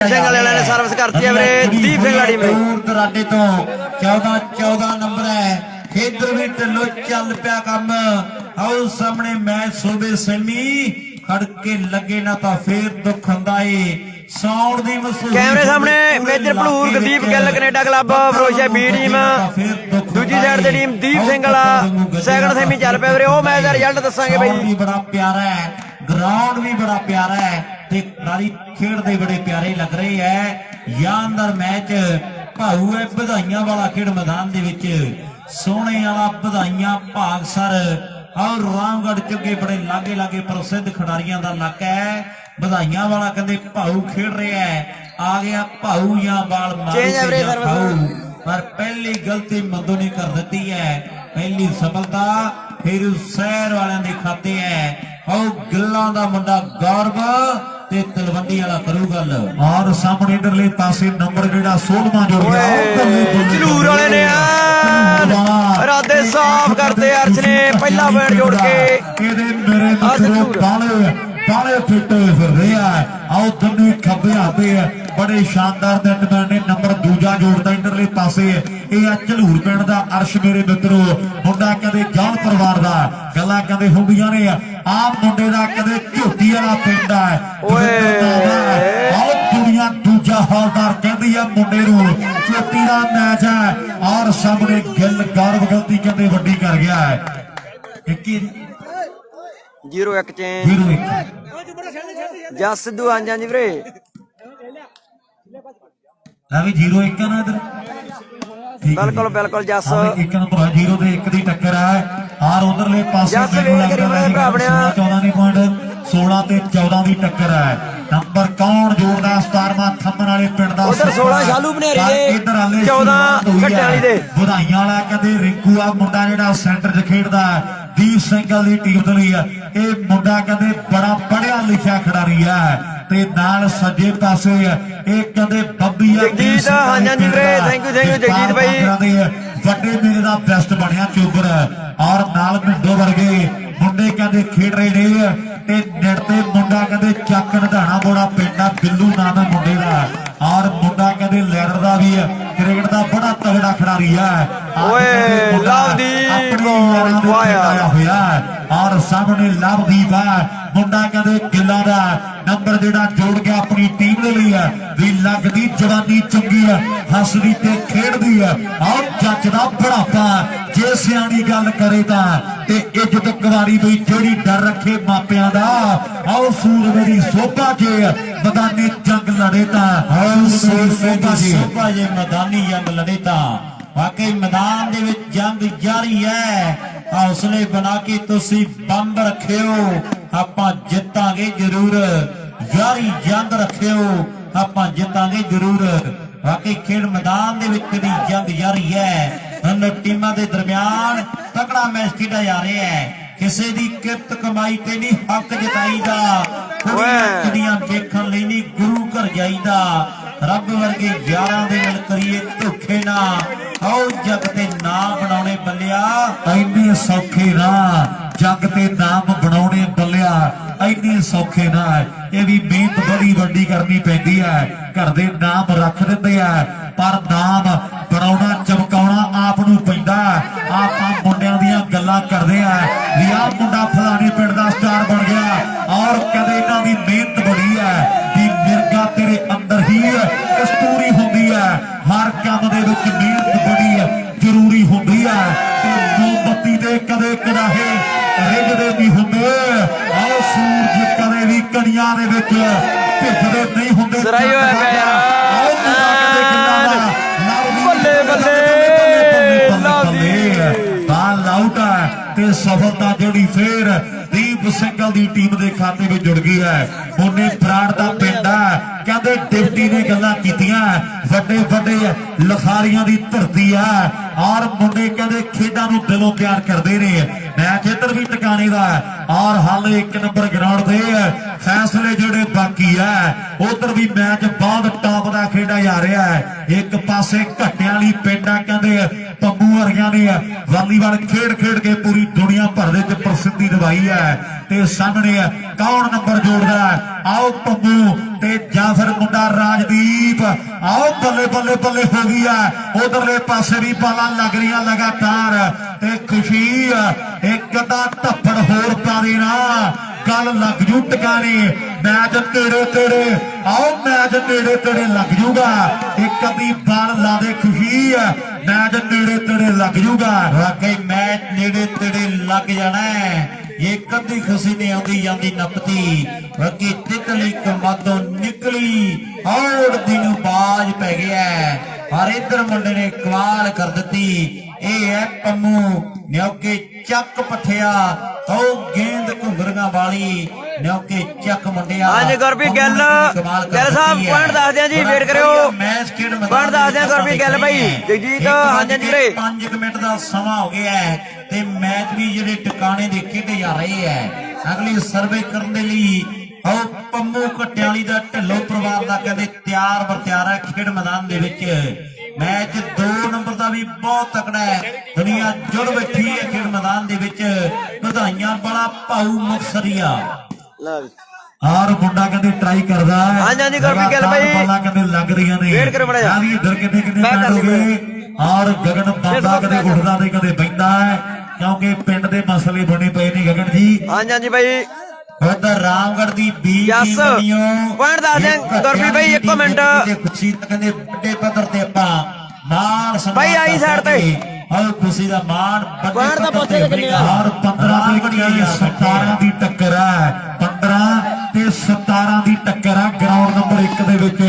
ਸਿੰਘ ਵਾਲੇ ਨੇ ਸਰਵਿਸ ਕਰਤੀ ਹੈ ਵੀਰੇ ਦੀਪ ਸਿੰਘ ਵਾਲੀ ਨੇ ਦਰਾਡੇ ਤੋਂ 14 ਨੰਬਰ ਹੈ। ਇਧਰ ਵੀ ਢਿੱਲੋਂ ਚੱਲ ਪਿਆ ਕੰਮ। ਆਓ ਸਾਹਮਣੇ ਮੈਚ ਸੋਵੇ ਸੈਮੀ ਖੜ ਕੇ ਲੱਗੇ ਨਾ ਤਾਂ ਫੇਰ ਦੁੱਖ ਹੁੰਦਾ ਏ। ਸਾਊਂਡ ਦੀ ਮਸੂਲ ਕੈਮਰੇ ਸਾਹਮਣੇ ਮੇਜਰ ਭਲੂਰ ਗਦੀਪ ਗਿੱਲ ਕੈਨੇਡਾ ਕਲੱਬ ਫਰੋਸ਼ਾ ਬੀ ਟੀਮ, ਦੂਜੀ ਸਾਈਡ ਤੇ team Deep Singh Wala second semi ਚੱਲ ਪਿਆ ਵੀਰੇ। ਉਹ ਮੈਚ ਦਾ ਰਿਜ਼ਲਟ ਦੱਸਾਂਗੇ ਬਈ। ਬੜਾ ਪਿਆਰਾ ਹੈ, ਗਰਾਊਂਡ ਵੀ ਬੜਾ ਪਿਆਰਾ ਹੈ ਤੇ ਨਾਲੀ ਖੇਡਦੇ ਬੜੇ ਪਿਆਰੇ ਲੱਗ ਰਹੇ ਹੈ। ਯਾਨਦਾਰ ਮੈਚ ਭਾਊ ਹੈ। ਵਧਾਈਆਂ ਵਾਲਾ ਖੇਡ ਮੈਦਾਨ ਦੇ ਵਿੱਚ ਸੋਹਣੇ ਵਾਲਾ ਵਧਾਈਆਂ ਭਾਗਸਰ ਔਰ ਰਾਮਗੜ੍ਹ ਚੁੱਕੇ ਬੜੇ ਲਾਗੇ ਲਾਗੇ ਪ੍ਰਸਿੱਧ ਖਿਡਾਰੀਆਂ ਦਾ ਇਲਾਕਾ ਹੈ। ਵਧਾਈਆਂ ਵਾਲਾ ਕਹਿੰਦੇ ਭਾਊ ਖੇਡ ਰਿਹਾ ਹੈ। ਆ ਗਿਆ ਭਾਊ ਜਾਂ ਬਾਲ ਮਾਰੂ ਪਰ ਪਹਿਲੀ ਗਲਤੀ ਮੰਦੋ ਨੇ ਕਰ ਦਿੱਤੀ ਹੈ। ਪਹਿਲੀ ਸਫਲਤਾ ਫਿਰ ਸ਼ਹਿਰ ਵਾਲਿਆਂ ਦੇ ਖਾਤੇ ਹੈ। ਆਓ ਗਿੱਲਾਂ ਦਾ ਮੁੰਡਾ ਗੌਰਵ ਤੇ ਤਲਵੰਡੀ ਵਾਲਾ ਕਰੂ ਗੱਲ। ਔਰ ਸਾਹਮਣੇ ਇਧਰਲੇ ਪਾਸੇ ਨੰਬਰ ਜਿਹੜਾ 16ਵਾਂ ਜੋੜ ਗਿਆ ਜ਼ਰੂਰ ਵਾਲੇ ਨੇ ਇਰਾਦੇ ਸਾਫ਼ ਕਰਦੇ। ਅਰਸ਼ ਨੇ ਪਹਿਲਾ ਪੁਆਇੰਟ ਜੋੜ ਕੇ ਇਹਦੇ ਮੇਰੇ ਮਿੱਤਰੋ ਬਾਲੇ ਫਿੱਟ ਹੋਏ ਫਿਰ ਰਿਹਾ। ਆਓ ਦੋਨੇ ਖੱਬੇ ਆਦੇ ਬੜੇ ਸ਼ਾਨਦਾਰ ਬੈਟਸਮੈਨ ਨੇ। ਨੰਬਰ ਦੂਜਾ ਜੋੜਦਾ ਇਧਰਲੇ ਪਾਸੇ ਇਹ ਆ ਝਲੂਰ ਪਿੰਡ ਦਾ ਅਰਸ਼ ਮੇਰੇ ਮਿੱਤਰੋ। ਮੁੰਡਾ ਕਹਿੰਦੇ ਜਾਨ ਪਰਿਵਾਰ ਦਾ ਗੱਲਾਂ ਕਹਿੰਦੇ ਹੁੰਦੀਆਂ ਨੇ। ਆਹ ਮੁੰਡੇ ਦਾ ਕਹਿੰਦੇ ਝੋਟੀ ਵਾਲਾ ਪਿੰਡ ਹੈ। ਆਓ ਦੁਨੀਆ ਦੂਜਾ ਹੌਲਦਾਰ ਕਹਿੰਦੀ ਆ ਮੁੰਡੇ ਨੂੰ। ਝੋਟੀ ਦਾ ਮੈਚ ਹੈ ਔਰ ਸਾਹਮਣੇ ਗਿੱਲ ਗੌਰਵ ਗਲਤੀ ਕਹਿੰਦੇ ਵੱਡੀ ਕਰ ਗਿਆ ਹੈ। 0-1 ਜਸ ਸਿੱਧੂ ਆਂਜਾਂ ਜੀ ਵੀਰੇ। ਲੈ ਵੀ 0-1 ਨਾ ਇਧਰ ਬਿਲਕੁਲ ਬਿਲਕੁਲ ਜਸ 1 ਨੰਬਰ 0 ਤੇ 1 ਦੀ ਟੱਕਰ ਹੈ। ਔਰ ਉਧਰਲੇ ਪਾਸੇ 14 ਦੀ ਪੁਆਇੰਟ 16 ਤੇ 14 ਦੀ ਟੱਕਰ ਹੈ। ਨੰਬਰ ਕੌਣ ਜੋੜਦਾ 17ਵਾਂ ਥੰਮਣ ਵਾਲੇ ਪਿੰਡ ਦਾ ਉਧਰ 16 ਸ਼ਾਲੂ ਬਨੇਰੀ ਦੇ 14 ਘੱਟਿਆਂ ਵਾਲੀ ਦੇ। ਵਧਾਈਆਂ ਵਾਲਾ ਕਹਿੰਦੇ ਰਿੰਕੂ ਆ ਮੁੰਡਾ ਜਿਹੜਾ ਸੈਂਟਰ 'ਚ ਖੇਡਦਾ ਦੀਪ ਸਿੰਘ ਦੀ ਟੀਮ ਦੇ ਲਈ। ਇਹ ਮੁੰਡਾ ਕਹਿੰਦੇ ਬੜਾ ਪੜ੍ਹਿਆ ਲਿਖਿਆ ਖਿਡਾਰੀ ਹੈ ਤੇ ਨਾਲ ਸੱਜੇ ਪਾਸੇ ਇਹ ਕਹਿੰਦੇ ਬੱਬੀ ਆ ਜਗਜੀਤ। ਹਾਂਜੀ ਜੀ ਵੀਰੇ ਥੈਂਕ ਯੂ ਜਗਜੀਤ ਭਾਈ। ਵੱਡੇ ਮੇਰੇ ਦਾ ਬੈਸਟ ਬਣਿਆ ਚੋਬਰ ਔਰ ਨਾਲ ਮਿੰਦੋ ਵਰਗੇ ਮੁੰਡੇ ਕਹਿੰਦੇ ਖੇਡ ਰਹੇ ਨੇ ਤੇ ਨੇੜ ਤੇ ਮੁੰਡਾ ਕਹਿੰਦੇ ਚੱਕ ਨਧਾਣਾ ਬੋੜਾ ਪਿੰਡਾ ਬਿੱਲੂ ਨਾਮ ਹੈ ਮੁੰਡੇ ਦਾ। ਔਰ ਮੁੰਡਾ ਕਹਿੰਦੇ ਲੈਡਰ ਦਾ ਵੀ ਕ੍ਰਿਕਟ ਦਾ ਬੜਾ ਤਗੜਾ ਖਿਡਾਰੀ ਹੈ। ਓਏ ਲਵਦੀਪ ਆਇਆ ਹੋਇਆ ਔਰ ਸਾਹਮਣੇ ਲਵਦੀਪ ਹੈ ਮੁੰਡਾ ਕਹਿੰਦੇ ਗਿੱਲਾਂ ਦਾ ਨੰਬਰ ਜਿਹੜਾ ਜੋੜ ਗਿਆ ਆਪਣੀ ਟੀਮ ਦੇ ਲਈ ਵੀ ਲੱਗਦੀ ਜਵਾਨੀ ਚੰਗੀ ਹੈ ਹੱਸਦੀ ਤੇ ਖੇਡਦੀ ਹੈ। ਔਰ ਜੱਜ ਦਾ ਬੜਾਪਾ ਜੇ ਸਿਆਣੀ ਗੱਲ ਕਰੇ ਤਾਂ ਤੇ ਇੱਜ਼ਤ ਕੁਵਾਰੀ ਬਈ ਜਿਹੜੀ ਡਰ ਰੱਖੇ ਮਾਪਿਆਂ ਦਾ। ਆਓ ਸੂਰਮੇ ਦੀ ਸੋਭਾ ਜੇ ਮੈਦਾਨੀ ਜੰਗ ਲੜੇ ਤਾਂ ਸੋਭਾ ਜੇ ਮੈਦਾਨੀ ਜੰਗ ਲੜੇ ਤਾਂ ਵਾਕਈ ਮੈਦਾਨ ਦੇ ਵਿੱਚ ਜੰਗ ਜਾਰੀ ਹੈ। ਹੌਸਲੇ ਬਣਾ ਕੇ ਤੁਸੀਂ ਬੰਬ ਰੱਖਿਓ ਆਪਾਂ ਜਿੱਤਾਂਗੇ ਜ਼ਰੂਰ। ਯਾਰੀ ਜੰਗ ਰੱਖਿਓ ਆਪਾਂ ਜਿੱਤਾਂਗੇ ਜ਼ਰੂਰ। ਵਾਕਈ ਖੇਡ ਮੈਦਾਨ ਦੇ ਵਿੱਚ ਦੀ ਜੰਗ ਜਾਰੀ ਹੈ। ਦੋਨੋਂ ਟੀਮਾਂ ਦੇ ਦਰਮਿਆਨ ਤਕੜਾ ਮੈਚ ਖੇਡਿਆ ਜਾ ਰਿਹਾ ਹੈ। ਕਿਸੇ ਦੀ ਕਿਰਤ ਕਮਾਈ ਤੇ ਨਹੀਂ ਹੱਕ ਜਤਾਈਦਾ। ਕੁੜੀਆਂ ਵੇਖਣ ਲਈ ਨਹੀਂ ਗੁਰੂ ਘਰ ਜਾਈਦਾ। ਰੱਬ ਵਰਗੇ ਯਾਰਾਂ ਦੇ ਨਾਲ ਕਰੀਏ ਧੋਖੇ ਨਾ। ਆਓ ਜੱਗ ਤੇ ਨਾਮ ਬਣਾਉਣੇ ਬੱਲਿਆ ਇੰਨੇ ਸੌਖੇ ਨਾ। ਜੱਗ ਤੇ ਨਾਮ ਬਣਾਉਣੇ ਬੱਲਿਆ ਇੰਨੇ ਸੌਖੇ ਨਾ। ਇਹ ਵੀ ਮਿਹਨਤ ਬੜੀ ਵੱਡੀ ਕਰਨੀ ਪੈਂਦੀ ਹੈ। ਘਰ ਦੇ ਨਾਮ ਰੱਖ ਦਿੰਦੇ ਆ ਪਰ ਨਾਮ ਬਣਾਉਣਾ ਚਮਕਾਉਣਾ ਆਪ ਨੂੰ ਪੈਂਦਾ। ਆਪਾਂ ਮੁੰਡਿਆਂ ਦੀਆਂ ਗੱਲਾਂ ਕਰਦੇ ਆ ਵੀ ਆਹ ਮੁੰਡਾ ਫਲਾਣੇ ਪਿੰਡ ਦਾ ਸਟਾਰ ਬਣ ਗਿਆ ਔਰ ਕਦੇ ਇਹਨਾਂ ਦੀ ਮਿਹਨਤ ਬੜੀ ਹੈ ਵੀ ਮਿਰਗਾ ਤੇਰੇ ਅੰਦਰ ਹੀ ਕਸਤੂਰੀ ਹੁੰਦੀ ਹੈ। ਹਰ ਕੰਮ ਦੇ ਵਿੱਚ ਮਿਹਨਤ ਬੜੀ ਜ਼ਰੂਰੀ ਹੁੰਦੀ ਹੈ ਤੇ ਮੋਮਬੱਤੀ ਦੇ ਕਦੇ ਕਦਾਹੇ ਰਿੱਝਦੇ ਨਹੀਂ ਹੁੰਦੇ। ਆਹ ਸੂਰਜ ਕਦੇ ਵੀ ਕਣੀਆਂ ਦੇ ਵਿੱਚ ਭਿੱਜਦੇ ਨਹੀਂ ਹੁੰਦੇ। ਸਰਾਈ ਹੋਇਆ ਪਿਆ ਯਾਰ ਬੱਲੇ ਬੱਲੇ ਬਾਲ ਆਊਟ ਹੈ ਤੇ ਸਫਲਤਾ ਜਿਹੜੀ ਫੇਰ ਦੀਪ ਸਿੰਘ ਦੀ ਟੀਮ ਦੇ ਖਾਤੇ ਵਿੱਚ ਜੁੜ ਗਈ ਹੈ। ਉਹਨੇ ਬਰਾੜ ਦਾ ਪਿੰਡ ਹੈ ਕਹਿੰਦੇ ਡਿਪਟੀ ਨੇ ਗੱਲਾਂ ਕੀਤੀਆਂ ਵੱਡੇ ਵੱਡੇ ਲਿਖਾਰੀਆਂ ਦੀ ਧਰਤੀ ਹੈ ਔਰ ਮੁੰਡੇ ਕਹਿੰਦੇ ਖੇਡਾਂ ਨੂੰ ਦਿਲੋਂ ਪਿਆਰ ਕਰਦੇ ਨੇ। ਮੈਚ ਇੱਧਰ ਵੀ ਟਿਕਾਣੇ ਦਾ ਔਰ ਹਾਲੇ 1 ਨੰਬਰ ਗਰਾਊਂਡ ਤੇ ਫੈਸਲੇ ਜਿਹੜੇ ਬਾਕੀ ਹੈ। ਉਧਰ ਵੀ ਮੈਚ ਬਹੁਤ ਟਾਪ ਦਾ ਖੇਡਿਆ ਜਾ ਰਿਹਾ ਹੈ। ਇੱਕ ਪਾਸੇ ਘੱਟਿਆਂ ਵਾਲੀ ਪਿੰਡਾਂ ਕਹਿੰਦੇ ਪੰਮੂ ਵਰਗਿਆਂ ਨੇ ਵਾਲੀਬਾਲ ਖੇਡ ਖੇਡ ਕੇ ਪੂਰੀ ਦੁਨੀਆ ਭਰ ਦੇ ਵਿੱਚ ਪ੍ਰਸਿੱਧੀ ਦਿਵਾਈ ਹੈ ਤੇ ਸਾਹਮਣੇ ਕੌਣ ਨੰਬਰ ਜੋੜਦਾ आओ पम्मू ते या फिर मुंडा राजदीप आओ बल्ले बल्ले बल्ले हो गई है उधरले पासे भी बाला लग रही लगातार ते खुशी एक धप्पड़ होर पा देना गल लग जू टकाने मैच तेरे तेरे आओ मैच तेरे तेरे लग जूगा एक अभी बाल ला दे खुशी मैच तेरे तेरे लग जूगा वाकई मैच नेड़े तेड़े लग जाना है ये कदी खुशी नहीं आती जाती नपती बाकी तितली कमादों निकली और दिन बाज पै गया पर इधर मुंडे ने कमाल कर दी ये है पम्मू न्योके चक पठिया तो गेंद घुंगरियां वाली न्योके चक मुंडिया हाँ जी गुरप्रीत गिल साहब पॉइंट दस दिया जी वेट करो पॉइंट दस दिया गुरप्रीत गिल भाई जगजीत हाँ जी रे 5 मिनट का समा हो गया है ते मैच भी ਜਿਹੜੇ ਟਿਕਾਣੇ ਦੇ ਖੇਡੇ ਜਾ ਰਹੇ ਹੈ ਅਗਲੀ ਸਰਵੇ ਕਰਨ ਦੇ ਲਈ ਉਹ ਪੰਮੂ ਘਟਿਆਲੀ ਦਾ ਢਿੱਲੋਂ ਪਰਿਵਾਰ ਦਾ ਕਹਿੰਦੇ ਤਿਆਰ ਬਰਤਿਆਰ ਹੈ ਖੇਡ ਮੈਦਾਨ ਦੇ ਵਿੱਚ मैच 2 नंबर का भी बहुत तकड़ा है दुनिया जुड़ बैठी है खेल मैदान दे विच बधाइयां बड़ा भाऊ मुक्तसरिया और मुंडा कहते ट्राई करदा है हां जी गुरप्रीत गिल भाई बाला कहते लग रही ने वेट कर बड़ा यार इधर कितने कितने हो गए और गगन बाबा कहते उठदा ते कहते बैठा है क्योंकि पिंड दे मसले बने पे नहीं गगन जी हां जी भाई उधर रामगढ़ दी बी यस पॉइंट दस दें गुरप्रीत भाई एक मिनट खुशी कहते बड़े पद्धर ते आपा मान भाई आई साइड ते और खुशी दा मान पॉइंट दा पहुंचे कितने और 15 ते 17 दी टक्कर है 15 ते 17 दी टक्कर है ग्राउंड नंबर 1 दे विच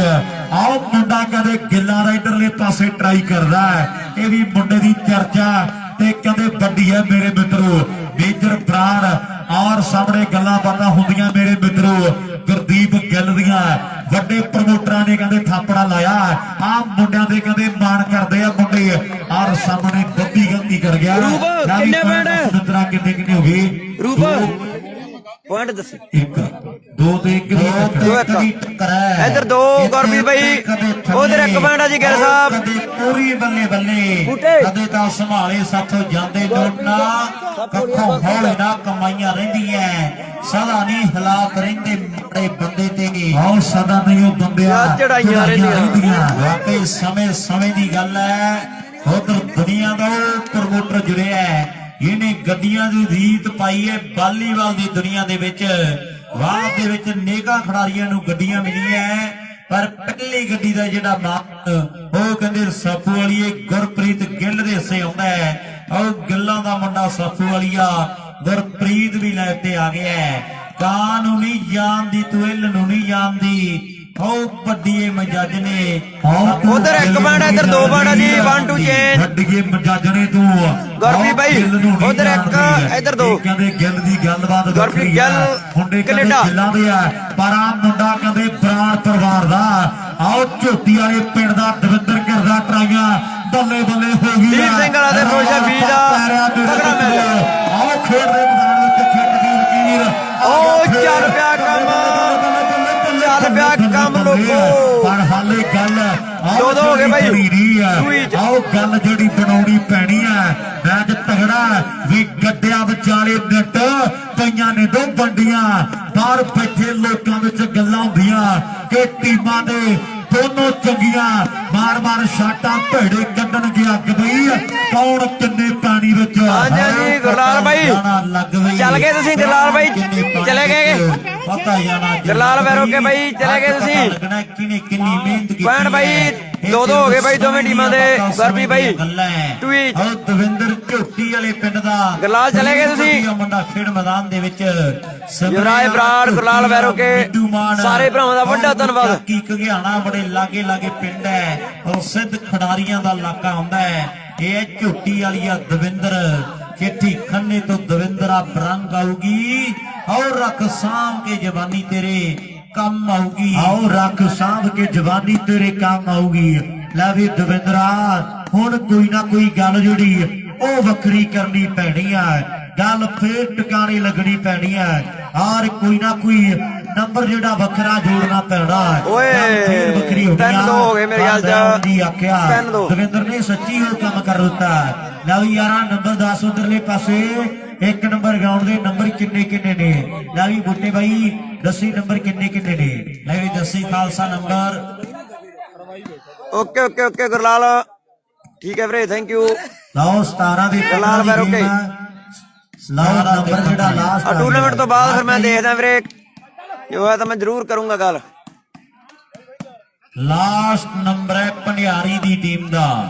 आओ मुंडा कहते गिल्ला दा इधरले पासे ट्राई करदा है ये भी मुंडे दी चर्चा ते कहते बड़ी है मेरे मित्रों मेजर ब्रांड और सामने गल्लां बातां हुंदियां मेरे मित्रों गुरदीप गिल दियां ਵੱਡੇ ਪ੍ਰਮੋਟਰਾਂ ਨੇ ਕਹਿੰਦੇ ਥਾਪੜਾ ਲਾਇਆ ਆ ਮੁੰਡਿਆਂ ਦੇ ਕਹਿੰਦੇ ਮਾਣ ਕਰਦੇ ਆ ਮੁੰਡੇ ਔਰ ਸਾਹਮਣੇ ਬੱਦੀ ਗਲਤੀ ਕਰ ਗਿਆ ਕਿੰਨੇ ਪੁਆਇੰਟ ਮਿੱਤਰਾ ਕਿੰਨੇ ਕਿੰਨੇ ਹੋ ਗਏ ਰੂਪ ਪੁਆਇੰਟ ਦੱਸੀ 1 2 ਤੇ 1 ਦੀ ਟੱਕਰ ਹੈ ਇਧਰ 2 ਗੁਰਪ੍ਰੀਤ ਭਾਈ ਉਧਰ 1 ਪੁਆਇੰਟ ਆ ਜੀ ਗਿਲ ਸਾਹਿਬ ਕਦੇ ਪੂਰੀ ਬੱਲੇ ਬੱਲੇ ਕਦੇ ਤਾਂ ਸੰਭਾਲੇ ਸਾਥੋਂ ਜਾਂਦੇ ਲੋਟਣਾ ਕੱਖੋਂ ਹੌਲੇ ਨਾ ਕਮਾਈਆਂ ਰਹਿੰਦੀਆਂ ਸਦਾ ਨਹੀਂ ਹਾਲਾਤ ਰਹਿੰਦੇ ਬੜੇ ਬੰਦੇ ਤੇ ਆਹ ਸਦਾ ਨਹੀਂ ਉਹ ਬੰਦਿਆ ਚੜਾਈਆਂ ਰਹਿੰਦੀਆਂ ਵਾਕਈ ਸਮੇਂ ਸਮੇਂ ਦੀ ਗੱਲ ਹੈ ਉਧਰ ਦੁਨੀਆ ਦਾ ਪ੍ਰਮੋਟਰ ਜੁੜਿਆ ਹੈ ਇਹਨੇ ਗੱਡੀਆਂ ਦੀ ਰੀਤ ਪਾਈ ਹੈ ਵਾਲੀਬਾਲ ਦੀ ਦੁਨੀਆ ਦੇ ਵਿੱਚ ਵਾਹ ਦੇ ਵਿੱਚ ਨੇਗਾ ਖਿਡਾਰੀਆਂ ਨੂੰ ਗੱਡੀਆਂ ਮਿਲੀਆਂ ਪਰ ਪਹਿਲੀ ਗੱਡੀ ਦਾ ਜਿਹੜਾ ਮਾਨ ਉਹ ਕਹਿੰਦੇ ਸਾਫੂ ਵਾਲੀਏ ਗੁਰਪ੍ਰੀਤ ਗਿੱਲ ਦੇ ਹਿੱਸੇ ਆਉਂਦਾ ਹੈ ਉਹ ਗਿੱਲਾਂ ਦਾ ਮੁੰਡਾ ਸਾਫੂ ਵਾਲੀਆ ਗੁਰਪ੍ਰੀਤ ਵੀ ਲੈ ਤੇ ਆ ਗਿਆ ਕਾਂ ਨੂੰ ਨਹੀਂ ਜਾਣਦੀ ਤੂੰ ਇਲ ਨੂੰ ਨਹੀਂ ਜਾਣਦੀ ਉਹ ਵੱਡੀਏ ਮਜੱਜ ਨੇ ਉਧਰ 1 ਪੁਆਇੰਟ ਇਧਰ 2 ਪੁਆਇੰਟ ਜੀ 1 2 ਚੇਂਜ ਵੱਡੀਏ ਮਜੱਜ ਨੇ ਤੂੰ ਗੁਰਪ੍ਰੀਤ ਭਾਈ ਉਧਰ 1 ਇਧਰ 2 ਕਹਿੰਦੇ ਗਿੱਲ ਦੀ ਗੱਲਬਾਤ ਗੁਰਪ੍ਰੀਤ ਗਿੱਲ ਮੁੰਡੇ ਕਹਿੰਦੇ ਗਿੱਲਾਂ ਦੇ ਆ ਪਰ ਆ ਮੁੰਡਾ ਕਹਿੰਦੇ ਬਰਾੜ ਪਰਿਵਾਰ ਦਾ ਆਓ ਝੋਟੀ ਵਾਲੇ ਪਿੰਡ ਦਾ ਦਵਿੰਦਰ ਕਰਦਾ ਟਰਾਈਆਂ ਬੱਲੇ ਬੱਲੇ ਹੋ ਗਈ ਦੀਪ ਸਿੰਘ ਵਾਲਾ ਤੇ ਫਰੋਸ਼ਾ ਬੀ ਦਾ ਤਗੜਾ ਮੈਚ ਆਓ ਖੇਡ ਦੇ ਮੈਦਾਨ ਵਿੱਚ ਖੇਡ ਦੀ ਲਕੀਰ ਉਹ ਚੱਲ ਪਿਆ ਕੰਮ ਚੱਲ ਪਿਆ ਕੰਮ ਲੋਕੋ ਪਰ ਹਾਲੇ ਗੱਲ ਦੋ ਹੋ ਗਏ ਭਾਈ ਆਓ ਗੱਲ ਜਿਹੜੀ ਬਣਾਉਣੀ ਪੈਣੀ ਹੈ ਮੈਚ ਤਗੜਾ ਵੀ ਗੱਡਿਆਂ ਵਿਚਾਲੇ ਨੱਟ ਪਈਆਂ ਨੇ ਦੋ ਬੰਡੀਆਂ ਬਾਹਰ ਬੈਠੇ ਲੋਕਾਂ ਵਿੱਚ ਗੱਲਾਂ ਹੁੰਦੀਆਂ ਕਿ ਟੀਮਾਂ ਦੇ दोनों चंगियां मार मार शाटा भेड़े कड्डन की अग पई कौन किन्ने पानी विच गुरलाल भाई चल गए तुसीं गुरलाल भाई चले गए पता जाना गुरलाल भैरो के भाई चले गए तुसीं किन्नी मेहनत की पॉइंट भाई 2-2 हो गए भाई दोवें टीमां दे गुरप्रीत भाई ट्वीट और दविंदर ਝੋਟੀ ਵਾਲੇ ਪਿੰਡ ਦਾ ਗੁਰਲਾਲ ਚਲੇ ਗਏ ਤੁਸੀਂ ਮੁੰਡਾ ਖੇਡ ਮੈਦਾਨ ਦੇ ਵਿੱਚ ਯੁਵਰਾਜ ਬਰਾੜ ਗੁਰਲਾਲ ਵੈਰੋ ਕੇ ਸਾਰੇ ਭਰਾਵਾਂ ਦਾ ਵੱਡਾ ਧੰਨਵਾਦ ਕੀ ਘਗਿਆਣਾ ਬੜੇ ਲਾਗੇ ਲਾਗੇ ਪਿੰਡ ਹੈ ਔਰ ਸਿੱਧ ਖਿਡਾਰੀਆਂ ਦਾ ਇਲਾਕਾ ਹੁੰਦਾ ਹੈ ਇਹ ਝੋਟੀ ਵਾਲੀਆ ਦਵਿੰਦਰ ਚਿੱਠੀ ਖੰਨੇ ਤੋਂ ਦਵਿੰਦਰਾ ਬਰੰਗ ਆਊਗੀ ਔਰ ਰੱਖ ਸਾਂਭ ਕੇ ਜਵਾਨੀ ਤੇਰੇ ਕੰਮ ਆਊਗੀ ਆਓ ਰੱਖ ਸਾਂਭ ਕੇ ਜਵਾਨੀ ਤੇਰੇ ਕੰਮ ਆਊਗੀ ਲੈ ਵੀ ਦਵਿੰਦਰਾ ਹੁਣ ਕੋਈ ਨਾ ਕੋਈ ਗੱਲ ਜਿਹੜੀ ਉਹ ਵੱਖਰੀ ਕਰਨੀ ਪੈਣੀ ਆ ਗੱਲ ਫੇਰ ਟਿਕਾਣੇ ਲੱਗਣੀ ਪੈਣੀ ਆ ਔਰ ਕੋਈ ਨਾ ਕੋਈ ਨੰਬਰ ਜਿਹੜਾ ਵੱਖਰਾ ਜੋੜਨਾ ਪੈਣਾ ਓਏ ਵੱਖਰੀ ਹੋ 3-2 ਹੋ ਗਏ ਮੇਰੇ ਖਿਆਲ ਦੀ ਆਖਿਆ 3-2 ਦਵਿੰਦਰ ਨੇ ਸੱਚੀ ਉਹ ਕੰਮ ਕਰ ਦਿੱਤਾ ਲਓ ਯਾਰਾ ਨੰਬਰ 10 ਉਧਰਲੇ ਪਾਸੇ 1 ਨੰਬਰ ਗਰਾਊਂਡ ਦੇ ਨੰਬਰ ਕਿੰਨੇ ਕਿੰਨੇ ਨੇ ਲੈ ਵੀ ਬੁੱਟੇ ਬਾਈ ਦੱਸੀ ਨੰਬਰ ਕਿੰਨੇ ਕਿੰਨੇ ਨੇ ਲੈ ਵੀ ਦੱਸੀ Khalsa number okay okay okay Gurlal ਠੀਕ ਹੈ ਵੀਰੇ ਥੈਂਕ ਯੂ ਲਓ 17 ਦੀ ਗੁਰਲਾਲ ਫਿਰ ਓਕੇ ਲਓ ਨੰਬਰ ਜਿਹੜਾ ਲਾਸਟ ਆ ਟੂਰਨਾਮੈਂਟ ਤੋਂ ਬਾਅਦ ਫਿਰ ਮੈਂ ਦੇਖਦਾ ਵੀਰੇ ਜੋ ਹੈ ਤਾਂ ਮੈਂ ਜ਼ਰੂਰ ਕਰੂੰਗਾ ਗੱਲ ਲਾਸਟ ਨੰਬਰ ਹੈ ਭੰਡਿਆਰੀ ਦੀ ਟੀਮ ਦਾ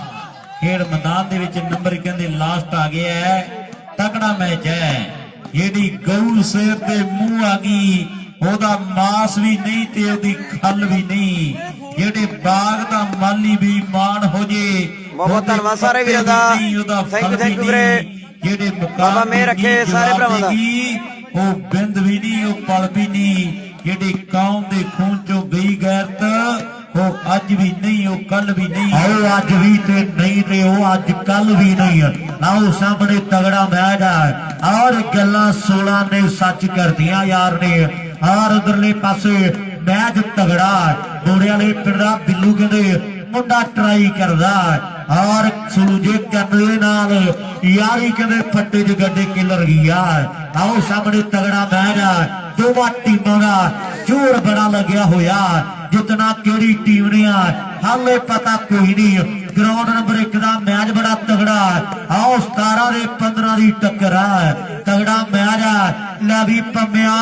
ਖੇਡ ਮੈਦਾਨ ਦੇ ਵਿੱਚ ਨੰਬਰ ਕਹਿੰਦੇ ਲਾਸਟ ਆ ਗਿਆ ਹੈ ਤਕੜਾ ਮੈਚ ਹੈ ਜਿਹੜੀ ਗਊ ਸਿਰ ਤੇ ਮੂੰਹ ਆ ਗਈ ਉਹਦਾ ਮਾਸ ਵੀ ਨਹੀਂ ਤੇ ਉਹਦੀ ਖੱਲ ਵੀ ਨਹੀਂ ਜਿਹੜੇ ਬਾਗ ਦਾ ਮਾਲੀ ਵੀ ਮਾਣ ਹੋ ਜੇ ਬਹੁਤ ਧੰਨਵਾਦ ਸਾਰੇ ਵੀਰਾਂ ਦਾ ਥੈਂਕ ਯੂ ਵੀਰੇ ਜਿਹੜੇ ਬਾਬਾ ਮੇਰ ਰੱਖੇ ਸਾਰੇ ਭਰਾਵਾਂ ਦਾ ਉਹ ਬਿੰਦ ਵੀ ਨਹੀਂ ਉਹ ਪਲ ਵੀ ਨਹੀਂ ਜਿਹੜੀ ਕੌਮ ਦੇ ਖੂਨ ਚੋਂ ਗਈ ਗੈਰਤ ਉਹ ਅੱਜ ਵੀ ਨਹੀਂ ਉਹ ਕੱਲ ਵੀ ਨਹੀਂ ਉਹ ਅੱਜ ਵੀ ਤੇ ਨਹੀਂ ਤੇ ਉਹ ਅੱਜ ਕੱਲ ਵੀ ਨਹੀਂ ਆਓ ਸਾਹਮਣੇ ਤਗੜਾ ਮੈਚ ਹੈ ਔਰ ਗੱਲਾਂ 16 ਨੇ ਸੱਚ ਕਰਦੀਆਂ ਯਾਰ ਨੇ ਔਰ ਉਧਰਲੇ ਪਾਸੇ ਮੈਚ ਤਗੜਾ ਮੋੜੇ ਵਾਲੇ ਪਿੰਡ ਦਾ ਬਿੱਲੂ ਕਹਿੰਦੇ ਮੁੰਡਾ ਟਰਾਈ ਕਰਦਾ ਔਰ ਸੁਲੂਜੇ ਕਰਨ ਨਾਲ ਯਾਰੀ ਕਹਿੰਦੇ ਫੱਟੇ ਚ ਗੱਡੇ ਕਿਲਰ ਗਿਆ ਆਓ ਸਾਹਮਣੇ ਤਗੜਾ ਮੈਚ ਹੈ ਦੋਵਾਂ ਟੀਮਾਂ ਦਾ ਜੋਰ ਬੜਾ ਲੱਗਿਆ ਹੋਇਆ ਜਿਤਨਾ ਕਿਹੜੀ ਟੀਮ ਨੇ ਆ ਹਾਲੇ ਪਤਾ ਕੋਈ ਨਹੀਂ ਗਰਾਊਂਡ ਨੰਬਰ 1 ਦਾ ਮੈਚ ਬੜਾ ਤਗੜਾ ਆਓ 17 ਦੇ 15 ਦੀ ਟੱਕਰ ਆ ਤਗੜਾ ਮੈਚ ਆ ਲੈ ਵੀ ਪੰਮਿਆ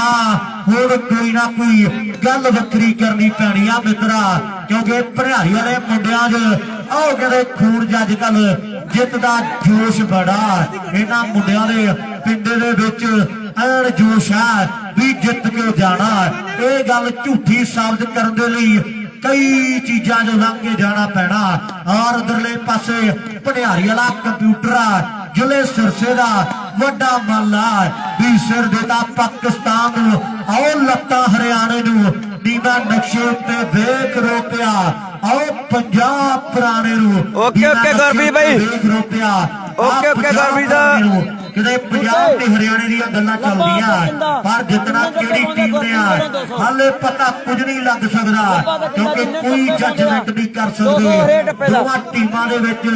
ਹੁਣ ਕੋਈ ਨਾ ਕੋਈ ਗੱਲ ਵੱਖਰੀ ਕਰਨੀ ਪੈਣੀ ਆ ਮਿੱਤਰਾ ਕਿਉਂਕਿ ਭਰਿਆਰੀ ਵਾਲੇ ਮੁੰਡਿਆਂ 'ਚ ਆਓ ਕਹਿੰਦੇ ਖੂਨ ਜੱਜ ਕੱਲ ਜਿੱਤ ਦਾ ਜੋਸ਼ ਬੜਾ ਇਹਨਾਂ ਮੁੰਡਿਆਂ ਦੇ ਪਿੰਡ ਦੇ ਵਿੱਚ ਐਨ ਜੋਸ਼ ਆ ਵੀ ਜਿੱਤ ਕੇ ਜਾਣਾ ਇਹ ਗੱਲ ਝੂਠੀ ਸਾਬਤ ਕਰਨ ਦੇ ਲਈ ਕਈ ਚੀਜ਼ਾਂ ਜੋ ਲੰਘ ਕੇ ਜਾਣਾ ਪੈਣਾ ਔਰ ਉਧਰਲੇ ਪਾਸੇ ਭੰਡਿਆਰੀ ਵਾਲਾ ਕੰਪਿਊਟਰ ਆ ਜ਼ਿਲ੍ਹੇ ਸਿਰਸੇ ਦਾ ਵੱਡਾ ਮੱਲਾ ਵੀ ਸਿਰ ਦੇਤਾ ਪਾਕਿਸਤਾਨ ਨੂੰ ਆਓ ਲੱਤਾਂ ਹਰਿਆਣੇ ਨੂੰ ਨੀਵਾ ਨਕਸ਼ੇ ਉੱਤੇ ਵੇਖ ਰੋਪਿਆ ਆਓ ਪੰਜਾਬ ਪੁਰਾਣੇ ਨੂੰ ਓਕੇ ਓਕੇ ਗੁਰਪ੍ਰੀਤ ਬਾਈ ਵੇਖ ਰੋਪਿਆ ਓਕੇ ਓਕੇ ਗੁਰਪ੍ਰੀਤ ਦਾ ਕਿਤੇ ਪੰਜਾਬ ਤੇ ਹਰਿਆਣੇ ਦੀਆਂ ਗੱਲਾਂ ਚੱਲਦੀਆਂ ਪਰ ਜਿੱਤਣਾ ਕਿਹੜੀ ਟੀਮ ਨੇ ਆ ਹਾਲੇ ਪਤਾ ਕੁਝ ਨਹੀਂ ਲੱਗ ਸਕਦਾ ਕਿਉਂਕਿ ਕੋਈ ਜੱਜਮੈਂਟ ਨਹੀਂ ਕਰ ਸਕਦੇ ਦੋਵਾਂ ਟੀਮਾਂ ਦੇ ਵਿੱਚ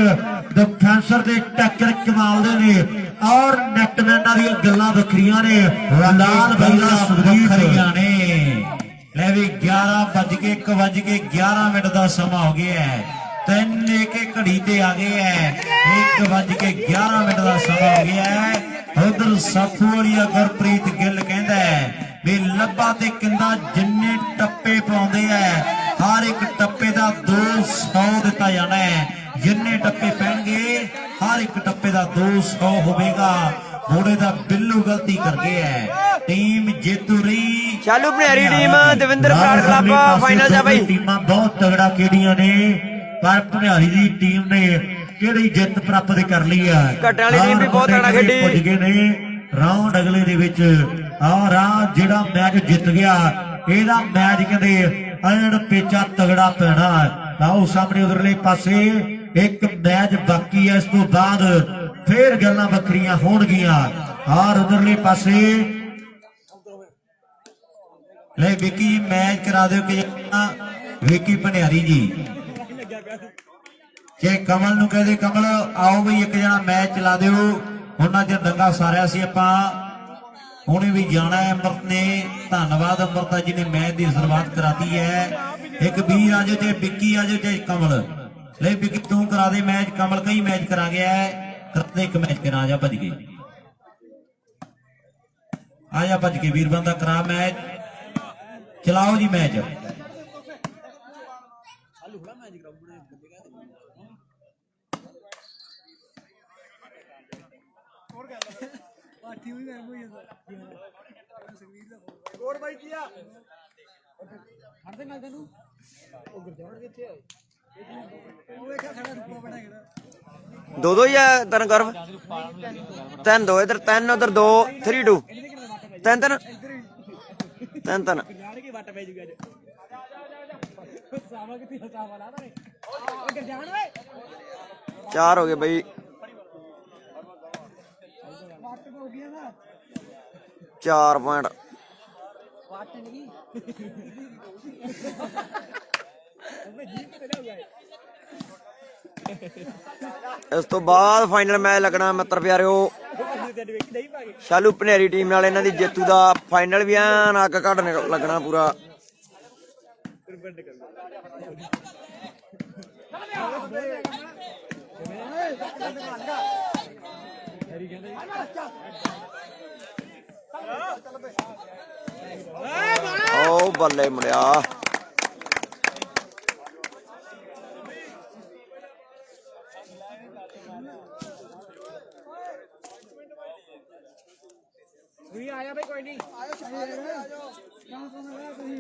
ਡਿਫੈਂਸਰ ਦੇ ਟੱਕਰ ਕਮਾਲ ਦੇ ਨੇ ਔਰ ਨੈਟਮੈਨਾਂ ਦੀਆਂ ਗੱਲਾਂ ਵੱਖਰੀਆਂ ਨੇ ਲਾਲ ਬੱਲਾ ਵੱਖਰੀਆਂ ਨੇ ਲੈ ਵੀ 11:11 ਦਾ ਸਮਾਂ ਹੋ ਗਿਆ ਹੈ 3 ਘੜੀ ਤੇ ਆ ਗਏ ਹੈ 1:11 ਦਾ ਸਮਾਂ ਹੋ ਗਿਆ ਹੈ ਉਧਰ ਸਾਫੂ ਵਾਲੀਆ ਗੁਰਪ੍ਰੀਤ ਗਿੱਲ ਕਹਿੰਦਾ ਵੀ ਲੱਭਾ ਤੇ ਕਿੰਦਾ ਜਿੰਨੇ ਟੱਪੇ ਪਾਉਂਦੇ ਐ ਹਰ ਇੱਕ ਟੱਪੇ ਦਾ 200 ਦਿੱਤਾ ਜਾਣਾ ਹੈ ਜਿੰਨੇ ਟੱਪੇ ਪੈਣਗੇ ਹਰ ਇੱਕ ਟੱਪੇ ਦਾ 200 ਹੋਵੇਗਾ ਮੋੜੇ ਦਾ ਬਿੱਲੂ ਗਲਤੀ ਕਰ ਗਿਆ ਹੈ ਟੀਮ ਜੇਤੂ ਰਹੀ ਚਾਲੂ ਭੰਡਿਆਰੀ team Davinder Brar club final ਜਾ ਬਾਈ ਟੀਮਾਂ ਬਹੁਤ ਤਗੜਾ ਕਿਹੜੀਆਂ ਨੇ ਪਰ ਭੰਡਿਆਰੀ ਦੀ ਟੀਮ ਨੇ ਕਿਹੜੀ ਜਿੱਤ ਪ੍ਰਾਪਤ ਕਰ ਲਈ ਆ ਘਟਾਂ ਵਾਲੀ ਟੀਮ ਵੀ ਬਹੁਤ ਤਗੜਾ ਖੇਡੀ ਪੁੱਜ ਗਏ ਨੇ ਰਾਉਂਡ ਅਗਲੇ ਦੇ ਵਿੱਚ ਔਰ ਆ ਜਿਹੜਾ ਮੈਚ ਜਿੱਤ ਗਿਆ ਇਹਦਾ ਮੈਚ ਕਹਿੰਦੇ ਅਣ ਪੇਚਾ ਤਗੜਾ ਪੈਣਾ ਆਓ ਸਾਹਮਣੇ ਉਧਰਲੇ ਪਾਸੇ ਇੱਕ ਮੈਚ ਬਾਕੀ ਹੈ ਇਸ ਤੋਂ ਬਾਅਦ ਫੇਰ ਗੱਲਾਂ ਵੱਖਰੀਆਂ ਹੋਣਗੀਆਂ ਔਰ ਉਧਰਲੇ ਪਾਸੇ ਲੈ ਵਿਕੀ ਮੈਚ ਕਰਾ ਦਿਓ ਕਿ ਵਿਕੀ ਭੰਡਿਆਰੀ ਜੀ ਜੇ ਕਮਲ ਨੂੰ ਕਹਦੇ ਕਮਲ ਆਓ ਬਈ ਇੱਕ ਜਣਾ ਮੈਚ ਚਲਾ ਦਿਓ ਉਹਨਾਂ ਚ ਦੰਗਾ ਸਾਰਿਆ ਸੀ ਆਪਾਂ ਹੁਣੇ ਵੀ ਜਾਣਾ ਹੈ ਅੰਮ੍ਰਿਤ ਨੇ ਧੰਨਵਾਦ ਅੰਮ੍ਰਿਤਾ ਜੀ ਨੇ ਮੈਚ ਦੀ ਸ਼ੁਰੂਆਤ ਕਰਾਤੀ ਹੈ ਇੱਕ ਵੀਰ ਆਜੋ ਤੇ ਵਿੱਕੀ ਆਜੋ ਤੇ ਕਮਲ ਲੈ ਵਿੱਕੀ ਤੂੰ ਕਰਾ ਦੇ ਮੈਚ ਕਮਲ ਕਈ ਮੈਚ ਕਰਾ ਗਿਆ ਹੈ ਕਰਤੇ ਇੱਕ ਮੈਚ ਕਰਾ ਜਾ ਭੱਜ ਕੇ ਆ ਜਾ ਭੱਜ ਕੇ ਵੀਰ ਬੰਦਾ ਕਰਾ ਮੈਚ ਚਲਾਓ ਜੀ ਮੈਚ ਕੋੜ ਬਾਈ ਕੀ ਆ ਖੜਦੇ ਨਾਲ ਤੈਨੂੰ ਉਹ ਗੁਰਜੋੜ ਕਿੱਥੇ ਆ ਉਹ ਵੇਖਿਆ ਖੜਾ ਰੁਪਾ ਬਣਾ ਕਿਹੜਾ ਦੋ ਹੀ ਆ ਤਰਨ ਕਰਵ 3 2 ਇਧਰ 3 ਉਧਰ 2 3 2 3 3 ਜਾਣ ਕੇ ਵੱਟ ਪੈ ਜੂਗਾ ਅੱਜ ਸਾਵਾ ਕਿੱਥੇ ਸਾਵਾ ਲਾ ਰੇ ਉਹ ਗੁਰਜਾਨ ਓਏ 4 ਹੋ ਗਏ ਬਈ ਵੱਟ ਹੋ ਗਿਆ ਨਾ 4 ਪੁਆਇੰਟ ਵੱਟ ਨਹੀਂ ਉਹ ਜੀ ਕਿਤੇ ਨਾ ਗਿਆ ਇਸ ਤੋਂ ਬਾਅਦ ਫਾਈਨਲ ਮੈਚ ਲੱਗਣਾ ਮਿੱਤਰ ਪਿਆਰਿਓ ਸ਼ਾਲੂ ਭਨੇਰੀ ਟੀਮ ਨਾਲ ਇਹਨਾਂ ਦੀ ਜੇਤੂ ਦਾ ਫਾਈਨਲ ਵੀ ਐਨ ਅੱਗ ਕੱਢ ਲੱਗਣਾ ਪੂਰਾ। ਓ ਬੱਲੇ ਮੁੰਡਿਆ, आया भाई कोई नहीं कहाँ कौन आया कोई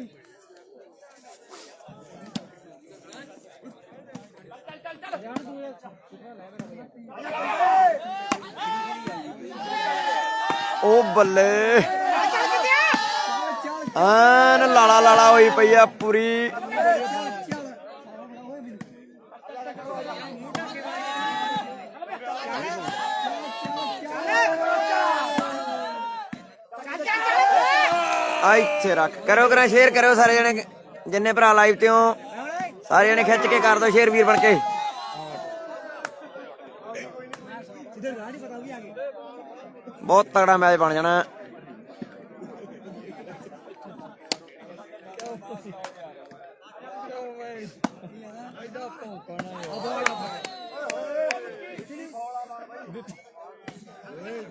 ਓ ਬੱਲੇ ਐਨ ਲਾਲਾ ਲਾਲਾ ਹੋਈ ਪਈ ਆ ਪੂਰੀ। ਇੱਥੇ ਰੱਖ ਕਰੋ ਕਰਾਂ ਸ਼ੇਅਰ ਕਰਿਓ ਸਾਰੇ ਜਣੇ, ਜਿੰਨੇ ਭਰਾ ਲਾਈਵ ਤੇ ਹੋ ਸਾਰੇ ਜਣੇ ਖਿੱਚ ਕੇ ਕਰ ਦਿਓ ਸ਼ੇਅਰ ਵੀਰ ਬਣ ਕੇ। ਬਹੁਤ ਤਗੜਾ ਮੈਚ ਬਣ ਜਾਣਾ।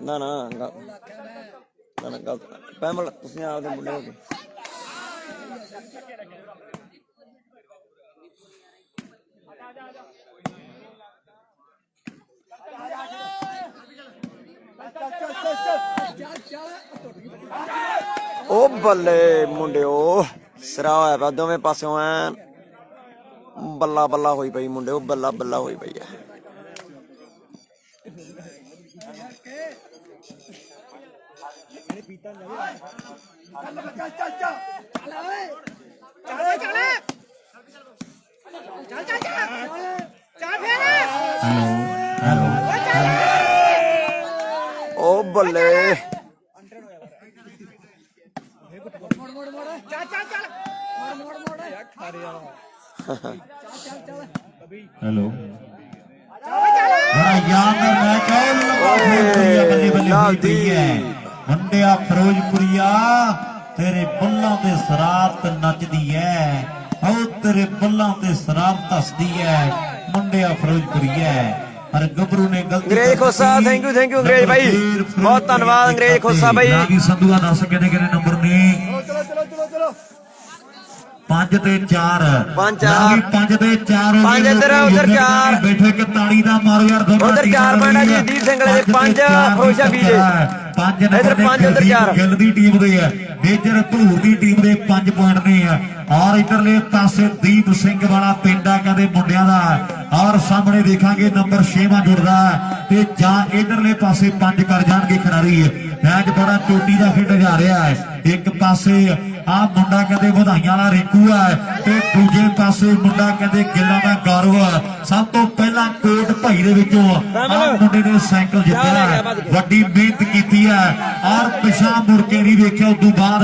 ਨਾ ਨਾ ਨਾ ਗਲਤ ਪੈਮਲ, ਤੁਸੀਂ ਆਪਦੇ ਮੁੰਡੇ ਹੋ ਗਏ। ਓ ਬੱਲੇ ਮੁੰਡਿਓ, ਸਿਰਾ ਹੋਇਆ ਪਿਆ ਦੋਵੇਂ ਪਾਸਿਓਂ ਐਨ ਬੱਲਾ ਬੱਲਾ ਹੋਈ ਪਈ ਮੁੰਡਿਓ, ਬੱਲਾ ਬੱਲਾ ਹੋਈ ਪਈ ਹੈ। ਓ ਬੱਲੇ हेलो बड़ा यादगार मैच है, बल्ले बल्ले हुई पई है। मुंडिया फिरोजपुरिया तेरे बुल्लां ते शरारत नचदी है, ओ तेरे बुल्लां ते शरारत हसदी है। मुंडिया फिरोजपुरिया पर गबरू ने गलती अंग्रेज खोसा, थैंक यू अंग्रेज भाई, बहुत धन्यवाद अंग्रेज खोसा भाई। रागी संधूआ दस किने नंबर ने 5 ਤੇ 4 5 ਤੇ 4 5 ਇੱਧਰ ਉਧਰ 4 ਬੈਠੇ ਕਿ ਤਾੜੀ ਦਾ ਮਾਰੋ ਯਾਰ ਦੋਨੋਂ ਉਧਰ 4 ਪੁਆਇੰਟ ਆ ਜੀ ਦੀਪ ਸਿੰਘ ਵਾਲੇ ਦੇ 5 ਫਰੋਸ਼ਾ ਵੀ ਦੇ 5 ਇੱਧਰ 5 ਉਧਰ 4 ਗਿੱਲ ਦੀ ਟੀਮ ਦੇ ਆ, ਮੇਜਰ ਧੂਰ ਦੀ ਟੀਮ ਦੇ 5 ਪੁਆਇੰਟ ਨੇ ਆ। ਔਰ ਇਧਰਲੇ ਪਾਸੇ ਦੀਪ ਸਿੰਘ ਵਾਲਾ ਪਿੰਡ ਆ ਕਹਿੰਦੇ ਮੁੰਡਿਆਂ ਦਾ। ਔਰ ਸਾਹਮਣੇ ਦੇਖਾਂਗੇ ਨੰਬਰ 6ਵਾਂ ਜੁੜਦਾ ਤੇ ਜਾਂ ਇਧਰਲੇ ਪਾਸੇ 5 ਕਰ ਜਾਣਗੇ ਖਿਡਾਰੀ। ਮੈਚ ਬੜਾ ਚੋਟੀ ਦਾ ਖੇਡ ਜਾ ਰਿਹਾ ਹੈ। ਇੱਕ ਪਾਸੇ ਆ ਮੁੰਡਾ ਕਹਿੰਦੇ ਵਧਾਈਆਂ ਵਾਲਾ ਰਿੰਕੂ ਹੈ ਤੇ ਦੂਜੇ ਪਾਸੇ ਮੁੰਡਾ ਕਹਿੰਦੇ ਗਿੱਲਾਂ ਦਾ ਗੌਰਵ। ਸਭ ਤੋਂ ਪਹਿਲਾਂ ਕੋਟ ਭਾਈ ਦੇ ਵਿੱਚੋਂ ਆ ਮੁੰਡੇ ਨੇ ਸਾਈਕਲ ਜਿੱਤਿਆ, ਵੱਡੀ ਮਿਹਨਤ ਕੀਤੀ ਹੈ ਔਰ ਪਿਛਾ ਮੁੜ ਕੇ ਨਹੀਂ ਵੇਖਿਆ। ਉਦੋਂ ਬਾਅਦ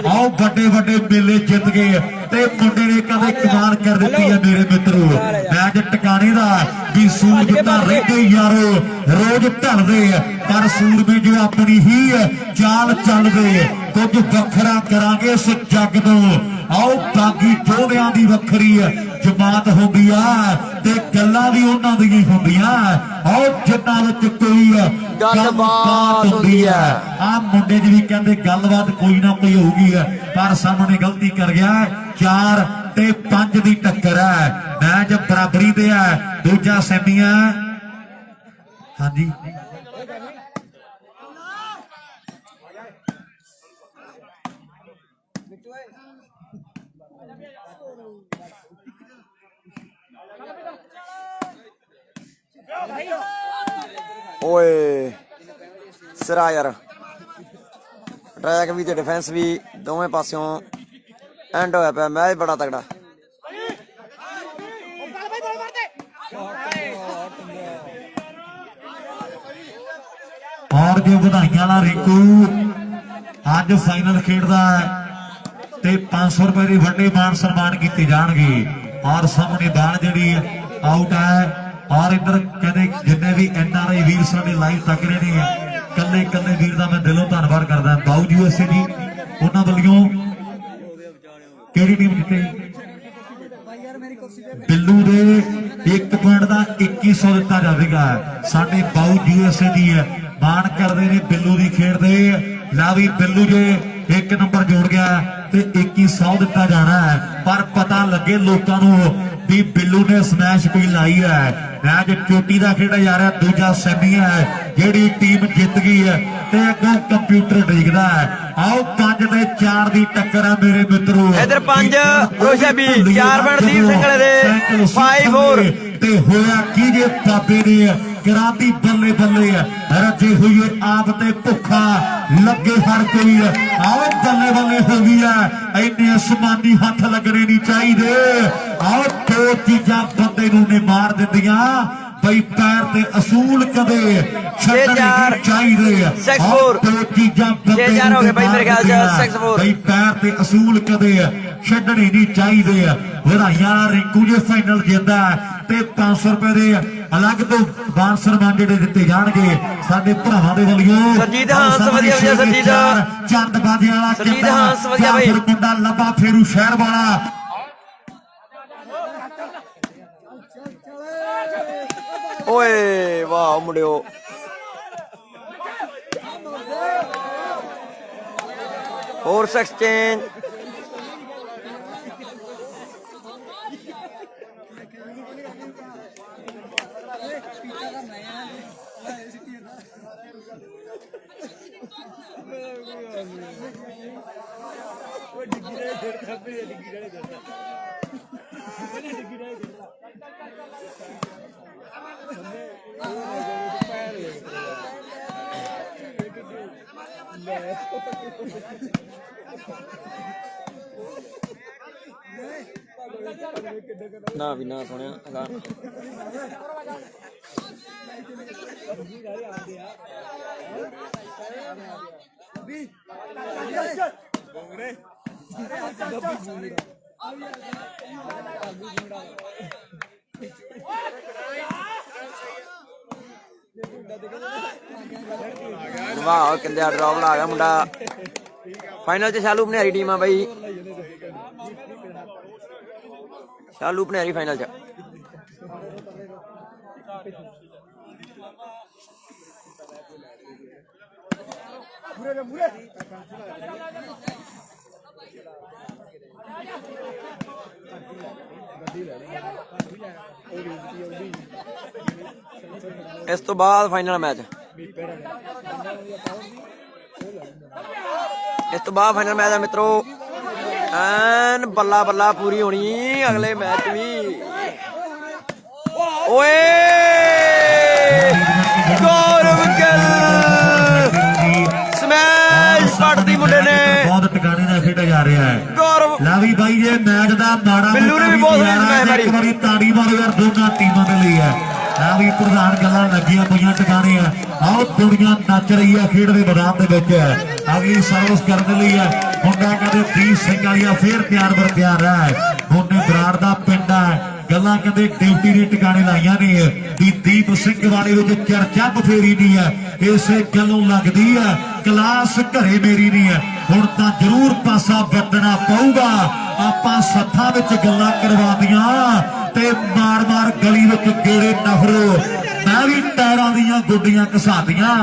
ਆਓ ਵੱਡੇ ਵੱਡੇ ਮੇਲੇ ਜਿੱਤ ਗਏ ਤੇ ਮੁੰਡੇ ਨੇ ਕਹਿੰਦੇ ਕਮਾਲ ਕਰ ਦਿੱਤੀ ਹੈ ਮੇਰੇ ਮਿੱਤਰੋ। ਮੈਚ ਟਿਕਾਣੇ ਦਾ ਵੀ ਸੂਰਜ ਤਾਂ ਰਹਿੰਦੇ ਯਾਰੋ ਰੋਜ਼ ਢਲਦੇ, ਪਰ ਸੂਰਮੇ ਜੋ ਆਪਣੀ ਹੀ ਚਾਲ ਚੱਲਦੇ। ਕੁਝ ਵੱਖਰਾ ਕਰਾਂਗੇ ਇਸ ਜੱਗ ਤੋਂ। ਆਓ ਬਾਗੀ ਜੋਧਿਆਂ ਦੀ ਵੱਖਰੀ ਜਮਾਤ ਹੁੰਦੀ ਆ ਤੇ ਗੱਲਾਂ ਵੀ ਉਹਨਾਂ ਦੀਆਂ ਹੁੰਦੀਆਂ। ਆਓ ਜਿੰਨਾਂ ਵਿੱਚ ਕੋਈ ਗੱਲਬਾਤ ਹੁੰਦੀ ਹੈ। ਆ ਮੁੰਡੇ ਜੀ ਵੀ ਕਹਿੰਦੇ ਗੱਲਬਾਤ ਕੋਈ ਨਾ ਕੋਈ ਹੋਊਗੀ, ਪਰ ਸਾਹਮਣੇ ਗਲਤੀ ਕਰ ਗਿਆ। 4 ਤੇ 5 ਦੀ ਟੱਕਰ ਹੈ, ਮੈਚ ਬਰਾਬਰੀ ਤੇ ਹੈ। ਦੂਜਾ ਸੈਮੀਆਂ ਹਾਂਜੀ ਓਏ ਸਿਰਾ ਯਾਰ, ਟਰੈਕ ਵੀ ਤੇ ਡਿਫੈਂਸ ਵੀ ਦੋਵੇਂ ਪਾਸਿਓਂ ਐਂਡ ਹੋਇਆ ਪਿਆ। ਮੈਚ ਬੜਾ ਤਗੜਾ। ਔਰ ਜੋ ਵਧਾਈਆਂ ਵਾਲਾ ਰਿੰਕੂ ਅੱਜ ਫਾਈਨਲ ਖੇਡਦਾ ਤੇ 500 ਰੁਪਏ ਦੇ ਵੱਡੇ ਮਾਨ ਸਨਮਾਨ ਕੀਤੇ ਜਾਣਗੇ। ਔਰ ਸਾਹਮਣੇ ਬਾਲ ਜਿਹੜੀ ਆਊਟ ਹੈ। ਔਰ ਇੱਧਰ ਕਹਿੰਦੇ ਜਿੰਨੇ ਵੀ NRI ਵੀਰ ਸਾਡੇ ਲਾਈਵ ਤੱਕ ਰਹੇ ਨੇ ਕੱਲੇ ਕੱਲੇ ਵੀਰ ਦਾ ਮੈਂ ਦਿਲੋਂ ਧੰਨਵਾਦ ਕਰਦਾ। ਬਾਊ ਜੀ USA ਜੀ ਉਹਨਾਂ ਵੱਲੋਂ ਕਿਹੜੀ ਟੀਮ ਜਿੱਤੇ? ਬਿੱਲੂ ਦੇ 1 ਪੁਆਇੰਟ ਦਾ 2100 ਦਿੱਤਾ ਜਾਵੇਗਾ। ਸਾਡੇ ਬਾਊ USA ਦੀ ਹੈ, ਮਾਣ ਕਰਦੇ ਨੇ ਬਿੱਲੂ ਦੀ ਖੇਡ ਦੇ। ਲਾ ਵੀ ਬਿੱਲੂ ਜੇ 1 ਨੰਬਰ ਜੋੜ ਗਿਆ ਤੇ 2100 ਦਿੱਤਾ ਜਾਣਾ ਹੈ। ਪਰ ਪਤਾ ਲੱਗੇ ਲੋਕਾਂ ਨੂੰ ਵੀ ਬਿੱਲੂ ਨੇ ਸਮੈਸ਼ ਕੋਈ ਲਾਈ ਹੈ। ਮੈਚ ਚੋਟੀ ਦਾ ਖੇਡਾ ਜਾ ਰਿਹਾ, ਦੂਜਾ ਸੈਮੀ ਹੈ। ਜਿਹੜੀ ਟੀਮ ਜਿੱਤ ਗਈ ਹੈ ਤੇ ਅੱਗੋਂ ਕੰਪਿਊਟਰ ਡਿੱਗਦਾ ਹੈ। ਆਓ 5 ਤੇ 4 ਦੀ ਟੱਕਰ ਹੈ ਮੇਰੇ ਮਿੱਤਰੋ। ਇਧਰ 5 ਫਰੋਸ਼ਾ ਬੀ 4 ਪੁਆਇੰਟ ਦੀਪ ਸਿੰਘਲੇ ਦੇ 5-4 ਤੇ ਹੋਇਆ ਕੀ ਜੇ ਬਾਬੇ ਨੇ ਕਰਾਤੀ ਬੱਲੇ ਬੱਲੇ ਰੱਜੇ ਹੋਈਏ ਆਪ ਤੇ ਭੁੱਖਾ ਲੱਗੇ ਹਰ ਕੋਈ। ਆਓ ਬੱਲੇ ਬੱਲੇ ਹੋ ਗਈ ਹੈ। ਇੰਨੇ ਅਸਮਾਨੀ ਹੱਥ ਲੱਗਣੇ ਨਹੀਂ ਚਾਹੀਦੇ। ਆਓ 2 ਚੀਜ਼ਾਂ ਬੰਦੇ ਨੂੰ ਨੇ ਮਾਰ ਦਿੰਦੀਆਂ ਬਈ, ਪੈਰ ਤੇ ਅਸੂਲ ਕਦੇ ਛੱਡਣੇ ਚਾਹੀਦੇ ਆ। 2 ਚੀਜ਼ਾਂ ਬੰਦੇ ਨੂੰ ਨੇ ਮਾਰ ਦਿੰਦੀਆਂ ਬਈ, ਪੈਰ ਤੇ ਅਸੂਲ ਕਦੇ ਛੱਡਣੇ ਨਹੀਂ ਚਾਹੀਦੇ ਆ। ਵਧਾਈਆਂ ਰਿੰਕੂ ਜੇ ਫਾਈਨਲ ਜਿੱਤਦਾ ਤੇ 500 ਰੁਪਏ ਦੇ ਅਲੱਗ ਤੋਂ ਮਾਨ ਸਨਮਾਨ ਜਿਹੜੇ ਦਿੱਤੇ ਜਾਣਗੇ ਸਾਡੇ ਭਰਾਵਾਂ ਦੇ ਵੱਲੋਂ। ਸਰਜੀਤ ਹਾਂਸ ਵਧੀਆ ਸਰਜੀਤ ਚੰਦ ਬਾਜੇ ਵਾਲਾ ਸਰਜੀਤ ਹਾਂਸ ਵਧੀਆ ਬਈ। ਮੁੰਡਾ ਲੱਭਾ ਫੇਰੂ ਸ਼ਹਿਰ ਵਾਲਾ। ਓਏ ਵਾਹ ਮੁੰਡਿਓ, horse exchange ਨਾ ਵੀ ਨਾ ਸੁਣਿਆ ਵਾਹ ਕਿੰਦੇ ਡਰੌਪ ਲਾ ਗਿਆ ਮੁੰਡਾ। ਫਾਈਨਲ ਚ ਸ਼ਾਲੂ ਭਨਿਆਰੀ ਟੀਮ ਆ ਬਈ, ਸ਼ਾਲੂ ਭਨਿਆਰੀ ਫਾਈਨਲ ਚ। ਇਸ ਤੋਂ ਬਾਅਦ ਫਾਈਨਲ ਮੈਚ, ਇਸ ਤੋਂ ਬਾਅਦ ਫਾਈਨਲ ਮੈਚ ਆ ਮਿੱਤਰੋ। ਐਨ ਬੱਲਾ ਬੱਲਾ ਪੂਰੀ ਹੋਣੀ ਅਗਲੇ ਮੈਚ ਵੀ। ਓਏ ਗੌਰਵ ਗਿੱਲ ਸਮੈਸ਼ ਪੜਦੀ ਮੁੰਡੇ ਨੇ, ਬਹੁਤ ਟਿਕਾਣੇ ਨਾਲ ਖੇਡਿਆ ਜਾ ਰਿਹਾ ਹੈ। ਗੌਰਵ ਲਾ ਵੀ ਬਾਈ ਜੇ ਮੈਚ ਦਾ ਮਾੜਾ ਬਿੱਲੂ ਨੇ ਵੀ ਬਹੁਤ ਸਮੈਸ਼ ਮਾਰੀ। ਇੱਕ ਵਾਰੀ ਤਾੜੀ ਮਾਰੋ ਯਾਰ ਦੋਨਾਂ ਟੀਮਾਂ ਦੇ ਲਈ ਹੈ। ਲਾ ਵੀ ਪ੍ਰਧਾਨ ਗੱਲਾਂ ਲੱਗੀਆਂ ਪਈਆਂ ਟਿਕਾਣੇ ਆ। ਆਓ ਦੁਨੀਆ ਨੱਚ ਰਹੀ ਹੈ ਖੇਡ ਦੇ ਮੈਦਾਨ ਦੇ ਵਿੱਚ। ਅਗਲੀ ਸਰਵਿਸ ਕਰਨ ਦੇ ਲਈ ਮੁੰਡਾ ਕਹਿੰਦੇ ਦੀਪ ਸਿੰਘ ਵਾਲੀਆ ਫੇਰ ਤਿਆਰ ਬਰ ਤਿਆਰ ਹੈ। ਮੁੰਡੇ ਬਰਾੜ ਦਾ ਪਿੰਡ ਹੈ। ਗੱਲਾਂ ਕਹਿੰਦੇ ਡਿਊਟੀ ਦੇ ਟਿਕਾਣੇ ਲਾਈਆਂ ਨੇ ਵੀ ਦੀਪ ਸਿੰਘ ਵਾਲੇ ਵਿੱਚ ਚਰਚਾ ਬਥੇਰੀ ਨਹੀਂ ਹੈ। ਇਸੇ ਗੱਲੋਂ ਲੱਗਦੀ ਹੈ ਕਲਾਸ ਘਰੇ ਮੇਰੀ ਨਹੀਂ ਹੈ। ਹੁਣ ਤਾਂ ਜ਼ਰੂਰ ਪਾਸਾ ਵੱਟਣਾ ਪਊਗਾ। ਆਪਾਂ ਸੱਥਾਂ ਵਿੱਚ ਗੱਲਾਂ ਕਰਵਾਦੀਆਂ ਤੇ ਮਾਰ ਮਾਰ ਗਲੀ ਵਿੱਚ ਗੇੜੇ ਨਫਰੋ। ਮੈਂ ਵੀ ਟਾਇਰਾਂ ਦੀਆਂ ਗੁੱਡੀਆਂ ਘਸਾਦੀਆਂ।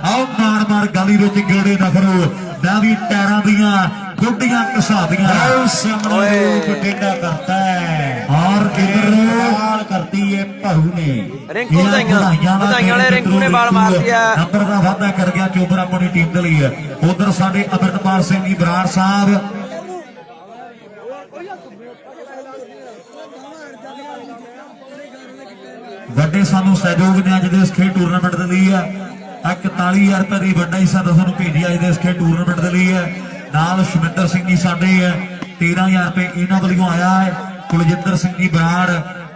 ਆਓ ਮਾਰ ਮਾਰ ਗਲੀ ਵਿੱਚ ਗੇੜੇ ਨਫਰੋ। ਮੈਂ ਵੀ ਟਾਇਰਾਂ ਦੀਆਂ ਗੁੱਡੀਆਂ ਘਸਾਦੀਆਂ। ਸਾਹਮਣੇ ਟੇਡਾ ਕਰਤਾ ਹੈ ਔਰ ਇਧਰ ਕਰਤੀ ਹੈ ਭਰੂ ਨੇ। ਰਿੰਕੂ ਵਧਾਈਆਂ ਵਾਲੇ ਰਿੰਕੂ ਨੇ ਬਾਲ ਮਾਰਤੀ ਹੈ। ਨੰਬਰ ਦਾ ਵਾਅਦਾ ਕਰ ਗਿਆ ਚੋਬਰ ਆਪਣੀ ਟੀਮ ਦੇ ਲਈ। ਉਧਰ ਸਾਡੇ ਅਮਰਤਪਾਲ ਸਿੰਘ ਜੀ ਬਰਾੜ ਸਾਹਿਬ ਵੱਡੇ ਸਾਨੂੰ ਸਹਿਯੋਗ ਨੇ ਅੱਜ ਦੇ ਇਸ ਖੇਡ ਟੂਰਨਾਮੈਂਟ ਦੇ ਲਈ। 41,000 ਰੁਪਏ ਦੀ ਵੱਡਾ ਹਿੱਸਾ ਤੁਹਾਨੂੰ ਭੇਜਿਆ ਅੱਜ ਦੇ ਇਸ ਖੇਡ ਟੂਰਨਾਮੈਂਟ ਦੇ ਲਈ। ਨਾਲ ਸ਼ਮਿੰਦਰ ਸਿੰਘ ਜੀ ਸਾਡੇ 13,000 ਰੁਪਏ ਇਹਨਾਂ ਵੱਲੋਂ ਆਇਆ ਹੈ। ਕੁਲਜਿੰਦਰ ਸਿੰਘ ਜੀ ਬਰਾੜ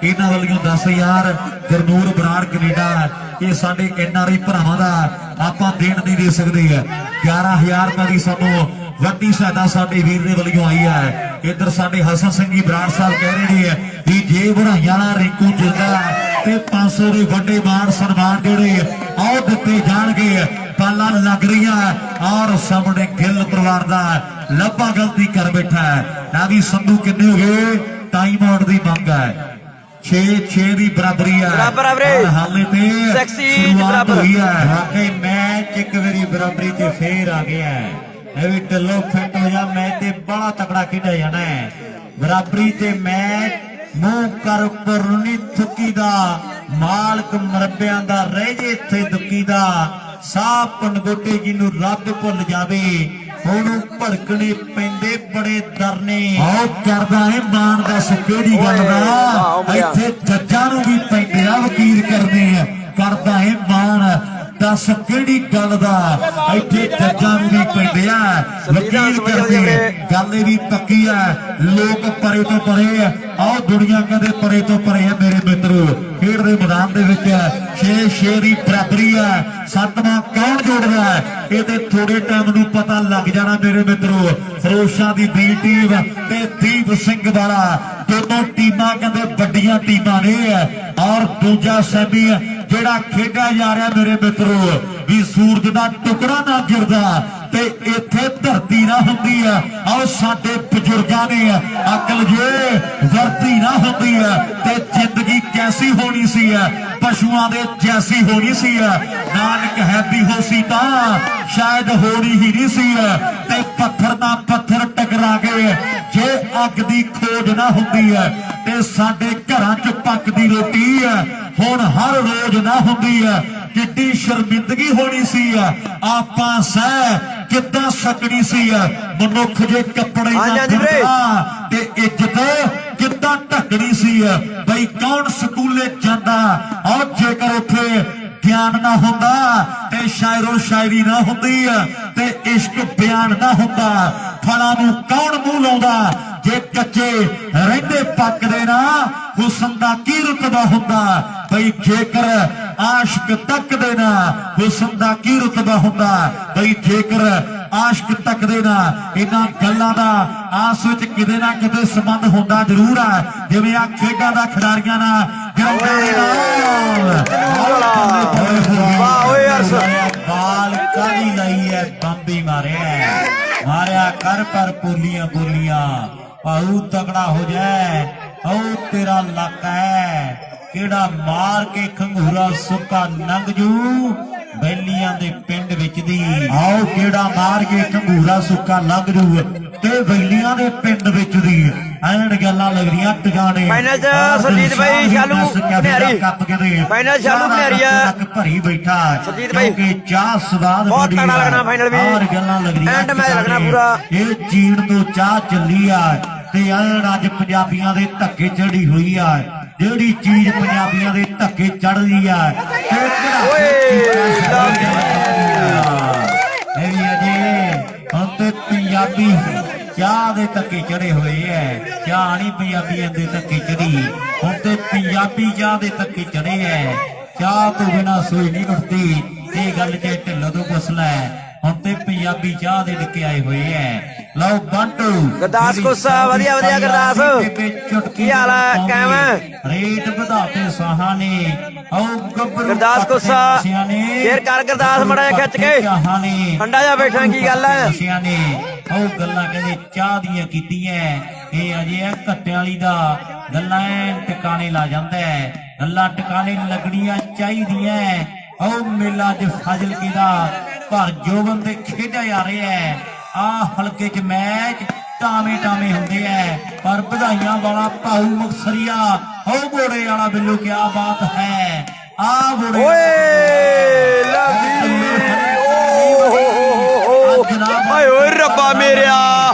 ਇਹਨਾਂ ਵੱਲੋਂ 10,000। ਗਰਨੂਰ ਬਰਾੜ ਕੈਨੇਡਾ ਇਹ ਸਾਡੇ NRI ਭਰਾਵਾਂ ਦਾ ਆਪਾਂ ਦੇਣ ਨਹੀਂ ਦੇ ਸਕਦੇ। 11,000 ਰੁਪਏ ਦੀ ਸਾਨੂੰ ਵੱਡੀ ਸਹਾਇਤਾ ਸਾਡੇ ਵੀਰ ਦੇ ਵੱਲੋਂ ਆਈ ਹੈ। ਇੱਧਰ ਸਾਡੇ ਹਸਨ ਸਿੰਘ ਜੀ ਬਰਾੜ ਸਾਹਿਬ ਕਹਿ ਰਹੇ ਨੇ ਵੀ ਜੇ ਵਧਾਈਆਂ ਵਾਲਾ ਰਿੰਕੂ ਜਿੰਦਾ ਤੇ 500 ਦੇ ਵੱਡੇ ਮਾਣ ਸਨਮਾਨ ਜਿਹੜੇ ਆਓ ਦਿੱਤੇ ਜਾਣਗੇ। बाला लग रही है और सामने गिल परिवार का लब्बा गलती कर बैठा है ना भी संधू किन्ने हो गए टाइम आउट की मंग है 6-6 की बराबरी है हाले ते शुरुआत हुई है वाकई मैच एक बारी बराबरी ते फिर आ गया है ਇਹ ਵੀ ਢਿੱਲੋਂ ਫਿੱਟ ਹੋ ਜਾ ਮੈਚ ਤੇ ਬੜਾ ਤਕੜਾ ਖੇਡਿਆ ਜਾਣਾ ਹੈ ਬਰਾਬਰੀ ਤੇ ਮੈਚ ਮੂੰਹ ਕਰ ਉੱਪਰ ਨਹੀਂ ਥੁੱਕੀ ਦਾ ਮਾਲਕ ਮਰਬਿਆਂ ਦਾ ਰਹਿ ਜੇ ਇੱਥੇ ਦੁੱਕੀ ਦਾ ਸਾਹ ਪੰਗੋਟੇ ਜਿਹਨੂੰ ਰੱਬ ਭੁੱਲ ਜਾਵੇ ਉਹਨੂੰ ਭੜਕਣੇ ਪੈਂਦੇ ਬੜੇ ਡਰਨੇ ਆਹ ਕਰਦਾ ਹੈ ਮਾਨ ਦਾ ਕਿਹੜੀ ਗੱਲ ਦਾ ਇੱਥੇ ਜੱਜਾਂ ਨੂੰ ਵੀ ਪੈਂਦੇ ਆ ਵਕੀਲ ਕਰਦੇ ਆ ਕਰਦਾ ਹੈ ਮਾਨ दस केड़ी गल दा इत्थे जज्जां नूं भी पैंदे आ वकील करदे गल भी पक्की है लोग परे तो परे आओ दुनिया कहते परे तो परे है मेरे मित्रों खेड दे मैदान दे विच 6-6 दी बराबरी है सतवां कौन जोड़दा है ये ते थोड़े टाइम नूं पता लग जाना मेरे मित्रों फिरोज़शाह दी बी टीम ते दीप सिंह वाला दोनों टीमां कहते वड्डियां टीमां ने और दूजा सैमी ਜਿਹੜਾ ਖੇਡਿਆ ਜਾ ਰਿਹਾ ਮੇਰੇ ਮਿੱਤਰੋ ਵੀ ਸੂਰਜ ਦਾ ਟੁਕੜਾ ਨਾ ਗਿਰਦਾ ਤੇ ਇੱਥੇ ਧਰਤੀ ਨਾ ਹੁੰਦੀ ਆ ਆਓ ਸਾਡੇ ਬਜ਼ੁਰਗਾਂ ਨੇ ਅਕਲ ਜੇ ਵਰਤੀ ਨਾ ਹੁੰਦੀ ਆ ਤੇ ਜ਼ਿੰਦਗੀ ਕੈਸੀ ਹੋਣੀ ਸੀ ਪਸ਼ੂਆਂ ਦੇ ਜੈਸੀ ਹੋਣੀ ਸੀ ਨਾਨਕ ਹੈਬੀ ਹੋ ਸੀ ਤਾਂ ਸ਼ਾਇਦ ਹੋਣੀ ਹੀ ਨਹੀਂ ਸੀ ਤੇ ਪੱਥਰ ਨਾਲ ਪੱਥਰ ਟਕਰਾ ਗਏ ਜੇ ਅੱਗ ਦੀ ਖੋਜ ਨਾ ਹੁੰਦੀ ਤੇ ਸਾਡੇ ਘਰਾਂ 'ਚ ਪੱਕਦੀ ਰੋਟੀ ਹੁਣ ਹਰ ਰੋਜ਼ ਨਾ ਹੁੰਦੀ ਕਿੱਡੀ ਸ਼ਰਮਿੰਦਗੀ ਹੋਣੀ ਸੀ ਆਪਾਂ ਸਹਿ ਕਿੱਦਾਂ ਸਕਣੀ ਸੀ ਮਨੁੱਖ ਜੇ ਕੱਪੜੇ ਨਾ ਦਿੱਤਾ ਤੇ ਇੱਜ਼ਤ ਕਿੱਦਾਂ ਢੱਕਣੀ ਸੀ ਬਈ ਕੌਣ ਸਕੂਲੇ ਜਾਂਦਾ ਔਰ ਜੇਕਰ ਉੱਥੇ ਗਿਆਨ ਨਾ ਹੁੰਦਾ ਤੇ ਸ਼ਾਇਰੋ ਸ਼ਾਇਰੀ ਨਾ ਹੁੰਦੀ ਤੇ ਇਸ਼ਕ ਬਿਆਨ ਨਾ ਹੁੰਦਾ ਫਲਾਂ ਨੂੰ ਕੌਣ ਮੂੰਹ ਲਾਉਂਦਾ ਜੇ ਕੱਚੇ ਰਹਿੰਦੇ ਪੱਕਦੇ ਨਾ ਹੁਸਨ ਦਾ ਕੀ ਰੁਤਬਾ ਹੁੰਦਾ ਬਈ ਜੇਕਰ ਆਸ਼ਕ ਤੱਕਦੇ ਨਾ ਹੁਸਨ ਦਾ ਕੀ ਰੁਤਬਾ ਹੁੰਦਾ ਬਈ ਜੇਕਰ ਆਸ਼ਕ ਤੱਕਦੇ ਨਾ ਇਹਨਾਂ ਗੱਲਾਂ ਦਾ ਆਸ ਵਿੱਚ ਕਿਤੇ ਨਾ ਕਿਤੇ ਸੰਬੰਧ ਹੁੰਦਾ ਜ਼ਰੂਰ ਹੈ ਜਿਵੇਂ ਆ ਖੇਡਾਂ ਦਾ ਖਿਡਾਰੀਆਂ ਨਾਲ ਗਰਾਊਂਡਾਂ ਦੇ ਨਾਲ ਵਾਹ ਓਏ ਅਰਸ਼ ਬਾਲ ਕਾਲੀ ਲਈ ਹੈ ਬੰਬੀ ਮਾਰਿਆ ਕਰ ਪਰ ਪੋਲੀਆਂ ਬੋਲੀਆਂ ਪਾਉ ਤਗੜਾ ਹੋ ਜਾਏ ਓ ਤੇਰਾ ਲੱਕ ਹੈ ਕਿਹੜਾ ਮਾਰ ਕੇ ਖੰਗੂਰਾ ਸੁੱਕਾ ਨੰਗ ਜੂ ਬੈਲੀਆਂ ਦੇ ਪਿੰਡ ਵਿੱਚ ਦੀ ਆਓ ਕਿਹੜਾ ਮਾਰ ਕੇ ਖੰਗੂਰਾ ਸੁੱਕਾ ਲੰਘ ਜੂ ਤੇ ਬੈਲੀਆਂ ਦੇ ਪਿੰਡ ਵਿੱਚ ਦੀ ਐਨ ਗੱਲਾਂ ਲੱਗਦੀਆਂ ਟਿਕਾਣੇ ਫਾਈਨਲ 'ਚ ਸਰਜੀਤ ਭਾਈ ਸ਼ਾਲੂ ਭਨਿਆਰੀ ਫਾਈਨਲ ਸ਼ਾਲੂ ਭਨਿਆਰੀ ਆ ਭਰੀ ਬੈਠਾ ਸਰਜੀਤ ਭਾਈ ਕਿ ਚਾਹ ਸਵਾਦ ਬਹੁਤ ਤਗੜਾ ਲੱਗਣਾ ਫਾਈਨਲ ਵੀ ਔਰ ਗੱਲਾਂ ਲੱਗਦੀਆਂ ਐਂਡ ਮੈਚ ਲੱਗਣਾ ਪੂਰਾ ਇਹ ਜੀਣ ਤੋਂ ਚਾਹ ਚੱਲੀ ਆ ਤੇ ਐਨ ਅੱਜ ਪੰਜਾਬੀਆਂ ਦੇ ਧੱਕੇ ਚੜੀ ਹੋਈ ਆ ਜਿਹੜੀ ਚੀਜ਼ ਪੰਜਾਬੀਆਂ ਦੇ ਧੱਕੇ ਚੜਦੀ ਆ ਇਹ ਵੀ ਅਜੇ ਹੁਣ ਤੇ ਪੰਜਾਬੀ ਚਾਹ ਦੇ ਧੱਕੇ ਚੜੇ ਹੋਏ ਐ ਚਾਹ ਨਹੀਂ ਪੰਜਾਬੀਆਂ ਦੇ ਧੱਕੇ ਚੜੀ ਹੁਣ ਤੇ ਪੰਜਾਬੀ ਚਾਹ ਦੇ ਧੱਕੇ ਚੜੇ ਐ ਚਾਹ ਤੋਂ ਬਿਨਾ ਸੋਈ ਨਹੀਂ ਉੱਠਦੀ ਇਹ ਗੱਲ ਜੇ ਢਿੱਲੋਂ ਤੋਂ ਪੁੱਛ ਲੈ ਹੁਣ ਤੇ ਪੰਜਾਬੀ ਚਾਹ ਦੇ ਡਿੱਕੇ ਆਏ ਹੋਏ ਐ ਲਓ ਬੰਟੂ ਗੁਰਦਾਸ ਕੋਸਾ ਵਧੀਆ ਗੁਰਦਾਸ ਕੀ ਹਾਲ ਹੈ ਕਾਇਮ ਰੇਟ ਵਧਾਤੇ ਸਾਹਾਂ ਨੇ ਆਓ ਗੱਭਰੂ ਗੁਰਦਾਸ ਕੋਸਾ ਸ਼ੇਰ ਕਰ ਗੁਰਦਾਸ ਮੜਾ ਖਿੱਚ ਕੇ ਠੰਡਾ ਜਾ ਬੈਠਾ ਕੀ ਗੱਲ ਹੈ ਉਹ ਗੱਲਾਂ ਕਹਿੰਦੇ ਚਾਹ ਦੀਆਂ ਕੀਤੀਆਂ ਇਹ ਅਜੇ ਆ ਘੱਟਿਆਂ ਵਾਲੀ ਦਾ ਗੱਲਾਂ ਟਿਕਾਣੇ ਲਾ ਜਾਂਦਾ ਗੱਲਾਂ ਟਿਕਾਣੇ ਲੱਗਣੀਆਂ ਚਾਹੀਦੀਆਂ ਉਹ ਮੇਲਾ ਚ ਫਾਜ਼ਿਲਕੇ ਦਾ ਪਰ ਜੋਬਨ ਤੇ ਖੇਡਿਆ ਜਾ ਰਿਹਾ ਆ ਹਲਕੇ ਚ ਮੈਚ ਟਾਵੇਂ ਹੁੰਦੇ ਐ ਪਰ ਵਧਾਈਆਂ ਵਾਲਾ ਭਾਊ ਮੁਕਸਰੀਆ ਉਹ ਘੋੜੇ ਵਾਲਾ ਬਿੱਲੂ ਕੀ ਬਾਤ ਹੈ ਆ ਘੋੜੇ ਓਏ ਆਏ ਓਏ ਰੱਬਾ ਮੇਰਿਆ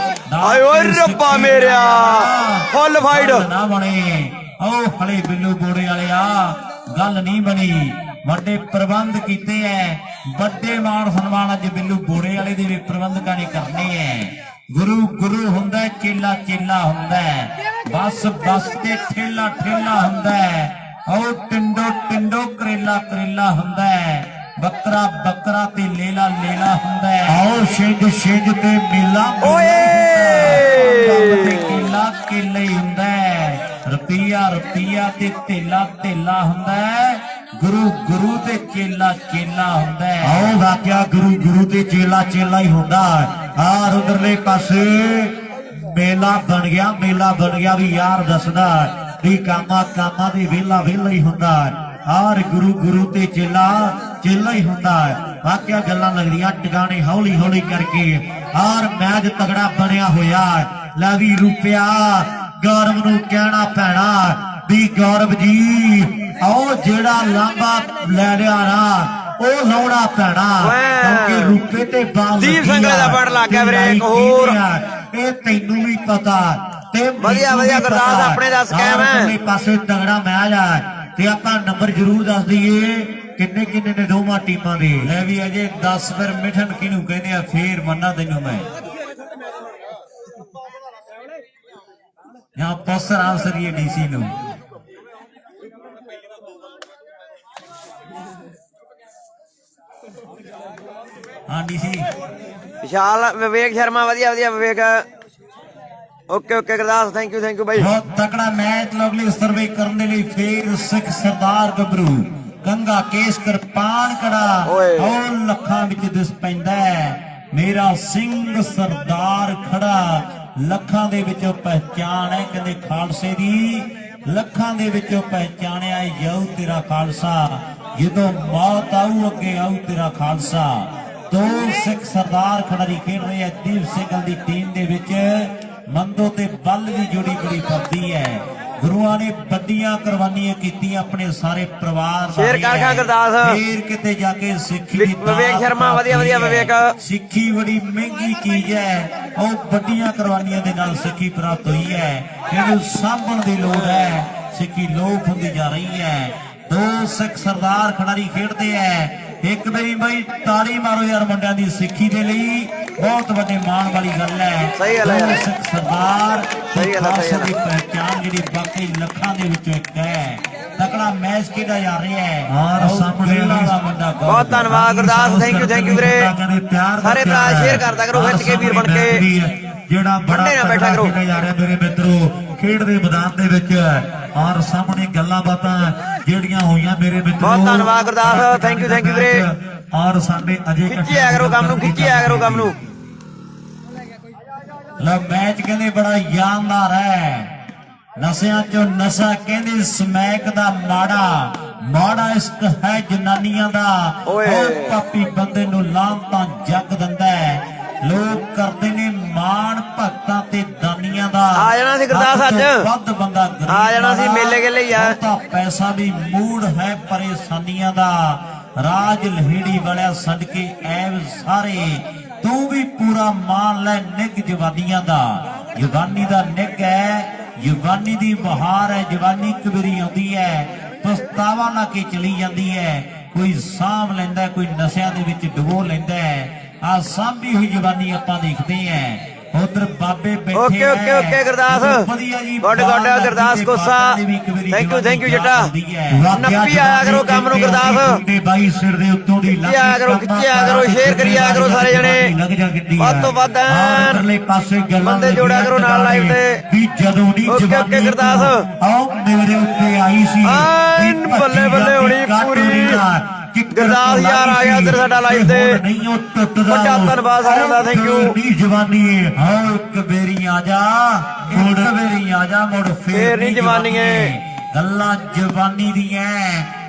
ਆਏ ਓਏ ਰੱਬਾ ਮੇਰਿਆ ਫੁੱਲ ਫਾਈਟ ਨਾ ਬਣੇ ਉਹ ਹਲੇ ਬਿੱਲੂ ਘੋੜੇ ਵਾਲਿਆ ਗੱਲ ਨਹੀਂ ਬਣੀ ਵੱਡੇ ਪ੍ਰਬੰਧ ਕੀਤੇ ਐ ਵੱਡੇ ਮਾਣ ਸਨਮਾਨ ਅੱਜ ਬਿੱਲੂ ਘੋੜੇ ਵਾਲੇ ਦੇ ਵੀ ਪ੍ਰਬੰਧਕਾਂ ਨੇ ਕਰਨੇ ਐ ਗੁਰੂ ਹੁੰਦਾ ਚੇਲਾ ਹੁੰਦਾ ਬਸ ਤੇ ਠੇਲਾ ਹੁੰਦਾ ਉਹ ਟਿੰਡੋ ਕਰੇਲਾ ਹੁੰਦਾ ਬੱਕਰਾ ਤੇ ਲੇਲਾ ਹੁੰਦਾ ਆਓ ਛਿੰਝ ਤੇ ਮੇਲਾ ਓਏ ਤੇ ਕੇਲਾ ਹੀ ਹੁੰਦਾ ਰੁਪਈਆ ਤੇ ਤੇਲਾ ਹੁੰਦਾ ਗੁਰੂ ਗੁਰੂ ਤੇ ਚੇਲਾ ਚੇਲਾ ਹੁੰਦਾ ਹੈ। ਆਓ ਵਾਕਿਆ ਗੁਰੂ ਗੁਰੂ ਤੇ ਚੇਲਾ ਚੇਲਾ ਹੀ ਹੁੰਦਾ। ਆਰ ਉਧਰਲੇ ਪਾਸੇ ਮੇਲਾ ਬਣ ਗਿਆ ਵੀ ਯਾਰ ਦੱਸਦਾ ਵੀ ਕਾਮਾ ਕਾਮਾ ਦੇ ਵੇਲਾ ਵੇਲਾ ਹੀ ਹੁੰਦਾ। ਆਰ ਗੁਰੂ ਗੁਰੂ ਤੇ ਚੇਲਾ ਚੇਲਾ ਹੀ ਹੁੰਦਾ। ਵਾਕਿਆ ਗੱਲਾਂ ਲੱਗਦੀਆਂ ਟਿਕਾਣੇ ਹੌਲੀ ਹੌਲੀ ਕਰਕੇ। ਆਰ ਮੈਚ ਤਗੜਾ ਬਣਿਆ ਹੋਇਆ। ਲੈ ਵੀ ਰੁਪਿਆ ਗੌਰਵ ਨੂੰ ਕਹਿਣਾ ਪੈਣਾ ਵੀ ਗੌਰਵ ਜੀ ਆਓ ਜਿਹੜਾ ਲਾਂਬਾ ਲੈ ਲਿਆ ਨਾ ਉਹ ਲਾਉਣਾ ਪੈਣਾ ਕਿਉਂਕਿ ਰੁਪਏ ਤੇ ਬਾਲ ਦੀਪ ਸਿੰਘਲਾ ਦਾ ਬੜ ਲੱਗ ਗਿਆ ਵੀਰੇ। ਇੱਕ ਹੋਰ ਇਹ ਤੈਨੂੰ ਵੀ ਪਤਾ ਤੇ ਵਧੀਆ ਗੁਰਦਾਸ ਆਪਣੇ ਦਾ ਸਕੈਮ ਹੈ। ਆਪਣੇ ਪਾਸੇ ਤਗੜਾ ਮੈਚ ਆ ਤੇ ਆਪਾਂ ਨੰਬਰ ਜ਼ਰੂਰ ਦੱਸ ਦਈਏ ਕਿੰਨੇ ਕਿੰਨੇ ਨੇ ਦੋਵਾਂ ਟੀਮਾਂ ਦੇ। ਲੈ ਵੀ ਅਜੇ 10 ਫਿਰ ਮਿਠਣ ਕਿਹਨੂੰ ਕਹਿੰਦੇ ਆ ਫੇਰ ਮੰਨਾ ਤੈਨੂੰ ਮੈਂ यहाँ पोस्टर आंसर ये डीसी नो हाँ डीसी ਵਿਸ਼ਾਲ ਵਿਵੇਕ ਸ਼ਰਮਾ ਵਧੀਆ ਵਿਵੇਕ। ਓਕੇ ਗੁਰਦਾਸ ਥੈਂਕ ਯੂ ਬਾਈ। बहुत तकड़ा मैच लगली सर्वे करने लिए फिर सिख सरदार गबरू गंगा केस कृपान कड़ा और लखा विच दिस पैंदा मेरा सिंह सरदार खड़ा ਲੱਖਾਂ ਦੇ ਵਿੱਚੋਂ ਪਹਿਚਾਣ ਹੈ। ਕਹਿੰਦੇ ਖਾਲਸੇ ਦੀ ਲੱਖਾਂ ਦੇ ਵਿੱਚੋਂ ਪਹਿਚਾਣਿਆ ਜਾਊ ਤੇਰਾ ਖਾਲਸਾ ਜਦੋਂ ਮੌਤ ਆਊ ਅੱਗੇ ਆਊ ਤੇਰਾ ਖਾਲਸਾ। ਦੋ ਸਿੱਖ ਸਰਦਾਰ ਖਿਡਾਰੀ ਖੇਡ ਰਹੇ ਆ ਦੀਪ ਸਿੰਘਲ ਦੀ ਟੀਮ ਦੇ ਵਿੱਚ। ਮੰਦੋ ਤੇ ਬੱਲ ਦੀ ਜੋੜੀ ਬੜੀ ਫੱਬੀ ਹੈ। ਗੁਰੂਆਂ ਨੇ ਵੱਡੀਆਂ ਕੁਰਬਾਨੀਆਂ ਕੀਤੀਆਂ ਆਪਣੇ ਸਾਰੇ ਪਰਿਵਾਰ ਸ਼ੇਰ ਕਾਰਖਾ ਗੁਰਦਾਸ ਫੇਰ ਕਿਤੇ ਜਾ ਕੇ ਸਿੱਖੀ ਦੀ ਵਿਵੇਕ ਸ਼ਰਮਾ ਵਧੀਆ ਵਿਵੇਕ। ਸਿੱਖੀ ਬੜੀ ਮਹਿੰਗੀ ਚੀਜ਼ ਹੈ। ਉਹ ਵੱਡੀਆਂ ਕੁਰਬਾਨੀਆਂ ਦੇ ਨਾਲ ਸਿੱਖੀ ਪ੍ਰਾਪਤ ਹੋਈ ਹੈ। ਇਹਨੂੰ ਸਾਂਭਣ ਦੀ ਲੋੜ ਹੈ। ਸਿੱਖੀ ਲੋਪ ਹੁੰਦੀ ਜਾ ਰਹੀ ਹੈ। ਦੋ ਸਿੱਖ ਸਰਦਾਰ ਖਿਡਾਰੀ ਖੇਡਦੇ ਐ। ਇੱਕ ਵਾਰੀ ਬਈ ਤਾੜੀ ਮਾਰੋ ਯਾਰ ਮੁੰਡਿਆਂ ਦੀ ਸਿੱਖੀ ਦੇ ਲਈ ਬਹੁਤ ਵੱਡੇ ਮਾਣ ਵਾਲੀ ਗੱਲ ਹੈ। ਸਹੀ ਗੱਲ ਹੈ ਸਿੱਖ ਸਰਦਾਰ ਸਹੀ ਗੱਲ ਹੈ ਦੀ ਪਹਿਚਾਣ ਜਿਹੜੀ ਬਾਕੀ ਲੱਖਾਂ ਦੇ ਵਿੱਚੋਂ ਇੱਕ ਹੈ। ਤਕੜਾ ਮੈਚ ਖੇਡਿਆ ਜਾ ਰਿਹਾ ਹੈ। ਔਰ ਸਾਹਮਣੇ ਵਾਲਾ ਮੁੰਡਾ ਬਹੁਤ ਧੰਨਵਾਦ ਗੁਰਦਾਸ ਥੈਂਕ ਯੂ ਵੀਰੇ। ਸਾਰੇ ਭਰਾ ਸ਼ੇਅਰ ਕਰਦਾ ਕਰੋ ਖਿੱਚ ਕੇ ਵੀਰ ਬਣ ਕੇ ਜਿਹੜਾ ਬੜਾ ਨਾ ਬੈਠਾ ਕਰੋ ਜਾ ਰਿਹਾ ਮੇਰੇ ਮਿੱਤਰੋ ਖੇਡ ਦੇ ਮੈਦਾਨ ਦੇ ਵਿੱਚ। ਔਰ ਸਾਹਮਣੇ ਗੱਲਾਂ ਬਾਤਾਂ ਜਿਹੜੀਆਂ ਹੋਈਆਂ ਮੇਰੇ ਮਿੱਤਰੋ ਬਹੁਤ ਧੰਨਵਾਦ ਗੁਰਦਾਸ ਥੈਂਕ ਯੂ ਵੀਰੇ। ਔਰ ਸਾਡੇ ਅਜੇ ਖਿੱਚਿਆ ਕਰੋ ਕੰਮ ਨੂੰ ਲੈ ਮੈਚ ਕਹਿੰਦੇ ਬੜਾ ਯਾਦਗਾਰ ਹੈ। ਨਸ਼ਿਆਂ ਚੋਂ ਨਸ਼ਾ ਕਹਿੰਦੇ ਸਮੈਕ ਦਾ ਮਾੜਾ ਇਸ਼ਕ ਹੈ ਜਨਾਨੀਆਂ ਦਾ। ਓਏ ਪਾਪੀ ਬੰਦੇ ਨੂੰ ਲਾਂਤਾਂ ਜੱਗ ਦਿੰਦਾ ਹੈ। ਲੋਕ ਕਰਦੇ ਨੇ ਮਾਣ ਭਗਤਾਂ ਤੇ ਦਾਨੀਆਂ ਦਾ। ਆ ਜਾਣਾ ਸੀ ਗੁਰਦਾਸ ਅੱਜ ਵੱਧ ਬੰਦਾ ਆ ਜਾਣਾ ਸੀ ਮੇਲੇ ਗੇਲੇ ਹੀ ਆ। ਤਾਂ ਪੈਸਾ ਵੀ ਮੂਡ ਹੈ ਪਰੇਸ਼ਾਨੀਆਂ ਦਾ। ਰਾਜ ਲਹਿੜੀ ਵਾਲਿਆ ਸਦਕੇ ਐਬ ਸਾਰੇ ਤੂੰ ਵੀ ਪੂਰਾ ਮਾਣ ਲੈ ਨਿੱਘ ਜਵਾਨੀਆਂ ਦਾ। ਜਵਾਨੀ ਦਾ ਨਿੱਘ ਹੈ ਜਵਾਨੀ ਦੀ ਬਹਾਰ ਹੈ। ਜਵਾਨੀ ਕਬਰੀ ਆਉਂਦੀ ਹੈ ਪਛਤਾਵਾ ਲਾ ਕੇ ਚਲੀ ਜਾਂਦੀ ਹੈ। ਕੋਈ ਸਾਂਭ ਲੈਂਦਾ ਕੋਈ ਨਸ਼ਿਆਂ ਦੇ ਵਿੱਚ ਡੁਬੋ ਲੈਂਦਾ ਹੈ। ਆ ਸਾਂਭੀ ਹੋਈ ਜਵਾਨੀ ਆਪਾਂ ਦੇਖਦੇ ਆਂ। ਉਧਰ ਬਾਬੇ ਬੈਠੇ ਓਕੇ ਗੁਰਦਾਸ ਗੁੱਡ ਗੁਰਦਾਸ ਕੋਸਾ ਥੈਂਕ ਯੂ ਜੱਟਾ। ਨੱਪੀ ਆਇਆ ਕਰੋ ਕੰਮ ਨੂੰ ਗੁਰਦਾਸ ਬਾਈ ਸਿਰ ਦੇ ਉੱਤੋਂ ਦੀ ਖਿੱਚਿਆ ਕਰੋ ਸ਼ੇਅਰ ਕਰਿਆ ਕਰੋ ਸਾਰੇ ਜਣੇ ਵੱਧ ਤੋਂ ਵੱਧ ਪਾਸੇ ਗੱਲਾਂ ਬੰਦੇ ਜੋੜਿਆ ਕਰੋ ਨਾਲ ਲਾਈਵ ਤੇ ਵੀ ਜਦੋਂ ਦੀ ਓਕੇ ਗੁਰਦਾਸ ਆਓ ਮੇਰੇ ਉੱਤੇ ਆਈ ਸੀ ਬੱਲੇ ਹੋਣੀ ਪੂਰੀ। ਗੁਰਦਾਸ ਯਾਰ ਆ ਗਿਆ ਇੱਧਰ ਸਾਡਾ ਲਾਈਵ ਤੇ ਵੱਡਾ ਧੰਨਵਾਦ ਸਾਰਿਆਂ ਦਾ ਥੈਂਕ ਯੂ। ਜਵਾਨੀ ਹਾਂ ਕਬੇਰੀ ਆ ਜਾ ਮੁੜ ਫੇਰ ਨਹੀਂ ਜਵਾਨੀ ਗੱਲਾਂ ਜਵਾਨੀ ਦੀਆਂ।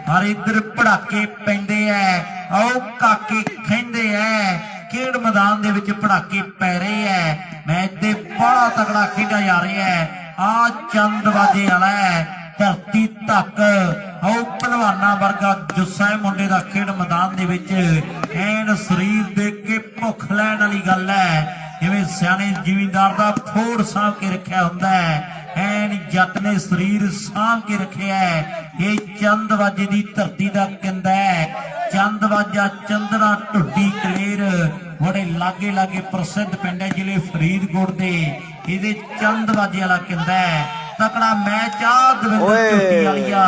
ਹਰ ਇੱਧਰ ਪੜਾਕੇ ਪੈਂਦੇ ਐ। ਆਓ ਕਾਕੇ ਕਹਿੰਦੇ ਐ ਖੇਡ ਮੈਦਾਨ ਦੇ ਵਿੱਚ ਪੜਾਕੇ ਪੈ ਰਹੇ ਐ। ਮੈਚ ਤੇ ਬੜਾ ਤਕੜਾ ਖੇਡਿਆ ਜਾ ਰਿਹਾ ਹੈ। ਆ ਚੰਦ ਬਾਜੇ ਵਾਲਾ ਧਰਤੀ ਤੱਕ ਆਓ ਪਹਿਲਵਾਨਾਂ ਵਰਗਾ ਜੁੱਸਾ ਮੁੰਡੇ ਦਾ ਖੇਡ ਮੈਦਾਨ ਦੇ ਵਿੱਚ ਐਨ ਸਰੀਰ ਦੇਖ ਕੇ ਭੁੱਖ ਲੈਣ ਵਾਲੀ ਗੱਲ ਹੈ। ਜਿਵੇਂ ਸਿਆਣੇ ਜ਼ਿਮੀਂਦਾਰ ਦਾ ਫੋੜ ਸਾਂਭ ਕੇ ਰੱਖਿਆ ਹੁੰਦਾ ਹੈ ਐਨ ਜੱਟ ਨੇ ਸਰੀਰ ਸਾਂਭ ਕੇ ਰੱਖਿਆ ਹੈ। ਇਹ ਚੰਦਵਾਜੇ ਦੀ ਧਰਤੀ ਦਾ ਕਿੰਦਾ ਹੈ। ਚੰਦਵਾਜਾ ਚੰਦਨਾ ਢੁੱਡੀ ਕਲੇਰ ਬੜੇ ਲਾਗੇ ਪ੍ਰਸਿੱਧ ਪਿੰਡ ਹੈ ਜ਼ਿਲ੍ਹੇ ਫਰੀਦਕੋਟ ਦੇ। ਇਹਦੇ ਚੰਦਵਾਜੇ ਵਾਲਾ ਕਿੰਦਾ ਹੈ। ਤਕੜਾ ਮੈਚ ਆ ਦਵਿੰਦਰ ਚੋਟੀ ਵਾਲੀਆ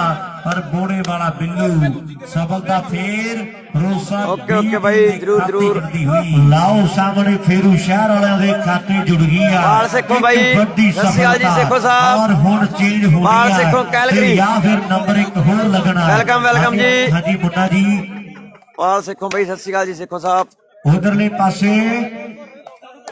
ਪਰ ਬੋੜੇ ਵਾਲਾ ਬਿੱਲੂ ਸਫਲਤਾ ਫੇਰ ਭਰੋਸਾ ਓਕੇ ਬਾਈ, ਜ਼ਰੂਰ। ਲਾਓ ਸਾਹਮਣੇ ਫੇਰੂ ਸ਼ਹਿਰ ਵਾਲਿਆਂ ਦੇ ਖਾਤੇ ਜੁੜ ਗਈ ਆ ਬਾਲ ਸਿੱਖੋ ਬਾਈ, ਇੱਕ ਵੱਡੀ ਸਤਿ ਸ਼੍ਰੀ ਅਕਾਲ ਜੀ ਸਫਲਤਾ ਸਿੱਖੋ ਸਾਹਿਬ। ਔਰ ਹੁਣ ਚੇਂਜ ਹੋ ਬਾਲ ਰਹੀ ਆ ਸਿੱਖੋ ਕੈਲਗਰੀ। ਤੇ ਜਾਂ ਫਿਰ ਨੰਬਰ 1 ਹੋਰ ਲੱਗਣਾ ਵੈਲਕਮ ਜੀ। ਹਾਂਜੀ ਮੁੰਡਾ ਜੀ ਪਾਲ ਸਿੱਖੋ ਬਾਈ, ਸਤਿ ਸ਼੍ਰੀ ਅਕਾਲ ਜੀ ਸਿੱਖੋ ਸਾਹਿਬ। ਉਧਰਲੇ ਪਾਸੇ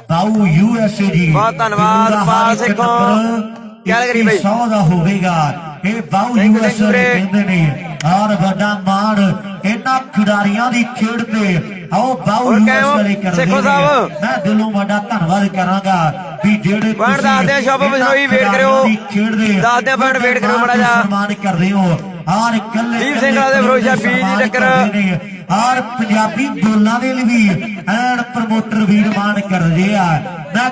ਬਾਊ USA ਜੀ ਬਹੁਤ ਧੰਨਵਾਦ, ਇਹਦਾ ਹਰ ਪਾਲ ਇੱਕ ਸਿੱਖੋ। ਨੰਬਰ ਕੈਲਗਰੀ ਬਾਈ। 100 ਦਾ ਹੋਵੇਗਾ। ਇਹ ਬਾਊ Thank you, USA ਵੀਰੇ। ਕਹਿੰਦੇ ਨੇ ਔਰ ਵੱਡਾ ਮਾਣ ਇਹਨਾਂ ਖਿਡਾਰੀਆਂ ਦੀ ਖੇਡ ਤੇ ਆਓ ਬਾਊ ਹੋਰ ਕਿਵੇਂ ਹੋ? USA ਕਰਦੇ ਸਿੱਖੋ ਨੇ। ਸਾਹਿਬ। ਮੈਂ ਦਿਲੋਂ ਵੱਡਾ ਧੰਨਵਾਦ ਕਰਾਂਗਾ ਵੀ ਜਿਹੜੇ ਪੁਆਇੰਟ ਦੱਸਦੇ ਆ, ਸ਼ੁਭ ਬਿਸ਼ਨੋਈ ਵੇਟ ਕਰਿਓ। ਦੱਸਦੇ ਆ ਪੁਆਇੰਟ ਵੇਟ ਕਰਿਓ ਮਾੜਾ ਜਿਹਾ। ਸਨਮਾਨ ਕਰਦੇ ਹੋ ਔਰ ਇਕੱਲੇ ਦੀਪ ਸਿੰਘ ਵਾਲੇ ਦੇ ਫਿਰੋਜ਼ਸ਼ਾਹ ਵੀਰ ਦੀ ਟੱਕਰ। ਔਰ ਪੰਜਾਬੀ ਬੋਲਾਂ ਦੇ ਲਈ ਵੀ ਐਨ ਪ੍ਰਮੋਟਰ ਵੀਰ ਮਾਨ ਕਰਦੇ ਆ। ਮੈਂ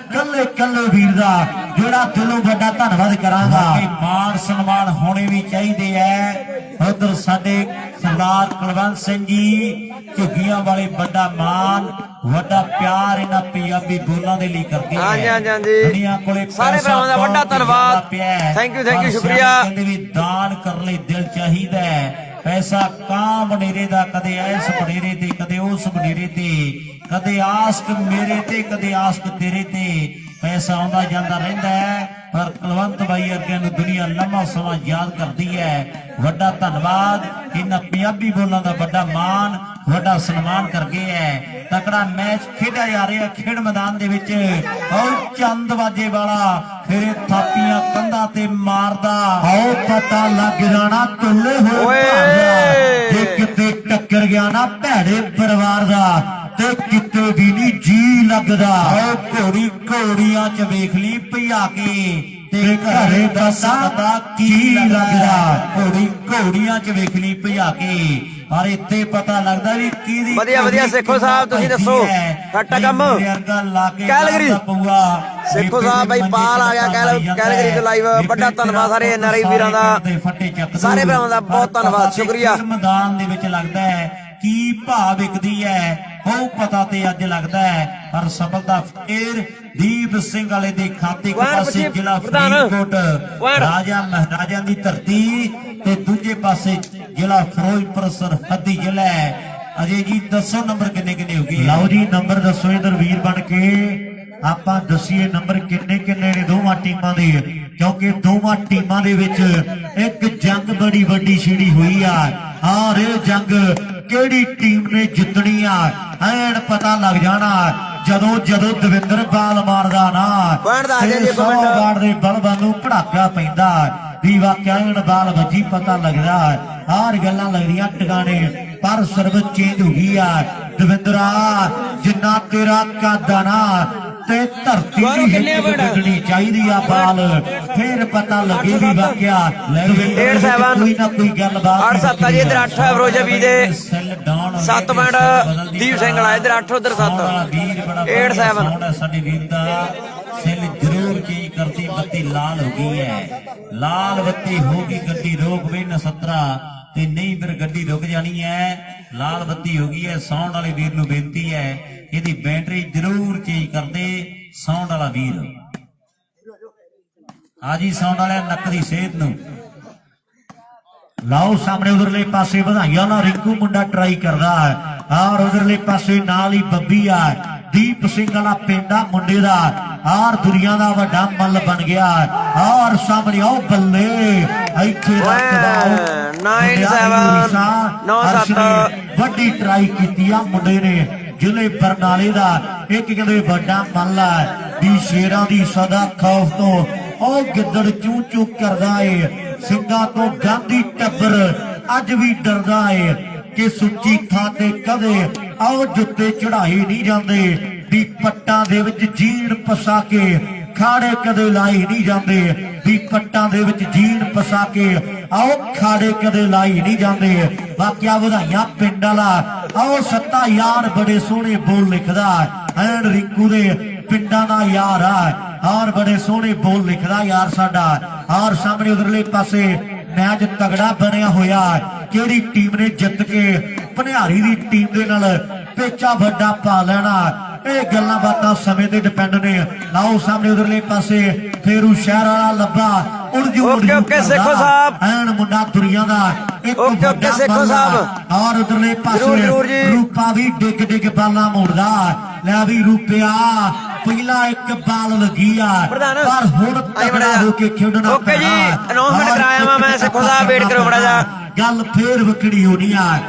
ਕੱਲੇ ਵੀਰ ਦਾ ਜਿਹੜਾ ਦਿਲੋਂ ਵੱਡਾ ਧੰਨਵਾਦ ਕਰਾਂਗਾ। ਮਾਣ ਸਨਮਾਨ ਹੋਣੇ ਵੀ ਚਾਹੀਦੇ ਐ। ਉਧਰ ਸਾਡੇ ਸਰਦਾਰ ਕੁਲਵੰਤ ਸਿੰਘ ਜੀ ਝੁੱਗੀਆਂ ਵਾਲੇ ਵੱਡਾ ਮਾਣ ਵੱਡਾ ਪਿਆਰ ਇਹਨਾਂ ਪੰਜਾਬੀ ਬੋਲਾਂ ਦੇ ਲਈ ਕਰਦੇ ਹਾਂਜੀ। ਦੁਨੀਆ ਕੋਲੇ ਸਾਰੇ ਭਰਾਵਾਂ ਦਾ ਵੱਡਾ ਧੰਨਵਾਦ। ਥੈਂਕ ਯੂ ਸ਼ੁਕਰੀਆ। ਕਹਿੰਦੇ ਵੀ ਦਾਨ ਕਰਨ ਲਈ ਦਿਲ ਚਾਹੀਦਾ ਹੈ। ਪੈਸਾ ਕਾਂ ਬਨੇਰੇ ਦਾ, ਕਦੇ ਐਸ ਬਨੇਰੇ ਤੇ, ਕਦੇ ਉਸ ਬਨੇਰੇ ਤੇ, ਕਦੇ ਆਸਕ ਮੇਰੇ ਤੇ, ਕਦੇ ਆਸਕ ਤੇਰੇ ਤੇ। ਪੈਸਾ ਆਉਂਦਾ ਜਾਂਦਾ ਰਹਿੰਦਾ ਹੈ, ਪਰ ਕੁਲਵੰਤ ਬਾਈ ਅੱਗੇ ਨੂੰ ਦੁਨੀਆ ਲੰਮਾ ਸਮਾਂ ਯਾਦ ਕਰਦੀ ਹੈ। ਵੱਡਾ ਧੰਨਵਾਦ। ਇਹਨਾਂ ਪੰਜਾਬੀ ਬੋਲਾਂ ਦਾ ਵੱਡਾ ਮਾਣ ਵੱਡਾ ਸਨਮਾਨ ਕਰ ਗਏ ਹੈ। ਤਕੜਾ ਮੈਚ ਖੇਡਿਆ ਜਾ ਰਿਹਾ ਖੇਡ ਮੈਦਾਨ ਦੇ ਵਿੱਚ। ਔਰ ਚੰਦ ਬਾਜੇ ਵਾਲਾ ਫਿਰ ਥਾਪੀਆਂ ਕੰਧਾਂ ਤੇ ਮਾਰਦਾ। ਆਓ ਪਤਾ ਲੱਗ ਜਾਣਾ ਤੁੱਲੇ ਹੋਏ ਭਾਰਦਾ। ਜੇ ਕਿਤੇ ਟੱਕਰ ਗਿਆ ਨਾ ਭੈੜੇ ਪਰਿਵਾਰ ਦਾ ਤੇ ਕਿਤੇ ਵੀ ਨਹੀਂ ਜੀ ਲੱਗਦਾ। ਆਓ ਘੋੜੀਆਂ ਚ ਵੇਖ ਲਈ ਭਜਾ ਕੇ ਤੇ ਘਰੇ ਦੱਸਾਂ ਪਤਾ ਕੀ ਲੱਗਦਾ। ਘੋੜੀਆਂ ਚ ਵੇਖ ਲਈ ਭਜਾ ਕੇ, ਪਰ ਇੱਥੇ ਪਤਾ ਲੱਗਦਾ ਵੀ ਕਿਹਦੀ ਵਧੀਆ ਸਿੱਖੋ ਸਾਹਿਬ, ਤੁਸੀਂ ਦੱਸੋ ਘੱਟਾ ਕੰਮ ਕੈਲਗਰੀ। ਸਿੱਖੋ ਸਾਹਿਬ ਬਾਈ ਪਾਲ ਆ ਗਿਆ ਕੈਲਗਰੀ ਤੋਂ ਲਾਈਵ। ਵੱਡਾ ਧੰਨਵਾਦ ਸਾਰੇ ਐਨਆਰਆਈ ਵੀਰਾਂ ਦਾ, ਸਾਰੇ ਭਰਾਵਾਂ ਦਾ ਬਹੁਤ ਧੰਨਵਾਦ, ਸ਼ੁਕਰੀਆ। ਮੈਦਾਨ ਦੇ ਵਿੱਚ ਲੱਗਦਾ ਹੈ ਕੀ ਭਾਅ ਵਿਕਦੀ ਹੈ ਉਹ ਪਤਾ ਤੇ ਅੱਜ ਲੱਗਦਾ ਹੈ। ਪਰ ਸਫਲਤਾ ਫੇਰ ਦੀਪ ਸਿੰਘ ਵਾਲੇ ਦੇ ਖਾਤੇ ਇੱਕ ਪਾਸੇ ਜ਼ਿਲ੍ਹਾ ਫਰੀਦਕੋਟ ਰਾਜਾ ਮਹਾਰਾਜਾ ਦੀ ਧਰਤੀ ਤੇ ਦੂਜੇ ਪਾਸੇ ਜ਼ਿਲ੍ਹਾ ਫਿਰੋਜ਼ਪੁਰ ਸਰਹੱਦੀ ਜ਼ਿਲ੍ਹਾ ਹੈ। ਅਜੇ ਜੀ ਦੱਸੋ ਨੰਬਰ ਕਿੰਨੇ ਹੋ ਗਏ? ਲਓ ਜੀ ਨੰਬਰ ਦੱਸੋ ਇਧਰ ਵੀਰ ਬਣ ਕੇ। ਆਪਾਂ ਦੱਸੀਏ ਨੰਬਰ ਕਿੰਨੇ ਨੇ ਦੋਵਾਂ ਟੀਮਾਂ ਦੇ, ਕਿਉਂਕਿ ਦੋਵਾਂ ਟੀਮਾਂ ਦੇ ਵਿੱਚ ਇੱਕ ਜੰਗ ਬੜੀ ਵੱਡੀ ਛਿੜੀ ਹੋਈ ਆ। ਔਰ ਇਹ ਜੰਗ ਕਿਹੜੀ ਟੀਮ ਨੇ ਜਿੱਤਣੀ ਆ ਐਨ ਪਤਾ ਲੱਗ ਜਾਣਾ ਜਦੋਂ ਦਵਿੰਦਰ ਬਾਲ ਮਾਰਦਾ ਨਾ। 100 ਵਾਰ ਦੇ ਬਲਬਾਂ ਨੂੰ ਪੜਾਕਾ ਪੈਂਦਾ ਵੀ ਵਾਕਿਆ ਐਨ ਬਾਲ ਵੱਜੀ ਪਤਾ ਲੱਗਦਾ। ਹਰ ਗੱਲਾਂ ਲੱਗਦੀਆਂ ਟਿਕਾਣੇ, ਪਰ ਸਰਵ ਚੇਂਜ ਹੋ ਗਈ ਆ। ਦਵਿੰਦਰਾ ਜਿੰਨਾ ਤੇਰਾ ਕਾਦਾ ਨਾ ਤੇ ਧਰਤੀ ਦੀ ਹਿੱਟ ਕੱਢਣੀ ਚਾਹੀਦੀ ਆ ਬਾਲ, ਫੇਰ ਪਤਾ ਲੱਗੇ ਵੀ ਵਾਕਿਆ ਕੋਈ ਨਾ ਕੋਈ ਗੱਲਬਾਤ। 8-7 ਜੀ ਇਧਰ 8 ਫਿਰੋਜ਼ਾ ਵੀ ਦੇ 7 ਮਿੰਟ ਦੀਪ ਸਿੰਘ ਵਾਲਾ ਇਧਰ 8 ਉਧਰ 7 8-7 ਸਾਡੇ ਵੀਰ ਦਾ ਸੈੱਲ ਜ਼ਰੂਰ ਚੇਂਜ ਕਰਤੀ। ਬੱਤੀ ਲਾਲ ਹੋ ਗਈ ਹੈ, ਲਾਲ ਬੱਤੀ ਹੋ ਗਈ, ਗੱਡੀ ਰੋਕ ਵੇ ਨਾ 17 ਤੇ ਨਹੀਂ ਫਿਰ ਗੱਡੀ ਰੁਕ ਜਾਣੀ ਹੈ। ਲਾਲ ਬੱਤੀ ਹੋ ਗਈ ਹੈ। ਸਾਊਂਡ ਵਾਲੇ ਵੀਰ ਨੂੰ ਬੇਨਤੀ ਹੈ ਇਹਦੀ ਬੈਟਰੀ ਜ਼ਰੂਰ ਚੇਂਜ ਕਰਦੇ। ਸਾਊਂਡ ਵਾਲਾ ਵੀਰ ਆਜੀ ਸਾਊਂਡ ਵਾਲਿਆ ਨੱਕ ਦੀ ਸਿਹਤ ਨੂੰ ਲਾਓ ਸਾਹਮਣੇ ਉਧਰਲੇ ਪਾਸੇ ਵਧਾਈਆਂ ਨਾਲ ਰਿੰਕੂ ਮੁੰਡਾ ਟਰਾਈ ਕਰਦਾ ਔਰ ਉਧਰਲੇ ਪਾਸੇ ਨਾਲ ਹੀ ਬੱਬੀ ਆ। ਦੀਪ ਸਿੰਘ ਵਾਲਾ ਪਿੰਡਾ ਮੁੰਡੇ ਦਾ ਔਰ ਦੁਨੀਆ ਦਾ ਵੱਡਾ ਮੱਲ ਬਣ ਗਿਆ। ਔਰ ਸਾਹਮਣੇ ਆਓ ਬੱਲੇ ਇੱਥੇ ਰੱਖਦਾ 9-7 ਵੱਡੀ ਟਰਾਈ ਕੀਤੀ ਆ ਮੁੰਡੇ ਨੇ ਜ਼ਿਲ੍ਹੇ ਬਰਨਾਲੇ ਦਾ। ਇੱਕ ਕਹਿੰਦੇ ਵੱਡਾ ਮੱਲ ਹੈ ਵੀ ਸ਼ੇਰਾਂ ਦੀ ਸਦਾ ਖੌਫ ਤੋਂ ਉਹ ਗਿੱਦੜ ਚੂ ਚੂ ਕਰਦਾ ਏ। ਸਿੰਘਾਂ ਤੋਂ ਗਾਂਧੀ ਟੱਬਰ ਅੱਜ ਵੀ ਡਰਦਾ ਏ ਕਿ ਸੁੱਚੀ ਥਾਂ ਤੇ ਕਦੇ ਆਓ ਜੁੱਤੇ ਚੜਾਏ ਨਹੀਂ ਜਾਂਦੇ ਵੀ ਪੱਟਾਂ ਦੇ ਵਿੱਚ ਜੀਣ ਪਸਾ ਕੇ ਖਾੜੇ ਕਦੇ ਲਾਏ ਨਹੀਂ ਜਾਂਦੇ ਵੀ ਪੱਟਾਂ ਦੇ ਵਿੱਚ ਜੀਣ ਪਸਾ ਕੇ ਆਓ ਖਾੜੇ ਕਦੇ ਲਾਏ ਨਹੀਂ ਜਾਂਦੇ। ਵਾਕਿਆ ਵਧਾਈਆਂ ਪਿੰਡ ਵਾਲਾ ਆਓ ਸੱਤਾ ਯਾਰ ਬੜੇ ਸੋਹਣੇ ਬੋਲ ਲਿਖਦਾ ਐਨ ਰਿੰਕੂ ਦੇ ਪਿੰਡਾਂ ਦਾ ਯਾਰ ਆ ਔਰ ਬੜੇ ਸੋਹਣੇ ਬੋਲ ਲਿਖਦਾ ਯਾਰ ਸਾਡਾ। ਔਰ ਸਾਹਮਣੇ ਉਧਰਲੇ ਪਾਸੇ ਮੈਚ ਤਗੜਾ ਬਣਿਆ ਹੋਇਆ। ਕਿਹੜੀ ਟੀਮ ਨੇ ਜਿੱਤ ਕੇ ਭਨਿਆਰੀ ਦੀ ਟੀਮ ਦੇ ਨਾਲ ਪੇਚਾ ਵੱਡਾ ਪਾ ਲੈਣਾ ਇਹ ਗੱਲਾਂ ਬਾਤਾਂ ਸਮੇਂ ਤੇ ਡਿਪੈਂਡ ਨੇ। ਲਾਓ ਸਾਹਮਣੇ ਉਧਰਲੇ ਪਾਸੇ ਫੇਰੂ ਸ਼ਹਿਰ ਵਾਲਾ ਲੱਭਾ ਉੜਜੂ ਓਕੇ ਸਿੱਖੋ ਸਾਹਿਬ ਐਨ ਮੁੰਡਾ ਦੁਨੀਆ ਦਾ ਇੱਕ ਓਕੇ, ਵੱਡਾ ਸੇਖੋ ਬਾਲਾ ਸਾਹਿਬ। ਔਰ ਉਧਰਲੇ ਜ਼ਰੂਰ, ਜ਼ਰੂਰ ਜੀ। ਪਾਸੇ ਰੂਪਾ ਵੀ ਡਿੱਗ ਬਾਲਾ ਮੋੜਦਾ। ਲੈ ਵੀ ਰੂਪਿਆ ਪਹਿਲਾ ਇੱਕ ਬਾਲ ਲੱਗੀ ਆ ਪ੍ਰਧਾਨ, ਪਰ ਹੁਣ ਆਈ ਬੜਾ ਤਗੜਾ ਜਾ। ਹੋ ਕੇ ਖੇਡਣਾ ਓਕੇ ਜੀ, announcement ਔਰ ਕਰਾਇਆ ਵਾ ਮੈਂ, ਸੇਖੋ ਸਾਹਿਬ ਵੇਟ ਕਰੋ ਬੜਾ ਜਾ। ਗੱਲ ਫੇਰ ਵਕੜੀ ਹੋਣੀ ਆ।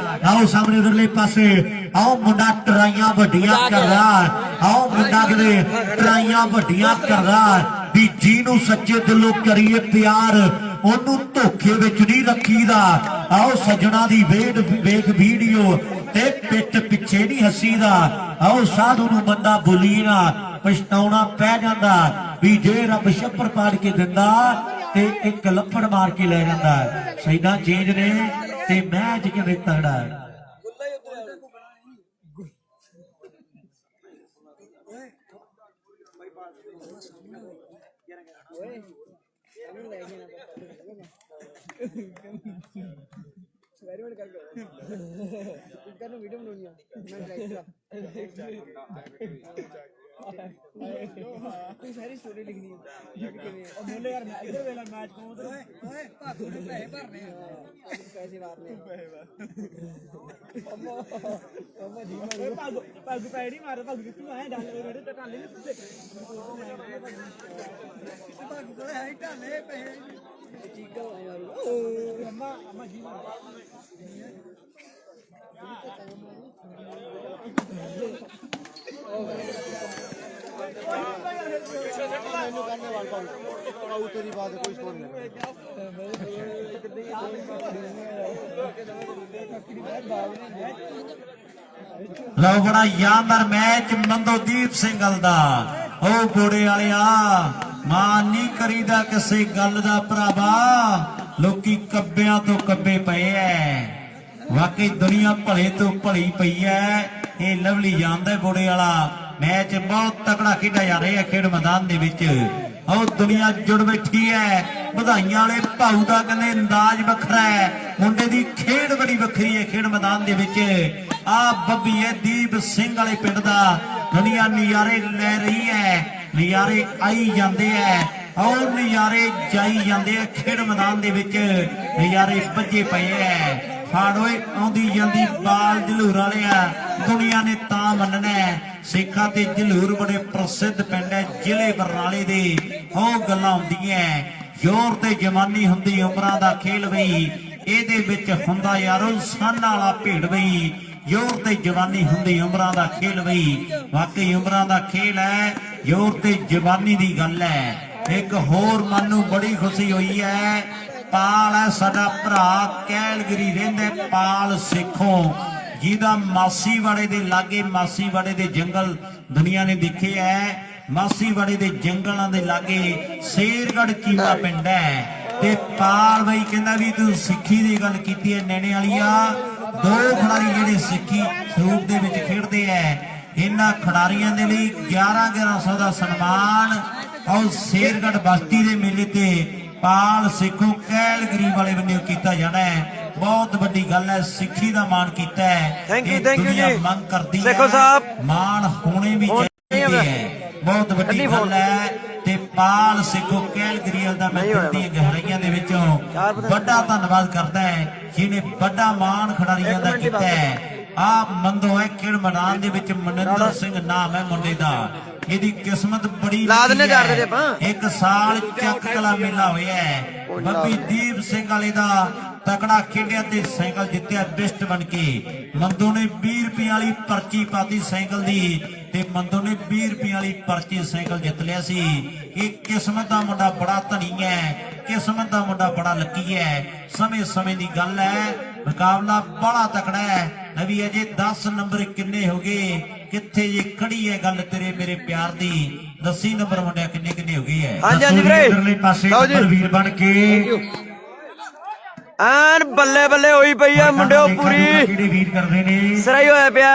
ਆਓ ਸਾਹਮਣੇ ਉਧਰਲੇ ਪਾਸੇ ਆਓ ਮੁੰਡਾ ਟਰਾਈਆਂ ਵੱਡੀਆਂ ਕਰਦਾ। ਆਓ ਮੁੰਡਾ ਕਿਤੇ ਟਰਾਈਆਂ ਵੱਡੀਆਂ ਕਰਦਾ ਵੀ ਜਿਹਨੂੰ ਸੱਚੇ ਦਿਲੋਂ ਕਰੀਏ ਪਿਆਰ ਉਹਨੂੰ ਧੋਖੇ ਵਿੱਚ ਨਹੀਂ ਰੱਖੀਦਾ। ਆਓ ਸੱਜਣਾ ਦੀ ਵੇਖ ਵੀਡੀਓ ਤੇ ਪਿੱਠ ਪਿੱਛੇ ਨਹੀਂ ਹੱਸੀਦਾ। ਆਓ ਸਾਧੂ ਨੂੰ ਬੰਦਾ ਭੁੱਲੀ ਨਾ ਪਛਤਾਉਣਾ ਪੈ ਜਾਂਦਾ ਵੀ ਜੇ ਰੱਬ ਛੱਪਰ ਪਾੜ ਕੇ ਦਿੰਦਾ ਤੇ ਇੱਕ ਲੱਫੜ ਮਾਰ ਕੇ ਲੈ ਜਾਂਦਾ। ਸੈਦਾ ਚੇਂਜ ਨੇ ਤੇ ਮੈਚ ਕਿਵੇਂ ਤਗੜਾ। एक्सपेरिमेंट कर वीडियो बनानी है मैं कोई सारी स्टोरी लिखनी है और बोले यार मैं इधर वेला मैच को उधर ओए भागू ने पैसे भरने हैं पैसे मारने अम्मा जी भागू भागू पैसे नहीं मार भागू तू है डाल रेडे तो डाल ले भागू को है डाले पैसे ठीक है अम्मा अम्मा जी तेरी बात कोई स्टोर नहीं ਲਓ ਬੜਾ ਯਾਦਗਾਰ ਮੈਚ ਮੰਦੋਦੀਪ ਸਿੰਘਲ ਦਾ। ਉਹ ਗੋੜੇ ਵਾਲਿਆ ਮਾਨ ਨਹੀਂ ਕਰੀਦਾ ਕਿਸੇ ਗੱਲ ਦਾ ਭਰਾਵਾ। ਲੋਕੀ ਕੱਬਿਆਂ ਤੋਂ ਕੱਬੇ ਪਏ ਐ। ਵਾਕਈ ਦੁਨੀਆ ਭਲੇ ਤੋਂ ਭਲੀ ਪਈ ਐ। ਇਹ ਲਵਲੀ ਜਾਂਦਾ ਗੋੜੇ ਵਾਲਾ। ਮੈਚ ਬਹੁਤ ਤਕੜਾ ਖੇਡਿਆ ਜਾ ਰਿਹਾ ਖੇਡ ਮੈਦਾਨ ਦੇ ਵਿੱਚ। ਉਹ ਦੁਨੀਆ ਜੁੜ ਬੈਠੀ ਐ। ਵਧਾਈਆਂ ਵਾਲੇ ਭਾਊ ਦਾ ਕਹਿੰਦੇ ਅੰਦਾਜ਼ ਵੱਖਰਾ ਹੈ। ਮੁੰਡੇ ਦੀ ਖੇਡ ਬੜੀ ਵੱਖਰੀ ਹੈ ਖੇਡ ਮੈਦਾਨ ਦੇ ਵਿੱਚ। ਆ ਬੱਬੀਏ ਦੀਪ ਸਿੰਘ ਵਾਲੇ ਪਿੰਡ ਦਾ ਦੁਨੀਆ ਨਜ਼ਾਰੇ ਲੈ ਰਹੀ ਹੈ। ਨਜ਼ਾਰੇ ਆਈ ਜਾਂਦੇ ਐ। ਔਰ ਨਜ਼ਾਰੇ ਜਾਈ ਜਾਂਦੇ ਐ ਖੇਡ ਮੈਦਾਨ ਦੇ ਵਿੱਚ। ਨਜ਼ਾਰੇ ਵੱਜੇ ਪਏ ਐ। ਫਾੜੋਏ ਆਉਂਦੀ ਜਾਂਦੀ ਬਾਲ ਜਲੂਰ ਵਾਲਿਆ ਦੁਨੀਆ ਨੇ ਤਾਂ ਮੰਨਣਾ। ਸੇਖਾਂ ਤੇ ਜਲੂਰ ਬੜੇ ਪ੍ਰਸਿੱਧ ਪਿੰਡ ਹੈ ਜ਼ਿਲ੍ਹੇ ਬਰਨਾਲੇ ਦੇ। ਉਹ ਗੱਲਾਂ ਹੁੰਦੀਆਂ ਜ਼ੋਰ ਤੇ ਜਵਾਨੀ ਹੁੰਦੀ ਉਮਰਾਂ ਦਾ ਖੇਲ ਬਈ। ਇਹਦੇ ਵਿੱਚ ਹੁੰਦਾ ਯਾਰੋ ਸਾਨਾ ਵਾਲਾ ਭੇਡ ਬਈ। ਜ਼ੋਰ ਤੇ ਜਵਾਨੀ ਹੁੰਦੀ ਉਮਰਾਂ ਦਾ ਖੇਲ ਬਈ। ਵਾਕਈ ਉਮਰਾਂ ਦਾ ਖੇਲ ਹੈ। ਜ਼ੋਰ ਤੇ ਜਵਾਨੀ ਦੀ ਗੱਲ ਹੈ। ਇੱਕ ਹੋਰ ਮਨ ਨੂੰ ਬੜੀ ਖੁਸ਼ੀ ਹੋਈ ਹੈ। ਪਾਲ ਹੈ ਸਾਡਾ ਭਰਾ ਕੈਲਗਰੀ ਰਹਿੰਦਾ ਪਾਲ ਸੇਖੋਂ ਜਿਹਦਾ ਮਾਸੀਵਾੜੇ ਦੇ ਲਾਗੇ ਮਾਸੀਵਾੜੇ ਦੇ ਜੰਗਲ ਦੁਨੀਆ ਨੇ ਦੇਖੇ ਹੈ। ਮਾਸੀਵਾੜੇ ਦੇ ਜੰਗਲਾਂ ਦੇ ਲਾਗੇ ਸ਼ੇਰਗੜ੍ਹ ਕੀਮਾ ਪਿੰਡ ਹੈ। ਤੇ ਪਾਲ ਬਈ ਕਹਿੰਦਾ ਵੀ ਤੂੰ ਸਿੱਖੀ ਦੀ ਗੱਲ ਕੀਤੀ ਹੈ ਨੈਣੇ ਵਾਲੀਆ। ਦੋ ਖਿਡਾਰੀ ਜਿਹੜੇ ਸਿੱਖੀ ਸਰੂਪ ਦੇ ਵਿੱਚ ਖੇਡਦੇ ਐ। ਇਹਨਾਂ ਖਿਡਾਰੀਆਂ ਦੇ ਲਈ 1100 ਦਾ ਸਨਮਾਨ ਔਰ ਸ਼ੇਰਗੜ੍ਹ ਬਸਤੀ ਦੇ ਮੇਲੇ ਤੇ ਪਾਲ ਸੇਖੋਂ ਕੈਲਗਰੀ ਵਾਲੇ ਬੰਨਿਓ ਕੀਤਾ ਜਾਣਾ ਹੈ। ਬਹੁਤ ਵੱਡੀ ਗੱਲ ਹੈ। ਸਿੱਖੀ ਦਾ ਮਾਣ ਕੀਤਾ ਹੈ। ਥੈਂਕ ਯੂ ਦੁਨੀਆ ਜੀ ਮੰਗ ਕਰਦੀ ਸੇਖੋ ਹੈ ਸਾਹਿਬ। ਮਾਣ ਹੋਣੇ ਵੀ ਚਾਹੀਦੇ ਹੈ। ਬਹੁਤ ਵੱਡੀ ਗੱਲ ਹੈ। ਤੇ ਪਾਲ ਸੇਖੋਂ ਕੈਲਗਰੀ ਦਾ ਮੈਂ ਦਿਲ ਦੀਆਂ ਗਹਿਰਾਈਆਂ ਦੇ ਵਿੱਚੋਂ ਵੱਡਾ ਧੰਨਵਾਦ ਕਰਦਾ ਹੈ ਜਿਹਨੇ ਵੱਡਾ ਮਾਣ ਖਿਡਾਰੀਆਂ ਦਾ ਕੀਤਾ ਹੈ। ਆ ਮੰਦੋ ਹੈ ਖੇਡ ਮੈਦਾਨ ਦੇ ਵਿੱਚ ਮਨਿੰਦਰ ਸਿੰਘ ਨਾਮ ਹੈ ਮੁੰਡੇ ਦਾ। ਇਹਦੀ ਕਿਸਮਤ ਬੜੀ ਇੱਕ ਸਾਲ ਚੱਕ ਕਲਾ ਮੇਲਾ ਹੋਇਆ ਹੈ। ਬੱਬੀ ਦੀਪ ਸਿੰਘ ਵਾਲੇ ਦਾ ਤਕੜਾ ਖੇਡਿਆ ਤੇ ਸਾਈਕਲ ਜਿੱਤਿਆ ਬਿਸਟ ਬਣ ਕੇ। ਮੰਦੋ ਨੇ 20 ਰੁਪਏ ਵਾਲੀ ਪਰਚੀ ਪਾਤੀ ਸਾਈਕਲ ਦੀ ਤੇ ਮੰਦੋ ਨੇ 20 ਰੁਪਏ ਵਾਲੀ ਪਰਚੀ ਸਾਈਕਲ ਜਿੱਤ ਲਿਆ ਸੀ। ਇਹ ਕਿਸਮਤ ਦਾ ਮੁੰਡਾ ਬੜਾ ਧਨੀ ਹੈ। ਕਿਸਮਤ ਦਾ ਮੁੰਡਾ ਬੜਾ ਲੱਕੀ ਹੈ। ਸਮੇਂ ਦੀ ਗੱਲ ਹੈ। ਮੁਕਾਬਲਾ ਬੜਾ ਤਕੜਾ ਹੈ। ਅਭੀ ਅਜੇ 10 ਨੰਬਰ ਕਿੰਨੇ ਹੋ ਗਏ ਕਿੱਥੇ ਜੇ ਖੜੀ ਹੈ ਗੱਲ ਤੇਰੇ ਮੇਰੇ ਪਿਆਰ ਦੀ। 10 ਨੰਬਰ ਮੁੰਡਿਆ ਕਿੰਨੇ ਹੋ ਗਏ ਹੈ। ਹਾਂਜੀ ਵੀਰੇ ਇਧਰਲੇ ਪਾਸੇ ਨੰਬਰ ਵੀਰ ਬਣ ਕੇ ਐਨ ਬੱਲੇ ਬੱਲੇ ਹੋਈ ਪਈ ਆ ਮੁੰਡਿਓ ਪੂਰੀ। ਕਿਹੜੇ ਵੀਰ ਕਰਦੇ ਨੇ ਸਰਾਈ ਹੋਇਆ ਪਿਆ।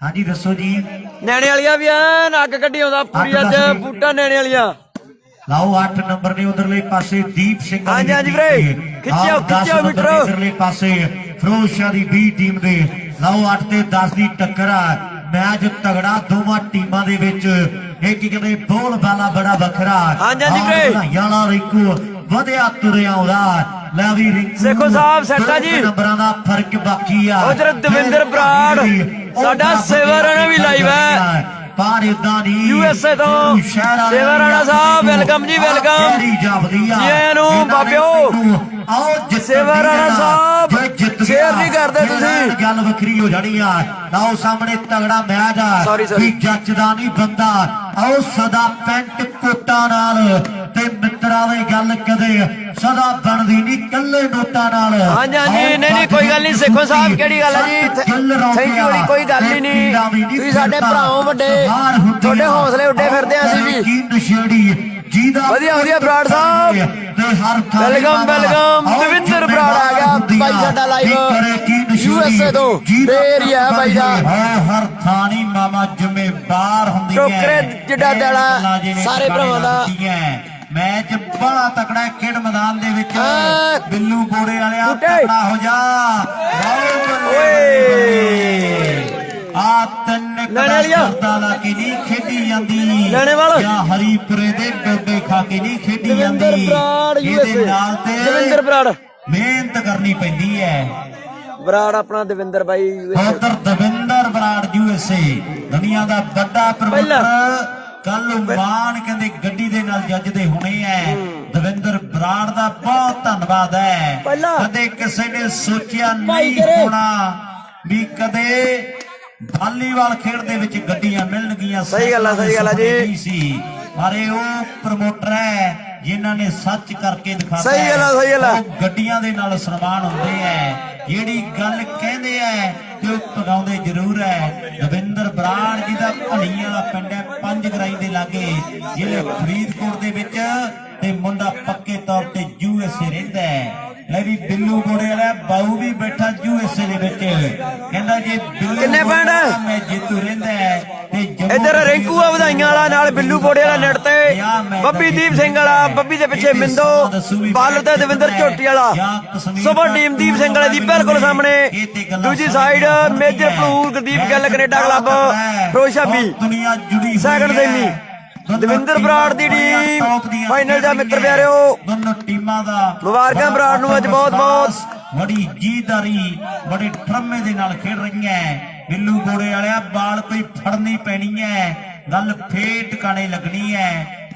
ਹਾਂਜੀ ਦੱਸੋ ਜੀ। ਨੈਣੇ ਵਾਲੀਆਂ ਵੀ ਐਨ ਅੱਗ ਕੱਢੀ ਆਉਂਦਾ ਪੂਰੀ ਅੱਜ ਬੂਟਾ ਨੈਣੇ ਵਾਲੀਆਂ। ਲਾਓ 8 ਨੰਬਰ ਨੇ ਉਧਰਲੇ ਪਾਸੇ ਦੀਪ ਸਿੰਘ ਹਾਂਜੀ ਵੀਰੇ ਖਿੱਚਿਓ ਮੀਟਰ। ਇਧਰਲੇ ਪਾਸੇ ਫਿਰੋਜ਼ ਸ਼ਾਹ ਦੀ 20 ਟੀਮ ਦੇ। ਲਾਓ 8 ਤੇ 10 ਦੀ ਟੱਕਰ ਆ। ਮੈਚ ਤਗੜਾ ਦੋਵਾਂ ਟੀਮਾਂ ਦੇ ਵਿੱਚ। ਇੱਕ ਕਹਿੰਦੇ ਬੋਲ ਬਾਲਾ ਬੜਾ ਵੱਖਰਾ। ਹਾਂਜੀ ਵੀਰੇ ਵਧਾਈਆਂ ਵਾਲਾ ਰਿੰਕੂ ਵਧਿਆ ਤੁਰਿਆ ਆਉਂਦਾ। ਲੈ ਵੀ ਰਿੰਕੂ ਸੇਖੋ ਸਾਹਿਬ ਸੈੱਟ ਆ ਜੀ। 2 ਨੰਬਰਾਂ ਦਾ ਫਰਕ ਬਾਕੀ ਆ। ਉਧਰ ਦਵਿੰਦਰ ਬਰਾੜ ਸਾਡਾ ਸੇਵਾ ਰਾਣਾ ਵੀ ਲਾਈਵ ਹੈ ਪਰ ਇਦਾਂ ਨਹੀਂ USA ਤੋਂ ਸੇਵਾ ਰਾਣਾ ਸਾਹਿਬ ਵੈਲਕਮ ਜੀ ਵੈਲਕਮ ਜੀ ਆਇਆਂ ਨੂੰ ਬਾਬਿਓ। ਆਓ ਸੇਵਾ ਰਾਣਾ ਸਾਹਿਬ ਸ਼ੇਅਰ ਨਹੀਂ ਕਰਦੇ ਤੁਸੀਂ। ਗੱਲ ਵੱਖਰੀ ਹੋ ਜਾਣੀ ਆ। ਆਓ ਸਾਹਮਣੇ ਤਗੜਾ ਮੈਚ ਆ Sorry, ਵੀ ਜੱਜਦਾ ਨਹੀਂ ਬੰਦਾ। ਆਓ ਸਦਾ ਪੈਂਟ ਕੋਟਾਂ ਨਾਲ ਤੇ ਮਿੱਤਰਾਂ ਦੀ ਗੱਲ ਕਦੇ ਸਦਾ ਬਣਦੀ ਨਹੀਂ ਕੱਲੇ ਨੋਟਾਂ ਨਾਲ। ਹਾਂਜੀ ਹਾਂਜੀ ਨਹੀਂ ਕੋਈ ਗੱਲ ਨਹੀਂ ਸੇਖੋ ਸਾਹਿਬ ਕਿਹੜੀ ਗੱਲ ਹੈ ਜੀ ਥੈਂਕ ਯੂ ਜੀ ਕੋਈ ਗੱਲ ਹੀ ਨਹੀਂ ਤੁਸੀਂ ਸਾਡੇ ਭਰਾਓ ਵੱਡੇ ਤੁਹਾਡੇ ਹੌਸਲੇ ਉੱਡੇ ਫਿਰਦੇ ਆ ਅਸੀਂ ਵੀ ਨਸ਼ੇੜੀ ਜਿਹਦਾ ਵਧੀਆ ਵਧੀਆ ਬਰਾੜ ਸਾਹਿਬ ਵੈਲਕਮ ਵੈਲਕਮ ਦਵਿੰਦਰ ਬਰਾੜ ਆ ਗਿਆ ਬਾਈ ਸਾਡਾ ਲਾਈਵ USA ਤੋਂ ਏਰੀਆ ਬਾਈ ਦਾ ਹਰ ਥਾਣੀ ਮਾਮਾ ਜ਼ਿੰਮੇਵਾਰ ਹੁੰਦੀ ਹੈ ਟੋਕਰੇ ਜਿੱਡਾ ਦੇਲਾ ਸਾਰੇ ਭਰਾਵਾਂ ਦਾ ਮੈਚ ਬੜਾ ਤਕੜਾ ਖੇਡ ਮੈਦਾਨ ਦੇ ਵਿੱਚ ਬਿੱਲੂ ਗੋੜੇ ਵਾਲਿਆ ਬੂਟੇ। ਤਕੜਾ ਹੋ ਜਾ ਆ ਤਿੰਨ ਕਰਦਾ ਲਾ ਕੇ ਨਹੀਂ ਖੇਡੀ ਜਾਂਦੀ ਲੈਣੇ ਵਾਲ ਜਾਂ ਹਰੀਪੁਰੇ ਦੇ ਡੋਡੇ ਖਾ ਕੇ ਨਹੀਂ ਖੇਡੀ ਜਾਂਦੀ। ਦਵਿੰਦਰ ਬਰਾੜ ਇਹਦੇ ਨਾਲ ਤੇ ਦਵਿੰਦਰ ਬਰਾੜ ਮਿਹਨਤ ਕਰਨੀ ਪੈਂਦੀ ਹੈ। ਬਰਾੜ ਆਪਣਾ ਦਵਿੰਦਰ ਬਾਈ ਉਧਰ ਦਵਿੰਦਰ ਬਰਾੜ USA ਦੁਨੀਆ ਦਾ ਵੱਡਾ ਪ੍ਰਮੋਟਰ। ਕੱਲ ਮਾਨ ਕਹਿੰਦੇ ਗੱਡੀ ਦੇ ਨਾਲ ਜੱਜਦੇ ਹੋਣੇ ਐ। ਦਵਿੰਦਰ ਬਰਾੜ ਦਾ ਬਹੁਤ ਧੰਨਵਾਦ ਹੈ। ਕਦੇ ਕਿਸੇ ਨੇ ਸੋਚਿਆ ਨਹੀਂ ਹੋਣਾ ਵੀ ਕਦੇ ਵਾਲੀਬਾਲ ਖੇਡ ਦੇ ਵਿੱਚ ਗੱਡੀਆਂ ਮਿਲਣਗੀਆਂ। ਸਹੀ ਗੱਲ ਆ ਜੀ। ਪਰ ਉਹ ਪ੍ਰਮੋਟਰ ਹੈ ਜਿਨ੍ਹਾਂ ਨੇ ਸੱਚ ਕਰਕੇ ਦਿਖਾਤਾ। ਸਹੀ ਗੱਲ ਆ ਗੱਡੀਆਂ ਦੇ ਨਾਲ ਸਨਮਾਨ ਹੁੰਦੇ ਐ। ਜਿਹੜੀ ਗੱਲ ਕਹਿੰਦੇ ਐ ਤੇ ਉਹ ਪਗਾਉਂਦੇ ਜ਼ਰੂਰ ਹੈ। ਦਵਿੰਦਰ ਬਰਾੜ ਜੀ ਦਾ ਭਣੀ ਵਾਲਾ ਪਿੰਡ ਹੈ ਪੰਜਗਰਾਈ ਦੇ ਲਾਗੇ ਜ਼ਿਲ੍ਹੇ ਫਰੀਦਕੋਟ ਦੇ ਵਿੱਚ ਤੇ ਮੁੰਡਾ ਪੱਕੇ ਤੌਰ ਤੇ USA ਰਹਿੰਦਾ ਹੈ। ਲੈ ਵੀ ਬਿੱਲੂ ਗੋੜੇ ਵਾਲਾ ਬਾਊ ਵੀ ਬੈਠਾ USA ਦੇ ਵਿੱਚ ਕਹਿੰਦਾ ਜੇ ਕਿੰਨੇ ਪਿੰਡ ਮੈਂ ਜੇਤੂ ਰਹਿੰਦਾ ਤੇ ਇੱਧਰ ਰਿੰਕੂ ਆ ਵਧਾਈਆਂ ਵਾਲਾ ਨਾਲ ਬਿੱਲੂ ਗੋੜੇ ਵਾਲਾ ਨੇੜ ਤੇ ਬੱਬੀ ਦੀਪ ਸਿੰਘ ਵਾਲਾ ਬੱਬੀ ਦੇ ਪਿੱਛੇ ਮਿੰਦੋ ਬੱਲ ਤੇ ਦਵਿੰਦਰ ਝੋਟੀ ਵਾਲਾ ਸੁਪਰ ਟੀਮ ਦੀਪ ਸਿੰਘ ਵਾਲੇ ਦੀ ਬਿਲਕੁਲ ਸਾਹਮਣੇ ਦੂਜੀ ਸਾਈਡ ਮੇਜਰ ਪਲੂਰ ਗਦੀਪ ਗੱਲ ਕੈਨੇਡਾ ਕਲੱਬ ਫਿਰੋਜ਼ਸ਼ਾਹੀ ਦੁਨੀਆ ਜੁੜੀ ਸੈਕੰਡ ਸੈਮੀ ਦਵਿੰਦਰ ਬਰਾੜ ਦੀ ਟੀਮ ਫਾਈਨਲ ਦਾ ਮਿੱਤਰ ਪਿਆਰਿਓ ਦੋਨੋਂ ਟੀਮਾਂ ਦਾ ਮੁਬਾਰਕਾਂ ਬਰਾੜ ਨੂੰ ਅੱਜ ਬਹੁਤ ਬਹੁਤ ਬੜੀ ਜੀਦਾਰੀ ਬੜੇ ਠਰਮੇ ਦੇ ਨਾਲ ਖੇਡ ਰਹੀਆਂ। ਬਿੱਲੂ ਗੋੜੇ ਵਾਲਿਆ ਬਾਲ ਕੋਈ ਫੜਨੀ ਪੈਣੀ ਹੈ। ਗੱਲ ਫੇਰ ਟਿਕਾਣੇ ਲੱਗਣੀ ਹੈ।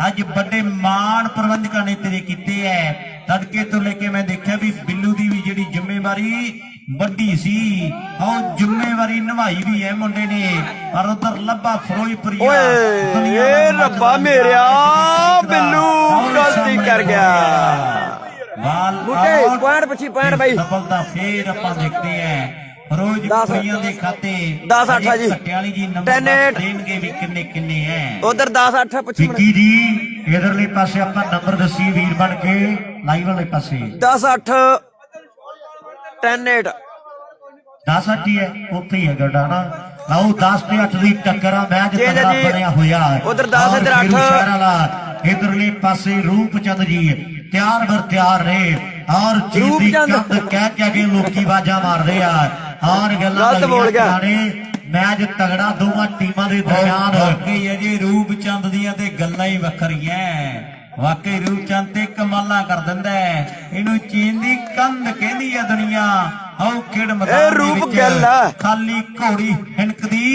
ਅੱਜ ਵੱਡੇ ਮਾਣ ਪ੍ਰਬੰਧਕਾਂ ਨੇ ਤੇਰੇ ਕੀਤੇ ਐ। ਤੜਕੇ ਤੋਂ ਲੈ ਕੇ ਮੈਂ ਦੇਖਿਆ ਵੀ ਬਿੱਲੂ ਦੀ ਵੀ ਜਿਹੜੀ ਜ਼ਿੰਮੇਵਾਰੀ ਵੱਡੀ ਸੀ ਉਹ ਜ਼ਿੰਮੇਵਾਰੀ ਨਿਭਾਈ ਵੀ ਹੈ ਮੁੰਡੇ ਨੇ। ਪਰ ਉਧਰ ਲੱਭਾ ਫਿਰੋਜ਼ਪੁਰੀਆ ਓਏ ਰੱਬਾ ਮੇਰਿਆ ਬਿੱਲੂ ਗਲਤੀ ਕਰ ਗਿਆ। ਬੂਟੇ ਪੁਆਇੰਟ ਪਿੱਛੇ ਪੁਆਇੰਟ ਬਾਈ ਸਫਲਤਾ ਫੇਰ ਆਪਾਂ ਦੇਖਦੇ ਆਂ ਫਿਰੋਜ਼ਪੁਰੀਆਂ ਦੇ ਖਾਤੇ 10-8 ਆ ਜੀ ਘਟਿਆਲੀ ਜੀ ਨੰਬਰ ਦੇਣਗੇ ਵੀ ਕਿੰਨੇ ਕਿੰਨੇ ਐ। ਉਧਰ 10-8 ਪਿੱਛੇ ਵਿੱਕੀ ਜੀ ਇਧਰਲੇ ਪਾਸੇ ਆਪਾਂ ਨੰਬਰ ਦੱਸੀ ਵੀਰ ਬਣ ਕੇ ਲਾਈਵ ਵਾਲੇ ਪਾਸੇ 10-8 10-8 10-8 ਹੀ ਹੈ ਉੱਥੇ ਹੀ ਹੈ ਗੱਡਾ ਨਾ। ਲਓ 10 ਤੇ 8 ਦੀ ਟੱਕਰ ਆ ਮੈਚ ਤਗੜਾ ਬਣਿਆ ਹੋਇਆ। ਉਧਰ 10 ਇਧਰ 8 ਇਧਰਲੇ ਪਾਸੇ ਰੂਪਚੰਦ ਜੀ ਤਿਆਰ ਬਰ ਤਿਆਰ ਨੇ ਔਰ ਚੀਦੀ ਕੰਦ ਕਹਿ ਕੇ ਲੋਕੀ ਬਾਜਾ ਮਾਰਦੇ ਆ। ਔਰ ਗੱਲਾਂ ਬੋਲ ਗਿਆ ਮੈਚ ਤਗੜਾ ਦੋਵਾਂ ਟੀਮਾਂ ਦੇ ਦਰਮਿਆਨ। ਵਾਕਈ ਅਜੇ ਰੂਪਚੰਦ ਦੀਆਂ ਤੇ ਗੱਲਾਂ ਹੀ ਵੱਖਰੀਆਂ। ਵਾਕਈ ਰੂਪਚੰਦ ਤੇ ਕਮਾਲਾਂ ਕਰ ਦਿੰਦਾ। ਇਹਨੂੰ ਚੀਨ ਦੀ ਕੰਧ ਕਹਿੰਦੀ ਆ ਦੁਨੀਆ। ਆਓ ਖੇਡ ਮੈਦਾਨ ਦੇ ਵਿੱਚ ਖਾਲੀ ਘੋੜੀ ਹਿਣਕਦੀ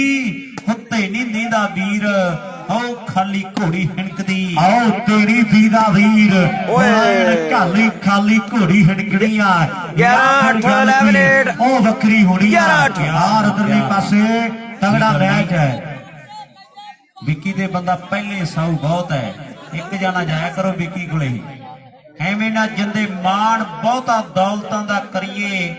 ਉੱਤੇ ਨੀਂਦੀ ਦਾ ਵੀਰ। ਆਓ ਖਾਲੀ ਘੋੜੀ ਹਿਣਕਦੀ ਆਓ ਤੇਰੀ ਦੀ ਦਾ ਵੀਰ ਓਏ ਖਾਲੀ ਘੋੜੀ ਹਿਣਕਣੀ ਆ। 11-8 ਉਹ ਵੱਖਰੀ ਹੋਣੀ ਆ। 11-8 ਯਾਰ ਉਧਰਲੇ ਪਾਸੇ ਤਗੜਾ ਮੈਚ ਹੈ। ਵਿੱਕੀ ਦੇ ਬੰਦਾ ਪਹਿਲੇ ਸਾਊ ਬਹੁਤ ਹੈ। ਇੱਕ ਜਾਣਾ ਜਾਇਆ ਕਰੋ ਵਿੱਕੀ ਕੋਲੇ ਹੀ। ਐਵੇਂ ਨਾ ਜਿੰਦੇ ਮਾਣ ਬਹੁਤਾ ਦੌਲਤਾਂ ਦਾ ਕਰੀਏ।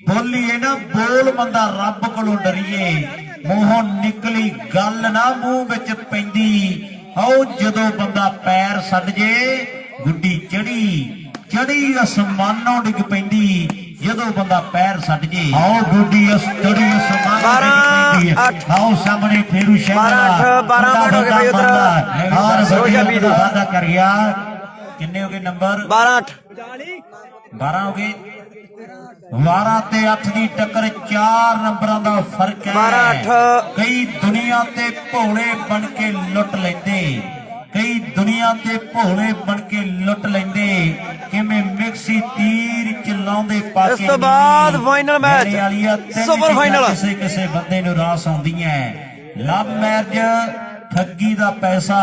ਬੋਲੀਏ ਨਾ ਬੋਲ ਬੰਦਾ ਰੱਬ ਕੋਲੋਂ ਡਰੀਏ। ਮੂੰਹੋਂ ਨਿਕਲੀ ਗੱਲ ਨਾ ਮੂੰਹ ਵਿੱਚ ਪੈਂਦੀ। ਆਓ ਜਦੋਂ ਬੰਦਾ ਪੈਰ ਛੱਡ ਜੇ ਗੁੱਡੀ ਚੜੀ ਅਸਮਾਨੋਂ ਡਿੱਗ ਪੈਂਦੀ। ਜਦੋਂ ਬੰਦਾ ਪੈਰ ਛੱਡ ਜੇ ਆਓ ਗੁੱਡੀ ਚੜੀ ਅਸਮਾਨੋਂ ਡਿੱਗ ਪੈਂਦੀ। ਆਓ ਸਾਹਮਣੇ ਫੇਰੂ ਸ਼ਹਿਰ 12 ਮਿੰਟ ਹੋ ਗਏ ਬਈ ਉਧਰ ਔਰ ਫਿਰੋਜ਼ਸ਼ਾਹੀ ਦਾ ਵਾਅਦਾ ਕਰ ਗਿਆ। ਕਿੰਨੇ ਹੋ ਗਏ ਨੰਬਰ 12-8 12 ਹੋ ਗਏ। 12 ਤੇ 8 ਦੀ ਟੱਕਰ 4 ਨੰਬਰਾਂ ਦਾ ਫਰਕ ਹੈ। 12-8 ਕਈ ਦੁਨੀਆ ਤੇ ਭੋਲੇ ਬਣ ਕੇ ਲੁੱਟ ਲੈਂਦੇ। ਕਈ ਦੁਨੀਆ ਤੇ ਭੋਲੇ ਬਣ ਕੇ ਲੁੱਟ ਲੈਂਦੇ ਕਿਵੇਂ ਮਿਕਸੀ ਤੀਰ ਚਲਾਉਂਦੇ ਪਾ ਕੇ ਇਸ ਤੋਂ ਬਾਅਦ final match, ਮੇਰੇ ਵਾਲੀਆਂ ਤਿੰਨ super ਚੀਜ਼ਾਂ final। ਕਿਸੇ ਕਿਸੇ ਬੰਦੇ ਨੂੰ ਰਾਸ ਆਉਂਦੀਆਂ ਲਵ ਮੈਰਿਜ, ਠੱਗੀ ਦਾ ਪੈਸਾ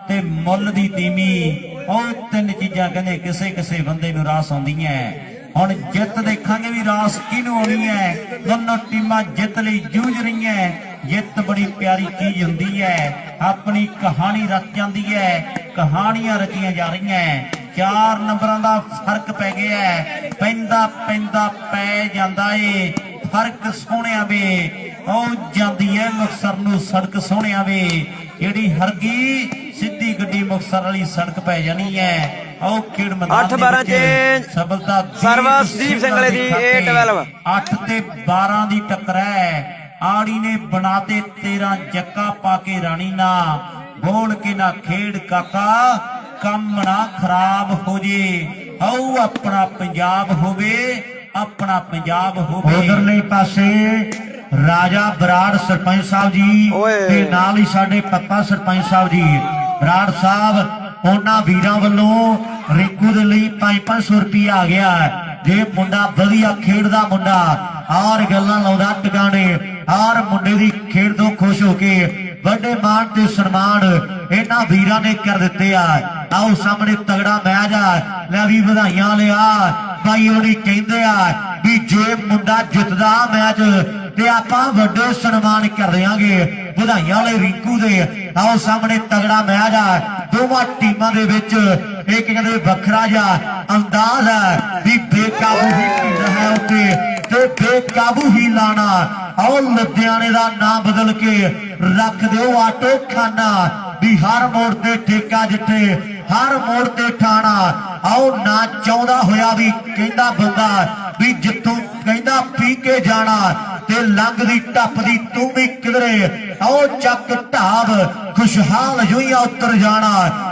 ਤੇ ਮੁੱਲ ਦੀ ਤੀਵੀਂ। ਉਹ ਤਿੰਨ ਚੀਜ਼ਾਂ ਕਹਿੰਦੇ ਕਿਸੇ ਕਿਸੇ ਬੰਦੇ ਨੂੰ ਰਾਸ ਆਉਂਦੀਆਂ। ਹੁਣ ਜਿੱਤ ਦੇਖਾਂਗੇ ਵੀ ਰਾਸ ਕਿਹਨੂੰ ਆਉਣੀ ਹੈ। ਦੋਨੋਂ ਟੀਮਾਂ ਜਿੱਤ ਲਈ ਜੂਝ ਰਹੀਆਂ। ਜਿੱਤ ਬੜੀ ਪਿਆਰੀ ਚੀਜ਼ ਹੁੰਦੀ ਹੈ, ਆਪਣੀ ਕਹਾਣੀ ਰਚ ਜਾਂਦੀ ਹੈ, ਕਹਾਣੀਆਂ ਰਚੀਆਂ ਜਾ ਰਹੀਆਂ। 4 ਨੰਬਰਾਂ ਦਾ ਫਰਕ ਪੈ ਗਿਆ, ਪੈਂਦਾ ਪੈਂਦਾ ਪੈ ਜਾਂਦਾ ਏ ਫਰਕ ਸੋਹਣਿਆ ਵੇ। ਉਹ ਜਾਂਦੀ ਹੈ ਮੁਕਤਸਰ ਨੂੰ ਸੜਕ ਸੋਹਣਿਆ ਵੇ, ਜਿਹੜੀ ਹਰਗੀ ਸਿੱਧੀ ਗੱਡੀ ਮੁਕਤਸਰ ਵਾਲੀ ਸੜਕ ਪੈ ਜਾਣੀ ਹੈ। ਉਹ ਖੇਡ ਮੈਦਾਨ 8-12 ਚ ਸਫਲਤਾ ਸਰਵਸਦੀਪ ਸਿੰਘ ਵਾਲੇ ਦੀ 8-12 8 ਤੇ 12 ਦੀ ਟੱਕਰ ਹੈ। ਆੜੀ ਨੇ ਬਣਾਤੇ 13 ਜੱਕਾ ਪਾ ਕੇ ਰਾਣੀ ਨਾ ਬੋਲ ਕੇ ਨਾ ਖੇਡ ਕਾਕਾ, ਕੰਮ ਨਾ ਖਰਾਬ ਹੋ ਜੇ। ਆਓ ਆਪਣਾ ਪੰਜਾਬ ਹੋਵੇ, ਆਪਣਾ ਪੰਜਾਬ ਹੋਵੇ। ਉਧਰਲੇ ਪਾਸੇ ਰਾਜਾ ਬਰਾੜ ਸਰਪੰਚ ਸਾਹਿਬ ਜੀ ਓਏ। ਤੇ ਨਾਲ ਹੀ ਸਾਡੇ ਪੱਪਾ ਸਰਪੰਚ ਸਾਹਿਬ ਜੀ। ਬਰਾੜ ਸਾਹਿਬ ਉਹਨਾਂ ਵੀਰਾਂ ਵੱਲੋਂ ਰਿੰਕੂ ਦੇ ਲਈ 500 ਰੁਪਇਆ ਆ ਗਿਆ। ਜੇ ਮੁੰਡਾ ਵਧੀਆ ਖੇਡਦਾ ਮੁੰਡਾ ਔਰ ਗੱਲਾਂ ਲਾਉਂਦਾ ਟਿਕਾਣੇ ਔਰ ਮੁੰਡੇ ਦੀ ਖੇਡ ਤੋਂ ਖੁਸ਼ ਹੋ ਕੇ ਵੱਡੇ ਮਾਣ ਤੇ ਸਨਮਾਨ ਇਹਨਾਂ ਵੀਰਾਂ ਨੇ ਕਰ ਦਿੱਤੇ ਆ। ਆਓ ਸਾਹਮਣੇ ਤਗੜਾ ਮੈਚ ਆ, ਲੈ ਵੀ ਵਧਾਈਆਂ ਲਿਆ ਭਾਈ। ਉਹਨੀ ਕਹਿੰਦੇ ਆ ਵੀ ਜੇ ਮੁੰਡਾ ਜਿੱਤਦਾ ਮੈਚ ਤੇ ਆਪਾਂ ਵੱਡੇ ਸਨਮਾਨ ਕਰ ਦਿਆਂਗੇ। ਵਧਾਈਆਂ ਲੈ ਰਿੰਕੂ ਦੇ। ਆਓ ਸਾਹਮਣੇ ਤਗੜਾ ਮੈਚ ਆ ਦੋਵਾਂ ਟੀਮਾਂ ਦੇ ਵਿੱਚ। ਇੱਕ ਕਹਿੰਦੇ ਵੱਖਰਾ ਜਿਹਾ ਅੰਦਾਜ਼ ਹੈ ਵੀ ਬੇਕਾਬੂ ਹੀ ਭੀੜ ਹੈ ਉੱਤੇ ਤੇ ਬੇਕਾਬੂ ਹੀ ਲਾਣਾ। ਆਓ ਲੁਧਿਆਣੇ ਦਾ ਨਾਮ ਬਦਲ ਕੇ ਰੱਖ ਦਿਓ ਆਟੋ ਖਾਨਾ, ਵੀ ਹਰ ਮੋੜ ਤੇ ਠੇਕਾ ਜਿੱਥੇ ਹਰ ਮੋੜ ਤੇ ਠਾਣਾ। ਆਓ ਨਾ ਚਾਹੁੰਦਾ ਹੋਇਆ ਵੀ ਕਹਿੰਦਾ ਬੰਦਾ ਵੀ ਜਿੱਥੋਂ ਕਹਿੰਦਾ ਪੀ ਕੇ ਜਾਣਾ ਤੇ ਲੰਘਦੀ ਟੱਪਦੀ ਤੂੰ ਵੀ ਕਿਧਰੇ। ਆਓ ਚੱਕ ਢਾਬ ਖੁਸ਼ਹਾਲ ਜੁਈਆ ਉਤਰ ਜਾਣਾ,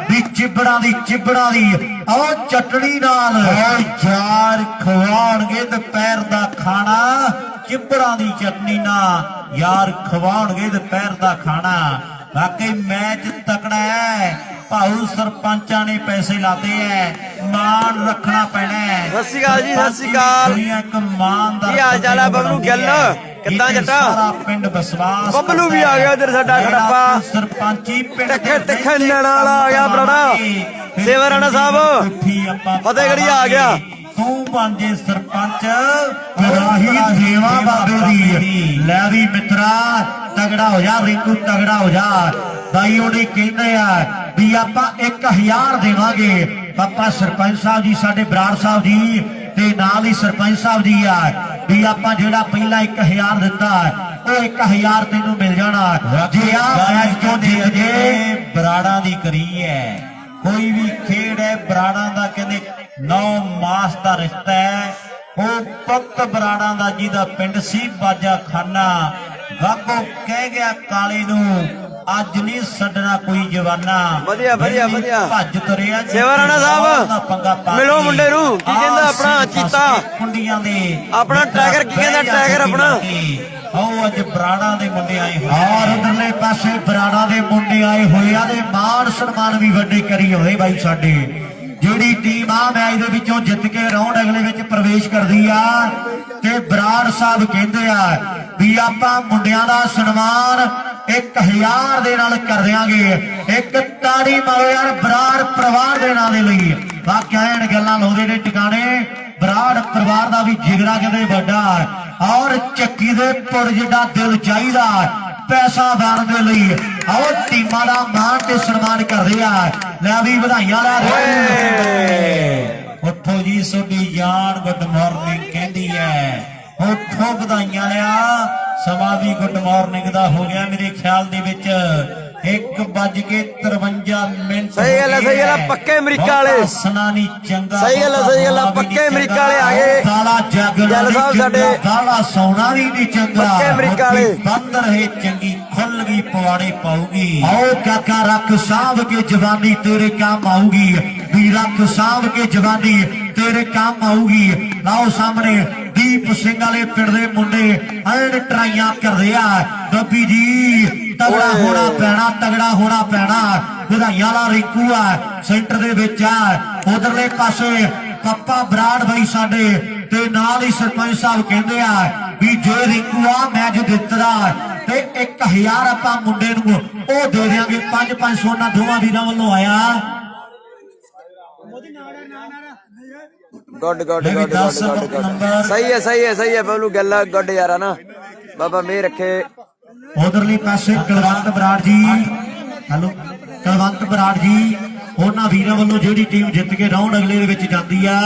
ਵੀ ਚਿਬੜਾਂ ਦੀ ਆਓ ਚਟਣੀ ਨਾਲ ਯਾਰ ਖਵਾਉਣਗੇ ਦੁਪਹਿਰ ਦਾ ਖਾਣਾ। ਚਿਬੜਾਂ ਦੀ ਚਟਨੀ ਨਾਲ ਯਾਰ ਖਵਾਉਣਗੇ ਦੁਪਹਿਰ ਦਾ ਖਾਣਾ। ਵਾਕਈ ਮੈਚ ਤਕੜਾ ਹੈ, ਭਾਊ ਸਰਪੰਚਾਂ ਨੇ ਪੈਸੇ ਲਾਤੇ ਐ, ਮਾਣ ਰੱਖਣਾ ਪੈਣਾ ਹੈ। ਸਤਿ ਸ਼੍ਰੀ ਅਕਾਲ ਜੀ, ਸਤਿ ਸ਼੍ਰੀ ਅਕਾਲ। ਦੁਨੀਆ ਇੱਕ ਮਾਣ ਦਾ ਕੀ ਹਾਲ ਚਾਲ ਹੈ ਬਬਲੂ ਗਿੱਲ? ਕਿੱਦਾਂ ਜੱਟਾ? ਸਾਰਾ ਪਿੰਡ ਵਿਸ਼ਵਾਸ ਬਬਲੂ ਵੀ ਆ ਗਿਆ ਇੱਧਰ ਸਾਡਾ ਖੜੱਪਾ। ਸਰਪੰਚੀ ਪਿੰਡ ਤਿੱਖੇ ਨੈਣਾ ਵਾਲਾ ਆ ਗਿਆ ਬਰਾੜਾ। ਸੇਵਾ ਰਾਣਾ ਸਾਹਿਬ ਫਤਿਹਗੜ੍ਹੀ ਆ ਗਿਆ। ਤੂੰ ਬਣ ਜੇ ਸਰਪੰਚ ਰਾਹੀ ਦੇਵਾ ਬਾਬੇ ਦੀ। ਲੈ ਵੀ ਮਿੱਤਰਾ ਤਗੜਾ ਹੋ ਜਾ ਰਿੰਕੂ, ਤਗੜਾ ਹੋ ਜਾ। ਭਾਈ ਉਹਨੇ ਕਹਿੰਦੇ ਆ ਵੀ ਆਪਾਂ 1000 ਦੇਵਾਂਗੇ। ਪਾਪਾ ਸਰਪੰਚ ਸਾਹਿਬ ਜੀ ਸਾਡੇ ਬਰਾੜ ਸਾਹਿਬ ਜੀ ਤੇ ਨਾਲ ਹੀ ਸਰਪੰਚ ਸਾਹਿਬ ਜੀ ਆ ਵੀ ਆਪਾਂ ਜਿਹੜਾ ਪਹਿਲਾਂ 1000 ਦਿੱਤਾ ਉਹ 1000 ਤੈਨੂੰ ਮਿਲ ਜਾਣਾ ਜੇ ਆ ਮੈਚ ਤੋਂ ਜਿੱਤ ਜੇ। ਬਰਾੜਾਂ ਦੀ ਕਰੀ ਹੈ, ਕੋਈ ਵੀ ਖੇਡ ਹੈ ਬਰਾੜਾਂ ਦਾ ਕਹਿੰਦੇ 9 ਮਾਸ ਦਾ ਰਿਸ਼ਤਾ ਹੈ। ਉਹ ਪੁੱਤ ਬਰਾੜਾਂ ਦਾ ਜਿਹਦਾ ਪਿੰਡ ਸੀ ਬਾਜਾ ਖਾਨਾ। ਗਾਗੋ ਕਹਿ ਗਿਆ ਕਾਲੇ ਨੂੰ ਅੱਜ ਨਹੀਂ ਛੱਡਣਾ ਕੋਈ ਜਵਾਨਾ। ਵਧੀਆ ਵਧੀਆ ਵਧੀਆ। ਭੱਜ ਤੁਰਿਆ ਸੇਵਾ ਰਾਣਾ ਸਾਹਿਬ ਮਿਲੋ ਮੁੰਡੇ ਨੂੰ। ਕੀ ਕਹਿੰਦਾ ਆਪਣਾ ਚੀਤਾ ਕੁੰਡੀਆਂ ਦੇ ਆਪਣਾ ਟਾਈਗਰ? ਕੀ ਕਹਿੰਦਾ ਟਾਈਗਰ ਆਪਣਾ? ਆਓ ਅੱਜ ਬਰਾੜਾਂ ਦੇ ਮੁੰਡੇ ਆਏ ਹੋਏ ਔਰ ਉਧਰਲੇ ਪਾਸੇ ਬਰਾੜਾਂ ਦੇ ਮੁੰਡੇ ਆਏ ਹੋਏ ਆ ਤੇ ਮਾਣ ਸਨਮਾਨ ਵੀ ਵੱਡੇ ਕਰੀ ਹੋਏ ਬਾਈ। ਸਾਡੇ ਜਿਹੜੀ ਟੀਮ ਆ ਮੈਚ ਦੇ ਵਿੱਚੋਂ ਜਿੱਤ ਕੇ ਰਾਉਂਡ ਅਗਲੇ ਵਿੱਚ ਪ੍ਰਵੇਸ਼ ਕਰਦੀ ਆ ਤੇ ਬਰਾੜ ਸਾਹਿਬ ਕਹਿੰਦੇ ਆ ਵੀ ਆਪਾਂ ਮੁੰਡਿਆਂ ਦਾ ਸਨਮਾਨ 1000 ਦੇ ਨਾਲ ਕਰ ਦਿਆਂਗੇ। ਇੱਕ ਤਾੜੀ ਮਾਰੋ ਯਾਰ ਬਰਾੜ ਪਰਿਵਾਰ ਦੇ ਨਾਂ ਦੇ ਲਈ। ਵਾਕਿਆ ਐਨ ਗੱਲਾਂ ਲਾਉਂਦੇ ਨੇ ਟਿਕਾਣੇ। ਬਰਾੜ ਪਰਿਵਾਰ ਦਾ ਵੀ ਜਿਗਰਾ ਕਹਿੰਦੇ ਵੱਡਾ ਔਰ ਚੱਕੀ ਦੇ ਪੁਰ ਜਿੱਡਾ ਦਿਲ ਚਾਹੀਦਾ ਪੈਸਾ ਦਾਨ ਦੇ ਲਈ। ਆਓ ਟੀਮਾਂ ਦਾ ਮਾਣ ਤੇ ਸਨਮਾਨ ਕਰਦੇ ਆ। ਲੈ ਵੀ ਵਧਾਈਆਂ ਲੈ ਉੱਠੋ ਜੀ ਤੁਹਾਡੀ ਜਾਨ ਗੁੱਡ ਮਾਰਨਿੰਗ ਕਹਿੰਦੀ ਹੈ। ਉੱਠੋ ਵਧਾਈਆਂ ਲਿਆ। ਸਮਾਂ ਵੀ ਗੁੱਡ ਮਾਰਨਿੰਗ ਦਾ ਹੋ ਗਿਆ ਮੇਰੇ ਖਿਆਲ ਦੇ ਵਿੱਚ 1:53 ਮਿੰਟ। ਸਹੀ ਗੱਲ ਹੈ, ਸਹੀ ਗੱਲ ਹੈ। ਪੱਕੇ ਅਮਰੀਕਾ ਵਾਲੇ ਸਨਾਨੀ ਚੰਗਾ। ਸਹੀ ਗੱਲ ਹੈ, ਸਹੀ ਗੱਲ ਹੈ। ਪੱਕੇ ਅਮਰੀਕਾ ਵਾਲੇ ਆ ਗਏ। ਕਾਲਾ ਜੱਗ ਜੱਲ ਸਾਹਿਬ ਸਾਡੇ ਕਾਲਾ ਸੋਨਾ ਵੀ ਨਹੀਂ ਚੰਗਾ। ਪੱਕੇ ਅਮਰੀਕਾ ਵਾਲੇ ਬੰਦ ਰਹੇ ਚੰਗੀ ਖੁੱਲ ਗਈ ਪਵਾੜੇ ਪਾਉਗੀ। ਆਓ ਕਾਕਾ ਰੱਖ ਸਾਂਭ ਕੇ ਜਵਾਨੀ ਤੇਰੇ ਕੰਮ ਆਊਗੀ। ਵੀ ਰੱਖ ਸਾਂਭ ਕੇ ਜਵਾਨੀ ਤੇਰੇ ਕੰਮ ਆਊਗੀ। ਲਾਓ ਸਾਹਮਣੇ ਦੀਪ ਸਿੰਘ ਵਾਲੇ ਪਿੰਡ ਦੇ ਮੁੰਡੇ ਐਨ ਟਰਾਈਆਂ ਕਰਦੇ ਆ। ਬੱਬੀ ਜੀ ਤਗੜਾ ਹੋਣਾ ਪੈਣਾ, ਤਗੜਾ ਹੋਣਾ ਪੈਣਾ। ਵਧਾਈਆਂ ਵਾਲਾ ਰਿੰਕੂ ਆ ਸੈਂਟਰ ਦੇ ਵਿੱਚ ਆ ਉਧਰਲੇ ਪਾਸੇ ਪੱਪਾ ਬਰਾੜ ਬਾਈ ਸਾਡੇ ਤੇ ਨਾਲ ਹੀ ਸਰਪੰਚ ਸਾਹਿਬ ਕਹਿੰਦੇ ਆ ਵੀ ਜੇ ਰਿੰਕੂ ਆ ਮੈਚ ਜਿੱਤਦਾ ਤੇ 1000 ਆਪਾਂ ਮੁੰਡੇ ਨੂੰ ਉਹ ਦੇ ਦਿਆਂਗੇ 5-500 ਉਹਨਾਂ ਦੋਵਾਂ ਵੀਰਾਂ ਵੱਲੋਂ ਆਇਆ ਗੁੱਡ ਗੁੱਡ ਗੁੱਡ ਸਹੀ ਹੈ ਬਬਲੂ ਗੱਲ ਗੁੱਡ ਯਾਰ ਨਾ ਬਾਬਾ ਮੇਰ ਰੱਖੇ ਉਧਰਲੀ ਪਾਸੇ ਕੁਲਵੰਤ ਬਰਾੜ ਜੀ ਹੈਲੋ ਕੁਲਵੰਤ ਬਰਾੜ ਜੀ ਉਹਨਾਂ ਵੀਰਾਂ ਵੱਲੋਂ ਜਿਹੜੀ ਟੀਮ ਜਿੱਤ ਕੇ ਰਾਉਂਡ ਅਗਲੇ ਦੇ ਵਿੱਚ ਜਾਂਦੀ ਆ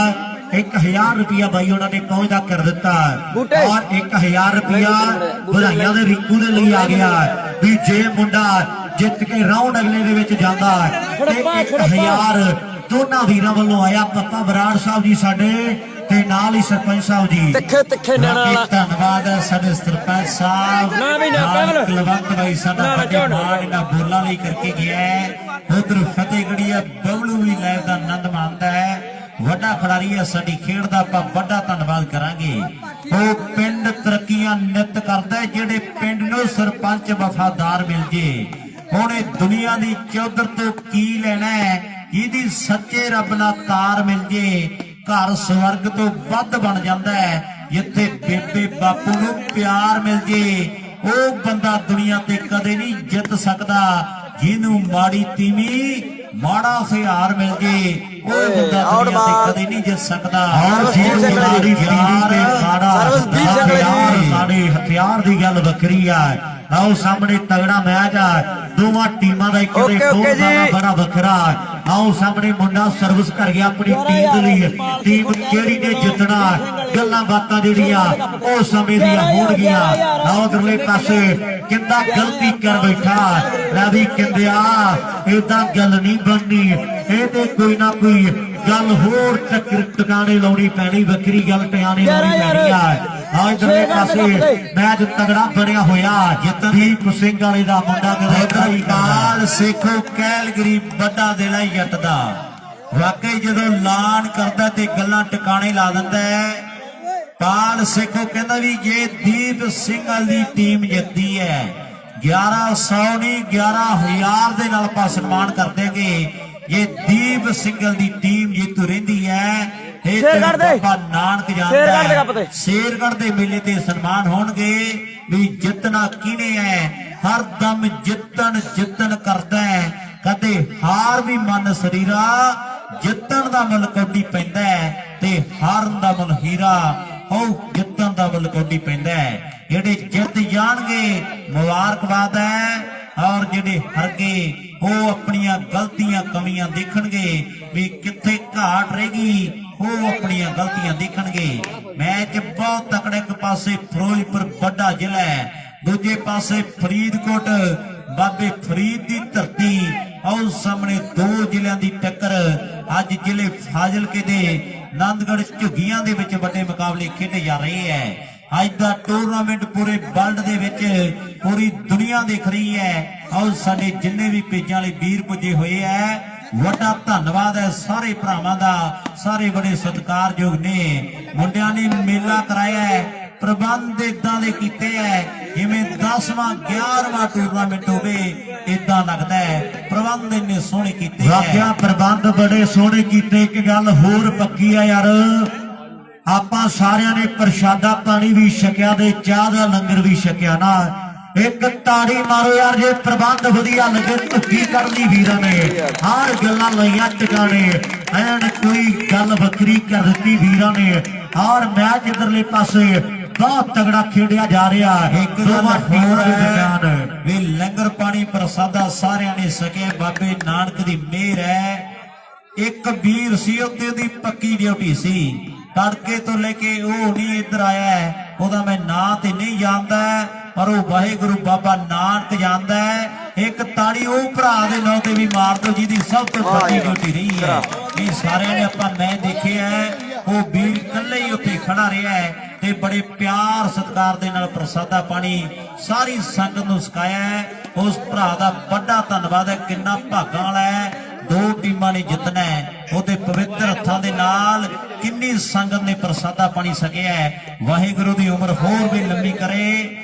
1000 ਰੁਪਿਆ ਬਾਈ ਉਹਨਾਂ ਨੇ ਪਹੁੰਚਦਾ ਕਰ ਦਿੱਤਾ ਔਰ 1000 ਰੁਪਿਆ ਵਧਾਈਆਂ ਦੇ ਰਿੰਕੂ ਦੇ ਲਈ ਆ ਗਿਆ ਵੀ ਜੇ ਮੁੰਡਾ ਜਿੱਤ ਕੇ ਰਾਉਂਡ ਅਗਲੇ ਦੇ ਵਿੱਚ ਜਾਂਦਾ ਤੇ 1000 ਦੋਨਾਂ ਵੀਰਾਂ ਵੱਲੋਂ ਆਇਆ ਪੱਪਾ ਬਰਾੜ ਸਾਹਿਬ ਜੀ ਸਾਡੇ ਤੇ ਨਾਲ ਹੀ ਸਰਪੰਚ ਸਾਹਿਬ ਜੀ ਤਿੱਖੇ ਨਿਆਣਾ ਧੰਨਵਾਦ ਸਾਡੇ ਸਰਪੰਚ ਸਾਹਿਬ ਨਾਲ ਕੁਲਵੰਤ ਬਾਈ ਸਾਡਾ ਵੱਡੇ ਮਾਣ ਇਹਨਾਂ ਬੋਲਾਂ ਲਈ ਕਰਕੇ ਗਿਆ ਉਧਰ ਫਤਿਹਗੜ੍ਹੀਆ ਬਬਲੂ ਵੀ ਲੈ ਦਾ ਆਨੰਦ ਮਾਣਦਾ ਹੈ ਵੱਡਾ ਖਿਡਾਰੀ ਹੈ ਸਾਡੀ ਖੇਡ ਦਾ ਆਪਾਂ ਵੱਡਾ ਧੰਨਵਾਦ ਕਰਾਂਗੇ ਉਹ ਪਿੰਡ ਤਰੱਕੀਆਂ ਨਿਤ ਕਰਦਾ ਜਿਹੜੇ ਪਿੰਡ ਨੂੰ ਸਰਪੰਚ ਵਫਾਦਾਰ ਮਿਲ ਜੇ ਹੁਣ ਇਹ ਦੁਨੀਆ ਦੀ ਚੌਧਰ ਤੋਂ ਕੀ ਲੈਣਾ ਹੈ ਇਹਦੀ ਸੱਚੇ ਰੱਬ ਨਾਲ ਤਾਰ ਮਿਲ ਜੇ ਘਰ ਸਵਰਗ ਤੋਂ ਵੱਧ ਬਣ ਜਾਂਦਾ ਹੈ ਜਿੱਥੇ ਬੇਬੇ ਬਾਪੂ ਨੂੰ ਪਿਆਰ ਮਿਲ ਜੇ ਉਹ ਬੰਦਾ ਦੁਨੀਆ ਤੇ ਕਦੇ ਨਹੀਂ ਜਿੱਤ ਸਕਦਾ ਜਿਹਨੂੰ ਮਾੜੀ ਤੀਵੀਂ ਮਾੜਾ ਹਥਿਆਰ ਮਿਲ ਜੇ ਉਹ ਬੰਦਾ ਦੁਨੀਆ ਤੇ ਕਦੇ ਨਹੀਂ ਜਿੱਤ ਸਕਦਾ ਜਿਹਨੂੰ ਮਾੜੀ ਤੀਵੀਂ ਤੇ ਮਾੜਾ ਹਥਿਆਰ ਸਾਡੇ ਹਥਿਆਰ ਦੀ ਗੱਲ ਵੱਖਰੀ ਆ ਆਓ ਸਾਹਮਣੇ ਤਗੜਾ ਮੈਚ ਆ ਦੋਵਾਂ ਟੀਮਾਂ ਦਾ ਇੱਕ ਦੇ ਬੜਾ ਵੱਖਰਾ ਆਓ ਸਾਹਮਣੇ ਮੁੰਡਾ ਸਰਵਿਸ ਕਰ ਗਿਆ ਆਪਣੀ ਟੀਮ ਦੇ ਲਈ ਟੀਮ ਕਿਹੜੀ ਨੇ ਜਿੱਤਣਾ ਗੱਲਾਂ ਬਾਤਾਂ ਜਿਹੜੀਆਂ ਉਹ ਸਮੇਂ ਦੀਆਂ ਹੋਣਗੀਆਂ ਆਓ ਉਧਰਲੇ ਪਾਸੇ ਕਿੰਦਾ ਗਲਤੀ ਕਰ ਬੈਠਾ ਲੈ ਵੀ ਕਿੰਦਿਆ ਏਦਾਂ ਗੱਲ ਨਹੀਂ ਬਣਨੀ ਇਹ ਤੇ ਕੋਈ ਨਾ ਕੋਈ ਗੱਲ ਹੋਰ ਟਿਕਾਣੇ ਲਾਉਣੀ ਪੈਣੀ ਵੱਖਰੀ ਗੱਲ ਟਿਕਾਣੇ ਲਾਉਣੀ ਪੈਣੀ ਆ ਇਧਰਲੇ ਪਾਸੇ ਮੈਚ ਤਗੜਾ ਬਣਿਆ ਹੋਇਆ ਜਤਨਦੀਪ ਸਿੰਘ ਵਾਲੇ ਦਾ ਮੁੰਡਾ ਕਾਲ ਸੇਖੋ ਕੈਲਗਰੀ ਵੱਡਾ ਦਿਲ ਹੈ ਜੱਟ ਦਾ ਵਾਕਈ ਜਦੋਂ ਐਲਾਨ ਕਰਦਾ ਤੇ ਗੱਲਾਂ ਟਿਕਾਣੇ ਲਾ ਦਿੰਦਾ ਹੈ ਕਾਲ ਸੇਖੋ ਕਹਿੰਦਾ ਵੀ ਜੇ ਦੀਪ ਸਿੰਘ ਵਾਲੀ ਟੀਮ ਜਿੱਤਦੀ ਹੈ 1100 ਨਹੀਂ 11000 ਦੇ ਨਾਲ ਆਪਾਂ ਸਨਮਾਨ ਕਰ ਦੇਂਗੇ ਜੇ ਦੀਪ ਸਿੰਘ ਦੀ ਟੀਮ ਜੇਤੂ ਰਹਿੰਦੀ ਹੈ ਬਾਬਾ ਨਾਨਕ ਜਾਂਦਾ ਸ਼ੇਰਗੜ੍ਹ ਦੇ ਮੇਲੇ ਤੇ ਸਨਮਾਨ ਹੋਣਗੇ ਵੀ ਜਿੱਤਣਾ ਕਿਹਨੇ ਹੈ ਹਰ ਦਮ ਜਿੱਤਣ ਕਰਦਾ ਹੈ ਕਦੇ ਹਾਰ ਵੀ ਮਨ ਸਰੀਰਾ ਜਿੱਤਣ ਦਾ ਮੁੱਲ ਕੌਡੀ ਪੈਂਦਾ ਤੇ ਹਾਰਨ ਦਾ ਮੁੱਲ ਹੀਰਾ ਉਹ ਜਿੱਤਣ ਦਾ ਮੁੱਲ ਕੌਡੀ ਪੈਂਦਾ ਜਿਹੜੇ ਜਿੱਤ ਜਾਣਗੇ ਮੁਬਾਰਕਬਾਦ ਹੈ ਔਰ ਜਿਹੜੇ ਹਾਰ ਗਏ ਉਹ ਆਪਣੀਆਂ ਗਲਤੀਆਂ ਕਮੀਆਂ ਦੇਖਣਗੇ ਵੀ ਕਿੱਥੇ ਘਾਟ ਰਹੇਗੀ ਉਹ ਆਪਣੀਆਂ ਗਲਤੀਆਂ ਦੇਖਣਗੇ ਮੈਚ ਬਹੁਤ ਤਕੜੇ ਇੱਕ ਪਾਸੇ ਫਿਰੋਜ਼ਪੁਰ ਵੱਡਾ ਜ਼ਿਲ੍ਹਾ ਹੈ ਦੂਜੇ ਪਾਸੇ ਫਰੀਦਕੋਟ ਬਾਬੇ ਫਰੀਦ ਦੀ ਧਰਤੀ ਆਓ ਸਾਹਮਣੇ ਦੋ ਜ਼ਿਲ੍ਹਿਆਂ ਦੀ ਟੱਕਰ ਅੱਜ ਜ਼ਿਲ੍ਹੇ ਫਾਜ਼ਿਲਕੇ ਦੇ ਆਨੰਦਗੜ੍ਹ ਝੁੱਗੀਆਂ ਦੇ ਵਿੱਚ ਵੱਡੇ ਮੁਕਾਬਲੇ ਖੇਡੇ ਜਾ ਰਹੇ ਹੈ ਅੱਜ ਦਾ ਟੂਰਨਾਮੈਂਟ ਪੂਰੇ ਵਰਲਡ ਦੇ ਵਿੱਚ ਪੂਰੀ ਦੁਨੀਆ ਦੇਖ ਰਹੀ ਹੈ ਆਓ ਸਾਡੇ ਜਿੰਨੇ ਵੀ ਪੇਜਾਂ ਵਾਲੇ ਵੀਰ ਪੁੱਜੇ ਹੋਏ ਹੈ ਵੱਡਾ ਧੰਨਵਾਦ ਹੈ ਸਾਰੇ ਭਰਾਵਾਂ ਦਾ ਸਾਰੇ ਬੜੇ ਸਤਿਕਾਰਯੋਗ ਨੇ ਮੁੰਡਿਆਂ ਨੇ ਮੇਲਾ ਕਰਾਇਆ ਹੈ ਪ੍ਰਬੰਧ ਇਦਾਂ ਦੇ ਕੀਤੇ ਹੈ ਜਿਵੇਂ 10ਵਾਂ 11ਵਾਂ ਟੂਰਨਾਮੈਂਟ ਹੋਵੇ ਇਦਾਂ ਲੱਗਦਾ ਹੈ ਪ੍ਰਬੰਧ ਇੰਨੇ ਸੋਹਣੇ ਕੀਤੇ ਹੈ ਪ੍ਰਬੰਧ ਬੜੇ ਸੋਹਣੇ ਕੀਤੇ ਇੱਕ ਗੱਲ ਹੋਰ ਪੱਕੀ ਆ ਯਾਰ ਆਪਾਂ ਸਾਰਿਆਂ ਨੇ ਪ੍ਰਸ਼ਾਦਾ ਪਾਣੀ ਵੀ ਛਕਿਆ ਤੇ ਚਾਹ ਦਾ ਲੰਗਰ ਵੀ ਛਕਿਆ ਨਾ ਇੱਕ ਤਾੜੀ ਮਾਰੋ ਯਾਰ ਜੇ ਪ੍ਰਬੰਧ ਵਧੀਆ ਲੱਗੇ ਧੁੱਕੀ ਕਰਨੀ ਵੀਰਾਂ ਨੇ ਹਰ ਗੱਲਾਂ ਲਈਆਂ ਟਿਕਾਣੇ ਐਨ ਕੋਈ ਗੱਲ ਵੱਖਰੀ ਕਰ ਦਿੱਤੀ ਵੀਰਾਂ ਨੇ ਔਰ ਮੈਚ ਇਧਰਲੇ ਪਾਸੇ ਬਹੁਤ ਤਗੜਾ ਖੇਡਿਆ ਜਾ ਰਿਹਾ ਇੱਕ ਦੋਵਾਂ ਟੀਮਾਂ ਦੇ ਦਰਮਿਆਨ ਵੀ ਲੰਗਰ ਪਾਣੀ ਪ੍ਰਸਾਦਾ ਸਾਰਿਆਂ ਨੇ ਛਕਿਆ ਬਾਬੇ ਨਾਨਕ ਦੀ ਮਿਹਰ ਹੈ ਇੱਕ ਵੀਰ ਸੀ ਉੱਤੇ ਦੀ ਪੱਕੀ ਡਿਊਟੀ ਸੀ ਤੜਕੇ ਤੋਂ ਲੈ ਕੇ ਉਹ ਨਹੀਂ ਇੱਧਰ ਆਇਆ ਉਹਦਾ ਮੈਂ ਨਾਂ ਤੇ ਨਹੀਂ ਜਾਣਦਾ ਪਰ ਉਹ ਵਾਹਿਗੁਰੂ ਬਾਬਾ ਨਾਨਕ ਜਾਣਦਾ ਇੱਕ ਤਾੜੀ ਉਹ ਭਰਾ ਦੇ ਨਾਂ ਤੇ ਵੀ ਮਾਰ ਦੋ ਜਿਹਦੀ ਸਭ ਤੋਂ ਵੱਡੀ ਡਿਊਟੀ ਰਹੀ ਹੈ ਇਹ ਸਾਰਿਆਂ ਨੇ ਆਪਾਂ ਮੈਂ ਦੇਖਿਆ ਉਹ ਵੀਰ ਇਕੱਲੇ ਹੀ ਉੱਥੇ ਖੜਾ ਰਿਹਾ ਤੇ ਬੜੇ ਪਿਆਰ ਸਤਿਕਾਰ ਦੇ ਨਾਲ ਪ੍ਰਸਾਦਾ ਪਾਣੀ ਸਾਰੀ ਸੰਗਤ ਨੂੰ ਛਕਾਇਆ ਉਸ ਭਰਾ ਦਾ ਵੱਡਾ ਧੰਨਵਾਦ ਹੈ ਕਿੰਨਾ ਭਾਗਾਂ ਵਾਲਾ ਹੈ ਦੋ ਟੀਮਾਂ ਨੇ ਜਿੱਤਣਾ ਉਹਦੇ ਪਵਿੱਤਰ ਹੱਥਾਂ ਦੇ ਨਾਲ ਕਿੰਨੀ ਸੰਗਤ ਨੇ ਪ੍ਰਸਾਦਾ ਪਾਣੀ ਛਕਿਆ ਵਾਹਿਗੁਰੂ ਦੀ ਉਮਰ ਹੋਰ ਵੀ ਲੰਮੀ ਕਰੇ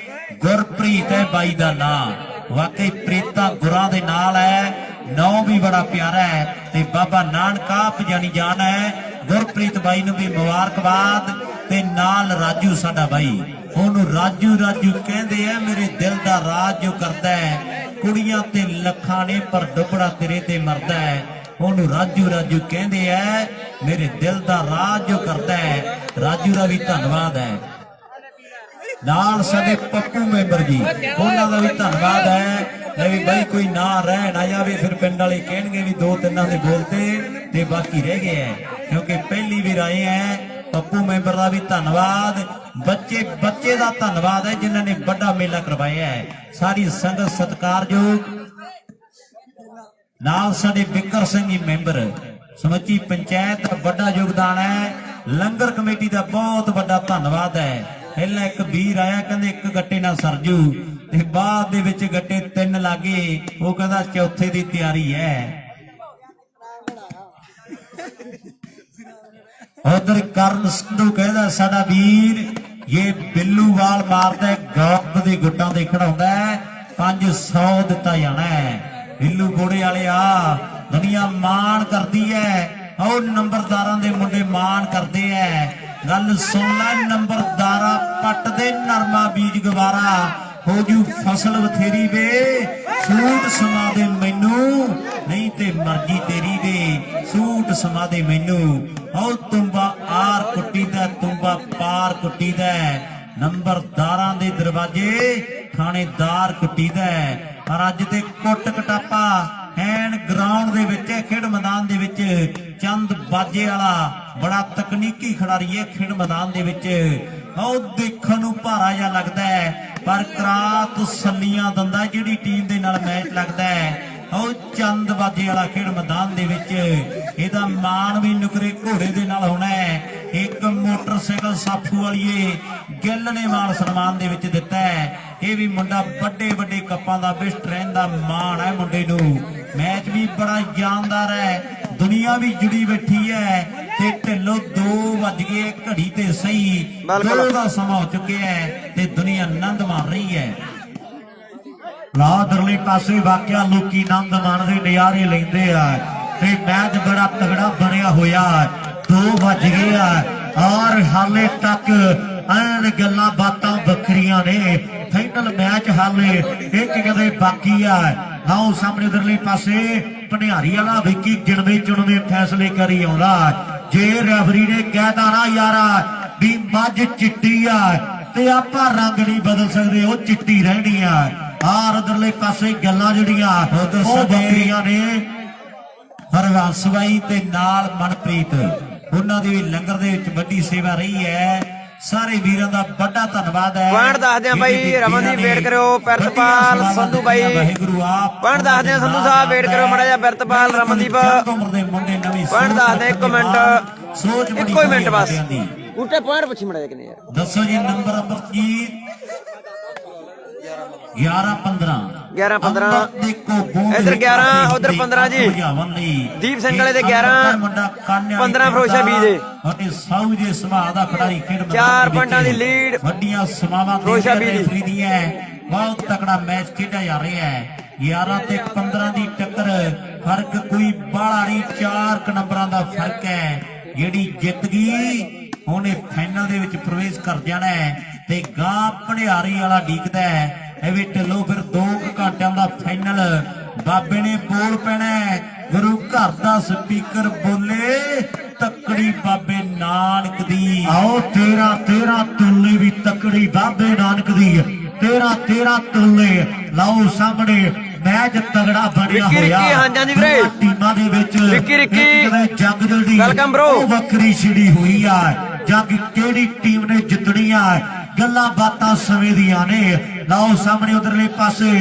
ਗੁਰਪ੍ਰੀਤ ਹੈ ਬਾਈ ਦਾ ਨਾਂ ਵਾਕਈ ਪ੍ਰੀਤਾਂ ਗੁਰਾਂ ਦੇ ਨਾਲ ਹੈ ਨੌ ਵੀ ਬੜਾ ਪਿਆਰਾ ਹੈ ਤੇ ਬਾਬਾ ਨਾਨਕ ਆਪ ਜਾਨੀ ਜਾਨ ਹੈ। ਗੁਰਪ੍ਰੀਤ ਬਾਈ ਨੂੰ ਵੀ ਮੁਬਾਰਕਬਾਦ ਤੇ ਨਾਲ ਰਾਜੂ ਸਾਡਾ ਬਾਈ, ਉਹਨੂੰ ਰਾਜੂ ਰਾਜੂ ਕਹਿੰਦੇ ਆ। ਮੇਰੇ ਦਿਲ ਦਾ ਰਾਜ ਜੋ ਕਰਦਾ ਹੈ, ਕੁੜੀਆਂ ਤੇ ਲੱਖਾਂ ਨੇ ਪਰ ਡੁੱਬੜਾ ਤੇਰੇ ਤੇ ਮਰਦਾ ਹੈ। ਉਹਨੂੰ ਰਾਜੂ ਰਾਜੂ ਕਹਿੰਦੇ ਆ। ਮੇਰੇ ਦਿਲ ਦਾ ਰਾਜ ਜੋ ਕਰਦਾ ਹੈ। ਰਾਜੂ ਦਾ ਵੀ ਧੰਨਵਾਦ ਹੈ। ਨਾਲ ਸਾਡੇ ਪੱਪੂ ਮੈਂਬਰ ਜੀ, ਉਹਨਾਂ ਦਾ ਵੀ ਧੰਨਵਾਦ ਹੈ। ਲੈ ਵੀ ਬਾਈ ਕੋਈ ਨਾ ਰਹਿ ਨਾ ਜਾਵੇ, ਫਿਰ ਪਿੰਡ ਵਾਲੇ ਕਹਿਣਗੇ ਵੀ ਦੋ ਤਿੰਨਾਂ ਦੇ ਬੋਲਤੇ ਤੇ ਬਾਕੀ ਰਹਿ ਗਏ ਹੈ, ਕਿਉਂਕਿ ਪਹਿਲੀ ਵਾਰ ਆਏ ਹੈ। ਪੱਪੂ ਮੈਂਬਰ ਦਾ ਵੀ ਧੰਨਵਾਦ। ਬੱਚੇ ਦਾ ਧੰਨਵਾਦ ਹੈ ਜਿਨ੍ਹਾਂ ਨੇ ਵੱਡਾ ਮੇਲਾ ਕਰਵਾਇਆ ਹੈ। ਸਾਰੀ ਸੰਗਤ ਸਤਿਕਾਰਯੋਗ। ਨਾਲ ਸਾਡੇ ਬਿੱਕਰ ਸਿੰਘ ਜੀ ਮੈਂਬਰ, ਸਮੁੱਚੀ ਪੰਚਾਇਤ ਦਾ ਵੱਡਾ ਯੋਗਦਾਨ ਹੈ। ਲੰਗਰ ਕਮੇਟੀ ਦਾ ਬਹੁਤ ਵੱਡਾ ਧੰਨਵਾਦ ਹੈ। ਪਹਿਲਾਂ ਇੱਕ ਵੀਰ ਆਇਆ, ਕਹਿੰਦੇ ਇੱਕ ਗੱਟੇ ਨਾਲ ਸਰਜੂ, ਤੇ ਬਾਅਦ ਦੇ ਵਿੱਚ ਗੱਟੇ 3 ਲੱਗੇ। ਉਹ ਕਹਿੰਦਾ ਚੌਥੇ ਦੀ ਤਿਆਰੀ ਹੈ। ਉਧਰ ਕਰਨ ਸੰਧੂ ਕਹਿੰਦਾ ਸਾਡਾ ਵੀਰ ਇਹ ਬਿੱਲੂਵਾਲ ਮਾਰਦਾ, ਗੌਪ ਦੇ ਗੁੱਟਾਂ ਦੇ ਖੜਾਉਂਦਾ, 500 ਦਿੱਤਾ ਜਾਣਾ ਹੈ। ਬਿੱਲੂ ਘੋੜੇ ਵਾਲੇ ਆ, ਦੁਨੀਆ ਮਾਣ ਕਰਦੀ ਹੈ। ਉਹ ਨੰਬਰਦਾਰਾਂ ਦੇ ਮੁੰਡੇ ਮਾਣ ਕਰਦੇ ਐ। ਗੱਲ ਸੁਣ ਲੈ, ਨੰਬਰਦਾਰਾ ਪੱਟ ਦੇ ਨਰਮਾ ਬੀਜ ਗਵਾਰਾ, ਹੋ ਜੂ ਫਸਲ ਬਥੇਰੀ ਵੇ। ਸੂਟ ਸਮਾ ਦੇ ਮੈਨੂੰ, ਨਹੀਂ ਤੇ ਮਰਜ਼ੀ ਤੇਰੀ ਵੇ। ਸੂਟ ਸਮਾ ਦੇ ਮੈਨੂੰ। ਉਹ ਤੁੰਬਾ ਆਰ ਕੁੱਟੀ ਦਾ, ਤੁੰਬਾ ਪਾਰ ਕੁੱਟੀ ਦਾ। ਨੰਬਰਦਾਰਾਂ ਦੇ ਦਰਵਾਜ਼ੇ ਥਾਣੇਦਾਰ ਕੁੱਟੀ ਦਾ। ਪਰ ਅੱਜ ਤੇ ਕੁੱਟ ਕਟਾਪਾ ਐਨ ਗਰਾਊਂਡ ਦੇ ਵਿੱਚ, ਖੇਡ ਮੈਦਾਨ ਦੇ ਵਿੱਚ। ਚੰਦ ਬਾਜੇ ਵਾਲਾ ਬੜਾ ਤਕਨੀਕੀ ਖਿਡਾਰੀ ਹੈ ਖੇਡ ਮੈਦਾਨ ਦੇ ਵਿੱਚ। ਉਹ ਦੇਖਣ ਨੂੰ ਭਾਰਾ ਜਿਹਾ ਲੱਗਦਾ ਹੈ, ਪਰ ਕਰਾ ਤਸੱਲੀਆਂ ਦਿੰਦਾ ਜਿਹੜੀ ਟੀਮ ਦੇ ਨਾਲ ਮੈਚ ਲੱਗਦਾ ਹੈ। ਉਹ ਚੰਦ ਬਾਜੇ ਵਾਲਾ ਖੇਡ ਮੈਦਾਨ ਦੇ ਵਿੱਚ। ਇਹਦਾ ਮਾਣ ਵੀ ਨੁਕਰੇ ਘੋੜੇ ਦੇ ਨਾਲ ਹੋਣਾ ਹੈ। ਇੱਕ ਮੋਟਰਸਾਈਕਲ ਸਾਫੂ ਵਾਲੀਏ ਗਿੱਲ ਨੇ ਮਾਣ ਸਨਮਾਨ ਦੇ ਵਿੱਚ ਦਿੱਤਾ ਹੈ। ਇਹ ਵੀ ਮੁੰਡਾ ਵੱਡੇ ਵੱਡੇ ਕੱਪਾਂ ਦਾ ਬਿਸਟਰੈਨ ਦਾ ਮਾਣ ਹੈ ਮੁੰਡੇ ਨੂੰ। ਮੈਚ ਵੀ ਬੜਾ ਜਾਨਦਾਰ ਹੈ, ਦੁਨੀਆ ਵੀ ਜੁੜੀ ਬੈਠੀ ਹੈ। ਤੇ ਢਿੱਲੋਂ 2 ਵੱਜ ਗਏ ਘੜੀ ਤੇ ਸਹੀ, ਦੋ ਦਾ ਸਮਾਂ ਹੋ ਚੁੱਕਿਆ ਹੈ ਤੇ ਦੁਨੀਆ ਆਨੰਦ ਮਾਣ ਰਹੀ ਹੈ। ਲਾਦਰਲੇ ਪਾਸੇ ਵਾਕਿਆ ਲੋਕੀ ਆਨੰਦ ਮਾਣਦੇ, ਨਜ਼ਾਰੇ ਲੈਂਦੇ ਆ ਤੇ ਮੈਚ ਬੜਾ ਤਗੜਾ ਬਣਿਆ ਹੋਇਆ। 2 ਵੱਜ ਗਏ ਆ ਔਰ ਹਾਲੇ ਤੱਕ ਐਨ ਗੱਲਾਂ ਬਾਤਾਂ ਵੱਖਰੀਆਂ ਨੇ। ਫਾਈਨਲ ਮੈਚ ਹਾਲੇ ਇੱਕ ਕਦੇ ਬਾਕੀ ਆ। ਆਓ ਸਾਹਮਣੇ ਉਧਰਲੇ ਪਾਸੇ ਭਨਿਆਰੀ ਵਾਲਾ ਵਿੱਕੀ ਗਿਣਵੇਂ ਚੁਣਵੇਂ ਫੈਸਲੇ ਕਰੀ ਆਉਂਦਾ। ਜੇ ਰੈਫਰੀ ਨੇ ਕਹਿਤਾ ਨਾ ਯਾਰਾ ਵੀ ਮੱਝ ਚਿੱਟੀ ਆ ਤੇ ਆਪਾਂ ਰੰਗ ਨਹੀਂ ਬਦਲ ਸਕਦੇ, ਉਹ ਚਿੱਟੀ ਰਹਿਣੀ ਆ। ਆਰ ਉਧਰਲੇ ਪਾਸੇ ਗੱਲਾਂ ਜਿਹੜੀਆਂ ਉਹ ਵੱਖਰੀਆਂ ਨੇ। ਹਰਵੰਸ ਬਾਈ ਤੇ ਨਾਲ ਮਨਪ੍ਰੀਤ, ਉਹਨਾਂ ਦੀ ਵੀ ਲੰਗਰ ਦੇ ਵਿੱਚ ਵੱਡੀ ਸੇਵਾ ਰਹੀ ਹੈ। ਸਾਰੇ ਵੀਰਾਂ ਦਾ ਵੱਡਾ ਧੰਨਵਾਦ ਹੈ। ਪੁਆਇੰਟ ਦੱਸਦੇ ਆ ਬਾਈ, ਰਮਨਦੀਪ ਵੇਟ ਕਰਿਓ। ਪਿਰਤਪਾਲ ਸੰਧੂ ਬਾਈ ਪੁਆਇੰਟ ਦੱਸਦੇ ਆ। ਸੰਧੂ ਸਾਹਿਬ ਵੇਟ ਕਰਿਓ ਮਾੜਾ ਜਿਹਾ। ਪਿਰਤਪਾਲ ਰਮਨਦੀਪ ਪੁਆਇੰਟ ਦੱਸਦੇ। 1 ਮਿੰਟ, ਇੱਕੋ ਹੀ ਮਿੰਟ ਬਸ। ਬੂਟੇ ਪੁਆਇੰਟ ਪੁੱਛੀ ਮਾੜਾ ਜਿਹਾ ਕਿੰਨੇ ਯਾਰ ਦੱਸੋ ਜੀ। ਨੰਬਰ ਅਮਰਜੀਤ 11-15 ਇੱਧਰ 11 ਉਧਰ 15 ਜੀ। ਦੀਪ ਸਿੰਘ ਵਾਲੇ ਦੇ 11 15 ਫਰੋਸ਼ਾ 20 ਦੇ। ਅਤੇ ਸਾਊ ਜੇ ਸੁਭਾਅ ਦਾ ਖਿਡਾਰੀ ਖੇਡ 4 ਪੁਆਇੰਟਾਂ ਦੀ ਲੀਡ ਵੱਡੀਆਂ ਸਮਾਵਾਂ ਫਰੋਸ਼ਾ 20 ਦੀ ਹੈ। ਬਹੁਤ ਤਕੜਾ ਮੈਚ ਖੇਡਿਆ ਜਾ ਰਿਹਾ ਹੈ। 11 ਤੇ 15 ਦੀ ਟੱਕਰ, ਫਰਕ ਕੋਈ ਬਾਹਲਾ ਨਹੀਂ। 4 ਨੰਬਰਾਂ ਦਾ ਫਰਕ ਹੈ। ਜਿਹੜੀ ਜਿੱਤ ਗਈ ਉਹਨੇ ਫਾਈਨਲ ਦੇ ਵਿੱਚ ਪ੍ਰਵੇਸ਼ ਕਰ ਜਾਣਾ ਹੈ ਤੇ ਗਾਂ ਭਣਿਆਰੀ ਵਾਲਾ ਡੀਕਦਾ ਹੈ। ਇਹ ਵੀ ਢਿੱਲੋਂ ਫਿਰ 2 ਘੰਟਿਆਂ ਦਾ ਫਾਈਨਲ। ਬਾਬੇ ਨੇ ਬੋਲ ਪੈਣਾ, ਗੁਰੂ ਘਰ ਦਾ ਸਪੀਕਰ ਬੋਲੇ, ਤਕੜੀ ਬਾਬੇ ਨਾਨਕ ਦੀ। ਆਓ 13 ਤੁੱਲੇ ਵੀ ਤਕੜੀ ਬਾਬੇ ਨਾਨਕ ਦੀ। 13 ਤੁੱਲੇ। ਲਾਓ ਸਾਹਮਣੇ ਮੈਚ ਤਗੜਾ ਬਣਿਆ ਹੋਇਆ। ਹਾਂਜੀ ਵੀਰੇ, ਟੀਮਾਂ ਦੇ ਵਿੱਚ ਜੰਗ ਜਿਹੜੀ ਵੈਲਕਮ ਬ్రో ਵੱਖਰੀ ਛਿੜੀ ਹੋਈ ਆ। ਜੰਗ ਕਿਹੜੀ ਟੀਮ ਨੇ ਜਿੱਤਣੀ ਆ, ਗੱਲਾਂ ਬਾਤਾਂ ਸਮੇਂ ਦੀਆਂ ਨੇ। ਲਾਓ ਸਾਹਮਣੇ ਉਧਰਲੇ ਪਾਸੇ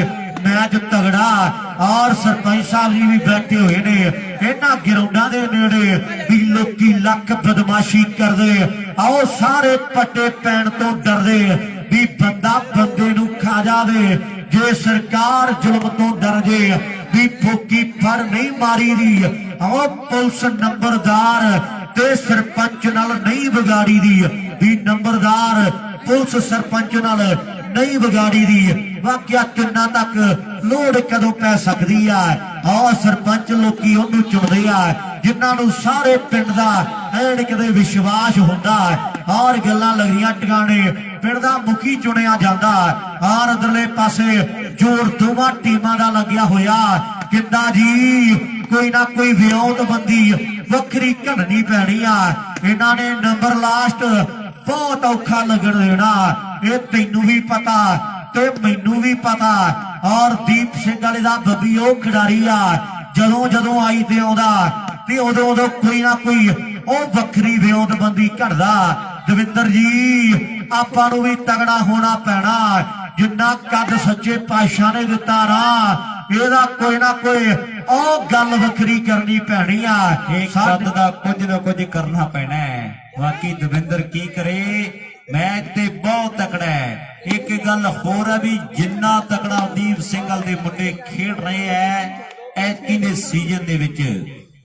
ਮੈਚ ਤਗੜਾ ਔਰ ਸਰਪੰਚ ਸਾਹਿਬ ਜੀ ਵੀ ਬੈਠੇ ਹੋਏ ਨੇ। ਇਹਨਾਂ ਗਰਾਊਂਡਾਂ ਦੇ ਨੇੜੇ ਵੀ ਲੋਕੀ ਲੱਖ ਬਦਮਾਸ਼ੀ ਕਰਦੇ। ਆਓ ਸਾਰੇ ਪੱਟੇ ਪੈਣ ਤੋਂ ਡਰਦੇ ਵੀ ਬੰਦਾ ਬੰਦੇ ਨੂੰ ਖਾ ਜਾਵੇ। ਜੇ ਸਰਕਾਰ ਜ਼ੁਲਮ ਤੋਂ ਡਰ ਜੇ ਵੀ ਫੋਕੀ ਫੜ ਨਹੀਂ ਮਾਰੀ ਦੀ। ਆਓ ਪੁਲਿਸ ਨੰਬਰਦਾਰ ਤੇ ਸਰਪੰਚ ਨਾਲ ਨਹੀਂ ਵਿਗਾੜੀ ਦੀ ਵੀ ਨੰਬਰਦਾਰ ਪੁਲਿਸ ਸਰਪੰਚ ਨਾਲ ਨਹੀਂ ਵਿਗਾੜੀ ਦੀ। ਵਾਕਿਆ ਕਿੰਨਾ ਤੱਕ ਲੋੜ ਕਦੋਂ ਪੈ ਸਕਦੀ ਆ। ਆਹ ਸਰਪੰਚ ਲੋਕੀ ਉਹਨੂੰ ਚੁਣਦੇ ਆ ਜਿਨ੍ਹਾਂ ਨੂੰ ਸਾਰੇ ਪਿੰਡ ਦਾ ਐਨ ਕਿਤੇ ਵਿਸ਼ਵਾਸ ਹੁੰਦਾ ਔਰ ਗੱਲਾਂ ਲੱਗੀਆਂ ਟਿਕਾਣੇ ਪਿੰਡ ਦਾ ਮੁਖੀ ਚੁਣਿਆ ਜਾਂਦਾ। ਔਰ ਅਦਰਲੇ ਪਾਸੇ ਜੋਰ ਦੋਵਾਂ ਟੀਮਾਂ ਦਾ ਲੱਗਿਆ ਹੋਇਆ ਕਿੰਦਾ ਜੀ ਕੋਈ ਨਾ ਕੋਈ ਵਿਉਂਤਬੰਦੀ ਵੱਖਰੀ ਘੜਨੀ ਪੈਣੀ ਆ। ਇਹਨਾਂ ਨੇ ਨੰਬਰ ਲਾਸਟ ਬਹੁਤ ਔਖਾ ਲੱਗਣ ਦੇਣਾ, ਇਹ ਤੈਨੂੰ ਵੀ ਪਤਾ ਤੇ ਮੈਨੂੰ ਵੀ ਪਤਾ। ਔਰ ਦੀਪ ਸਿੰਘ ਵਾਲੇ ਦਾ ਬੱਬੀ ਉਹ ਖਿਡਾਰੀ ਆ ਜਦੋਂ ਜਦੋਂ ਆਈ ਤੇ ਆਉਂਦਾ ਤੇ ਉਦੋਂ ਕੋਈ ਨਾ ਕੋਈ ਉਹ ਵੱਖਰੀ ਵਿਉਂਤਬੰਦੀ ਘੜਦਾ। ਦਵਿੰਦਰ ਜੀ ਆਪਾਂ ਨੂੰ ਵੀ ਤਗੜਾ ਹੋਣਾ ਪੈਣਾ, ਜਿੰਨਾ ਕੱਦ ਸੱਚੇ ਪਾਤਸ਼ਾਹ ਨੇ ਦਿੱਤਾ ਨਾ ਇਹਦਾ ਕੋਈ ਨਾ ਕੋਈ ਉਹ ਗੱਲ ਵੱਖਰੀ ਕਰਨੀ ਪੈਣੀ ਆ। ਇਹ ਕੱਦ ਦਾ ਕੁਝ ਨਾ ਕੁਝ ਕਰਨਾ ਪੈਣਾ ਹੈ। ਬਾਕੀ ਦਵਿੰਦਰ ਕੀ ਕਰੇ, ਮੈਚ ਤੇ ਬਹੁਤ ਤਕੜਾ ਹੈ। ਇੱਕ ਗੱਲ ਹੋਰ ਹੈ ਵੀ ਜਿੰਨਾ ਤਕੜਾ ਦੀਪ ਸਿੰਘ ਦੇ ਮੁੰਡੇ ਖੇਡ ਰਹੇ ਹੈ ਐਤਕੀ ਦੇ ਸੀਜ਼ਨ ਦੇ ਵਿੱਚ,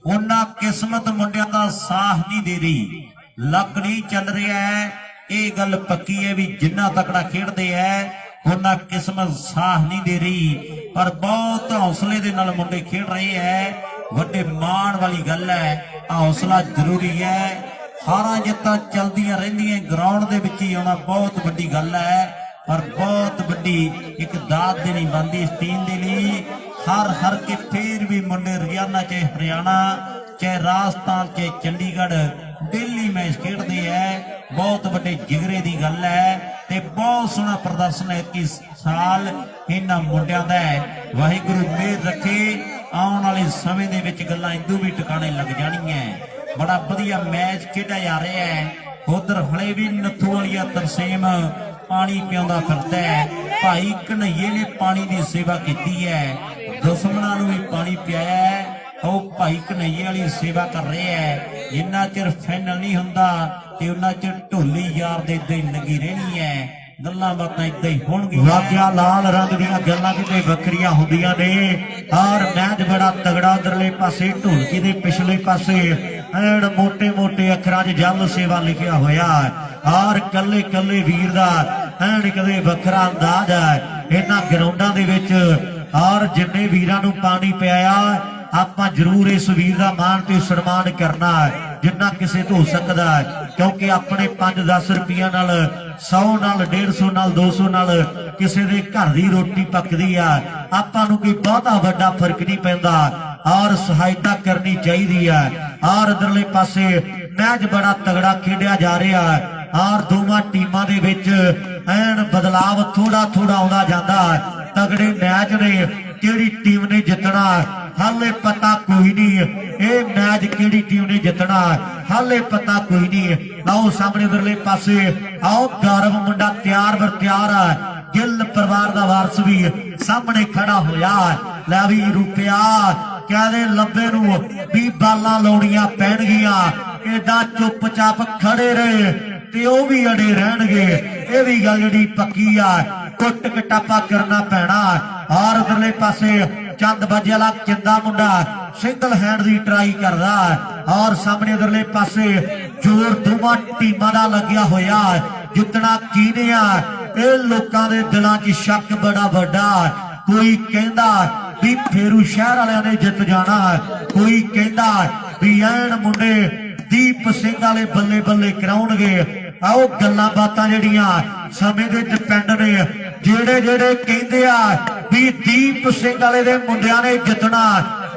ਉਹਨਾਂ ਕਿਸਮਤ ਮੁੰਡਿਆਂ ਦਾ ਸਾਥ ਨਹੀਂ ਦੇ ਰਹੀ, ਲੱਕ ਨਹੀਂ ਚੱਲ ਰਿਹਾ ਹੈ। ਇਹ ਗੱਲ ਪੱਕੀ ਹੈ ਵੀ ਜਿੰਨਾ ਤਕੜਾ ਖੇਡਦੇ ਹੈ ਉਹਨਾਂ ਕਿਸਮਤ ਸਾਥ ਨਹੀਂ ਦੇ ਰਹੀ, ਪਰ ਬਹੁਤ ਹੌਸਲੇ ਦੇ ਨਾਲ ਮੁੰਡੇ ਖੇਡ ਰਹੇ ਹੈ। ਵੱਡੇ ਮਾਣ ਵਾਲੀ ਗੱਲ ਹੈ, ਹੌਸਲਾ ਜ਼ਰੂਰੀ ਹੈ। ਹਾਰਾਂ ਜਿੱਤਾਂ ਚਲਦੀਆਂ ਰਹਿੰਦੀਆਂ, ਗਰਾਊਂਡ ਦੇ ਵਿੱਚ ਹੀ ਆਉਣਾ ਬਹੁਤ ਵੱਡੀ ਗੱਲ ਹੈ, ਪਰ ਬਹੁਤ ਵੱਡੀ ਇੱਕ ਦਾਤ ਦੇਣੀ ਬਣਦੀ ਇਸ ਟੀਮ ਦੇ ਲਈ। ਹਰ ਕੇ ਫੇਰ ਵੀ ਮੁੰਡੇ ਰੋਜ਼ਾਨਾ ਚਾਹੇ ਹਰਿਆਣਾ ਚਾਹੇ ਰਾਜਸਥਾਨ ਚਾਹੇ ਚੰਡੀਗੜ੍ਹ ਦਿੱਲੀ ਮੈਚ ਖੇਡਦੇ ਹੈ, ਬਹੁਤ ਵੱਡੇ ਜਿਗਰੇ ਦੀ ਗੱਲ ਹੈ ਤੇ ਬਹੁਤ ਸੋਹਣਾ ਪ੍ਰਦਰਸ਼ਨ ਹੈ ਇਸ ਸਾਲ ਇਹਨਾਂ ਮੁੰਡਿਆਂ ਦਾ। ਵਾਹਿਗੁਰੂ ਮਿਹਰ ਰੱਖੇ, ਆਉਣ ਵਾਲੇ ਸਮੇਂ ਦੇ ਵਿੱਚ ਗੱਲਾਂ ਇਦੋਂ ਵੀ ਟਿਕਾਣੇ ਲੱਗ ਜਾਣੀਆਂ। ਬੜਾ ਵਧੀਆ ਮੈਚ ਖੇਡਿਆ ਜਾ ਰਿਹਾ ਹੈ। ਉਧਰ ਹਲੇ ਵੀ ਨੱਥੂ ਵਾਲੀਆ ਤਰਸੇਮ ਪਾਣੀ ਪਿਆਉਂਦਾ ਫਿਰਦਾ ਹੈ। ਭਾਈ ਕਨਈਏ ਨੇ ਪਾਣੀ ਦੀ ਸੇਵਾ ਕੀਤੀ ਹੈ, ਦੁਸ਼ਮਣਾਂ ਨੂੰ ਵੀ ਪਾਣੀ ਪਿਆਇਆ ਹੈ। ਉਹ ਭਾਈ ਕਨਈਏ ਵਾਲੀ ਸੇਵਾ ਕਰ ਰਹੇ ਹੈ। ਜਿੰਨਾ ਚਿਰ ਫਾਈਨਲ ਨਹੀਂ ਹੁੰਦਾ ਤੇ ਉਹਨਾਂ ਚਿਰ ਢੋਲੀ ਯਾਰ ਦੇ ਇਦਾਂ ਹੀ ਲੱਗੀ ਰਹਿਣੀ ਹੈ, ਗੱਲਾਂ ਬਾਤਾਂ ਇਦਾਂ ਹੀ ਹੋਣਗੀਆਂ। ਵਾਕਿਆ ਲਾਲ ਰੰਗ ਦੀਆਂ ਗੱਲਾਂ ਕਿਤੇ ਵੱਖਰੀਆਂ ਹੁੰਦੀਆਂ ਨੇ। ਔਰ ਮੈਚ ਬੜਾ ਤਗੜਾ, ਉਧਰਲੇ ਪਾਸੇ ਢੋਲਕੀ ਦੇ ਪਿਛਲੇ ਪਾਸੇ ਐਨ ਮੋਟੇ ਮੋਟੇ ਅੱਖਰਾਂ 'ਚ ਜਲ ਸੇਵਾ ਲਿਖਿਆ ਹੋਇਆ। ਔਰ ਕੱਲੇ ਕੱਲੇ ਵੀਰ ਦਾ ਐਨ ਕਦੇ ਵੱਖਰਾ ਅੰਦਾਜ਼ ਹੈ ਇਹਨਾਂ ਗਰਾਊਂਡਾਂ ਦੇ ਵਿੱਚ। ਔਰ ਜਿੰਨੇ ਵੀਰਾਂ ਨੂੰ ਪਾਣੀ ਪਿਆਇਆ ਆਪਾਂ ਜ਼ਰੂਰ ਇਸ ਵੀਰ ਦਾ ਮਾਣ ਤੇ ਸਨਮਾਨ ਕਰਨਾ ਜਿੰਨਾ ਕਿਸੇ ਤੋਂ ਹੋ ਸਕਦਾ, ਕਿਉਂਕਿ ਆਪਣੇ 5-10 ਰੁਪਈਆ ਨਾਲ 100 ਨਾਲ 150 ਨਾਲ 200 ਨਾਲ ਕਿਸੇ ਦੇ ਘਰ ਦੀ ਰੋਟੀ ਪੱਕਦੀ ਆ। ਆਪਾਂ ਨੂੰ ਕੋਈ ਬਹੁਤਾ ਵੱਡਾ ਫਰਕ ਨਹੀਂ ਪੈਂਦਾ ਔਰ ਸਹਾਇਤਾ ਕਰਨੀ ਚਾਹੀਦੀ ਆ। ਔਰ ਇਧਰਲੇ ਪਾਸੇ ਮੈਚ ਬੜਾ ਤਗੜਾ ਖੇਡਿਆ ਜਾ ਰਿਹਾ ਔਰ ਦੋਵਾਂ ਟੀਮਾਂ ਦੇ ਵਿੱਚ ਐਨ ਬਦਲਾਵ ਥੋੜਾ ਥੋੜਾ ਆਉਂਦਾ ਜਾਂਦਾ। ਤਗੜੇ ਮੈਚ ਨੇ, ਕਿਹੜੀ ਟੀਮ ਨੇ ਜਿੱਤਣਾ ਹਾਲੇ ਪਤਾ ਕੋਈ ਨਹੀਂ, ਇਹ ਮੈਚ ਕਿਹੜੀ ਟੀਮ ਨੇ ਜਿੱਤਣਾ ਹਾਲੇ ਪਤਾ ਕੋਈ ਨਹੀਂ। ਆਓ ਸਾਹਮਣੇ ਉਧਰਲੇ ਪਾਸੇ ਆਓ ਗੌਰਵ ਮੁੰਡਾ ਤਿਆਰ ਬਰ ਤਿਆਰ ਆ, ਗਿੱਲ ਪਰਿਵਾਰ ਦਾ ਵਾਰਸ ਵੀ ਸਾਹਮਣੇ ਖੜਾ ਹੋਇਆ। ਲੈ ਵੀ ਰੁਪਿਆ ਕਹਿੰਦੇ ਲੱਭੇ ਨੂੰ ਵੀ ਬਾਲਾਂ ਲਾਉਣੀਆਂ ਪੈਣਗੀਆਂ, ਏਦਾਂ ਚੁੱਪਚਾਪ ਖੜੇ ਰਹੇ ਤੇ ਉਹ ਵੀ ਅੜੇ ਰਹਿਣਗੇ। ਇਹ ਵੀ ਗੱਲ ਜਿਹੜੀ ਪੱਕੀ ਆ, ਕੁੱਟ ਕਟਾਪਾ ਕਰਨਾ ਪੈਣਾ। ਔਰ ਉਧਰਲੇ ਪਾਸੇ ਚੰਦ ਬਾਜੇ ਵਾਲਾ ਕਿੰਦਾ ਮੁੰਡਾ ਸਿੰਗਲ ਹੈਂਡ ਦੀ ਟਰਾਈ ਕਰਦਾ। ਔਰ ਸਾਹਮਣੇ ਉਧਰਲੇ ਪਾਸੇ ਜ਼ੋਰ ਦੋਵਾਂ ਟੀਮਾਂ ਦਾ ਲੱਗਿਆ ਹੋਇਆ। ਜਿੱਤਣਾ ਕਿਹਨੇ ਆ ਇਹ ਲੋਕਾਂ ਦੇ ਦਿਲਾਂ 'ਚ ਸ਼ੱਕ ਬੜਾ ਵੱਡਾ। ਕੋਈ ਕਹਿੰਦਾ ਵੀ ਫੇਰੂ ਸ਼ਹਿਰ ਵਾਲਿਆਂ ਨੇ ਜਿੱਤ ਜਾਣਾ, ਕੋਈ ਕਹਿੰਦਾ ਵੀ ਐਨ ਮੁੰਡੇ ਦੀਪ ਸਿੰਘ ਵਾਲੇ ਬੱਲੇ ਬੱਲੇ ਕਰਾਉਣਗੇ। ਆਓ ਗੱਲਾਂ ਬਾਤਾਂ ਜਿਹੜੀਆਂ ਸਮੇਂ ਦੇ ਡਿਪੈਂਡ ਨੇ। ਜਿਹੜੇ ਜਿਹੜੇ ਕਹਿੰਦੇ ਆ ਵੀ ਦੀਪ ਸਿੰਘ ਵਾਲੇ ਦੇ ਮੁੰਡਿਆਂ ਨੇ ਜਿੱਤਣਾ,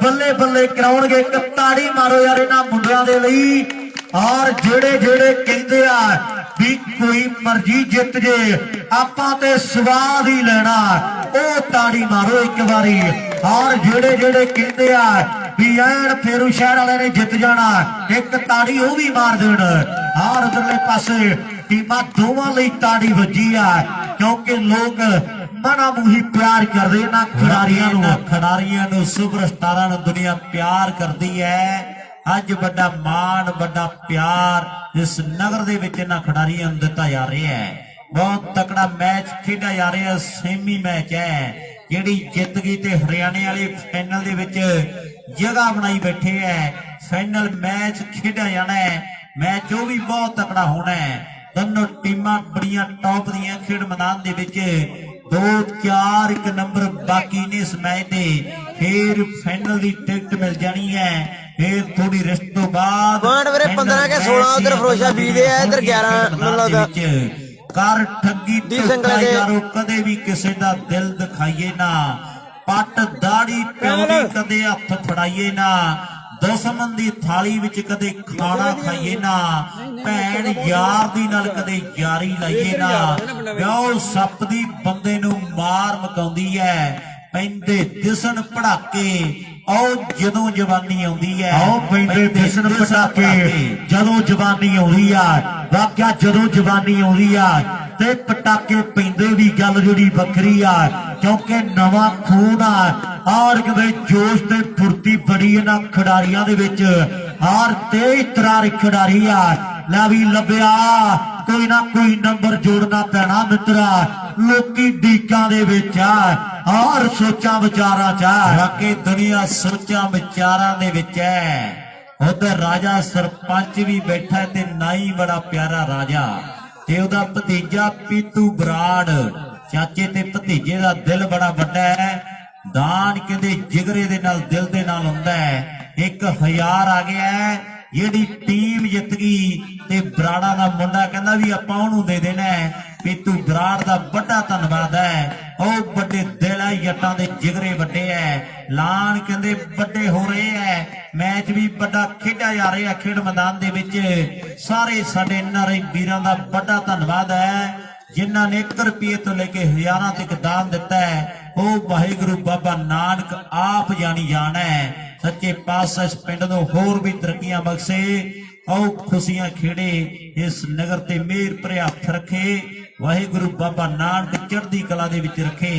ਬੱਲੇ ਬੱਲੇ ਕਰਾਉਣਗੇ, ਇੱਕ ਤਾੜੀ ਮਾਰੋ ਯਾਰ ਇਹਨਾਂ ਮੁੰਡਿਆਂ ਦੇ ਲਈ। ਔਰ ਜਿਹੜੇ ਜਿਹੜੇ ਕਹਿੰਦੇ ਆ ਵੀ ਕੋਈ ਮਰਜ਼ੀ ਜਿੱਤ ਜੇ ਆਪਾਂ ਤੇ ਸਵਾਦ ਹੀ ਲੈਣਾ, ਉਹ ਤਾੜੀ ਮਾਰੋ ਇੱਕ ਵਾਰੀ। ਔਰ ਜਿਹੜੇ ਜਿਹੜੇ ਕਹਿੰਦੇ ਆ ਵੀ ਐਨ ਫੇਰੂ ਸ਼ਹਿਰ ਵਾਲੇ ਨੇ ਜਿੱਤ ਜਾਣਾ, ਇੱਕ ਤਾੜੀ ਉਹ ਵੀ ਮਾਰ ਦੇਣ। ਔਰ ਉਧਰਲੇ ਪਾਸੇ ਟੀਮਾਂ ਦੋਵਾਂ ਲਈ ਤਾੜੀ ਵੱਜੀ ਆ, ਕਿਉਂਕਿ ਲੋਕ ਮਨਾ ਮੂਹੀ ਪਿਆਰ ਕਰਦੇ ਇਹਨਾਂ ਖਿਡਾਰੀਆਂ ਨੂੰ ਸੁਪਰਸਟਾਰਾਂ ਨੂੰ ਦੁਨੀਆ ਪਿਆਰ ਕਰਦੀ ਹੈ। ਅੱਜ ਵੱਡਾ ਮਾਣ ਵੱਡਾ ਪਿਆਰ ਇਸ ਨਗਰ ਦੇ ਵਿੱਚ ਇਹਨਾਂ ਖਿਡਾਰੀਆਂ ਨੂੰ ਦਿੱਤਾ ਜਾ ਰਿਹਾ ਹੈ। ਬਹੁਤ ਤਕੜਾ ਮੈਚ ਖੇਡਿਆ ਜਾ ਰਿਹਾ, ਸੈਮੀ ਮੈਚ ਹੈ। ਜਿਹੜੀ ਜਿੱਤ ਗਈ ਤੇ ਹਰਿਆਣੇ ਵਾਲੇ ਫਾਈਨਲ ਦੇ ਵਿੱਚ ਜਗ੍ਹਾ ਬਣਾਈ ਬੈਠੇ ਹੈ। ਫਾਈਨਲ ਮੈਚ ਖੇਡਿਆ ਜਾਣਾ ਹੈ, ਮੈਚ ਉਹ ਵੀ ਬਹੁਤ ਤਕੜਾ ਹੋਣਾ ਹੈ। ਦੋਨੋਂ ਟੀਮਾਂ ਬੜੀਆਂ ਟੌਪ ਦੀਆਂ ਖੇਡ ਮੈਦਾਨ ਦੇ ਵਿੱਚ 2-4 ਇੱਕ ਨੰਬਰ ਬਾਕੀ ਨੇ ਇਸ ਮੈਚ ਦੇ। ਫਿਰ ਫਾਈਨਲ ਦੀ ਟਿਕਟ ਮਿਲ ਜਾਣੀ ਹੈ। ਫਿਰ ਥੋੜੀ ਰਿਸਟ ਤੋਂ ਬਾਅਦ ਪੁਆਇੰਟ ਵੀਰੇ 15 ਕੇ 16 ਉਧਰ ਫਰੋਸ਼ਾ ਬੀ ਦੇ ਆ, ਇੱਧਰ 11 ਮੈਨੂੰ ਲੱਗਦਾ। ਕਰ ਠੱਗੀ ਦੀ ਸੰਗਲੇ ਦੇ। ਯਾਰੋ ਕਦੇ ਵੀ ਕਿਸੇ ਦਾ ਦਿਲ ਦਿਖਾਈਏ ਨਾ, ਪੱਟ ਦਾੜੀ ਪਿਉਣੀ ਕਦੇ ਹੱਥ ਫੜਾਈਏ ਨਾ, ਦੁਸ਼ਮਣ ਦੀ ਥਾਲੀ ਵਿੱਚ ਕਦੇ ਖਾਣਾ ਖਾਈਏ ਨਾ, ਭੈਣ ਯਾਰ ਦੀ ਨਾਲ ਕਦੇ ਯਾਰੀ ਲਾਈਏ ਨਾ। ਵਿਆਹ ਸੱਪ ਦੀ ਬੰਦੇ ਨੂੰ ਮਾਰ ਮਕਾਉਂਦੀ ਹੈ, ਪੈਂਦੇ ਦਿਸਣ ਪੜਾਕੇ ਆਓ ਜਦੋਂ ਜਵਾਨੀ ਆਉਂਦੀ ਹੈ। ਆਓ ਪੈਂਦੇ ਦਿਸਣ ਪਟਾਕੇ ਜਦੋਂ ਜਵਾਨੀ ਆਉਂਦੀ ਆ। ਵਾਕਿਆ ਜਦੋਂ ਜਵਾਨੀ ਆਉਂਦੀ ਆ ਤੇ ਪਟਾਕੇ ਪੈਂਦੇ ਵੀ ਗੱਲ ਜਿਹੜੀ ਵੱਖਰੀ ਆ, ਕਿਉਂਕਿ ਨਵਾਂ ਖੂਨ ਆ ਔਰ ਕਿਤੇ ਜੋਸ਼ ਤੇ ਫੁਰਤੀ ਬੜੀ ਇਹਨਾਂ ਖਿਡਾਰੀਆਂ ਦੇ ਵਿੱਚ। ਔਰ ਤੇਜ਼ ਤਰਾਰ ਖਿਡਾਰੀ ਆ। ਲੈ ਵੀ ਲੱਭਿਆ ਕੋਈ ਨਾ ਕੋਈ ਨੰਬਰ ਜੋੜਨਾ ਪੈਣਾ ਮਿੱਤਰਾ, ਲੋਕੀ ਡੀਕਾਂ ਦੇ ਵਿੱਚ ਆ ਔਰ ਸੋਚਾਂ ਵਿਚਾਰਾਂ ਚ ਆ। ਬਾਕੀ ਦੁਨੀਆ ਸੋਚਾਂ ਵਿਚਾਰਾਂ ਦੇ ਵਿੱਚ ਹੈ। ਉਧਰ ਰਾਜਾ ਸਰਪੰਚ ਵੀ ਬੈਠਾ ਤੇ ਨਾਈ ਬੜਾ ਪਿਆਰਾ ਰਾਜਾ ਤੇ ਉਹਦਾ ਭਤੀਜਾ ਪੀਤੂ ਬਰਾੜ। ਚਾਚੇ ਤੇ ਭਤੀਜੇ ਦਾ ਦਿਲ ਬੜਾ ਵੱਡਾ ਹੈ। ਦਾਨ ਕਹਿੰਦੇ ਜਿਗਰੇ ਦੇ ਨਾਲ ਦਿਲ ਦੇ ਨਾਲ ਹੁੰਦਾ ਹੈ। 1000 ਆ ਗਿਆ ਹੈ। ਜਿਹੜੀ ਟੀਮ ਜਿੱਤ ਗਈ ਤੇ ਬਰਾੜਾ ਦਾ ਮੁੰਡਾ ਕਹਿੰਦਾ ਵੀ ਆਪਾਂ ਉਹਨੂੰ ਦੇ ਦੇਣਾ ਹੈ। ਪੀਤੂ ਬਰਾੜ ਦਾ ਵੱਡਾ ਧੰਨਵਾਦ ਹੈ। ਉਹ ਵੱਡੇ ਦਿਲ ਹੈ, ਜੱਟਾਂ ਦੇ ਜਿਗਰੇ ਵੱਡੇ ਹੈ। ਲਾਣ ਕਹਿੰਦੇ ਵੱਡੇ ਹੋ ਰਹੇ ਹੈ। ਮੈਚ ਵੀ ਵੱਡਾ ਖੇਡਿਆ ਜਾ ਰਿਹਾ ਖੇਡ ਮੈਦਾਨ ਦੇ ਵਿੱਚ। ਸਾਰੇ ਸਾਡੇ NRI ਵੀਰਾਂ ਦਾ ਵੱਡਾ ਧੰਨਵਾਦ ਹੈ ਜਿਨ੍ਹਾਂ ਨੇ 1 ਰੁਪਏ ਤੋਂ ਲੈ ਕੇ ਹਜ਼ਾਰਾਂ ਤੱਕ ਦਾਨ ਦਿੱਤਾ ਹੈ। ਉਹ ਵਾਹਿਗੁਰੂ ਬਾਬਾ ਨਾਨਕ ਆਪ ਜਾਣੀ ਜਾਣ ਹੈ। ਸੱਚੇ ਪਾਤਸ਼ਾਹ ਇਸ ਪਿੰਡ ਨੂੰ ਹੋਰ ਵੀ ਤਰੱਕੀਆਂ ਬਖਸ਼ੇ। ਆਓ ਖੁਸ਼ੀਆਂ ਖੇੜੇ ਇਸ ਨਗਰ ਤੇ ਮਿਹਰ ਭਰਿਆ ਹੱਥ ਰੱਖੇ। ਵਾਹਿਗੁਰੂ ਬਾਬਾ ਨਾਨਕ ਚੜ੍ਹਦੀ ਕਲਾ ਦੇ ਵਿੱਚ ਰੱਖੇ।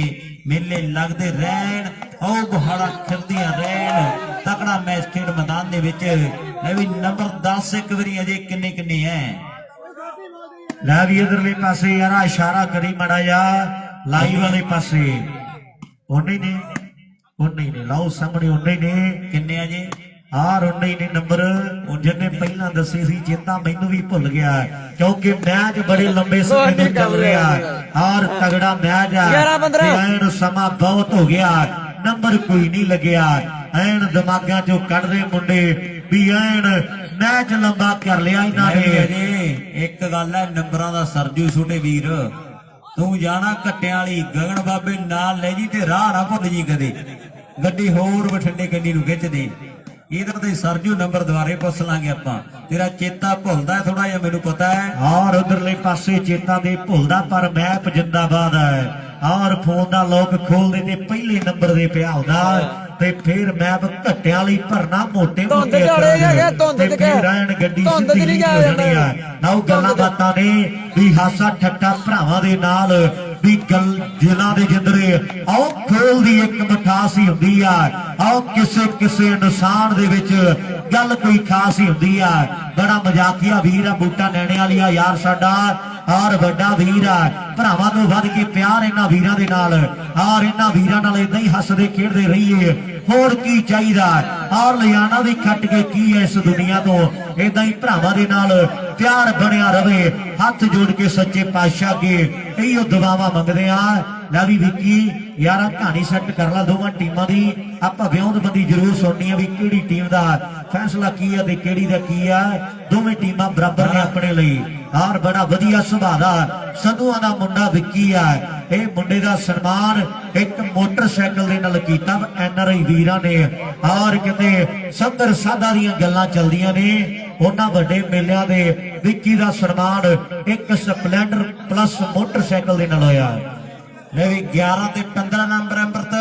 ਮੇਲੇ ਲੱਗਦੇ ਰਹਿਣ, ਆਓ ਬਹਾੜਾ ਖਿਰਦੀਆਂ ਰਹਿਣ। ਤਕੜਾ ਮੈਚ ਖੇਡ ਮੈਦਾਨ ਦੇ ਵਿੱਚ। ਲੈ ਵੀ ਨੰਬਰ 10 ਇੱਕ ਵਾਰੀ ਅਜੇ ਕਿੰਨੇ ਹੈ। ਲੈ ਵੀ ਇਧਰਲੇ ਪਾਸੇ ਯਾਰਾ ਇਸ਼ਾਰਾ ਕਰੀ ਮੜਾ ਜਾ ਲਾਈਵ ਵਾਲੇ ਪਾਸੇ। ਉਹਨੇ ਨੇ ਲਾਓ ਸਾਹਮਣੇ ਉਹਨੇ ਨੇ ਕਿੰਨੇ ਅਜੇ ਆਰ ਉਹਨੇ ਨੇ ਨੰਬਰ ਉਹ ਜਿਹਨੇ ਪਹਿਲਾਂ ਦੱਸੇ ਸੀ ਚੇਤਾ ਮੈਨੂੰ ਵੀ ਭੁੱਲ ਗਿਆ, ਕਿਉਂਕਿ ਮੈਚ ਬੜੇ ਲੰਬੇ ਸਮੇਂ ਤੋਂ ਚੱਲ ਰਿਹਾ ਔਰ ਤਗੜਾ ਮੈਚ ਆ। 11-15 ਐਨ ਸਮਾਂ ਬਹੁਤ ਹੋ ਗਿਆ, ਨੰਬਰ ਕੋਈ ਨਹੀਂ ਲੱਗਿਆ। ਐਨ ਦਿਮਾਗਾਂ ਚੋਂ ਕੱਢਦੇ ਮੁੰਡੇ ਵੀ ਐਨ ਮੈਚ ਲੰਬਾ ਕਰ ਲਿਆ ਇਹਨਾਂ ਨੇ। ਅਜੇ ਇੱਕ ਗੱਲ ਹੈ, ਨੰਬਰਾਂ ਦਾ ਸਰਜੂ ਛੋਟੇ ਵੀਰ, ਤੂੰ ਜਾਣਾ ਘੱਟਿਆਂ ਵਾਲੀ ਗਗਨ ਬਾਬੇ ਨਾਲ ਲੈ ਜੀ ਤੇ ਰਾਹ ਨਾ ਭੁੱਲ ਜੀ ਕਦੇ। ਗੱਡੀ ਹੋਰ ਬਠਿੰਡੇ ਕੰਨੀ ਨੂੰ ਖਿੱਚ ਦੇ। ਇਧਰ ਤੇ ਸਰਜੂ ਨੰਬਰ ਦੁਆਰੇ ਪੁੱਛ ਲਾਂਗੇ ਆਪਾਂ। ਤੇਰਾ ਚੇਤਾ ਭੁੱਲਦਾ ਥੋੜਾ ਜਿਹਾ ਮੈਨੂੰ ਪਤਾ ਹੈ। ਔਰ ਉਧਰਲੇ ਪਾਸੇ ਚੇਤਾ ਦੇ ਭੁੱਲਦਾ ਪਰ ਮੈਪ ਜਿੰਦਾਬਾਦ ਹੈ। ਔਰ ਫੋਨ ਦਾ ਲੋਕ ਖੋਲਦੇ ਤੇ ਪਹਿਲੇ ਨੰਬਰ ਦੇ ਪਿਆ ਹੁੰਦਾ ਤੇ ਫਿਰ ਮੈਪ ਘੱਟਿਆਂ ਲਈ ਭਰਨਾ ਮੋਟੇ ਮੋਟੇ ਤੇ ਫਿਰ ਰਹਿਣ ਗੱਡੀ ਸਿੱਧੀ ਹੋ ਜਾਣੀ ਆ। ਨਾ ਉਹ ਗੱਲਾਂ ਬਾਤਾਂ ਨੇ ਵੀ ਹਾਸਾ ਠੱਟਾ ਭਰਾਵਾਂ ਦੇ ਨਾਲ ਵੀ ਗੱਲ ਦਿਲਾਂ ਦੇ ਜਿੰਦਰੇ ਆਓ ਖੋਲ ਦੀ ਇੱਕ ਮਿਠਾਸ ਹੀ ਹੁੰਦੀ ਆ। ਆਓ ਕਿਸੇ ਇਨਸਾਨ ਦੇ ਵਿੱਚ ਗੱਲ ਕੋਈ ਖਾਸ ਹੀ ਹੁੰਦੀ ਆ। ਬੜਾ ਮਜ਼ਾਕੀਆ ਵੀਰ ਆ ਬੂਟਾ ਨੈਣੇ ਵਾਲੀਆ ਯਾਰ ਸਾਡਾ ਔਰ ਵੱਡਾ ਵੀਰ ਆ। ਭਰਾਵਾਂ ਤੋਂ ਵੱਧ ਕੇ ਪਿਆਰ ਇਹਨਾਂ ਵੀਰਾਂ ਦੇ ਨਾਲ ਔਰ ਇਹਨਾਂ ਵੀਰਾਂ ਨਾਲ ਇਦਾਂ ਹੀ ਹੱਸਦੇ ਖੇਡਦੇ ਰਹੀਏ, ਹੋਰ ਕੀ ਚਾਹੀਦਾ। ਔਰ ਲਿਆਣਾ ਵੀ ਖੱਟ ਕੇ ਕੀ ਹੈ ਇਸ ਦੁਨੀਆ ਤੋਂ, ਇਦਾਂ ਹੀ ਭਰਾਵਾਂ ਦੇ ਨਾਲ ਪਿਆਰ ਬਣਿਆ ਰਵੇ। ਹੱਥ ਜੋੜ ਕੇ ਸੱਚੇ ਪਾਤਸ਼ਾਹ ਅੱਗੇ ਇਹੋ ਦੁਆਵਾਂ ਮੰਗਦੇ ਆ। ਲੈ ਵੀ ਵਿੱਕੀ ਯਾਰਾ ਕਹਾਣੀ ਸੈੱਟ ਕਰ ਲਾ ਦੋਵਾਂ ਟੀਮਾਂ ਦੀ। ਆਪਾਂ ਵਿਉਂਤਬੰਦੀ ਜ਼ਰੂਰ ਸੁਣਨੀ ਆ ਵੀ ਕਿਹੜੀ ਟੀਮ ਦਾ ਫੈਸਲਾ ਕੀ ਆ ਤੇ ਕਿਹੜੀ ਦਾ ਕੀ ਆ। ਦੋਵੇਂ ਟੀਮਾਂ ਬਰਾਬਰ ਨੇ ਆਪਣੇ ਲਈ ਔਰ ਬੜਾ ਵਧੀਆ ਸੁਭਾਅ ਦਾ ਸੰਧੂਆਂ ਦਾ ਮੁੰਡਾ ਵਿੱਕੀ ਆ। ਇਹ ਮੁੰਡੇ ਦਾ ਸਨਮਾਨ ਇੱਕ ਮੋਟਰਸਾਈਕਲ ਦੇ ਨਾਲ ਕੀਤਾ NRI ਵੀਰਾਂ ਨੇ। ਔਰ ਕਿਤੇ ਸੰਦਰ ਸਾਦਾ ਦੀਆਂ ਗੱਲਾਂ ਚੱਲਦੀਆਂ ਨੇ। ਉਹਨਾਂ ਵੱਡੇ ਮੇਲਿਆਂ ਦੇ ਵਿੱਕੀ ਦਾ ਸਨਮਾਨ ਇੱਕ ਸਪਲੈਂਡਰ ਪਲੱਸ ਮੋਟਰਸਾਈਕਲ ਦੇ ਨਾਲ ਹੋਇਆ। ਲੈ ਵੀ 11 ਤੇ 15 ਨੰਬਰ ਅੰਮ੍ਰਿਤ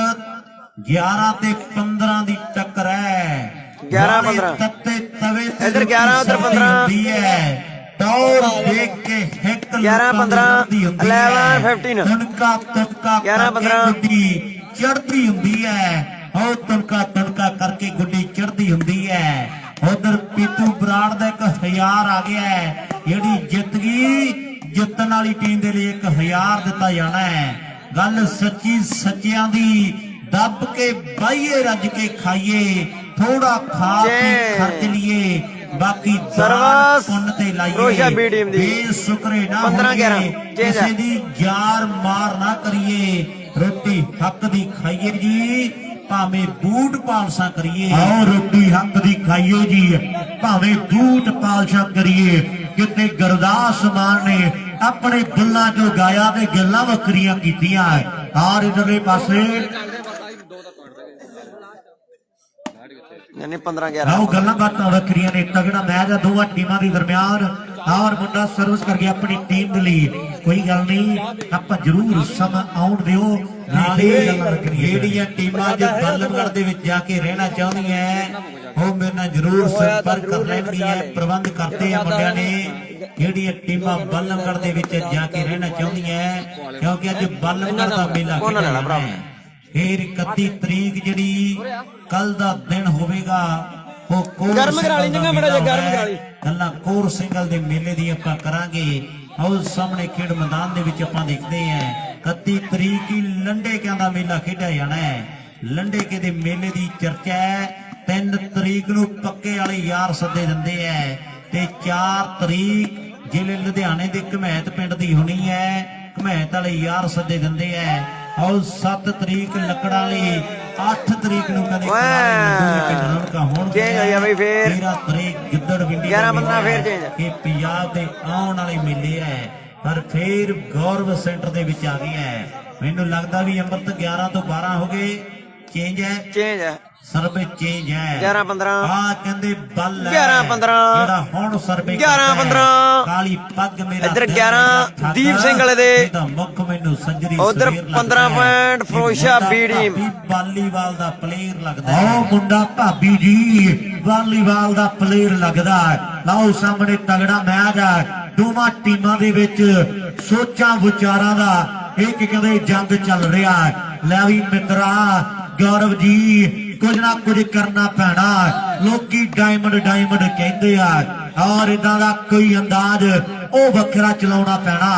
11 ਤੇ 15 ਦੀ ਟੱਕਰ ਹੈ। 11-15 ਤੱਤੇ ਤਵੇ ਇੱਧਰ 11 ਉੱਧਰ 15 ਹੁੰਦੀ ਹੈ। ਟੌਰ ਦੇਖ ਕੇ ਹਿੱਕ 11-15 11-15 ਤੁਨਕਾ ਤੁਨਕਾ 11-15 ਗੁੱਡੀ ਚੜ੍ਹਦੀ ਹੁੰਦੀ ਹੈ। ਉਹ ਤੁਨਕਾ ਤੁਨਕਾ ਕਰਕੇ ਗੁੱਡੀ ਚੜ੍ਹਦੀ ਹੁੰਦੀ ਹੈ। ਉਧਰ ਪੀਤੂ ਬਰਾੜ ਦਾ 1000 ਆ ਗਿਆ ਹੈ। ਜਿਹੜੀ ਜਿੱਤ ਗਈ ਜਿੱਤਣ ਵਾਲੀ ਟੀਮ ਦੇ ਲਈ 1000 ਦਿੱਤਾ ਜਾਣਾ ਹੈ। ਗੱਲ ਸੱਚੀ ਸੱਚਿਆਂ ਦੀ ਦੱਬ ਕੇ ਬਾਈਏ ਰੱਜ ਕੇ ਖਾਈਏ, ਥੋੜਾ ਖਾ ਕੇ ਖਰਚ ਲਈਏ। ਬਾਕੀ ਸਰਵਿਸ ਪੁੰਨ ਤੇ ਫਿਰੋਜ਼ਸ਼ਾਹ B ਟੀਮ ਦੀ। ਬੇਸ਼ੁਕਰੇ ਨਾ 15-11 ਹੋਈਏ, ਚੇਂਜ ਹੈ। ਕਿਸੇ ਦੀ ਯਾਰ ਮਾਰ ਨਾ ਕਰੀਏ, ਰੋਟੀ ਹੱਕ ਦੀ ਖਾਈਏ ਜੀ, ਭਾਵੇਂ ਬੂਟ ਪਾਲਸ਼ਾਂ ਕਰੀਏ। ਆਓ ਰੋਟੀ ਹੱਕ ਦੀ ਖਾਈਏ ਜੀ, ਭਾਵੇਂ ਬੂਟ ਪਾਲਸ਼ਾਂ ਕਰੀਏ। ਕਿਤੇ ਗੁਰਦਾਸ ਮਾਨ ਨੇ ਆਪਣੇ ਬੁੱਲਾਂ ਚੋਂ ਗਾਇਆ ਤੇ ਗੱਲਾਂ ਵੱਖਰੀਆਂ ਕੀਤੀਆਂ। ਆਰ ਇਧਰਲੇ ਪਾਸੇ ਯਾਨੀ 15-11 ਆਓ ਗੱਲਾਂ ਬਾਤਾਂ ਵੱਖਰੀਆਂ ਨੇ। ਤਗੜਾ ਮੈਚ ਆ ਦੋਵਾਂ ਟੀਮਾਂ ਦੇ ਦਰਮਿਆਨ। ਔਰ ਮੁੰਡਾ ਸਰਵਿਸ ਕਰ ਗਿਆ ਆਪਣੀ ਟੀਮ ਦੇ ਲਈ। ਕੋਈ ਗੱਲ ਨਹੀਂ, ਆਪਾਂ ਜ਼ਰੂਰ ਸਮਾਂ ਆਉਣ ਦਿਓ, ਨਾਲੇ ਗੱਲਾਂ ਵੱਖਰੀਆਂ ਜਿਹੜੀਆਂ ਟੀਮਾਂ ਅੱਜ ਬੱਲਮਗੜ੍ਹ ਦੇ ਵਿੱਚ ਜਾ ਕੇ ਰਹਿਣਾ ਚਾਹੁੰਦੀਆਂ ਉਹ ਮੇਰੇ ਨਾਲ ਜ਼ਰੂਰ ਸੰਪਰਕ ਕਰ ਲੈਣਗੀਆਂ। ਪ੍ਰਬੰਧ ਕਰਤੇ ਆ ਮੁੰਡਿਆਂ ਨੇ। ਜਿਹੜੀਆਂ ਟੀਮਾਂ ਬੱਲਮਗੜ੍ਹ ਦੇ ਵਿੱਚ ਜਾ ਕੇ ਰਹਿਣਾ ਚਾਹੁੰਦੀਆਂ, ਕਿਉਂਕਿ ਅੱਜ ਬੱਲਮਗੜ੍ਹ ਦਾ ਮੇਲਾ ਖੇਡਣਾ ਹੈ। ਫਿਰ 31 ਤਰੀਕ ਜਿਹੜੀ ਕੱਲ ਦਾ ਦਿਨ ਹੋਵੇਗਾ ਉਹ ਕੋਰ ਗਰਮ ਕਰਾ ਲਈ, ਸਿੰਘਾਂ ਚੰਗਾ ਦਾ ਮਾੜਾ ਜਿਹਾ ਮੇਲਾ ਗਰਮ ਕਰਾ ਲਈ। ਗੱਲਾਂ ਕੋਰ ਸਿੰਘਾਂ ਦੇ ਮੇਲੇ ਦੀ ਆਪਾਂ ਕਰਾਂਗੇ। ਆਓ ਸਾਹਮਣੇ ਖੇਡ ਮੈਦਾਨ ਦੇ ਵਿੱਚ ਆਪਾਂ ਦੇਖਦੇ ਹਾਂ 31 ਤਰੀਕ ਹੀ ਲੰਡੇਕਿਆਂ ਦਾ ਮੇਲਾ ਖੇਡਿਆ ਜਾਣਾ ਹੈ। ਲੰਡੇਕੇ ਦੇ ਮੇਲੇ ਦੀ ਚਰਚਾ ਹੈ। 3 ਤਰੀਕ ਨੂੰ ਪੱਕੇ ਵਾਲੇ ਯਾਰ ਸੱਦੇ ਦਿੰਦੇ ਐ ਤੇ 4 ਤਰੀਕ ਜ਼ਿਲ੍ਹੇ ਲੁਧਿਆਣੇ ਦੇ ਘਮੈਤ ਪਿੰਡ ਦੀ ਹੋਣੀ ਹੈ। ਘਮੈਤ ਵਾਲੇ ਯਾਰ ਸੱਦੇ ਦਿੰਦੇ ਐ। ਆਓ 7 ਤਰੀਕ ਲੱਕੜਾਂ ਵਾਲੀ, 8 ਤਰੀਕ ਨੂੰ ਕਹਿੰਦੇ ਪਿੰਡ ਰਣਕਾ ਹੋਣ ਚੇਂਜ ਹੋਇਆ ਬਈ ਫੇਰ 13 ਤਰੀਕ ਗਿੱਦੜ ਵਿੰਡੀ 11-15 ਫੇਰ ਚੇਂਜ। ਇਹ ਪੰਜਾਬ ਦੇ ਆਉਣ ਵਾਲੇ ਮੇਲੇ ਐ। ਪਰ ਫੇਰ ਗੌਰਵ ਸੈਂਟਰ ਦੇ ਵਿੱਚ ਆ ਗਏ ਐ। ਮੈਨੂੰ ਲੱਗਦਾ ਵੀ ਅੰਮ੍ਰਿਤ 11 ਤੋਂ 12 ਹੋ ਗਏ। ਚੇਂਜ ਹੈ, ਚੇਂਜ ਹੈ। ਸਰਵੇ ਚੇਂਜ ਹੈ। 11-15 ਆ ਕਹਿੰਦੇ ਬੱਲ 11-15 ਜਿਹੜਾ ਹੁਣ ਸਰਵੇ 11-15 ਕਾਲੀ ਪੱਗ ਮੇਰਾ ਇੱਧਰ 11 ਦੀਪ ਸਿੰਘ ਵਾਲੇ ਦੇ, ਇਹਦਾ ਮੁੱਖ ਮੈਨੂੰ ਸੰਜਰੀ ਉਧਰ 15 point Firozshah B team. Volleyball ਦਾ ਪਲੇਅਰ ਲੱਗਦਾ ਆਓ ਹੈ। ਮੁੰਡਾ ਭਾਬੀ ਜੀ ਵਾਲੀਬਾਲ ਦਾ ਪਲੇਅਰ ਲੱਗਦਾ ਹੈ। ਲਓ ਸਾਹਮਣੇ ਤਗੜਾ ਮੈਚ ਹੈ ਦੋਵਾਂ ਟੀਮਾਂ ਦੇ ਵਿੱਚ। ਸੋਚਾਂ ਵਿਚਾਰਾਂ ਦਾ ਇੱਕ ਕਹਿੰਦੇ ਜੰਗ ਚੱਲ ਰਿਹਾ ਹੈ। ਲੈ ਵੀ ਮਿੱਤਰਾ ਗੌਰਵ ਜੀ ਕੁਝ ਨਾ ਕੁਝ ਕਰਨਾ ਪੈਣਾ। ਲੋਕੀ ਡਾਇਮੰਡ ਕਹਿੰਦੇ ਆ ਔਰ ਇਦਾਂ ਦਾ ਕੋਈ ਅੰਦਾਜ਼ ਉਹ ਵੱਖਰਾ ਚਲਾਉਣਾ ਪੈਣਾ।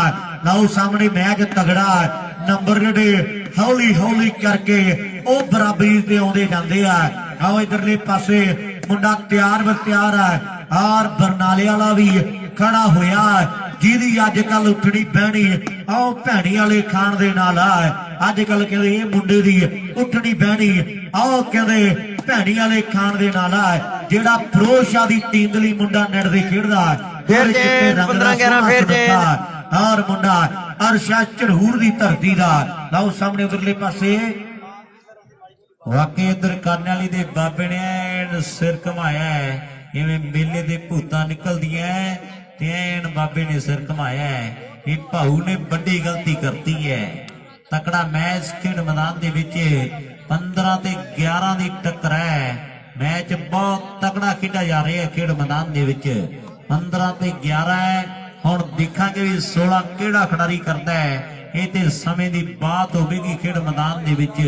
ਲਓ ਸਾਹਮਣੇ ਮੈਚ ਤਗੜਾ, ਨੰਬਰ ਜਿਹੜੇ ਹੌਲੀ ਹੌਲੀ ਕਰਕੇ ਉਹ ਬਰਾਬਰੀ ਤੇ ਆਉਂਦੇ ਜਾਂਦੇ ਆ। ਆਓ ਇਧਰਲੇ ਪਾਸੇ ਮੁੰਡਾ ਤਿਆਰ ਹੈ ਔਰ ਬਰਨਾਲੇ ਵਾਲਾ ਵੀ ਖੜਾ ਹੋਇਆ ਜਿਹਦੀ ਅੱਜ ਕੱਲ ਉੱਠਣੀ ਬਹਿਣੀ ਆਓ ਭੈਣੀ ਵਾਲੇ ਖਾਨ ਦੇ ਨਾਲ ਆ। ਅੱਜ ਕੱਲ ਕਹਿੰਦੇ ਇਹ ਮੁੰਡੇ ਦੀ ਉੱਠਣੀ ਬਹਿਣੀ ਆਓ ਕਹਿੰਦੇ ਭੈਣੀ ਵਾਲੇ ਖਾਨ ਦੇ ਨਾਲ ਆ। ਜਿਹੜਾ ਫਿਰੋਜ਼ਸ਼ਾਹ ਦੀ ਟੀਮ ਦੇ ਲਈ ਮੁੰਡਾ ਨੈਟ ਦੇ ਖੇਡਦਾ ਫਿਰ ਜੇ 15-11 ਫਿਰ ਜੇ ਔਰ ਮੁੰਡਾ ਅਰਸ਼ਾ ਝੜੂਰ ਦੀ ਧਰਤੀ ਦਾ। ਲਓ ਸਾਹਮਣੇ ਉਧਰਲੇ ਪਾਸੇ ਵਾਕੇ ਇਧਰ ਕਰਨ ਵਾਲੀ ਦੇ ਬਾਬੇ ਨੇ ਐਨ ਸਿਰ ਘਮਾਇਆ ਹੈ। ਜਿਵੇਂ ਮੇਲੇ ਦੇ ਭੂਤਾਂ ਨਿਕਲਦੀਆਂ ਤੇ ਐਨ ਬਾਬੇ ਨੇ ਸਿਰ ਘਮਾਇਆ ਹੈ। ਇਹ ਭਾਊ ਨੇ ਵੱਡੀ ਗਲਤੀ ਕਰਤੀ ਹੈ। ਤਕੜਾ ਮੈਚ ਖੇਡ ਮੈਦਾਨ ਦੇ ਵਿੱਚ 15 ਤੇ 11 ਦੀ ਟੱਕਰ ਹੈ। ਮੈਚ ਬਹੁਤ ਤਕੜਾ ਖੇਡਿਆ ਜਾ ਰਿਹਾ ਹੈ ਖੇਡ ਮੈਦਾਨ ਦੇ ਵਿੱਚ। 15 ਤੇ 11 ਹੈ। ਹੁਣ ਦੇਖਾਂਗੇ ਵੀ 16 ਕਿਹੜਾ ਖਿਡਾਰੀ ਕਰਦਾ ਹੈ। ਇਹ ਤੇ ਸਮੇਂ ਦੀ ਬਾਤ ਹੋਵੇਗੀ ਖੇਡ ਮੈਦਾਨ ਦੇ ਵਿੱਚ।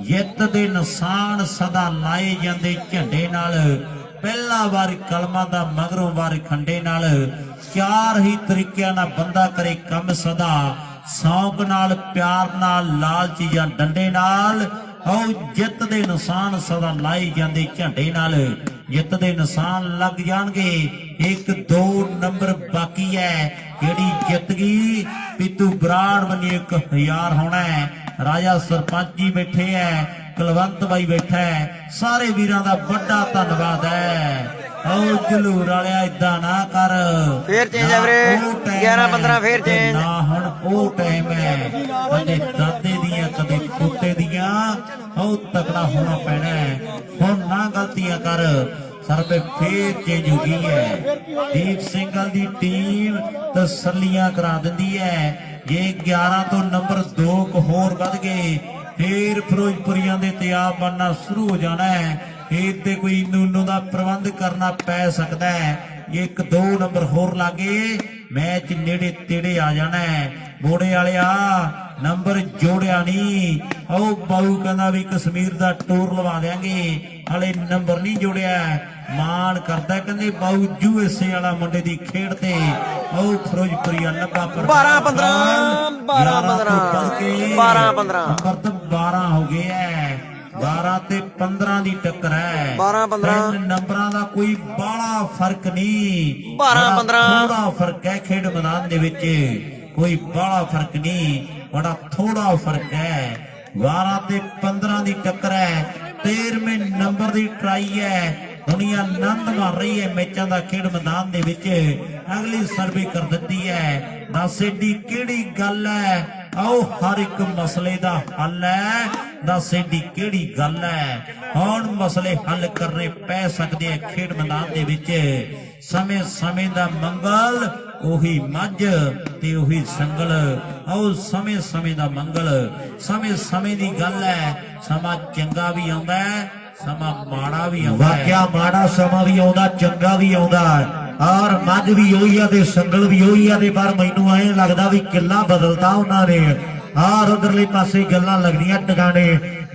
ਜਿੱਤ ਦੇ ਨਿਸ਼ਾਨ ਸਦਾ ਲਾਏ ਜਾਂਦੇ ਝੰਡੇ ਨਾਲ। ਪਹਿਲਾ ਵਾਰ ਕਲਮਾਂ ਦਾ ਮਗਰੋਂ ਵਾਰ ਖੰਡੇ ਨਾਲ। 4 ਹੀ ਤਰੀਕਿਆਂ ਨਾਲ ਬੰਦਾ ਕਰੇ ਕੰਮ ਸਦਾ, ਸ਼ੌਕ ਨਾਲ, ਪਿਆਰ ਨਾਲ, ਲਾਲਚ ਜਾਂ ਡੰਡੇ ਨਾਲ। ਆਓ ਜਿੱਤ ਦੇ ਨਿਸ਼ਾਨ ਸਦਾ ਲਾਏ ਜਾਂਦੇ ਝੰਡੇ ਨਾਲ। ਜਿੱਤ ਦੇ ਨਿਸ਼ਾਨ ਲੱਗ ਜਾਣਗੇ। 1-2 ਨੰਬਰ ਬਾਕੀ ਹੈ। ਜਿਹੜੀ ਜਿੱਤ ਗਈ ਪੀਤੂ ਬਰਾੜ ਬਣੀ 1000 ਹੋਣਾ ਹੈ। ਰਾਜਾ ਸਰਪੰਚ ਜੀ ਬੈਠੇ ਹੈ, ਕੁਲਵੰਤ ਬਾਈ ਬੈਠਾ ਹੈ। ਸਾਰੇ ਵੀਰਾਂ ਦਾ ਵੱਡਾ ਧੰਨਵਾਦ ਹੈ। ਆਓ ਜਲੂਰ ਵਾਲਿਆ ਇਦਾਂ ਨਾ ਕਰ। ਫੇਰ ਚੇਂਜ ਹੈ ਵੀਰੇ 11-15 ਫੇਰ ਚੇਂਜ। ਨਾ ਹੁਣ ਉਹ ਟਾਈਮ ਹੈ ਕਦੇ ਦਾਦੇ ਦੀਆਂ ਕਦੇ ਪੋਤੇ ਦੀਆਂ। ਉਹ ਤਕੜਾ ਹੋਣਾ ਪੈਣਾ ਹੈ। ਹੁਣ ਨਾ ਗਲਤੀਆਂ ਕਰ। ਸਰਵੇ ਫੇਰ ਚੇਂਜ ਹੋ ਗਈ ਹੈ। ਦੀਪ ਸਿੰਘਲ ਦੀ ਟੀਮ ਤਸੱਲੀਆਂ ਕਰਾ ਦਿੰਦੀ ਹੈ। ਜੇ 11 ਤੋਂ ਨੰਬਰ 2 ਹੋਰ ਵੱਧ ਗਏ ਫੇਰ ਫਿਰੋਜ਼ਪੁਰੀਆਂ ਦੇ ਤਿਆਬ ਬਣਨਾ ਸ਼ੁਰੂ ਹੋ ਜਾਣਾ ਹੈ। ਇਹ ਤੇ ਕੋਈ ਨੂਨੋ ਦਾ ਪ੍ਰਬੰਧ ਕਰਨਾ ਪੈ ਸਕਦਾ ਹੈ। 1-2 ਨੰਬਰ ਹੋਰ ਲਾਗੇ ਮੈਚ ਨੇੜੇ ਤੇੜੇ ਆ ਜਾਣਾ ਹੈ। ਬੋੜੇ ਵਾਲਿਆ ਨੰਬਰ ਜੋੜਿਆ ਨਹੀਂ। ਆਓ ਬਾਊ ਕਹਿੰਦਾ ਵੀ ਕਸ਼ਮੀਰ ਦਾ ਟੂਰ ਲਵਾ ਦੇਾਂਗੇ, ਹਲੇ ਨੰਬਰ ਨਹੀਂ ਜੋੜਿਆ। ਮਾਣ ਕਰਦਾ ਕਹਿੰਦੇ ਬਾਊ USA ਵਾਲਾ ਮੁੰਡੇ ਦੀ ਖੇਡ ਤੇ। ਆਓ ਫਿਰੋਜ਼ਪੁਰੀਆ ਲੱਭਾ ਪਰ 12-15 12-15 12-15 ਨੰਬਰ ਤਾਂ 12 ਹੋ ਗਏ ਐ। 12 ਤੇ 15 ਦੀ ਟੱਕਰ ਹੈ 12-15 ਤਿੰਨ ਨੰਬਰਾਂ ਦਾ ਕੋਈ ਬਾਹਲਾ ਫਰਕ ਨਹੀਂ 12-15 ਥੋੜਾ ਫਰਕ ਹੈ ਖੇਡ ਮੈਦਾਨ ਦੇ ਵਿੱਚ ਕੋਈ ਬਾਹਲਾ ਫਰਕ ਨਹੀਂ ਬੜਾ ਥੋੜਾ ਫਰਕ ਹੈ 12 ਤੇ 15 ਦੀ ਟੱਕਰ ਹੈ 13ਵੇਂ ਨੰਬਰ ਦੀ ਟਰਾਈ ਹੈ ਦੁਨੀਆ ਆਨੰਦ ਮਾਰ ਰਹੀ ਹੈ ਮੈਚਾਂ ਦਾ ਖੇਡ ਮੈਦਾਨ ਦੇ ਵਿੱਚ ਅਗਲੀ ਸਰਵੇ ਕਰ ਦਿੱਤੀ ਹੈ ਦੱਸ ਏਡੀ ਕਿਹੜੀ ਗੱਲ ਹੈ ਆਓ ਹਰ ਇੱਕ ਮਸਲੇ ਦਾ ਹੱਲ ਹੈ ਦੱਸ ਏਡੀ ਕਿਹੜੀ ਗੱਲ ਹੈ ਹੁਣ ਮਸਲੇ ਹੱਲ ਕਰਨੇ ਪੈ ਸਕਦੇ ਆ ਖੇਡ ਮੈਦਾਨ ਦੇ ਵਿੱਚ ਸਮੇਂ ਸਮੇਂ ਦਾ ਮੰਗਲ ਉਹੀ ਮੱਝ ਤੇ ਉਹੀ ਸੰਗਲ ਆਓ ਸਮੇਂ ਸਮੇਂ ਦਾ ਮੰਗਲ ਸਮੇਂ ਸਮੇਂ ਦੀ ਗੱਲ ਹੈ ਸਮਾਂ ਚੰਗਾ ਵੀ ਆਉਂਦਾ ਹੈ ਸਮਾਂ ਮਾੜਾ ਵੀ ਆਉਂਦਾ ਹੈ ਵਾਕਿਆ ਮਾੜਾ ਸਮਾਂ ਵੀ ਆਉਂਦਾ ਚੰਗਾ ਵੀ ਆਉਂਦਾ ਔਰ ਮੱਝ ਵੀ ਉਹੀ ਆ ਤੇ ਸੰਗਲ ਵੀ ਉਹੀ ਆ ਤੇ ਪਰ ਮੈਨੂੰ ਐਂ ਲੱਗਦਾ ਵੀ ਕਿੱਲਾ ਬਦਲਦਾ ਉਹਨਾਂ ਨੇ ਔਰ ਉਧਰਲੇ ਪਾਸੇ ਗੱਲਾਂ ਲੱਗਦੀਆਂ ਟਿਕਾਣੇ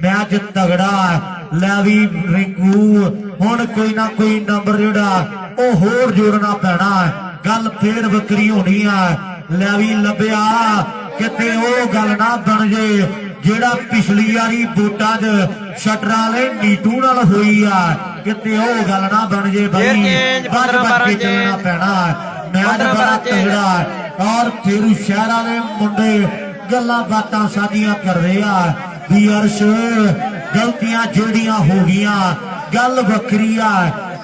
ਮੈਚ ਤਗੜਾ ਲੈ ਵੀ ਰਿੰਕੂ ਹੁਣ ਕੋਈ ਨਾ ਕੋਈ ਨੰਬਰ ਜਿਹੜਾ ਉਹ ਹੋਰ ਜੋੜਨਾ ਪੈਣਾ ਗੱਲ ਫੇਰ ਵੱਖਰੀ ਹੋਣੀ ਆ ਲੈ ਵੀ ਲੱਭਿਆ ਕਿਤੇ ਉਹ ਗੱਲ ਨਾ ਬਣ ਜੇ ਜਿਹੜਾ ਪਿਛਲੀ ਵਾਰੀ ਵੋਟਾਂ 'ਚ ਸ਼ਟਰਾਂ ਵਾਲੇ ਨੀਟੂ ਨਾਲ ਹੋਈ ਆ ਕਿਤੇ ਉਹ ਗੱਲ ਨਾ ਬਣ ਜੇ ਬਈ ਵੱਜ ਕੇ ਚੱਲਣਾ ਪੈਣਾ ਮੈਚ ਬੜਾ ਤਗੜਾ ਔਰ ਫੇਰੂ ਸ਼ਹਿਰ ਵਾਲੇ ਮੁੰਡੇ ਗੱਲਾਂ ਬਾਤਾਂ ਸਾਡੀਆਂ ਕਰਦੇ ਆ ਵੀ ਅਰਸ਼ ਗਲਤੀਆਂ ਜਿਹੜੀਆਂ ਹੋ ਗਈਆਂ ਗੱਲ ਵੱਖਰੀ ਆ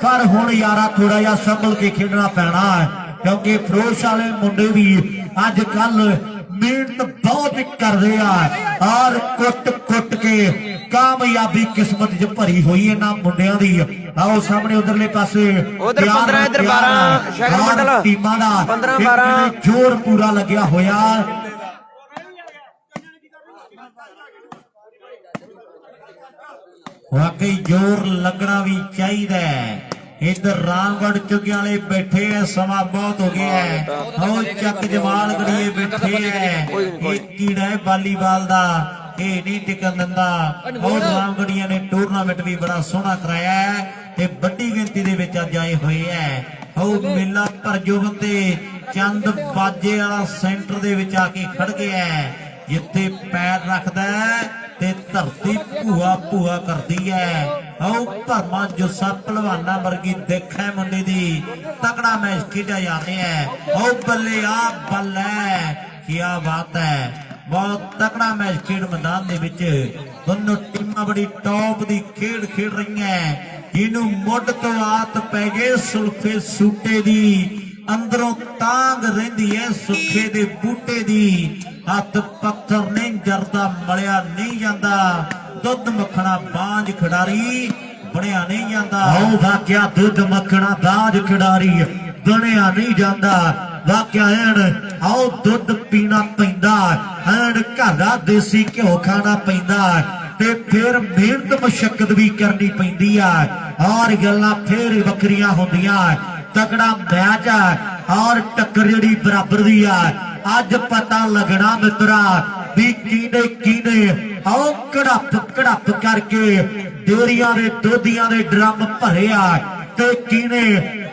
ਪਰ ਹੁਣ ਯਾਰਾ ਥੋੜਾ ਜਿਹਾ ਸੰਭਲ ਕੇ ਖੇਡਣਾ ਪੈਣਾ ਕਿਉਂਕਿ ਫਰੋਸ਼ ਵਾਲੇ ਮੁੰਡੇ ਵੀ ਅੱਜ ਕੱਲ ਮਿਹਨਤ ਬਹੁਤ ਕਰਦੇ ਆ ਔਰ ਕੁੱਟ ਕੇ ਕਾਮਯਾਬੀ ਕਿਸਮਤ 'ਚ ਭਰੀ ਹੋਈ ਇਹਨਾਂ ਮੁੰਡਿਆਂ ਦੀ ਆਓ ਸਾਹਮਣੇ ਉਧਰਲੇ ਪਾਸੇ ਉਧਰ 15 ਇਧਰ 12 ਸ਼ਗਨ ਮੰਡਲ ਟੀਮਾਂ ਦਾ 15-12 ਜੋਰ ਪੂਰਾ ਲੱਗਿਆ ਹੋਇਆ ਵਾਕਈ ਜ਼ੋਰ ਲੱਗਣਾ ਵੀ ਚਾਹੀਦਾ ਇਧਰ ਰਾਮਗੜ੍ਹ ਚੁੱਗਿਆਂ ਵਾਲੇ ਬੈਠੇ ਐ ਸਮਾਂ ਬਹੁਤ ਹੋ ਗਿਆ ਹੈ ਹੋ ਚੱਕ ਜਮਾਲ ਗੜੀਏ ਬੈਠੇ ਐ ਇਹ ਕੀੜਾ ਹੈ ਵਾਲੀਬਾਲ ਦਾ ਇਹ ਨਹੀਂ ਟਿਕਣ ਦਿੰਦਾ ਹੋਰ ਰਾਮਗੜ੍ਹੀਆਂ ਨੇ ਟੂਰਨਾਮੈਂਟ ਵੀ ਬੜਾ ਸੋਹਣਾ ਕਰਾਇਆ ਹੈ ਤੇ ਵੱਡੀ ਗਿਣਤੀ ਦੇ ਵਿੱਚ ਅੱਜ ਆਏ ਹੋਏ ਐ ਹੋ ਮੇਲਾ ਭਰਜੋਬਨ ਤੇ ਚੰਦ ਬਾਜੇ ਵਾਲਾ ਸੈਂਟਰ ਦੇ ਵਿੱਚ ਆ ਕੇ ਖੜ ਗਿਆ ਜਿੱਥੇ ਪੈਰ ਰੱਖਦਾ ਤੇ ਧਰਤੀ ਭੂਆ ਭੂਆ ਕਰਦੀ ਹੈ ਆਓ ਭਰਮਾ ਜੁੱਸਾ ਪਹਿਲਵਾਨਾਂ ਵਰਗੀ ਦੇਖ ਹੈ ਮੁੰਡੇ ਦੀ ਤਕੜਾ ਮੈਚ ਖੇਡਿਆ ਜਾ ਰਿਹਾ ਹੈ ਆਓ ਬੱਲੇ ਆ ਬੱਲੇ ਕੀ ਬਾਤ ਹੈ ਬਹੁਤ ਤਕੜਾ ਮੈਚ ਖੇਡ ਮੈਦਾਨ ਦੇ ਵਿੱਚ ਦੋਨੋਂ ਟੀਮਾਂ ਬੜੀ ਟੌਪ ਦੀ ਖੇਡ ਖੇਡ ਰਹੀਆਂ ਜਿਹਨੂੰ ਮੁੱਢ ਤੋਂ ਆਤ ਪੈ ਗਏ ਸੁਲਫੇ ਸੂਟੇ ਦੀ ਅੰਦਰੋਂ ਤਾਂਗ ਰਹਿੰਦੀ ਹੈ ਸੁੱਖੇ ਦੇ ਬੂਟੇ ਦੀ ਹੱਥ ਪੱਥਰ ਨਹੀਂ ਜਰਦਾ ਮਲਿਆ ਨਹੀਂ ਜਾਂਦਾ ਦੁੱਧ ਮੱਖਣਾ ਬਾਂਝ ਖਿਡਾਰੀ ਬਣਿਆ ਨਹੀਂ ਜਾਂਦਾ ਆਓ ਵਾਕਿਆ ਦੁੱਧ ਮੱਖਣਾ ਬਾਂਝ ਖਿਡਾਰੀ ਬਣਿਆ ਨਹੀਂ ਜਾਂਦਾ ਵਾਕਿਆ ਐਨ ਆਓ ਦੁੱਧ ਪੀਣਾ ਪੈਂਦਾ ਐਨ ਘਰ ਦਾ ਦੇਸੀ ਘਿਓ ਖਾਣਾ ਪੈਂਦਾ ਤੇ ਫਿਰ ਮਿਹਨਤ ਮਸ਼ੱਕਤ ਵੀ ਕਰਨੀ ਪੈਂਦੀ ਆ ਔਰ ਗੱਲਾਂ ਫੇਰ ਵੱਖਰੀਆਂ ਹੁੰਦੀਆਂ ਤਕੜਾ ਮੈਚ ਆ ਔਰ ਟੱਕਰ ਜਿਹੜੀ ਬਰਾਬਰ ਦੀ ਆ ਅੱਜ ਪਤਾ ਲੱਗਣਾ ਮਿੱਤਰਾ ਵੀ ਕੀਨੇ ਆਓ ਕੜੱਪ ਕਰਕੇ ਡੇਰੀਆਂ ਦੇ ਦੋਧੀਆਂ ਦੇ ਡਰਮ ਭਰੇ ਆ ਤੇ ਕੀਨੇ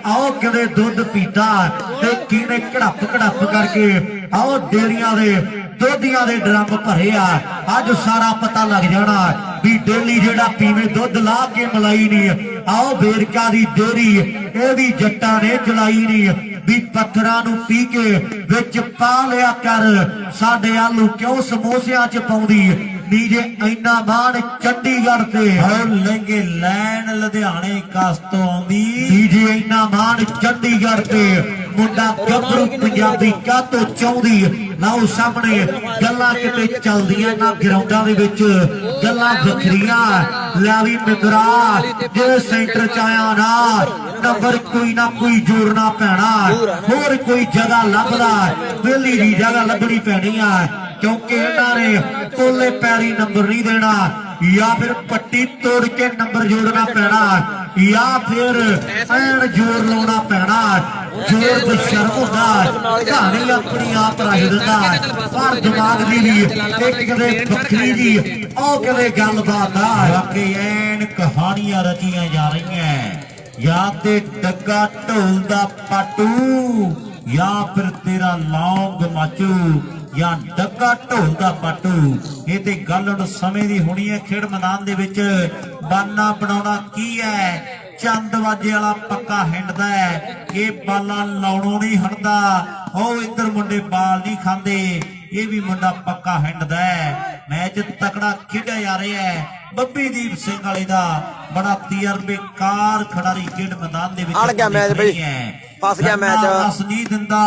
ਆਓ ਕਦੇ ਦੁੱਧ ਪੀਤਾ ਤੇ ਕੀਨੇ ਕੜੱਪ ਕਰਕੇ ਆਓ ਡੇਰੀਆਂ ਦੇ ਦੋਧੀਆਂ ਦੇ ਡਰਮ ਭਰੇ ਆ ਅੱਜ ਸਾਰਾ ਪਤਾ ਲੱਗ ਜਾਣਾ ਵੀ ਡੇਲੀ ਜਿਹੜਾ ਪੀਵੇ ਦੁੱਧ ਲਾ ਕੇ ਮਲਾਈ ਨਹੀਂ ਆਓ ਵੇਰਕਾ ਦੀ ਡੇਰੀ ਇਹ ਵੀ ਜੱਟਾਂ ਨੇ ਚਲਾਈ ਨਹੀਂ ਵੀ ਪੱਥਰਾਂ ਨੂੰ ਪੀ ਕੇ ਵਿੱਚ ਪਾ ਲਿਆ ਕਰ ਸਾਡੇ ਆਲੂ ਕਿਉਂ ਸਮੋਸਿਆਂ 'ਚ ਪਾਉਂਦੀ ਨੀ ਜੇ ਇੰਨਾ ਮਾਣ ਚੰਡੀਗੜ੍ਹ ਤੇ ਹੋਰ ਲਹਿੰਗੇ ਲੈਣ ਲੁਧਿਆਣੇ ਕਸ ਤੋਂ ਆਉਂਦੀ ਨੀ ਜੇ ਇੰਨਾ ਮਾਣ ਚੰਡੀਗੜ੍ਹ ਤੇ ਮੁੰਡਾ ਗੱਭਰੂ ਪੰਜਾਬੀ ਕਾਤੋਂ ਚਾਹੁੰਦੀ ਲਾਓ ਸਾਹਮਣੇ ਗੱਲਾਂ ਕਿਤੇ ਚੱਲਦੀਆਂ ਨਾ ਗਰਾਊਂਡਾਂ ਦੇ ਵਿੱਚ ਗੱਲਾਂ ਵੱਖਰੀਆਂ ਲੈ ਵੀ ਮਿੱਤਰਾ ਜੇ ਸੈਂਟਰ 'ਚ ਆਇਆ ਨਾ ਨੰਬਰ ਕੋਈ ਨਾ ਕੋਈ ਜੋੜਨਾ ਪੈਣਾ ਹੋਰ ਕੋਈ ਜਗ੍ਹਾ ਲੱਭਦਾ ਵਿਹਲੀ ਦੀ ਜਗ੍ਹਾ ਲੱਭਣੀ ਪੈਣੀ ਆ ਕਿਉਂਕਿ ਇਹਨਾਂ ਨੇ ਕੋਲੇ ਪੈਰੀ ਨੰਬਰ ਨਹੀਂ ਦੇਣਾ ਜਾਂ ਫਿਰ ਪੱਟੀ ਤੋੜ ਕੇ ਨੰਬਰ ਜੋੜਨਾ ਪੈਣਾ ਜਾਂ ਫਿਰ ਐਨ ਜੋਰ ਲਾਉਣਾ ਪੈਣਾ ਜੋਰ ਬਸ਼ਰਮ ਹੁੰਦਾ ਕਹਾਣੀ ਆਪਣੀ ਆਪ ਰੱਖ ਦਿੰਦਾ ਪਰ ਦਿਮਾਗ ਦੀ ਵੀ ਇੱਕ ਕਦੇ ਵੱਖਰੀ ਜੀ ਉਹ ਕਦੇ ਗੱਲਬਾਤ ਆ ਵਾਕਈ ਐਨ ਕਹਾਣੀਆਂ ਰਚੀਆਂ ਜਾ ਰਹੀਆਂ ਜਾਂ ਤੇ ਡੱਗਾ ਢੋਲ ਦਾ ਪਾਟੂ ਜਾਂ ਫਿਰ ਤੇਰਾ ਲੌਂਗ ਮਾਚੂ ਜਾਂ ਡੱਗਾ ਢੋਲ ਦਾ ਪਾਟੂ। ਇਹ ਤੇ ਗੱਲ ਹੁਣ ਸਮੇਂ ਦੀ ਹੋਣੀ ਹੈ। ਖੇਡ ਮੈਦਾਨ ਦੇ ਵਿੱਚ ਬਾਨਾ ਬਣਾਉਣਾ ਕੀ ਹੈ, ਚੰਦ ਵਾਜੇ ਵਾਲਾ ਪੱਕਾ ਹਿੰਡਦਾ ਹੈ, ਇਹ ਬਾਲਾਂ ਲਾਉਣੋਂ ਨਹੀਂ ਹਟਦਾ। ਉਹ ਇੱਧਰ ਮੁੰਡੇ ਬਾਲ ਨਹੀਂ ਖਾਂਦੇ, ਇਹ ਵੀ ਮੁੰਡਾ ਪੱਕਾ ਹਿੰਡਦਾ ਹੈ। ਮੈਚ ਤਕੜਾ ਖੇਡਿਆ ਜਾ ਰਿਹਾ ਹੈ। ਬੱਬੀ ਦੀਪ ਸਿੰਘ ਵਾਲੇ ਦਾ ਬੜਾ ਤਜਰਬੇਕਾਰ ਖਿਡਾਰੀ ਖੇਡ ਮੈਦਾਨ ਦੇ ਵਿੱਚ ਅੜ ਗਿਆ ਮੈਚ ਬਈ, ਫਸ ਗਿਆ ਮੈਚ। ਰਸ ਨਹੀਂ ਦਿੰਦਾ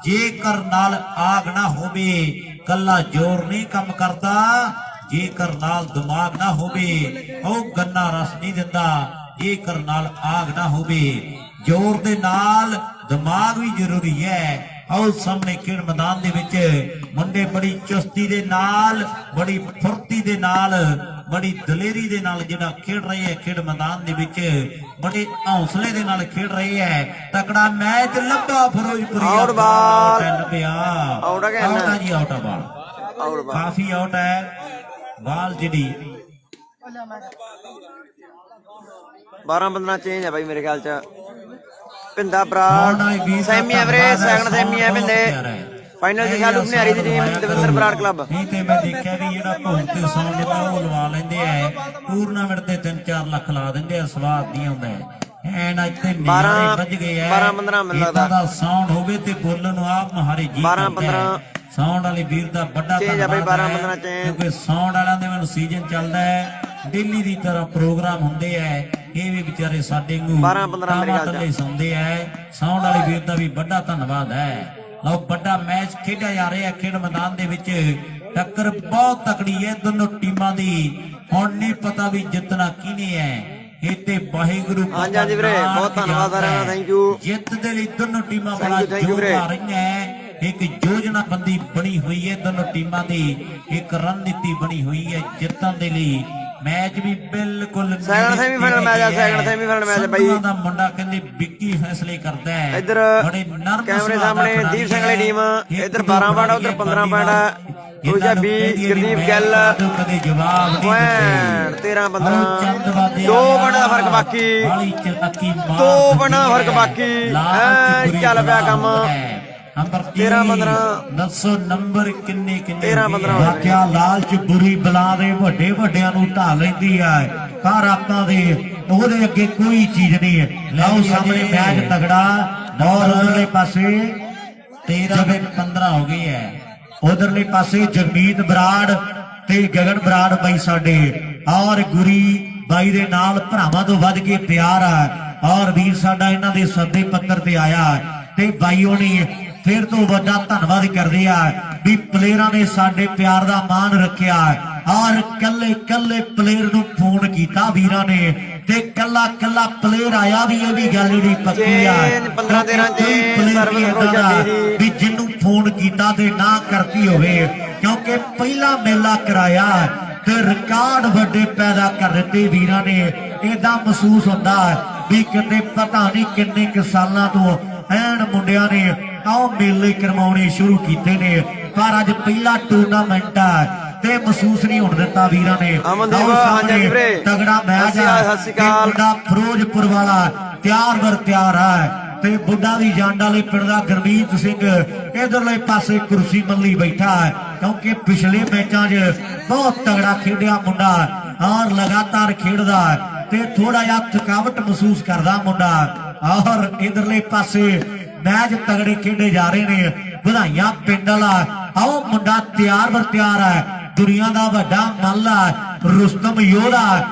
ਜੇਕਰ ਨਾਲ ਆਗ ਨਾ ਹੋਵੇ, ਕੱਲਾ ਜ਼ੋਰ ਨਹੀਂ ਕੰਮ ਕਰਦਾ, ਜੇਕਰ ਨਾਲ ਦਿਮਾਗ ਨਾ ਹੋਵੇ। ਉਹ ਗੰਨਾ ਰਸ ਨਹੀਂ ਦਿੰਦਾ ਜੇਕਰ ਨਾਲ ਆਗ ਨਾ ਹੋਵੇ। ਜ਼ੋਰ ਦੇ ਨਾਲ ਦਿਮਾਗ ਵੀ ਜ਼ਰੂਰੀ ਹੈ। ਆਓ ਸਾਹਮਣੇ ਖੇਡ ਮੈਦਾਨ ਦੇ ਵਿੱਚ ਮੁੰਡੇ ਬੜੀ ਚੁਸਤੀ ਦੇ ਨਾਲ, ਬੜੀ ਫੁਰਤੀ ਦੇ ਨਾਲ, ਬੜੀ ਦਲੇਰੀ ਦੇ ਨਾਲ ਜਿਹੜਾ ਖੇਡ ਰਹੇ ਹੈ ਖੇਡ ਮੈਦਾਨ ਦੇ ਵਿੱਚ, ਬੜੇ ਹੌਸਲੇ ਦੇ ਨਾਲ ਖੇਡ ਰਹੇ ਹੈ। ਤਕੜਾ ਮੈਚ ਲੱਭਾ ਫਿਰੋਜ਼ਪੁਰੀ ਆਊਟ ਬਾਲ, ਲੱਭਿਆ ਆਊਟ ਆ ਗਿਆ ਨਾ। ਆਊਟ ਆ ਜੀ, ਆਊਟ ਆ ਬਾਲ, ਆਊਟ ਬਾਲ, ਕਾਫੀ ਆਊਟ ਹੈ ਬਾਲ ਜਿਹੜੀ 12-15 ਚੇਂਜ ਹੈ ਬਾਈ ਮੇਰੇ ਖਿਆਲ ਚ। Pinda Brar semi average, second semi ਹੈ ਪਿੰਦੇ। ਫਾਈਨਲ ਚ ਸ਼ਾਲੂ ਭਨਿਆਰੀ ਦੀ ਟੀਮ ਦਵਿੰਦਰ ਬਰਾੜ ਕਲੱਬ। ਨਹੀਂ ਤੇ ਮੈਂ ਦੇਖਿਆ ਵੀ ਜਿਹੜਾ ਭੋਗ ਤੇ ਸੌਣ ਦਾ ਉਹ ਲਵਾ ਲੈਂਦੇ ਆ, ਟੂਰਨਾਮੈਂਟ ਤੇ 3-4 ਲੱਖ ਲਾ ਦਿੰਦੇ ਆ, ਸਵਾਦ ਨਹੀਂ ਆਉਂਦਾ ਐਨ। ਅੱਜ ਤੇ ਨਿਆਰੇ ਵੱਜ ਗਏ ਆ। 12-15 ਮੈਨੂੰ ਲੱਗਦਾ ਦਾ ਸਾਊਂਡ ਹੋਵੇ ਤੇ ਬੋਲਣ ਨੂੰ ਆਪ ਮਹਾਰੇ ਜੀ 12-15 ਸਾਊਂਡ ਵਾਲੇ ਵੀਰ ਦਾ ਵੱਡਾ ਚੇਂਜ ਆ ਬਈ, ਧੰਨਵਾਦ 12-15 ਹੈ, ਚੇਂਜ। ਕਿਉਂਕਿ ਸਾਊਂਡ ਵਾਲਿਆਂ ਦੇ ਮੈਨੂੰ ਸੀਜ਼ਨ ਚੱਲਦਾ ਹੈ, ਡੇਲੀ ਦੀ ਤਰ੍ਹਾਂ ਪ੍ਰੋਗਰਾਮ ਹੁੰਦੇ ਆ। ਇਹ ਵੀ ਵਿਚਾਰੇ ਸਾਡੇ ਨੂੰ 12-15 ਮੇਰੇ ਖਿਆਲ ਚ ਸੁਣਦੇ ਆ। ਸਾਊਂਡ ਵਾਲੇ ਵੀਰ ਦਾ ਵੀ ਵੱਡਾ ਧੰਨਵਾਦ ਹੈ। ਲਓ ਵੱਡਾ ਮੈਚ ਖੇਡਿਆ ਜਾ ਰਿਹਾ ਖੇਡ ਮੈਦਾਨ ਦੇ ਵਿੱਚ। ਟੱਕਰ ਬਹੁਤ ਤਕੜੀ ਹੈ ਦੋਨੋਂ ਟੀਮਾਂ ਦੀ। ਹੁਣ ਨਹੀਂ ਪਤਾ ਵੀ ਜਿੱਤਣਾ ਕਿਹਨੇ ਹੈ, ਇਹ ਤੇ ਵਾਹਿਗੁਰੂ ਹਾਂਜੀ ਵੀਰੇ, ਬਹੁਤ ਧੰਨਵਾਦ ਸਾਰਿਆਂ ਦਾ, ਥੈਂਕ ਯੂ। ਜਿੱਤ ਦੇ ਲਈ ਦੋਨੋਂ ਟੀਮਾਂ ਬੜਾ thank you ਜ਼ੋਰ ਵੀਰੇ। ਲਾ ਰਹੀਆਂ ਹੈ। ਇੱਕ ਯੋਜਨਾਬੰਦੀ ਬਣੀ ਹੋਈ ਹੈ ਦੋਨੋਂ ਟੀਮਾਂ ਦੀ, ਇੱਕ ਰਣਨੀਤੀ ਬਣੀ ਹੋਈ ਹੈ ਜਿੱਤਣ ਦੇ ਲਈ। ਮੈਚ ਵੀ ਬਿਲਕੁਲ ਸੈਕੰਡ ਸੈਮੀਫਾਈਨਲ ਮੈਚ ਆ, ਸੈਕੰਡ ਸੈਮੀਫਾਈਨਲ ਮੈਚ ਬਾਈ। ਸੰਧੂਆਂ ਦਾ ਮੁੰਡਾ ਕਹਿੰਦੇ ਵਿੱਕੀ ਫੈਸਲੇ ਕਰਦਾ ਹੈ। ਇੱਧਰ ਬੜੇ ਨਰਮ ਕੈਮਰੇ ਸੁਭਾਅ ਦਾ ਸਾਹਮਣੇ ਖਿਡਾਰੀ ਦੀਪ ਸਿੰਘ ਵਾਲੀ ਹੈ। ਟੀਮ, ਇੱਧਰ 12 ਪੁਆਇੰਟ, ਉੱਧਰ 15 ਪੁਆਇੰਟ। ਦੂਜਾ 20 ਗੁਰਦੀਪ ਗਿੱਲ, ਕਦੇ ਜਵਾਬ ਨਹੀਂ ਦਿੱਤੇ। 13-15 ਚੰਦਵਾਦੇ 2 ਪੁਆਇੰਟ ਦਾ ਫਰਕ ਬਾਕੀ, 2 ਪੁਆਇੰਟ ਦਾ ਫਰਕ ਬਾਕੀ। ਚੱਲ ਪਿਆ ਕੰਮ। 13-15 ਦੱਸੋ ਨੰਬਰ ਕਿੰਨੇ 13-15 ਵਾਕਿਆ ਲਾਲਚ ਬੁਰੀ ਬਲਾ ਦੇ ਵੱਡੇ ਵੱਡਿਆਂ ਨੂੰ ਢਾ ਲੈਂਦੀ ਹੈ। ਘਰ ਆਪਾਂ ਦੇ ਉਹਦੇ ਅੱਗੇ ਕੋਈ ਚੀਜ਼ ਨਹੀਂ ਹੈ। ਲਓ ਸਾਹਮਣੇ ਮੈਚ ਤਗੜਾ, ਔਰ ਉਧਰਲੇ ਪਾਸੇ 13-15 ਹੋ ਗਈ ਹੈ। ਉਧਰਲੇ ਪਾਸੇ ਜਗਮੀਤ ਬਰਾੜ ਤੇ ਗਗਨ ਬਰਾੜ ਬਾਈ ਸਾਡੇ, ਔਰ ਗੁਰੀ ਬਾਈ ਦੇ ਨਾਲ ਭਰਾਵਾਂ ਤੋਂ ਵੱਧ ਕੇ ਪਿਆਰ ਹੈ। ਔਰ ਵੀਰ ਸਾਡਾ ਇਹਨਾਂ ਦੇ ਸੱਦੇ ਪੱਤਰ ਤੇ ਆਇਆ ਤੇ ਬਾਈ ਹੋਣੀ ਫਿਰ ਤੋਂ ਵੱਡਾ ਧੰਨਵਾਦ ਕਰਦੇ ਆ ਵੀ ਪਲੇਅਰਾਂ ਨੇ ਸਾਡੇ ਪਿਆਰ ਦਾ ਮਾਣ ਰੱਖਿਆ। ਔਰ ਕੱਲੇ ਕੱਲੇ ਪਲੇਅਰ ਨੂੰ ਫੋਨ ਕੀਤਾ ਵੀਰਾਂ ਨੇ, ਤੇ ਕੱਲਾ ਕੱਲਾ ਪਲੇਅਰ ਆਇਆ ਵੀ ਇਹ ਵੀ ਗੱਲ ਜਿਹੜੀ ਪੱਕੀ ਆ। 15-13 ਵੀ ਜਿਹਨੂੰ ਫੋਨ ਕੀਤਾ ਤੇ ਨਾ ਕਰਤੀ ਹੋਵੇ, ਕਿਉਂਕਿ ਪਹਿਲਾ ਮੇਲਾ ਕਰਾਇਆ ਤੇ ਰਿਕਾਰਡ ਵੱਡੇ ਪੈਦਾ ਕਰ ਦਿੱਤੇ ਵੀਰਾਂ ਨੇ। ਏਦਾਂ ਮਹਿਸੂਸ ਹੁੰਦਾ ਵੀ ਕਿਤੇ ਪਤਾ ਨਹੀਂ ਕਿੰਨੇ ਕੁ ਸਾਲਾਂ ਤੋਂ ਐਨ ਮੁੰਡਿਆਂ ਨੇ ਆਹ ਮੇਲੇ ਕਰਵਾਉਣੇ ਸ਼ੁਰੂ ਕੀਤੇ ਨੇ, ਪਰ ਅੱਜ ਪਹਿਲਾ ਟੂਰਨਾਮੈਂਟ ਆ ਤੇ ਮਹਿਸੂਸ ਨਹੀਂ ਹੋਣ ਦਿੱਤਾ ਵੀਰਾਂ ਨੇ। ਤਗੜਾ ਮੈਚ ਆ। ਮੁੰਡਾ ਫਿਰੋਜ਼ਪੁਰ ਵਾਲਾ ਤਿਆਰ ਬਰ ਤਿਆਰ ਹੈ ਤੇ ਬੁੱਢਾ ਦੀ ਜੰਡ ਵਾਲੇ ਪਿੰਡ ਦਾ ਗੁਰਮੀਤ ਸਿੰਘ ਇਧਰਲੇ ਪਾਸੇ ਕੁਰਸੀ ਮੱਲੀ ਬੈਠਾ ਹੈ, ਕਿਉਂਕਿ ਪਿਛਲੇ ਮੈਚਾਂ 'ਚ ਬਹੁਤ ਤਗੜਾ ਖੇਡਿਆ ਮੁੰਡਾ ਔਰ ਲਗਾਤਾਰ ਖੇਡਦਾ ਤੇ ਥੋੜਾ ਜਿਹਾ ਥਕਾਵਟ ਮਹਿਸੂਸ ਕਰਦਾ ਮੁੰਡਾ। ਔਰ ਇਧਰਲੇ ਪਾਸੇ ਮੈਚ ਤਗੜੇ ਖੇਡੇ ਜਾ ਰਹੇ ਨੇ। ਵਧਾਈਆਂ ਪਿੰਡ ਵਾਲਾ। ਆਓ ਮੁੰਡਾ ਤਿਆਰ ਬਰ ਤਿਆਰ ਹੈ, ਦੁਨੀਆ ਦਾ ਵੱਡਾ ਮੱਲਾ ਰੁਸਤਮ ਯੋਧਾ,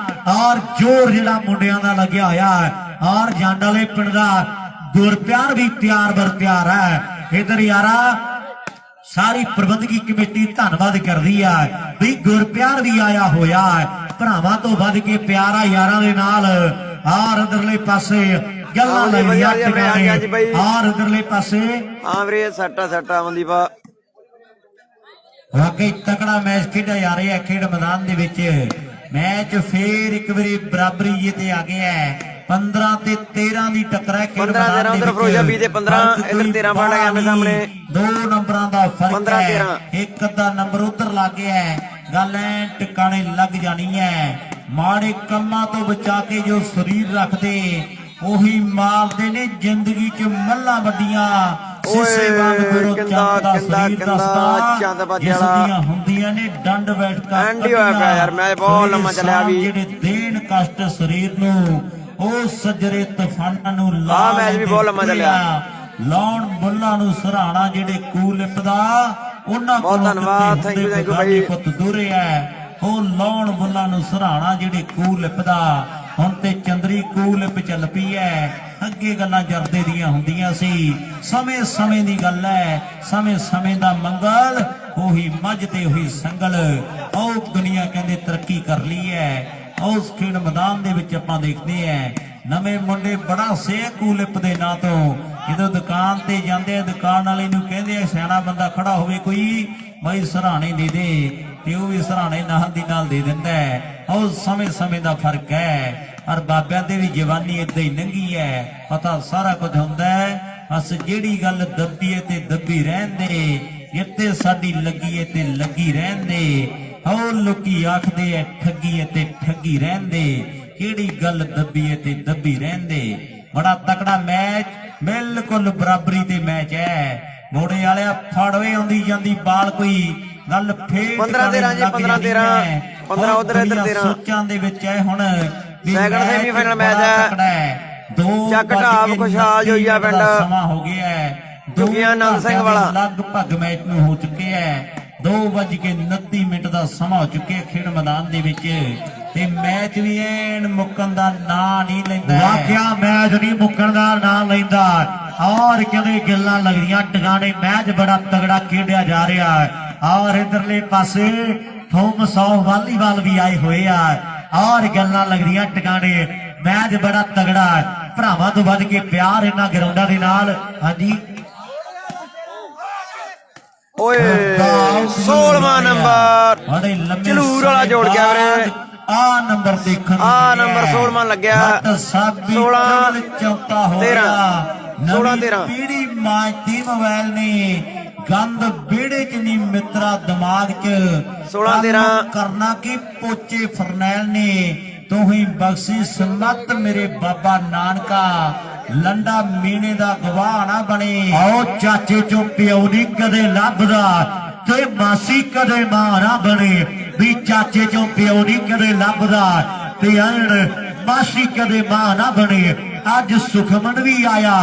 ਔਰ ਜੋਰ ਜਿਹੜਾ ਮੁੰਡਿਆਂ ਦਾ ਲੱਗਿਆ ਹੋਇਆ ਹੈ। ਔਰ ਜੰਡ ਵਾਲੇ ਪਿੰਡ ਦਾ ਗੁਰਪਿਆਰ ਵੀ ਤਿਆਰ ਬਰ ਤਿਆਰ ਹੈ। ਇਧਰ ਯਾਰਾ ਸਾਰੀ ਪ੍ਰਬੰਧਕੀ ਕਮੇਟੀ ਧੰਨਵਾਦ ਕਰਦੀ ਹੈ ਵੀ ਗੁਰਪਿਆਰ ਵੀ ਆਇਆ ਹੋਇਆ ਹੈ, ਭਰਾਵਾਂ ਤੋਂ ਵੱਧ ਕੇ ਪਿਆਰਾ ਯਾਰਾਂ ਦੇ ਨਾਲ। ਔਰ ਇਧਰਲੇ ਪਾਸੇ ਗੱਲਾਂ ਲੱਗੀਆਂ ਟਿਕਾਣੇ, ਔਰ ਇਧਰਲੇ ਪਾਸੇ ਹਾਂ ਵੀਰੇ ਸੱਟਾ ਅਮਨਦੀਪਾ। ਵਾਕਈ ਤਕੜਾ ਮੈਚ ਖੇਡਿਆ ਜਾ ਰਿਹਾ ਹੈ ਖੇਡ ਮੈਦਾਨ ਦੇ ਵਿੱਚ। ਮੈਚ ਫੇਰ ਇੱਕ ਵਾਰੀ ਬਰਾਬਰੀ ਜੇ ਤੇ ਆ ਗਿਆ ਹੈ। 15 ਤੇ 13 ਦੀ ਟੱਕਰ ਹੈ ਖੇਡ ਮੈਦਾਨ ਦੇ ਵਿੱਚ। ਉਧਰ ਫਿਰੋਜ਼ਾ ਬੀ ਦੇ 15, ਇਧਰ 13 ਪੁਆਇੰਟ ਆ ਗਏ ਸਾਹਮਣੇ। 2 ਨੰਬਰਾਂ ਦਾ ਫਰਕ 15-13 ਹੈ। ਇੱਕ ਅੱਧਾ ਨੰਬਰ ਉਧਰ ਲੱਗ ਗਿਆ ਹੈ, ਗੱਲ ਐ ਟਿਕਾਣੇ ਲੱਗ ਜਾਣੀ ਹੈ। ਮਾੜੇ ਕੰਮਾਂ ਤੋਂ ਬਚਾ ਕੇ ਜੋ ਸਰੀਰ ਰੱਖਦੇ ਉਹੀ ਮਾਰਦੇ ਨੇ ਜ਼ਿੰਦਗੀ 'ਚ ਮੱਲਾਂ ਵੱਡੀਆਂ। ਬਖਸ਼ਿਸ਼ੇਵਾਨ ਗੁਰੂ ਚੰਦ ਦਾ ਸਰੀਰ ਦੱਸਦਾ ਚੰਦ ਬਾਜੇ ਜਿਸ ਵਾਲਾ ਦੀਆਂ ਹੁੰਦੀਆਂ ਨੇ ਡੰਡ ਬੈਠਕਾਂ ਐਂਡ ਹੀ ਹੋਇਆ ਪਿਆ ਯਾਰ, ਮੈਚ ਬਹੁਤ ਲੰਮਾ ਚੱਲਿਆ ਵੀ। ਜਿਹੜੇ ਦੇਣ ਕਸ਼ਟ ਸਰੀਰ ਨੂੰ ਉਹ ਸੱਜਰੇ ਤੂਫਾਨਾਂ ਨੂੰ ਲਾ ਮੈਚ ਵੀ ਬਹੁਤ ਲੰਮਾ ਚੱਲਿਆ। ਲਾਉਣ ਬੁੱਲਾਂ ਨੂੰ ਸਰਾਣਾ ਜਿਹੜੇ ਕੂ ਲਿਪਦਾ ਉਹਨਾਂ ਬਹੁਤ ਧੰਨਵਾਦ, ਥੈਂਕ ਯੂ ਬਾਈ। ਪੁੱਤ ਦੂਰੇ ਹੈ ਉਹ ਲਾਉਣ ਬੁੱਲਾਂ ਨੂੰ ਸਰਾਣਾ ਜਿਹੜੇ ਕੂ ਲਿਪਦਾ ਹੁਣ ਤੇ ਚੰਦਰੀ ਕੂ ਲਿਪ ਚੱਲ ਪਈ ਹੈ। ਅੱਗੇ ਗੱਲਾਂ ਜਰਦੇ ਦੀਆਂ ਹੁੰਦੀਆਂ ਸੀ, ਸਮੇਂ ਸਮੇਂ ਦੀ ਗੱਲ ਹੈ, ਸਮੇਂ ਸਮੇਂ ਦਾ ਮੰਗਲ ਉਹੀ ਮੱਝ ਤੇ ਉਹੀ ਸੰਗਲ। ਉਹ ਦੁਨੀਆ ਕਹਿੰਦੇ ਤਰੱਕੀ ਕਰ ਲਈ ਹੈ। ਉਸ ਖੇਡ ਮੈਦਾਨ ਦੇ ਵਿੱਚ ਆਪਾਂ ਦੇਖਦੇ ਹਾਂ ਨਵੇਂ ਮੁੰਡੇ ਬੜਾ ਸੇਹ ਕੂ ਲਿਪ ਦੇ ਨਾਂ ਤੋਂ ਜਦੋਂ ਦੁਕਾਨ ਤੇ ਜਾਂਦੇ ਆ ਦੁਕਾਨ ਵਾਲੇ ਨੂੰ ਕਹਿੰਦੇ ਆ ਸਿਆਣਾ ਬੰਦਾ ਖੜਾ ਹੋਵੇ ਕੋਈ ਬਈ ਸਰਾਣੇ ਦੇ ਦੇ ਤੇ ਉਹ ਵੀ ਸਰਾਣੇ ਨਾਲ ਦੀ ਨਾਲ ਦੇ ਦਿੰਦਾ ਹੈ। ਉਹ ਸਮੇਂ ਸਮੇਂ ਦਾ ਫਰਕ ਹੈ। ਔਰ ਬਾਬਿਆਂ ਦੇ ਵੀ ਜਵਾਨੀ ਏਦਾਂ ਹੀ ਲੰਘੀ ਹੈ, ਪਤਾ ਸਾਰਾ ਕੁਝ ਹੁੰਦਾ ਹੈ। ਬਸ ਜਿਹੜੀ ਗੱਲ ਦੱਬੀ ਏ ਤੇ ਦੱਬੀ ਰਹਿੰਦੇ, ਇੱਥੇ ਸਾਡੀ ਲੱਗੀ ਏ ਤੇ ਲੱਗੀ ਰਹਿੰਦੇ। ਉਹ ਲੋਕੀ ਆਖਦੇ ਐ ਠੱਗੀ ਏ ਤੇ ਠੱਗੀ ਰਹਿੰਦੇ, ਕਿਹੜੀ ਗੱਲ ਦੱਬੀ ਏ ਤੇ ਦੱਬੀ ਰਹਿੰਦੇ। ਬੜਾ ਤਕੜਾ ਮੈਚ, ਬਿਲਕੁਲ ਬਰਾਬਰੀ ਤੇ ਮੈਚ ਹੈ। ਮੋੜੇ ਵਾਲਿਆ ਫੜਵੇ ਆਉਂਦੀ ਜਾਂਦੀ ਬਾਲ ਕੋਈ ਗੱਲ ਫੇਰ 15-13 ਜੀ, 15-13 15 ਉਧਰ ਇੱਧਰ 13 ਸੋਚਾਂ ਦੇ ਵਿੱਚ ਹੈ ਹੁਣ ਸੈਕਿੰਡ ਸੈਮੀਫਾਈਨਲ ਮੈਚ ਹੈ। ਦੋ ਚੱਕ ਢਾਬ ਖੁਸ਼ਹਾਲ ਜੋਈਆ ਪਿੰਡ ਸਮਾਂ ਹੋ ਗਿਆ ਹੈ। ਜੁਗੀਆਂ ਆਨੰਦ ਸਿੰਘ ਵਾਲਾ ਲਗਭਗ ਮੈਚ ਨੂੰ ਹੋ ਚੁੱਕੇ ਹੈ। 2:29 ਦਾ ਸਮਾਂ ਹੋ ਚੁੱਕਿਆ ਖੇਡ ਮੈਦਾਨ ਦੇ ਵਿੱਚ ਤੇ ਮੈਚ ਵੀ ਐਨ ਮੁੱਕਣ ਦਾ ਨਾਂ ਨਹੀਂ ਲੈਂਦਾ। ਵਾਕਿਆ ਮੈਚ ਨਹੀਂ ਮੁੱਕਣ ਦਾ ਨਾਂ ਲੈਂਦਾ ਔਰ ਕਹਿੰਦੇ ਗੱਲਾਂ ਲੱਗਦੀਆਂ ਟਿਕਾਣੇ। ਮੈਚ ਬੜਾ ਤਗੜਾ ਖੇਡਿਆ ਜਾ ਰਿਹਾ ਹੈ ਔਰ ਇਧਰਲੇ ਪਾਸੇ ਥੋਮਸ ਆਫ ਵਾਲੀਬਾਲ ਵੀ ਆਏ ਹੋਏ ਆ ਔਰ ਗੱਲਾਂ ਲੱਗਦੀਆਂ ਟਿਕਾਣੇ। ਮੈਚ ਬੜਾ ਤਗੜਾ ਹੈ, ਭਰਾਵਾਂ ਤੋਂ ਵੱਧ ਕੇ ਪਿਆਰ ਇਹਨਾਂ ਗਰਾਊਂਡਾਂ ਦੇ ਨਾਲ। ਹਾਂਜੀ ਓਏ 16ਵਾਂ ਨੰਬਰ ਬੜੇ ਲੰਮੇ ਝਲੂਰ ਵਾਲਾ ਜੋੜ ਗਿਆ ਵੀਰੇ। ਆ ਨੰਬਰ ਦੇਖਣ ਆ ਨੰਬਰ 16ਵਾਂ ਲੱਗਿਆ। 16 ਚੌਥਾ ਹੋ 13 ਗਿਆ। 16-13 ਪੀੜੀ ਮਾਇਤੀ ਮੋਬਾਈਲ ਨੇ ਗੰਦ ਵਿਹੜੇ ਚ ਨਹੀਂ ਮਿੱਤਰਾ ਦਿਮਾਗ ਚ 16-13 ਕਰਨਾ ਕੀ ਪੋਚੇ ਫਰਨੈਲ ਨੇ ਤੂੰ ਹੀ ਬਖਸ਼ੀ ਸੁਨਤ ਮੇਰੇ ਬਾਬਾ ਨਾਨਕਾ ਲੰਡਾ ਮੀਣੇ ਦਾ ਗਵਾਹ ਨਾ ਬਣੇ। ਆਓ ਚਾਚੇ ਚੋਂ ਪਿਓ ਨਹੀਂ ਕਦੇ ਲੱਭਦਾ ਤੇ ਮਾਸੀ ਕਦੇ ਮਾਂ ਨਾ ਬਣੇ। ਵੀ ਚਾਚੇ ਚੋਂ ਪਿਓ ਨਹੀਂ ਕਦੇ ਲੱਭਦਾ ਤੇ ਅਣ ਮਾਸੀ ਕਦੇ ਮਾਂ ਨਾ ਬਣੇ। ਅੱਜ ਸੁਖਮਨ ਵੀ ਆਇਆ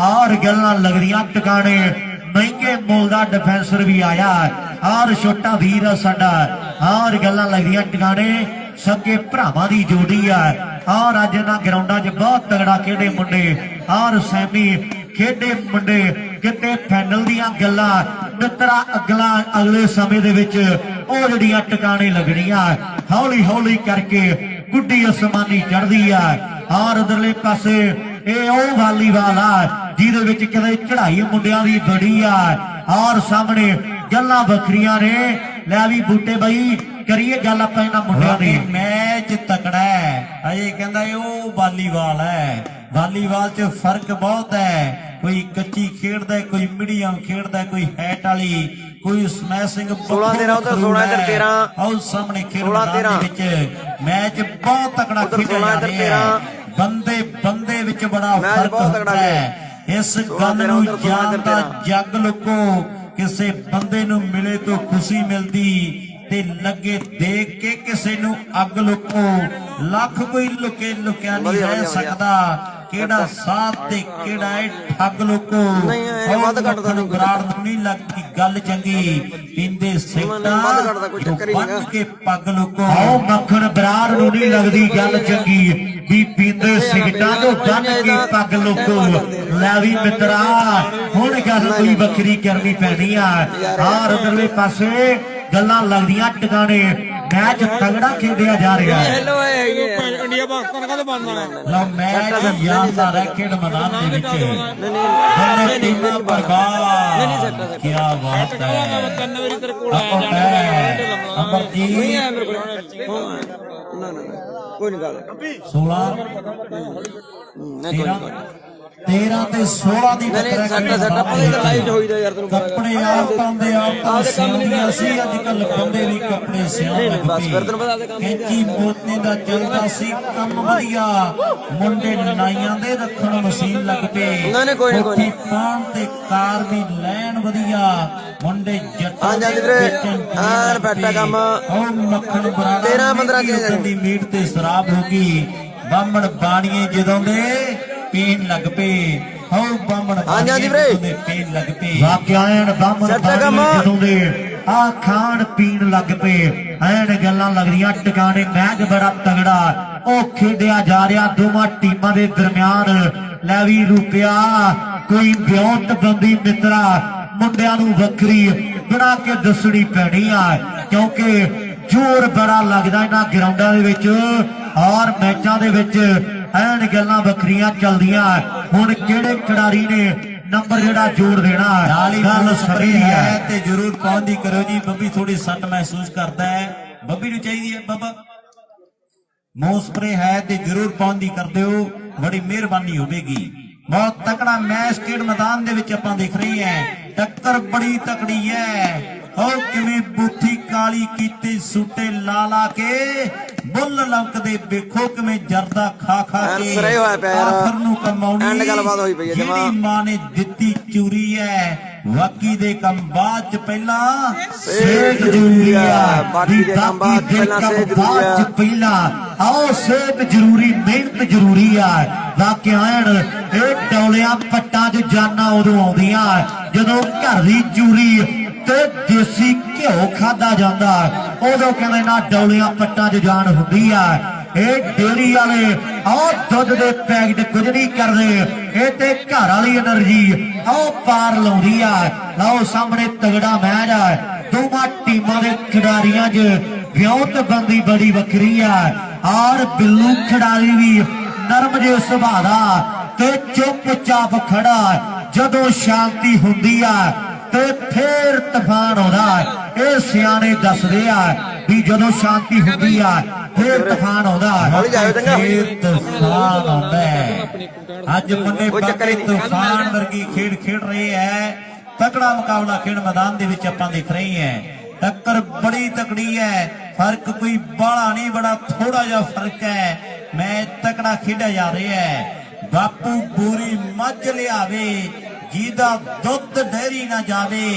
ਔਰ ਗੱਲਾਂ ਲੱਗਦੀਆਂ ਟਿਕਾਣੇ। ਮਹਿੰਗੇ ਮੁੱਲ ਦਾ ਡਿਫੈਂਸਰ ਵੀ ਆਇਆ ਔਰ ਛੋਟਾ ਵੀਰ ਸਾਡਾ ਔਰ ਗੱਲਾਂ ਲੱਗਦੀਆਂ ਟਿਕਾਣੇ। ਸਕੇ ਭਰਾਵਾਂ ਦੀ ਜੋੜੀ ਆ ਔਰ ਅੱਜ ਇਹਨਾਂ ਗਰਾਊਂਡਾਂ 'ਚ ਬਹੁਤ ਤਗੜਾ ਖੇਡੇ ਮੁੰਡੇ ਔਰ ਸੈਮੀ ਖੇਡੇ ਮੁੰਡੇ। ਕਿਤੇ ਫਾਈਨਲ ਦੀਆਂ ਗੱਲਾਂ ਮਿੱਤਰਾ ਅਗਲੇ ਸਮੇਂ ਦੇ ਵਿੱਚ ਉਹ ਜਿਹੜੀਆਂ ਟਿਕਾਣੇ ਲੱਗਣੀਆਂ ਹੌਲੀ ਹੌਲੀ ਕਰਕੇ ਗੁੱਡੀ ਅਸਮਾਨੀ ਚੜ੍ਹਦੀ ਆ। ਔਰ ਉਧਰਲੇ ਪਾਸੇ ਇਹ ਉਹ ਵਾਲੀਬਾਲ ਆ ਜਿਹਦੇ ਵਿੱਚ ਕਦੇ ਚੜ੍ਹਾਈ ਮੁੰਡਿਆਂ ਦੀ ਬੜੀ ਆ ਔਰ ਸਾਹਮਣੇ ਗੱਲਾਂ ਵੱਖਰੀਆਂ ਨੇ। ਲੈ ਵੀ ਬੂਟੇ ਬਾਈ ਕਰੀਏ ਗੱਲ ਆਪਾਂ ਇਹਨਾਂ ਮੁੰਡਿਆਂ ਦੀ। ਮੈਚ ਤਕੜਾ ਹੈ ਅਜੇ ਕਹਿੰਦਾ ਉਹ ਵਾਲੀਬਾਲ ਹੈ। ਵਾਲੀਬਾਲ 'ਚ ਫਰਕ ਬਹੁਤ ਹੈ, ਕੋਈ ਕੱਚੀ ਖੇਡਦਾ, ਕੋਈ ਮੀਡੀਅਮ ਖੇਡਦਾ, ਕੋਈ ਹੈਟ ਵਾਲੀ, ਕੋਈ ਸਮੈਸ਼ਿੰਗ। 16-13 ਉਧਰ 16-13 ਆਓ ਸਾਹਮਣੇ ਖੇਡ ਮੈਦਾਨ ਦੇ ਵਿੱਚ ਮੈਚ ਬਹੁਤ ਤਕੜਾ ਖੇਡਿਆ ਜਾ ਰਿਹਾ ਹੈ। ਬੰਦੇ ਬੰਦੇ ਵਿੱਚ ਬੜਾ ਫਰਕ ਹੁੰਦਾ ਹੈ। ਇਸ ਗੱਲ ਨੂੰ ਜਾਣਦਾ ਜੱਗ ਲੋਕੋ ਕਿਸੇ ਬੰਦੇ ਨੂੰ ਮਿਲੇ ਤੋਂ ਖੁਸ਼ੀ ਮਿਲਦੀ ਤੇ ਲੱਗੇ ਦੇਖ ਕੇ ਕਿਸੇ ਨੂੰ ਅੱਗ ਲੁਕੋ। ਲੱਖ ਕੋਈ ਲੁਕੇ ਲੁਕਿਆ ਨਹੀਂ ਰਹਿ ਸਕਦਾ। ਕਿਹੜਾ ਸਾਥ ਤੇ ਕਿਹੜਾ ਹੈ ਠੱਗ ਲੋਕੋ। ਵੱਧ ਘੱਟ ਨੂੰ ਬਰਾੜ ਨੂੰ ਨਹੀਂ ਲੱਗਦੀ ਗੱਲ ਚੰਗੀ। ਪੀਂਦੇ ਸਿੱਟਾ ਬੰਨ ਕੇ ਪੱਗ ਲੋਕੋ। ਆਓ ਮੱਖਣ ਬਰਾੜ ਨੂੰ ਨਹੀਂ ਲੱਗਦੀ ਗੱਲ ਚੰਗੀ ਵੀ ਪੀਂਦੇ ਸਿਗਟਾਂ ਤੋਂ ਬੰਨ ਕੇ ਪੱਗ ਲੋਕੋ। ਲੈ ਵੀ ਮਿੱਤਰਾ ਹੁਣ ਗੱਲ ਕੋਈ ਵੱਖਰੀ ਕਰਨੀ ਪੈਣੀ ਆ। ਆਹ ਉਧਰਲੇ ਪਾਸੇ ਗੱਲਾਂ ਲੱਗਦੀਆਂ ਟਿਕਾਣੇ। ਮੈਚ ਤਗੜਾ ਖੇਡਿਆ ਜਾ ਰਿਹਾ ਹੈ। ਇੰਡੀਆ ਪਾਕਿਸਤਾਨ ਕਦੇ ਬਣਨਾ ਲਓ ਮੈਚ ਯਾਦਗਾਰ ਹੈ ਖੇਡ ਮੈਦਾਨ ਦੇ ਵਿੱਚ। ਦੋਨੇ ਟੀਮਾਂ ਬਰਬਾਦ। ਕੀ ਬਾਤ ਹੈ। ਤਿੰਨ ਵਾਰੀ ਤੇਰੇ ਕੋਲ ਆਇਆ ਜਾਣਾ ਅਮਰਜੀਤ ਨਾ ਕੋਈ ਨਹੀਂ ਗੱਲ 16 ਨਹੀਂ ਕੋਈ 13 ਤੇ 16 ਦੀ ਨਹੀਂ ਨਹੀਂ ਸੱਟ ਆਪਾਂ ਇਧਰ ਲਾਈਵ ਚ ਹੋਈਦਾ ਯਾਰ ਤੈਨੂੰ ਪਤਾ ਕੱਪੜੇ ਆਪ ਪਾਉਂਦੇ ਆਪਦੇ ਕੰਮ ਨਹੀਂ ਆ ਅਸੀਂ ਅੱਜ ਕੱਲ ਬੰਦੇ ਵੀ ਕੱਪੜੇ ਸਿਉਣ ਨਹੀਂ, ਲੱਗ ਬਸ ਪਏ ਫਿਰ ਤੈਨੂੰ ਪਤਾ ਆਪਦੇ ਕੰਮ ਨਹੀਂ ਕੈਂਚੀ ਮੋਤਨੇ ਦਾ ਚੱਲਦਾ ਸੀ ਕੰਮ ਵਧੀਆ ਮੁੰਡੇ ਨਾਈਆਂ ਦੇ ਰੱਖਣ ਮਸ਼ੀਨ ਲੱਗ ਪਏ ਨਹੀਂ, ਕੋਈ ਨਹੀਂ, ਕੋਈ ਨਹੀਂ। ਕੋਠੀ ਪਾਉਣ ਤੇ ਕਾਰ ਦੀ ਲੈਣ ਵਧੀਆ ਮੁੰਡੇ ਜੱਟਾਂ ਹਾਂ ਜਾਂਦੀ ਵੀਰੇ ਐਨ ਬੈਠਾ ਕੰਮ ਉਹ ਮੱਖਣ ਬਰਾੜਾ 13-15 ਚੀਜ਼ਾਂ ਦੀ ਮੀਟ ਤੇ ਸ਼ਰਾਬ ਹੋ ਗਈ ਬਾਹਮਣ ਬਾਣੀਏ ਜਦੋਂ ਦੇ ਪੀਣ ਲੱਗ ਪਏ ਹੋ ਬਾਹਮਣ ਹਾਂ ਜਾਂਦੀ ਵੀਰੇ। ਜਦੋਂ ਦੇ ਪੀਣ ਲੱਗ ਪਏ ਵਾਕਿਆ ਐਨ ਬਾਹਮਣ ਸੱਚਾ ਕੰਮ। ਬਾਣੀ ਜਦੋਂ ਦੇ ਆ ਖਾਣ ਪੀਣ ਲੱਗ ਪਏ ਐਨ ਗੱਲਾਂ ਲੱਗਦੀਆਂ ਟਿਕਾਣੇ ਮੈਚ ਬੜਾ ਤਗੜਾ ਉਹ ਖੇਡਿਆ ਜਾ ਰਿਹਾ ਦੋਵਾਂ ਟੀਮਾਂ ਦੇ ਦਰਮਿਆਨ ਲੈ ਵੀ ਰੁਪਿਆ ਕੋਈ ਵਿਉਂਤ ਬੰਦੀ ਮਿੱਤਰਾ ਮੁੰਡਿਆਂ ਨੂੰ ਵੱਖਰੀ ਬਣਾ ਕੇ ਦੱਸਣੀ ਪੈਣੀ ਆ ਕਿਉਂਕਿ ਜ਼ੋਰ ਬੜਾ ਲੱਗਦਾ ਇਹਨਾਂ ਗਰਾਊਂਡਾਂ ਦੇ ਵਿੱਚ ਔਰ ਮੈਚਾਂ ਦੇ ਵਿੱਚ ਐਨ ਗੱਲਾਂ ਵੱਖਰੀਆਂ ਚੱਲਦੀਆਂ ਹੁਣ ਕਿਹੜੇ ਖਿਡਾਰੀ ਨੇ ਨੰਬਰ ਜਿਹੜਾ ਜੋੜ ਦੇਣਾ ਨਾਲੀ ਗੱਲ ਸਪਰੇ ਸਹੀ ਹੈ ਤੇ ਜ਼ਰੂਰ ਪਾਉਂਦੀ ਕਰੋ ਜੀ ਬੱਬੀ ਥੋੜੀ ਸੱਟ ਮਹਿਸੂਸ ਕਰਦਾ ਹੈ ਬੱਬੀ ਨੂੰ ਚਾਹੀਦੀ ਹੈ ਬਾਬਾ ਮੋ ਸਪਰੇ ਹੈ ਤੇ ਜ਼ਰੂਰ ਪਾਉਂਦੀ ਕਰਦੇ ਹੋ ਬੜੀ ਮਿਹਰਬਾਨੀ ਹੋਵੇਗੀ ਬਹੁਤ ਤਕੜਾ ਮੈਚ ਖੇਡ ਮੈਦਾਨ ਦੇ ਵਿੱਚ ਆਪਾਂ ਦੇਖ ਰਹੇ ਹਾਂ ਟੱਕਰ ਬੜੀ ਤਕੜੀ ਹੈ ਹੋ ਕਿਵੇਂ ਬੂਥੀ ਕਾਲੀ ਕੀਤੀ ਸੂਟੇ ਲਾ ਲਾ ਕੇ ਬੁੱਲ ਲੰਕਦੇ ਵੇਖੋ ਕਿਵੇਂ ਜਰਦਾ ਖਾ ਖਾ ਐਨ ਕੇ ਸਿਰੇ ਹੋਇਆ ਪਿਆ ਯਾਰ। ਆਖਰ ਨੂੰ ਕਮਾਉਣੀ ਐਂਡ ਗੱਲਬਾਤ ਹੋਈ ਪਈ ਹੈ ਜਮਾਂ। ਜਿਹੜੀ ਮਾਂ ਨੇ ਦਿੱਤੀ ਚੂਰੀ ਹੈ ਵਾਕੀ ਦੇ ਕੰਮ ਬਾਅਦ ਚ ਪਹਿਲਾਂ ਸੇਧ ਜ਼ਰੂਰੀ ਆ ਬਾਕੀ ਦੇ ਕੰਮ ਬਾਅਦ ਪਹਿਲਾਂ ਸੇਧ ਜ਼ਰੂਰੀ ਆ ਪਹਿਲਾਂ ਆਓ ਸੇਧ ਜ਼ਰੂਰੀ ਮਿਹਨਤ ਜ਼ਰੂਰੀ ਆ ਵਾਕਿਆ ਐਨ ਇਹ ਡੌਲਿਆਂ ਪੱਟਾਂ 'ਚ ਜਾਨਾਂ ਉਦੋਂ ਆਉਂਦੀਆਂ ਜਦੋਂ ਘਰ ਦੀ ਚੂਰੀ ਤੇ ਦੇਸੀ ਘਿਓ ਖਾਦਾ ਜਾਂਦਾ ਉਦੋਂ ਕਹਿੰਦੇ ਨਾ ਡੌਲਿਆਂ ਪੱਟਾਂ 'ਚ ਜਾਨ ਹੁੰਦੀ ਆ ਇਹ ਡੇਰੀ ਵਾਲੇ ਆਹ ਦੁੱਧ ਦੇ ਪੈਕਟ ਕੁਝ ਨਹੀਂ ਕਰਦੇ ਇਹ ਤੇ ਘਰ ਵਾਲੀ એનર્ਜੀ ਆਹ ਪਾਰ ਲਾਉਂਦੀ ਆ ਲਓ ਸਾਹਮਣੇ ਤਗੜਾ ਮੈਚ ਆ ਦੋਵਾਂ ਟੀਮਾਂ ਦੇ ਖਿਡਾਰੀਆਂ 'ਚ ਵਿਉਂਤ ਬੰਦੀ ਬੜੀ ਵੱਖਰੀ ਆ ਔਰ ਬਿੱਲੂ ਖਿਡਾਰੀ ਵੀ ਨਰਮ ਜਿਹੇ ਸੁਭਾਅ ਦਾ ਤੇ ਚੁੱਪਚਾਪ ਖੜਾ ਜਦੋਂ ਸ਼ਾਂਤੀ ਹੁੰਦੀ ਆ ਤੇ ਫੇਰ ਤੂਫਾਨ ਆਉਂਦਾ ਇਹ ਸਿਆਣੇ ਦੱਸਦੇ ਆ ਵੀ ਜਦੋਂ ਸ਼ਾਂਤੀ ਹੁੰਦੀ ਆ ਫੇਰ ਤੂਫਾਨ ਆਉਂਦਾ ਹੌਲੀ ਜਾਇਓ ਚੰਗਾ। ਫੇਰ ਤੂਫਾਨ ਆਉਂਦਾ ਹੈ। ਅੱਜ ਮੁੰਡੇ ਕੋਈ ਚੱਕਰ ਹੀ ਬਾਕੀ ਨਹੀਂ। ਤੂਫਾਨ ਵਰਗੀ ਖੇਡ ਖੇਡ ਰਹੇ ਹੈ ਤਕੜਾ ਮੁਕਾਬਲਾ ਖੇਡ ਮੈਦਾਨ ਦੇ ਵਿੱਚ ਆਪਾਂ ਦੇਖ ਰਹੇ ਹਾਂ ਟੱਕਰ ਬੜੀ ਤਕੜੀ ਹੈ ਫਰਕ ਕੋਈ ਬਾਹਲਾ ਨਹੀਂ ਬੜਾ ਥੋੜਾ ਜਿਹਾ ਫਰਕ ਹੈ ਮੈਚ ਤਕੜਾ ਖੇਡਿਆ ਜਾ ਰਿਹਾ ਹੈ ਬਾਪੂ ਪੂਰੀ ਮੱਝ ਲਿਆਵੇ ਜਿਹਦਾ ਦੁੱਧ ਡੇਰੀ ਨਾ ਜਾਵੇ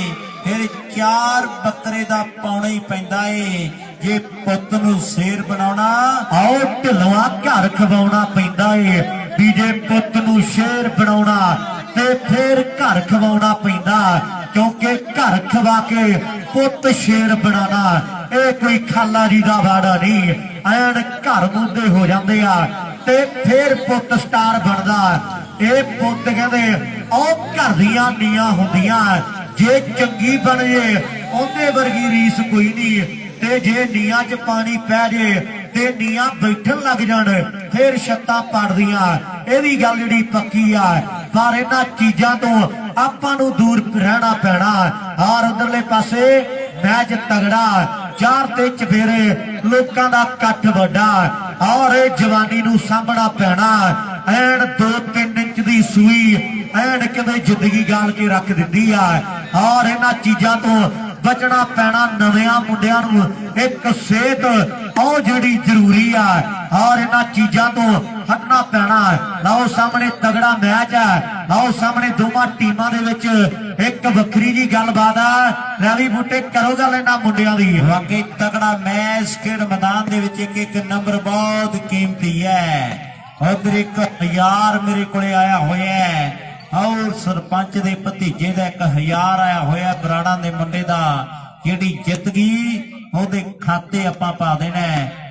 ਫਿਰ 4 ਬੱਕਰੇ ਦਾ ਪਾਉਣਾ ਹੀ ਪੈਂਦਾ ਏ ਜੇ ਪੁੱਤ ਨੂੰ ਸ਼ੇਰ ਬਣਾਉਣਾ ਆਓ ਢਿਲਵਾ ਘਰ ਖਵਾਉਣਾ ਪੈਂਦਾ ਏ ਵੀ ਜੇ ਪੁੱਤ ਨੂੰ ਸ਼ੇਰ ਬਣਾਉਣਾ ਤੇ ਫੇਰ ਘਰ ਖਵਾਉਣਾ ਪੈਂਦਾ ਕਿਉਂਕਿ ਘਰ ਖਵਾ ਕੇ ਪੁੱਤ ਸ਼ੇਰ ਬਣਾਉਣਾ ਇਹ ਕੋਈ ਖਾਲਾ ਜੀ ਦਾ ਵਾੜਾ ਨਹੀਂ ਐਨ ਘਰ ਮੁੰਡੇ ਹੋ ਜਾਂਦੇ ਆ ਤੇ ਫੇਰ ਪੁੱਤ ਸਟਾਰ ਬਣਦਾ ਇਹ ਪੁੱਤ ਕਹਿੰਦੇ ਉਹ ਘਰ ਦੀਆਂ ਨੀਆਂ ਹੁੰਦੀਆਂ ਜੇ ਚੰਗੀ ਬਣ ਜੇ ਉਹਦੇ ਵਰਗੀ ਰੀਸ ਕੋਈ ਨਹੀਂ ਤੇ ਜੇ ਨੀਆਂ 'ਚ ਪਾਣੀ ਪੈ ਜੇ ਤੇ ਨੀਆਂ ਬੈਠਣ ਲੱਗ ਜਾਣ ਫੇਰ ਛੱਤਾਂ ਪੜਦੀਆਂ ਇਹ ਵੀ ਗੱਲ ਜਿਹੜੀ ਪੱਕੀ ਆ ਪਰ ਇਹਨਾਂ ਚੀਜ਼ਾਂ ਤੋਂ ਆਪਾਂ ਨੂੰ ਦੂਰ ਰਹਿਣਾ ਪੈਣਾ ਔਰ ਉਧਰਲੇ ਪਾਸੇ ਮੈਚ ਤਗੜਾ 4 ਤੇ ਚਫੇਰੇ ਲੋਕਾਂ ਦਾ ਇਕੱਠ ਵੱਡਾ ਔਰ ਇਹ ਜਵਾਨੀ ਨੂੰ ਸਾਂਭਣਾ ਪੈਣਾ ਐਨ 2-3 ਇੰਚ ਦੀ ਸੂਈ ਐਨ ਕਿਵੇਂ ਜ਼ਿੰਦਗੀ ਗਾਲ ਕੇ ਰੱਖ ਦਿੰਦੀ ਆ ਔਰ ਇਹਨਾਂ ਚੀਜ਼ਾਂ ਤੋਂ ਬਚਣਾ ਪੈਣਾ ਨਵਿਆਂ ਮੁੰਡਿਆਂ ਨੂੰ ਇੱਕ ਸਿਹਤ ਉਹ ਜਿਹੜੀ ਜ਼ਰੂਰੀ ਆ ਔਰ ਇਹਨਾਂ ਚੀਜ਼ਾਂ ਤੋਂ ਹਟਣਾ ਪੈਣਾ ਲਓ ਸਾਹਮਣੇ ਤਗੜਾ ਮੈਚ ਆ ਲਓ ਸਾਹਮਣੇ ਦੋਵਾਂ ਟੀਮਾਂ ਦੇ ਵਿੱਚ ਇੱਕ ਵੱਖਰੀ ਜੀ ਗੱਲਬਾਤ ਆ ਰਵੀ ਬੂਟੇ ਕਰੋ ਗੱਲ ਇਹਨਾਂ ਮੁੰਡਿਆਂ ਦੀ ਵਾਕਈ ਤਕੜਾ ਮੈਚ ਖੇਡ ਮੈਦਾਨ ਦੇ ਵਿੱਚ ਇੱਕ ਨੰਬਰ ਬਹੁਤ ਕੀਮਤੀ ਹੈ ਉਧਰ ਇੱਕ ਹਜ਼ਾਰ ਮੇਰੇ ਕੋਲੇ ਆਇਆ ਹੋਇਆ ਹੈ ਔਰ ਸਰਪੰਚ ਦੇ ਭਤੀਜੇ ਦਾ 1000 ਆਇਆ ਹੋਇਆ ਬਰਾੜਾ ਦੇ ਮੁੰਡੇ ਦਾ ਜਿਹੜੀ ਜਿੱਤ ਗਈ ਉਹਦੇ ਖਾਤੇ ਆਪਾਂ ਪਾ ਦੇਣਾ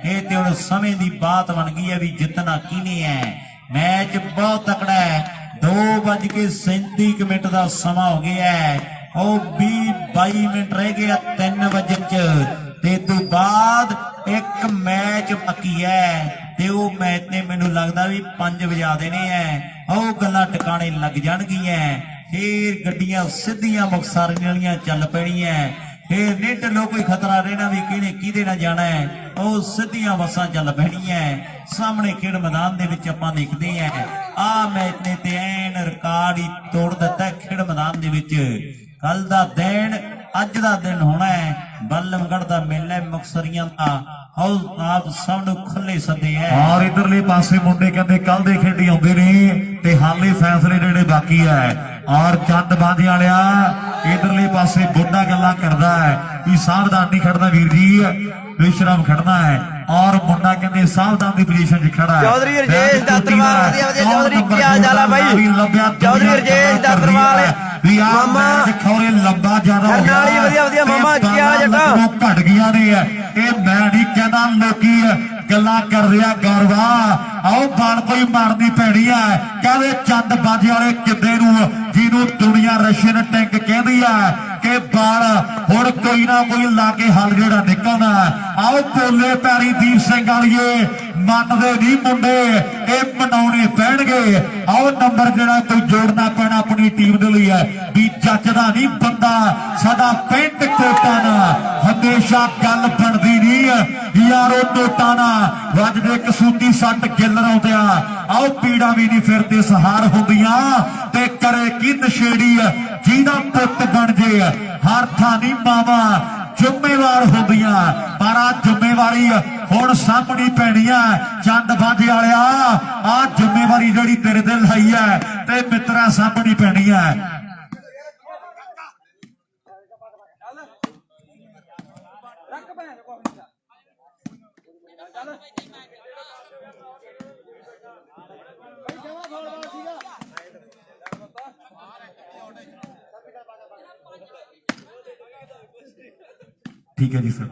ਇਹ ਤੇ ਹੁਣ ਸਮੇਂ ਦੀ ਬਾਤ ਬਣ ਗਈ ਹੈ ਵੀ ਜਿੱਤਣਾ ਕਿਹਨੇ ਹੈ ਮੈਚ ਬਹੁਤ ਤਕੜਾ ਹੈ 2:37 ਮਿੰਟ ਦਾ ਸਮਾਂ ਹੋ ਗਿਆ ਹੈ ਉਹ 20-22 ਮਿੰਟ ਰਹਿ ਗਏ 3 ਵਜੇ ਤੇ ਤੋਂ ਬਾਅਦ ਇੱਕ ਮੈਚ ਬਾਕੀ ਹੈ ਤੇ ਉਹ ਮੈਚ ਨੇ ਮੈਨੂੰ ਲੱਗਦਾ ਵੀ 5 ਵਜਾ ਦੇਣੇ ਹੈ ਉਹ ਗੱਲਾਂ ਟਿਕਾਣੇ ਲੱਗ ਜਾਣਗੀਆਂ ਫੇਰ ਗੱਡੀਆਂ ਸਿੱਧੀਆਂ ਮੁਕਤਸਰ ਵਾਲੀਆਂ ਚੱਲ ਪੈਣੀਆਂ ਫੇਰ ਨਹੀਂ ਢਿੱਲੋਂ ਕੋਈ ਖਤਰਾ ਰਹਿਣਾ ਵੀ ਕਿਹਨੇ ਕਿਹਦੇ ਨਾਲ ਜਾਣਾ ਹੈ। ਉਹ ਸਿੱਧੀਆਂ ਬੱਸਾਂ ਚੱਲ ਪੈਣੀਆਂ ਸਾਹਮਣੇ ਖੇਡ ਮੈਦਾਨ ਦੇ ਵਿੱਚ ਆਪਾਂ ਦੇਖਦੇ ਆ ਆ ਮੈਚ ਨੇ ਤੇ ਐਨ ਰਿਕਾਰਡ ਹੀ ਤੋੜ ਦਿੱਤਾ ਖੇਡ ਮੈਦਾਨ ਦੇ ਵਿੱਚ। ਕੱਲ ਦਾ ਦਿਨ ਅੱਜ ਦਾ ਦਿਨ ਹੋਣਾ ਹੈ ਬੱਲਮਗੜ੍ਹ ਦਾ ਮੇਲਾ ਮੁਕਤਸਰੀਆਂ ਦਾ ਆਪ ਸਭ ਨੂੰ ਖੁੱਲੇ ਸੱਦੇ ਹੈ। ਔਰ ਇਧਰਲੇ ਪਾਸੇ ਮੁੰਡੇ ਕਹਿੰਦੇ ਕੱਲ ਦੇ ਖੇਡੀ ਆਉਂਦੇ ਨੇ ਤੇ ਹਾਲੇ ਫੈਸਲੇ ਜਿਹੜੇ ਬਾਕੀ ਹੈ। ਔਰ ਚੰਦ ਬਾਂਝੇ ਵਾਲਿਆ ਇਧਰਲੇ ਪਾਸੇ ਬੁੱਢਾ ਗੱਲਾਂ ਕਰਦਾ ਹੈ ਵੀ ਸਾਵਧਾਨ ਨਹੀਂ ਖੜਨਾ ਵੀਰ ਜੀ, ਵਿਸ਼ਰਾਮ ਖੜਨਾ ਹੈ। ਔਰ ਮੁੰਡਾ ਕਹਿੰਦੇ ਸਾਵਧਾਨ ਦੀ ਪੋਜੀਸ਼ਨ 'ਚ ਖੜਾ ਹੈ। ਚੌਧਰੀ ਰਜੇਸ਼ ਦਾਤਰਵਾਲ ਵਧੀਆ ਵਧੀਆ ਚੌਧਰੀ ਕੀ ਹਾਲ ਚਾਲ ਆ ਬਾਈ? ਚੌਧਰੀ ਰਜੇਸ਼ ਦਾਤਰਵਾਲ ਮਾਮਾ ਖੌਰੇ ਲੰਬਾ ਜ਼ਿਆਦਾ ਹੋ ਗਿਆ ਨਾਲੀ ਵਧੀਆ ਵਧੀਆ ਮਾਮਾ ਕੀ ਹਾਲ ਜੱਟਾ? ਘਟ ਗਈਆਂ ਨੇ ਇਹ ਮੈਂ ਨਹੀਂ ਕਹਿੰਦਾ ਲੋਕੀ ਗੱਲਾਂ ਕਰ ਰਿਹਾ ਗੌਰਵਾ ਆਓ ਬਾਲ ਕੋਈ ਮਾਰਨੀ ਪੈਣੀ ਹੈ। ਕਹਿੰਦੇ ਚੰਦ ਬਾਜੇ ਵਾਲੇ ਕਿੱਦੇ ਨੂੰ ਜਿਹਨੂੰ ਦੁਨੀਆ ਰਸ਼ੀਅਨ ਟੈਂਕ ਕਹਿੰਦੀ ਆ ਕਿ ਬਾਲ ਹੁਣ ਕੋਈ ਨਾ ਕੋਈ ਲਾ ਕੇ ਹਲ ਜਿਹੜਾ ਨਿਕਲਦਾ। ਆਓ ਪੋਲੇ ਪੈਰੀ ਦੀਪ ਸਿੰਘ ਵਾਲੀਏ ਮੰਨਦੇ ਨਹੀਂ ਮੁੰਡੇ ਇਹ ਮਨਾਉਣੇ ਪੈਣਗੇ। ਆਓ ਨੰਬਰ ਜਿਹੜਾ ਕੋਈ ਜੋੜਨਾ ਪੈਣਾ ਆਪਣੀ ਟੀਮ ਦੇ ਲਈ ਹੈ ਵੀ ਜੱਜਦਾ ਨਹੀਂ ਬੰਦਾ ਸਾਡਾ ਪੈਂਟ ਕੋਟਾ ਨਾ ਹਮੇਸ਼ਾ ਗੱਲ ਬਣਦੀ ਨਹੀਂ ਯਾਰੋ ਨੋਟਾਂ ਨਾ ਵੱਜਦੇ ਕਸੂਤੀ ਸੱਟ ਗਿੱਲ ਰੌਂਦਿਆ। ਆਓ ਪੀੜਾ ਵੀ ਨਹੀਂ ਫਿਰ ਤੇ ਸਹਾਰ ਹੁੰਦੀਆਂ ਤੇ ਕਰੇ ਕੀ ਨਸ਼ੇੜੀ ਜਿਹਦਾ ਪੁੱਤ ਬਣ ਜੇ ਹਰ ਥਾਂ ਨਹੀਂ ਮਾਵਾ ਜ਼ਿੰਮੇਵਾਰ ਹੁੰਦੀਆਂ ਪਰ ਆ ਜ਼ਿੰਮੇਵਾਰੀ ਹੁਣ ਸਾਹਮਣੀ ਪੈਣੀ ਆ। ਚੰਦ ਬਾਂਝੇ ਵਾਲਿਆ ਆ ਜ਼ਿੰਮੇਵਾਰੀ ਜਿਹੜੀ ਤੇਰੇ ਤੇ ਲਾਈ ਹੈ ਤੇ ਮਿੱਤਰਾ ਸਾਹਮਣੀ ਪੈਣੀ ਹੈ। ठीक है जी सर।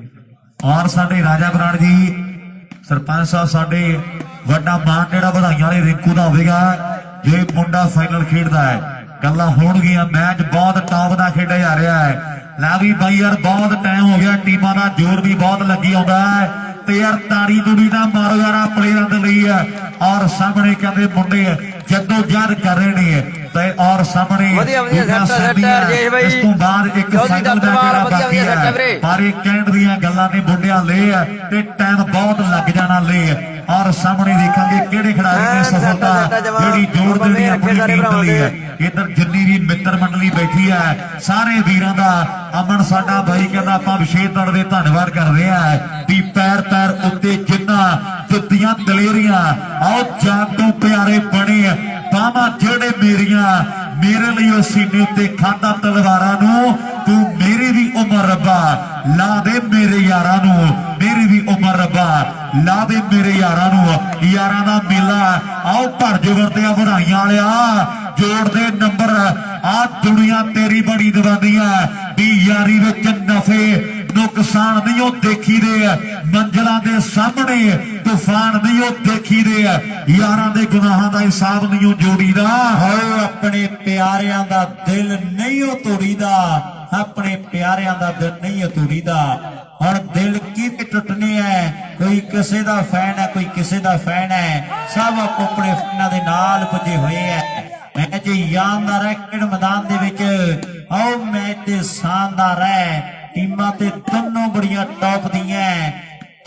और साडे राजा बराड़ जी सरपंच साहब साडे वड्डा मान जेड़ा बधाइयां वाले रिंकू दा होवेगा जे मुंडा फाइनल खेडदा है। गल्लां होणगीआं मैच बहुत टॉप दा खेडिया जा रहा है। ला भी भाई यार बहुत टाइम हो गया टीमां दा जोर भी बहुत लगी आउंदा है ते यार ताड़ी तूड़ी ना मारो यार प्लेयरां दे लई है। और सामने कहंदे मुंडे जद्दोजहद कर रहे ने और सामने इस तो बाद एक फाइनल दा खेड़ा बाकी है पर एक कहण दीयां गल्लां ने मुंडियां ले ते टाइम बहुत लग जाना ले। और सामने देखेंगे किहड़े खिडारी ने सफलता जेहड़ी जोड़ देनी अपनी टीम दे लई है। इधर जिन्नी भी मित्र मंडली बैठी है सारे वीरां दा अमन साडा भाई कहंदा आपां विशेष तौर ते धन्नवाद कर रहे हैं भी पैर पैर उत्ते जिन्ना दित्तियां दलेरियां आओ जान तो प्यारे बने बावां जेहड़े मेरियां मेरे लिए सीने उत्ते खांदा तलवारां नूं तू मेरी भी उम्र रब्बा ला दे मेरे यारां नूं मेरी भी उम्र रब्बा ला दे मेरे यारां नूं। यारां दा मेला आओ भर जोर ते ਵਧਾਈਆਂ वालिया जोड़ दे नंबर आ दुनिया तेरी बड़ी दवानी है भी यारी विच नफे नुकसान नहीं हो देखी दे मंजिलां दे सामने तूफान नहीं हो देखी दे यारां दे गुनाहां दा हिसाब नहीं हो जोड़ीदा। आओ अपने प्यारियां दा दिल नहीं हो तोड़ीदा अपने प्यारियां दा दिल नहीं हो तोड़ीदा। हुण दिल की टुटने है कोई किसी दा फैन है कोई किसी दा फैन है सब अपने फैनां दे नाल पुजे हुए है। मैच यादगार है खेड मैदान दे विच आओ मैच ते शानदार है टीमां ते दोनों बड़ियां टॉप दियां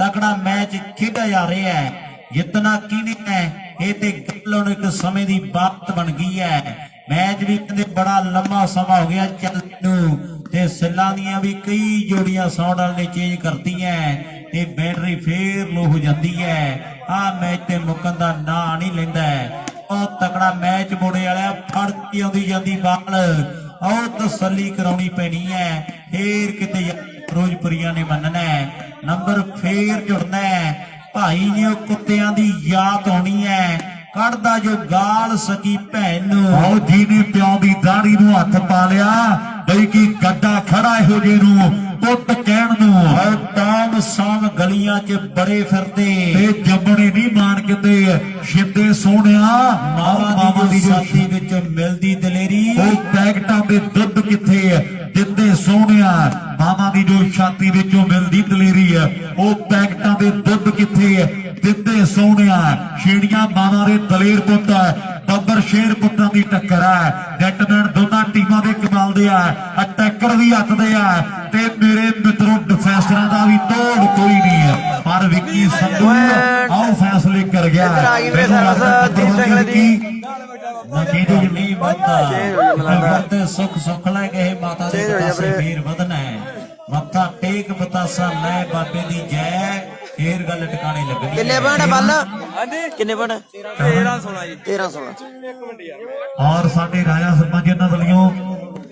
तगड़ा मैच खेडा जा रहा है। जितना किने है ये ते गल हुण एक समय दी बात बन गई है। मैच भी कहंदे बड़ा लंबा समा हो गया चलदे नूं ते सिल्लां दियां भी कई जोड़ियां साउंड वाले चेंज करती है ते बैटरी फिर लो हो जाती है। आ मैच ते मुकन दा नां नहीं लैंदा है। बहुत तगड़ा मैच मोड़े वाला फड़ के आउंदी जांदी बाल आओ तसल्ली कराउणी पैनी है फिर किते फिरोजपुरिया ने मनना है नंबर फिर जुड़ना है भाई ने कुत्तियां दी याद आउणी है कढ़दा जो गाल सकी भैन आओ जी ने प्यो दी दाढ़ी नूं हथ पा लिया बई की गड्डा खड़ा इहो जे नूं पुੱਤ ਕਹਿਣ ਨੂੰ ਟਾਮ ਸਾਮ ਗਲੀਆਂ 'ਚ ਬੜੇ ਫਿਰਦੇ ਤੇ ਜੰਮਣੇ ਨਹੀਂ ਮਾਨ ਕਿਤੇ ਸ਼ਿੰਦੇ ਸੋਹਣਿਆ ਮਾਵਾਂ ਦੀ ਸਾਥੀ ਵਿੱਚ ਮਿਲਦੀ ਦਲੇਰੀ ਉਹ ਪੈਕਟਾਂ ਦੇ ਦੁੱਧ ਕਿੱਥੇ ਦਿੰਦੇ ਸੋਹਣਿਆ ਮਾਵਾਂ ਦੀ ਜੋ ਛਾਤੀ ਵਿੱਚੋਂ ਮਿਲਦੀ ਦਲੇਰੀ ਹੈ ਉਹ ਪੈਕਟਾਂ ਦੇ ਦੁੱਧ ਕਿੱਥੇ ਦਿੱਤੇ ਸੋਹਣਿਆ ਛੇੜੀਆਂ ਮਾਵਾਂ ਦੇ ਦਲੇਰ ਪੁੱਤ ਬੱਬਰ ਸ਼ੇਰ ਪੁੱਤਾਂ ਦੀ ਟੱਕਰ ਹੈ। ਜੱਟਮੈਨ ਦੋਨਾਂ ਟੀਮਾਂ ਦੇ ਕਮਾਲ ਦੇ ਆ ਟੱਕਰ ਵੀ ਹੱਥ ਦੇ ਆ ਤੇ ਮੇਰੇ ਮਿੱਤਰੋ ਡਿਫੈਂਸਰਾਂ ਦਾ ਵੀ ਤੋੜ ਕੋਈ ਨਹੀਂ ਹੈ ਪਰ ਵਿੱਕੀ ਸੰਧੂ ਆਓ ਫੈਸਲੇ ਕਰ ਗਿਆ। ਇੱਧਰ ਆ ਗਈ ਵੀਰੇ ਸਰਵਿਸ ਦੀਪ ਸਿੰਘ ਦੀ ਨਕੀਦੀ ਨਹੀਂ ਬੰਦਾ ਸੁਖ ਸੁਖ ਲੈ ਗਏ ਮਾਤਾ ਦੇ ਪਾਸੇ ਫੇਰ ਵਧਣਾ ਹੈ। ਮੱਥਾ ਟੇਕ ਬਤਾਸਾ ਲੈ ਬਾਬੇ ਦੀ ਜੈ ਫੇਰ ਗੱਲ ਟਿਕਾਣੇ ਲੱਗਣੀ। ਕਿੰਨੇ ਬਣ ਬੱਲ ਹਾਂਜੀ ਕਿੰਨੇ ਬਣ 13 16 ਜੀ 13 16 ਔਰ ਸਾਡੇ ਰਾਜਾ ਸਰਪੰਚ ਇਹਨਾਂ ਵੱਲੋਂ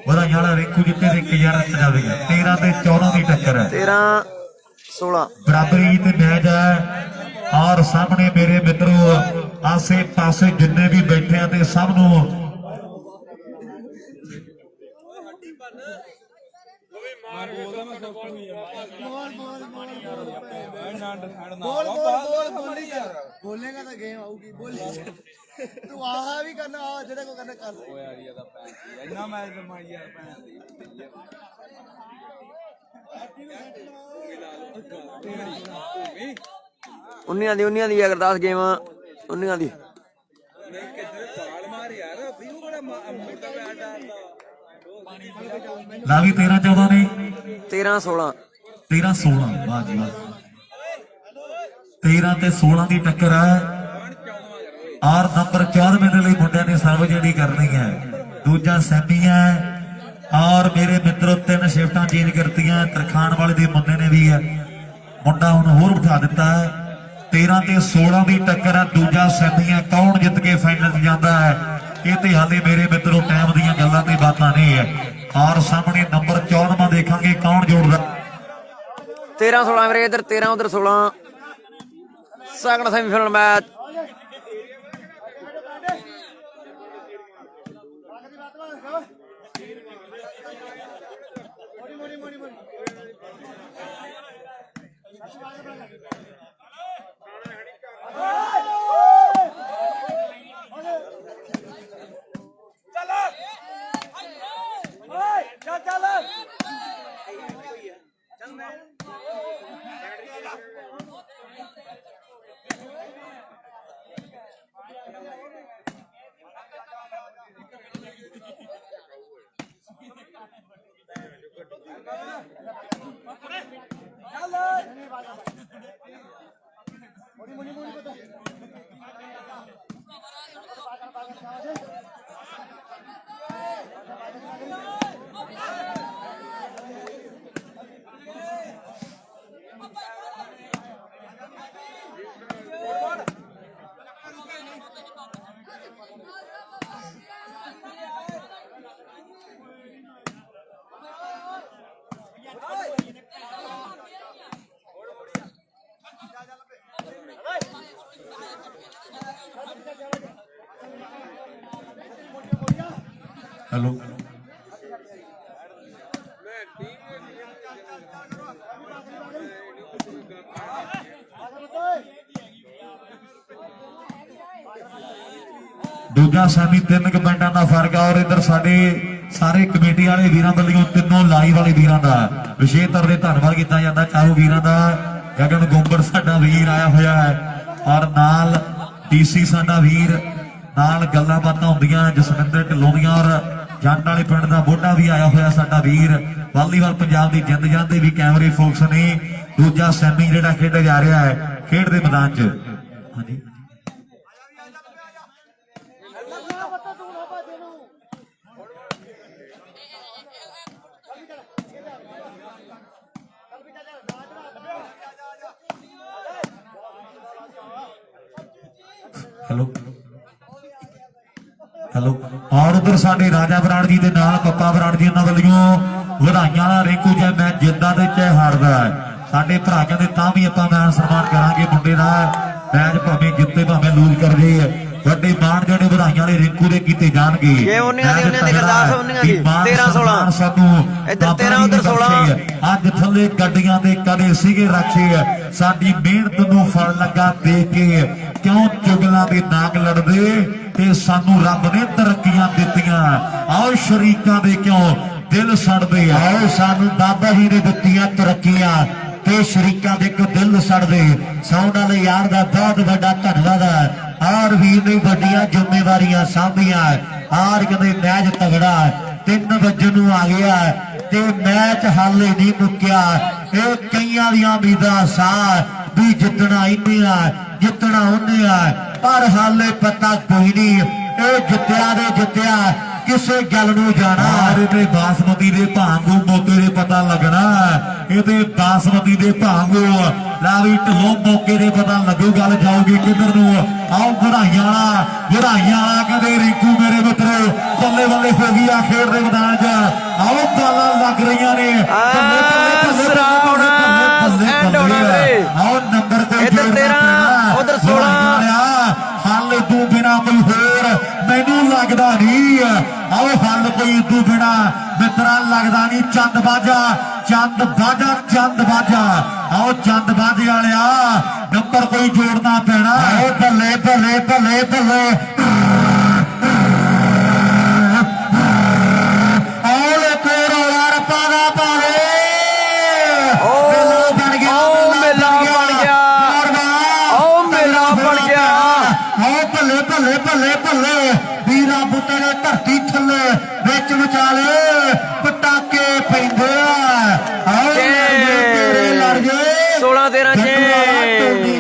ਵਧਾਈਆਂ ਵਾਲਾ ਰਿੰਕੂ ਜਿੱਤੇ ਦੇ 1000 ਸਜਾਵੇਗਾ। 13 ਤੇ 14 ਦੀ ਟੱਕਰ ਹੈ 13 16 ਬਰਾਬਰੀ ਤੇ ਮੈਚ ਹੈ। ਔਰ ਸਾਹਮਣੇ ਮੇਰੇ ਮਿੱਤਰੋ ਆਸੇ ਪਾਸੇ ਜਿੰਨੇ ਵੀ ਬੈਠੇ ਆ ਤੇ ਸਭ ਨੂੰ ਬੋਲੇਗਾ ਤਾਂ ਗੇਮ ਆਊਗੀ ਬੋਲੇ ਤੂੰ ਆਹ ਵੀ ਕਰਨਾ ਆ ਜਿਹੜਾ ਕੋ ਕਰਨਾ ਕਰ ਓ ਯਾਰ ਇਹਦਾ ਭੈਣ ਇੰਨਾ ਮੈਚ ਦਰਮਾਈ ਯਾਰ ਭੈਣ ਦੀ ਉਨੀਆਂ ਦੀ ਅਰਦਾਸ ਗੇਮ ਉਨੀਆਂ ਦੀ ਲਾ ਵੀ 13 14 ਨੇ 13 16 13 16 ਵਾਹ ਜੀ ਵਾਹ 13 ਤੇ 16 ਦੀ ਟੱਕਰ ਹੈ। ਔਰ ਨੰਬਰ 14 ਦੇ ਲਈ ਮੁੰਡਿਆਂ ਨੇ ਸਰਵ ਜਿਹੜੀ ਕਰਨੀ ਹੈ। ਦੂਜਾ ਸੈਮੀ ਹੈ ਔਰ ਮੇਰੇ ਮਿੱਤਰੋ 3 ਸ਼ਿਫਟਾਂ ਚੇਂਜ ਕਰਤੀਆਂ। ਤਰਖਾਨ ਵਾਲੇ ਦੇ ਮੁੰਡੇ ਨੇ ਵੀ ਹੈ ਮੁੰਡਾ ਹੁਣ ਹੋਰ ਬਿਠਾ ਦਿੱਤਾ ਹੈ। 13 ਤੇ 16 ਦੀ ਟੱਕਰ ਹੈ। ਦੂਜਾ ਸੈਮੀ ਹੈ ਕੌਣ ਜਿੱਤ ਕੇ ਫਾਈਨਲ 'ਚ ਜਾਂਦਾ ਹੈ ਇਹ ਤੇ ਹਾਲੇ ਮੇਰੇ ਮਿੱਤਰੋ ਟਾਈਮ ਦੀਆਂ ਗੱਲਾਂ ਤੇ ਬਾਤਾਂ ਨਹੀਂ ਹੈ। ਔਰ ਸਾਹਮਣੇ ਨੰਬਰ 14ਵਾਂ ਦੇਖਾਂਗੇ ਕੌਣ ਜੋੜਦਾ 13 16 ਵੀਰੇ ਇੱਧਰ 13 ਉਧਰ 16 ਸੈਕੰਡ ਸੈਮੀਫਾਈਨਲ ਮੈਚ ਹੈਲੋ ਦੂਜਾ ਸੈਮੀ 3 ਮਿੰਟਾਂ ਦਾ ਫਰਕ ਆ। ਔਰ ਇੱਧਰ ਸਾਡੇ ਸਾਰੇ ਕਮੇਟੀ ਵਾਲੇ ਵੀਰਾਂ ਵੱਲੋਂ ਤਿੰਨੋਂ ਲਾਈਵ ਵਾਲੇ ਵੀਰਾਂ ਦਾ ਵਿਸ਼ੇਸ਼ ਤੌਰ ਤੇ ਧੰਨਵਾਦ ਕੀਤਾ ਜਾਂਦਾ। ਚਾਹੋ ਵੀਰਾਂ ਦਾ ਗਗਨ ਗੁੰਬਰ ਸਾਡਾ ਵੀਰ ਆਇਆ ਹੋਇਆ ਹੈ ਔਰ ਨਾਲ ਡੀਸੀ ਸਾਡਾ ਵੀਰ ਨਾਲ ਗੱਲਾਂ ਬਾਤਾਂ ਹੁੰਦੀਆਂ ਜਸਵਿੰਦਰ ਢਿੱਲੋਂ ਦੀਆਂ ਔਰ ਜੰਡ ਵਾਲੇ ਪਿੰਡ ਦਾ ਬੋਢਾ ਵੀ ਆਇਆ ਹੋਇਆ ਸਾਡਾ ਵੀਰ। ਵਾਲੀਬਾਲ ਪੰਜਾਬ ਦੀ ਜਿੰਦ ਜਾਂਦੇ ਵੀ ਕੈਮਰੇ ਫੋਕਸ ਨੇ। ਦੂਜਾ ਸੈਮੀ ਜਿਹੜਾ ਖੇਡਿਆ ਜਾ ਰਿਹਾ ਹੈ ਖੇਡ ਦੇ ਮੈਦਾਨ 'ਚ ਹਾਂਜੀ ਹੈਲੋ ਹੈਲੋ ਔਰ ਉਧਰ ਸਾਡੇ ਰਾਜਾ ਬਰਾੜ ਜੀ ਦੇ ਨਾਲ ਪੱਪਾ ਬਰਾੜ ਜੀ ਉਹਨਾਂ ਵੱਲੋਂ ਵਧਾਈਆਂ ਦਾ ਰਿੰਕੂ ਜੇ ਮੈਂ ਜਿੱਦਾਂ ਦੇ ਚਾਹੇ ਹਾਰਦਾ ਸਾਡੇ ਭਰਾ ਕਹਿੰਦੇ ਤਾਂ ਵੀ ਆਪਾਂ ਮਾਨ ਸਨਮਾਨ ਕਰਾਂਗੇ ਮੁੰਡੇ ਦਾ। ਮੈਚ ਭਾਵੇਂ ਜਿੱਤੇ ਭਾਵੇਂ ਲੂਜ਼ ਕਰ ਜੇ ਵੱਡੇ ਮਾਣ ਜਿਹੜੇ ਵਧਾਈਆਂ ਵਾਲੇ ਰਿੰਕੂ ਦੇ ਕੀਤੇ ਜਾਣਗੇ। ਇਹ ਉਹਨੀਆਂ ਦੀ ਗਰਦਾਸ ਉਹਨੀਆਂ ਦੀ 13 16 ਸਾਨੂੰ ਇੱਧਰ 13 ਉਧਰ 16 ਅੱਜ ਥੱਲੇ ਗੱਡੀਆਂ ਦੇ ਕਦੇ ਸੀਗੇ ਰੱਖੇ ਸਾਡੀ ਮਿਹਨਤ ਨੂੰ ਫਲ ਲੱਗਾ ਦੇਖ ਕੇ ਕਿਉਂ ਚੁਗਲਾਂ ਦੇ ਨਾਗ ਲੜਦੇ ਤੇ ਸਾਨੂੰ ਰੱਬ ਨੇ ਤਰੱਕੀਆਂ ਦਿੱਤੀਆਂ। ਆਓ ਸ਼ਰੀਕਾਂ ਦੇ ਕਿਉਂ ਦਿਲ ਸੜਦੇ ਆਓ ਸਾਨੂੰ ਬਾਬਾ ਜੀ ਨੇ ਦਿੱਤੀਆਂ ਤਰੱਕੀਆਂ ਤੇ ਸ਼ਰੀਕਾਂ ਦੇ ਕੋ ਦਿਲ ਸੜਦੇ ਸੌਣ ਵਾਲੇ ਯਾਰ ਦਾ ਬਹੁਤ ਵੱਡਾ ਧੰਨਵਾਦ ਹੈ। ਔਰ ਵੀਰ ਨੇ ਵੱਡੀਆਂ ਜ਼ਿੰਮੇਵਾਰੀਆਂ ਸਾਂਭੀਆਂ ਔਰ ਕਹਿੰਦੇ ਮੈਚ ਤਗੜਾ 3 ਵਜੇ ਨੂੰ ਆ ਗਿਆ ਤੇ ਮੈਚ ਹਾਲੇ ਨਹੀਂ ਮੁੱਕਿਆ। ਇਹ ਕਈਆਂ ਦੀਆਂ ਉਮੀਦਾਂ ਸਾਂ ਵੀ ਜਿੱਤਣਾ ਇਹਨੇ ਆ ਜਿੱਤਣਾ ਉਹਨੇ ਆ ਪਰ ਹਾਲੇ ਪਤਾ ਕੋਈ ਨਹੀਂ ਇਹ ਜਿੱਤਿਆ ਦੇ ਜਿੱਤਿਆ ਕਿਸੇ ਗੱਲ ਨੂੰ ਜਾਣਾ। ਇਹਦੇ ਬਾਸਮਤੀ ਦੇ ਭਾਂਗੂ ਮੌਕੇ ਦੇ ਪਤਾ ਲੱਗਣਾ ਇਹਦੇ ਬਾਸਮਤੀ ਦੇ ਭਾਂਗੂ ਲਾਵੀ ਢੋਲ ਮੌਕੇ ਦੇ ਪਤਾ ਲੱਗੂ ਗੱਲ ਜਾਊਗੀ ਕਿੱਧਰ ਨੂੰ। ਆਓ ਵਧਾਈਆਂ ਵਾਲਾ ਕਹਿੰਦੇ ਰਿੰਕੂ ਮੇਰੇ ਮਿੱਤਰੋ ਬੱਲੇ ਬੱਲੇ ਹੋ ਗਈ ਆ ਖੇਡ ਦੇ ਮੈਦਾਨ 'ਚ। ਆਓ ਬਾਲਾਂ ਲੱਗ ਰਹੀਆਂ ਨੇ ਆਓ ਨੰਬਰ ਤੇ ਇੱਧਰ 13 ਉਧਰ 16 ਹੱਲ ਤੂੰ ਬਿਨਾ ਕੋਈ ਹੋਰ ਮੈਨੂੰ ਲੱਗਦਾ ਨਹੀਂ। ਆਓ ਹੱਲ ਕੋਈ ਤੂੰ ਬਿਨਾ ਮਿੱਤਰਾ ਲੱਗਦਾ ਨਹੀਂ। ਚੰਦ ਬਾਜਾ ਆਓ ਚੰਦ ਬਾਜੇ ਵਾਲਿਆ ਨੰਬਰ ਕੋਈ ਜੋੜਨਾ ਪੈਣਾ। ਆਓ ਬੱਲੇ ਬੱਲੇ ਬੱਲੇ ਬੱਲੇ ਆਓ ਲੈ ਕੋਰਾ ਰੱਪਾ ਦਾ ਪਾਵੇ ਮੇਲਾ ਬਣ ਗਿਆ ਆਓ ਭੱਲੇ ਭੱਲੇ ਭੱਲੇ ਭੱਲੇ ਵੀਰਾ ਬੁੱਤੇ ਦੇ ਧਰਤੀ ਥੱਲੇ ਵਿੱਚ ਵਿਚਾਲੇ ਪਟਾਕੇ ਪੈਂਦੇ ਆਓ ਤੇਰੇ ਲੜ ਜੇ 16-13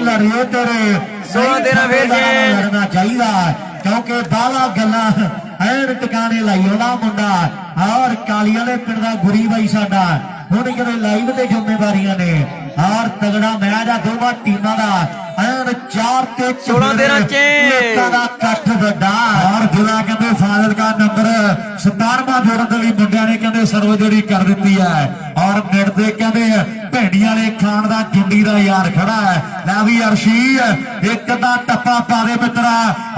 ਲੜਿਓ ਤੇਰੇ 16-13 ਫੇਰ ਜੇ ਲੜਨਾ ਚਾਹੀਦਾ ਕਿਉਂਕਿ ਬਾਹਲਾ ਗੱਲਾਂ ਐਨ ਟਿਕਾਣੇ ਲਾਈ ਉਹਦਾ ਮੁੰਡਾ ਔਰ ਕਾਲੀ ਵਾਲੇ ਪਿੰਡ ਦਾ ਗੁਰੀ ਬਾਈ ਸਾਡਾ ਹੁਣ ਕਿਤੇ ਲਾਈਵ ਤੇ ਜ਼ਿੰਮੇਵਾਰੀਆਂ ਨੇ ਔਰ ਤਗੜਾ ਮੈਚ ਆ ਦੋਵਾਂ ਟੀਮਾਂ ਦਾ ਐਨ 4 ਤੇ 16-13 ਲੋਕਾਂ ਦਾ ਇਕੱਠ ਵੱਡਾ ਔਰ ਜਿਹੜਾ ਕਹਿੰਦੇ ਫਾਜ਼ਿਲਕਾ ਨੰਬਰ 17ਵਾਂ ਜੋੜਨ ਦੇ ਲਈ ਮੁੰਡਿਆਂ ਨੇ ਕਹਿੰਦੇ ਸਰਵਜੋੜੀ ਕਰ ਦਿੱਤੀ ਹੈ ਔਰ ਮਿੰਟ ਦੇ ਕਹਿੰਦੇ ਭੈਣੀ ਵਾਲੇ ਖਾਨ ਦਾ ਜੁੰਡੀ ਦਾ ਯਾਰ ਖੜਾ ਹੈ। ਲੈ ਵੀ ਅਰਸ਼ੀ ਇੱਕ ਦਾ ਟੱਪਾ ਪਾ ਦੇ ਮਿੱਤਰਾ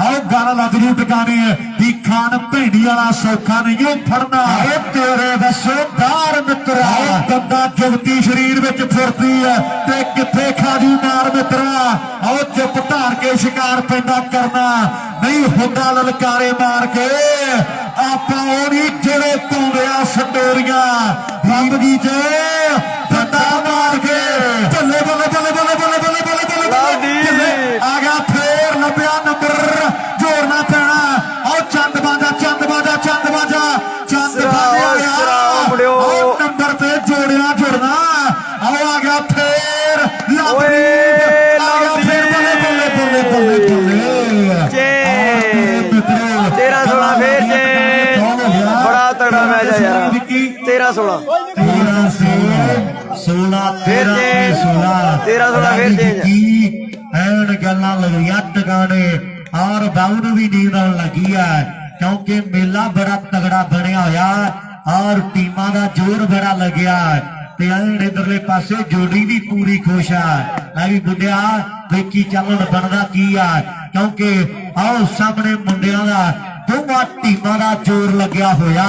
ਆਓ ਗੱਲ ਲੱਗ ਜੂ ਟਿਕਾਣੇ ਵੀ ਖਾਨ ਭੈਣੀ ਵਾਲਾ ਸੌਖਾ ਨਹੀਂ ਉਹ ਫੜਨਾ ਇਹ ਤੇਰੇ ਵਸੋਂ ਬਾਹਰ ਮਿੱਤਰਾ ਬੰਦਾ ਜੁਗਤੀ ਸਰੀਰ ਵਿੱਚ ਫੁਰਤੀ ਹੈ ਤੇ ਕਿੱਥੇ ਖਾਜੂ ਮਾਰ ਮਿੱਤਰਾ ਆਓ ਚੁੱਪ ਧਾਰ ਕੇ ਸ਼ਿਕਾਰ ਪੈਂਦਾ ਕਰਨਾ ਨਹੀਂ ਹੁੰਦਾ ਲਲਕਾਰੇ ਮਾਰ ਕੇ ਆਪਾਂ ਉਹ ਨਹੀਂ ਜਿਹੜੇ ਪਾਉਂਦੇ ਆ ਸਟੋਰੀਆਂ ਬੰਦਗੀ ਚ ਬੰਦਾ ਮਾਰ ਕੇ ਬੱਲੇ ਬੱਲੇ ਬੱਲੇ ਬੱਲੇ ਬੱਲੇ ਬੱਲੇ ਬੱਲੇ ਬੱਲੇ ਆ ਗਿਆ ਫੇਰ 90 ਨੰਬਰ ਜੋੜਨਾ ਪੈਣਾ ਆਓ ਚੰਦ ਬਾਜਾ ਨੰਬਰ ਤੇ ਜੋੜਿਆ ਜੁੜਨਾ ਆਓ ਆ ਗਿਆ ਫੇਰ ਤੇਰਾ 16 ਫੇਰ ਜੇ ਬੜਾ ਤਗੜਾ ਮੈਚ ਆ ਯਾਰ 13-16 ਫੇਰ 13-16 ਫੇਰ ਜੇ ਐਨ ਗੱਲਾਂ ਲੱਗੀਆਂ ਟਿਕਾਣੇ ਔਰ ਬਾਉ ਨੂੰ ਵੀ ਨੀਂਦ ਆਉਣ ਲੱਗੀ ਆ ਕਿਉਂਕਿ ਮੇਲਾ ਬੜਾ ਤਗੜਾ ਬਣਿਆ ਹੋਇਆ ਔਰ ਟੀਮਾਂ ਦਾ ਜ਼ੋਰ ਬੜਾ ਲੱਗਿਆ ਤੇ ਐਨ ਇਧਰਲੇ ਪਾਸੇ ਜੋੜੀ ਵੀ ਪੂਰੀ ਖੁਸ਼ ਆ ਮੈਂ ਵੀ ਬੁੱਢਿਆ ਵੇਖੀ ਚੱਲਣ ਬਣਦਾ ਕੀ ਆ ਕਿਉਂਕਿ ਆਓ ਸਾਹਮਣੇ ਮੁੰਡਿਆਂ ਦਾ ਦੋਵਾਂ ਟੀਮਾਂ ਦਾ ਜ਼ੋਰ ਲੱਗਿਆ ਹੋਇਆ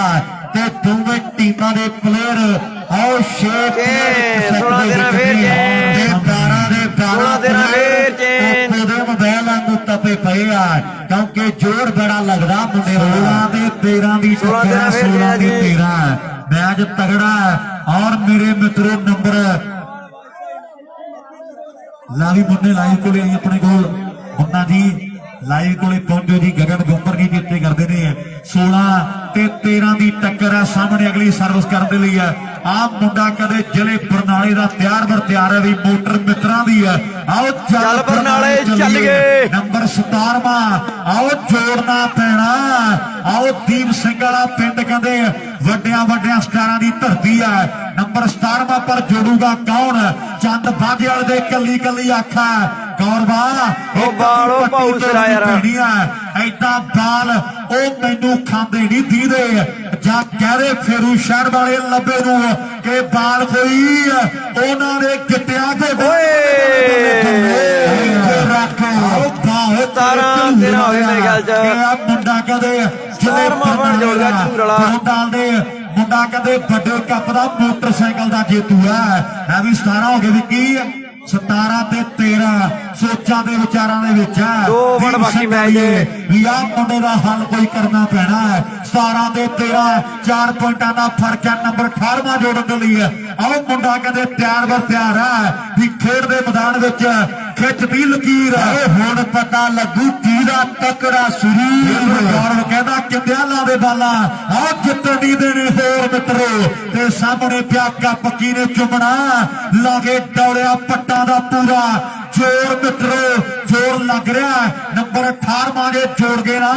ਤੇ ਦੋਵੇਂ ਟੀਮਾਂ ਦੇ ਪਲੇਅਰ ਆਓ 6 16-13 ਫੇਰ ਜੇ 12 ਦੇ 16-13 ਫੇਰ ਜੇ ਉਹਦੇ ਮੋਬਾਈਲਾਂ ਨੂੰ ਤਪੇ ਪਏ ਆ ਕਿਉਂਕਿ ਜ਼ੋਰ ਬੜਾ ਲੱਗਦਾ ਮੁੰਡੇ 16 ਦੇ 13 ਦੀ 16 ਦੇ 13 ਮੈਚ ਤਗੜਾ ਔਰ ਮੇਰੇ ਮਿੱਤਰੋ ਨੰਬਰ ਲਾਵੀ ਮੁੰਡੇ ਲਾਈਵ ਕੋਲੇ ਆਈ ਆਪਣੇ ਕੋਲ ਮੁੰਡਾ ਜੀ ਲਾਈਵ ਕੋਲੇ ਪਹੁੰਚੋ ਜੀ ਗਗਨ ਗੁੰਬਰ ਜੀ ਜਿੱਤੇ ਕਰਦੇ ਨੇ 16 ਤੇ 13 ਦੀ ਟੱਕਰ ਹੈ ਸਾਹਮਣੇ ਅਗਲੀ ਸਰਵਿਸ ਕਰਨ ਦੇ ਲਈ ਹੈ ਆ ਮੁੰਡਾ ਕਦੇ ਜ਼ਿਲ੍ਹੇ ਬਰਨਾਲੇ ਦਾ ਤਿਆਰ ਹੈ ਵੀ ਮੋਟਰ ਮਿੱਤਰਾਂ ਦੀ ਹੈ ਆਓ ਚੱਲ ਬਰਨਾਲੇ ਚੱਲ ਗਏ ਨੰਬਰ 17ਵਾਂ ਆਓ ਜੋੜਨਾ ਪੈਣਾ ਆਓ ਦੀਪ ਸਿੰਘ ਵਾਲਾ ਪਿੰਡ ਕਹਿੰਦੇ ਵੱਡਿਆਂ ਸਟਾਰਾਂ ਦੀ ਧਰਤੀ ਹੈ ਨੰਬਰ 17ਵਾਂ ਪਰ ਜੋੜੂਗਾ ਕੌਣ ਚੰਦ ਬਾਜੇ ਵਾਲੇ ਦੇ ਕੱਲੀ ਆਖਾ ਗੌਰਵਾ ਉਹ ਬਾਲੋ ਭਾਊ ਸਿਰਾ ਯਾਰ ਐਦਾਂ ਬਾਲ ਉਹ ਮੈਨੂੰ ਖਾਂਦੇ ਨਹੀਂ ਦੀਦੇ ਜਾਂ ਕਹਦੇ ਫੇਰੂ ਸ਼ਹਿਰ ਵਾਲੇ ਲੱਭੇ ਨੂੰ ਕਿ ਬਾਲ ਕੋਈ ਉਹਨਾਂ ਨੇ ਗਿੱਟਿਆਂ ਤੇ ਤੇਰਾ ਹੋਵੇ ਮੇਰੇ ਖਿਆਲ ਚ ਮੁੰਡਾ ਕਦੇ ਮੁੰਡਾ ਕਦੇ ਵੱਡੇ ਕੱਪ ਦਾ ਮੋਟਰਸਾਈਕਲ ਦਾ ਜੇਤੂ ਹੈ ਵੀ 17 ਹੋ ਗਏ ਵੀ ਕੀ 17 ਤੇ 13 ਸੋਚਾਂ ਦੇ ਵਿਚਾਰਾਂ ਦੇ ਵਿੱਚ ਹੈ 2 ਮਿੰਟ ਬਾਕੀ ਮੈਚ ਦੇ। ਵੀ ਆਹ ਮੁੰਡੇ ਦਾ ਹੱਲ ਕੋਈ ਕਰਨਾ ਪੈਣਾ ਹੈ 17 ਤੇ 13 4 ਪੁਆਇੰਟਾਂ ਦਾ ਫਰਕ ਹੈ ਨੰਬਰ 18ਵਾਂ ਜੋੜਨ ਦੇ ਲਈ ਆਹ ਮੁੰਡਾ ਕਹਿੰਦੇ ਤਿਆਰ ਬਰ ਤਿਆਰ ਹੈ ਵੀ ਖੇਡ ਦੇ ਮੈਦਾਨ ਵਿੱਚ ਖਿੱਚਦੀ ਲਕੀਰ ਹੁਣ ਪਤਾ ਲੱਗੂ ਕਿਹਦਾ ਤਕੜਾ ਸਰੀਰ ਗੌਰਵ ਕਹਿੰਦਾ ਕਿੰਦਿਆਲਾ ਦੇ ਬਾਲਾ ਆਹ ਜਿੱਤਣ ਦੀ ਦੇਣੇ ਹੋਰ ਮਿੱਤਰੋ ਤੇ ਸਾਹਮਣੇ ਪਿਆ ਕੱਪ ਕਿਨੇ ਚੁੰਮਣਾ ਲਾਗੇ ਡੌਲਿਆ ਪੱਟਾਂ ਦਾ ਪੂਰਾ ਜ਼ੋਰ ਮਿੱਤਰੋ ਜ਼ੋਰ ਲੱਗ ਰਿਹਾ ਨੰਬਰ 18ਵਾਂ ਜੇ ਜੋੜ ਗਏ ਨਾ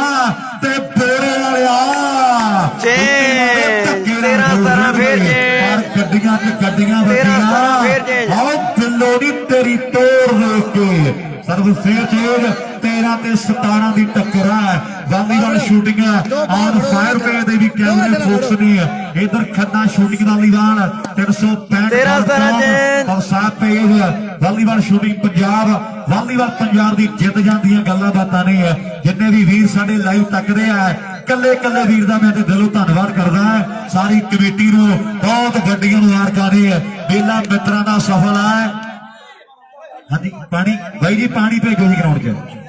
ਤੇ ਬੋਰੇ ਵਾਲਿਆ 13 ਫੇਰ ਜੇ ਗੱਡੀਆਂ ਤੇ ਗੱਡੀਆਂ 13 ਫੇਰ ਜੇ ਆਓ ਦਿਲੋਂ ਦੀ ਤੇਰੀ ਤੋੜ ਦੇਖ ਕੇ ਸਰਵਿਸ ਚੇਜ 13 ਤੇ 17 ਦੀ ਟੱਕਰ ਹੈ ਵਾਲੀਬਾਲ ਸ਼ੂਟਿੰਗ ਆਨ ਫਾਇਰ ਪੇ ਦੇ ਵੀ ਕੈਮਰੇ ਫੋਕਸ ਨਹੀਂ ਇਧਰ ਖੰਨਾ ਸ਼ੂਟਿੰਗ ਦਾ ਵਾਲੀਬਾਲ 365 13 ਜੇ ਅਫਸਾਰ page volleyball shooting Punjab volleyball Punjab ਦੀ ਜਿੱਤ ਜਾਂਦੀਆਂ ਗੱਲਾਂ ਬਾਤਾਂ ਨਹੀਂ ਹੈ ਜਿੰਨੇ ਵੀ ਵੀਰ ਸਾਡੇ ਲਾਈਵ ਤੱਕਦੇ ਆ ਕੱਲੇ ਕੱਲੇ ਵੀਰ ਦਾ ਮੈਂ ਤੇ ਦਿਲੋਂ ਧੰਨਵਾਦ ਕਰਦਾ ਸਾਰੀ ਕਮੇਟੀ ਨੂੰ ਬਹੁਤ ਵੱਡੀਆਂ ਮੁਬਾਰਕਾਂ ਨੇ ਮੇਲਾ ਮਿੱਤਰਾਂ ਦਾ ਸਫਲ ਹੈ ਹਾਂਜੀ ਪਾਣੀ ਬਾਈ ਜੀ ਪਾਣੀ ਭੇਜੋ ਜੀ ਗਰਾਊਂਡ 'ਚ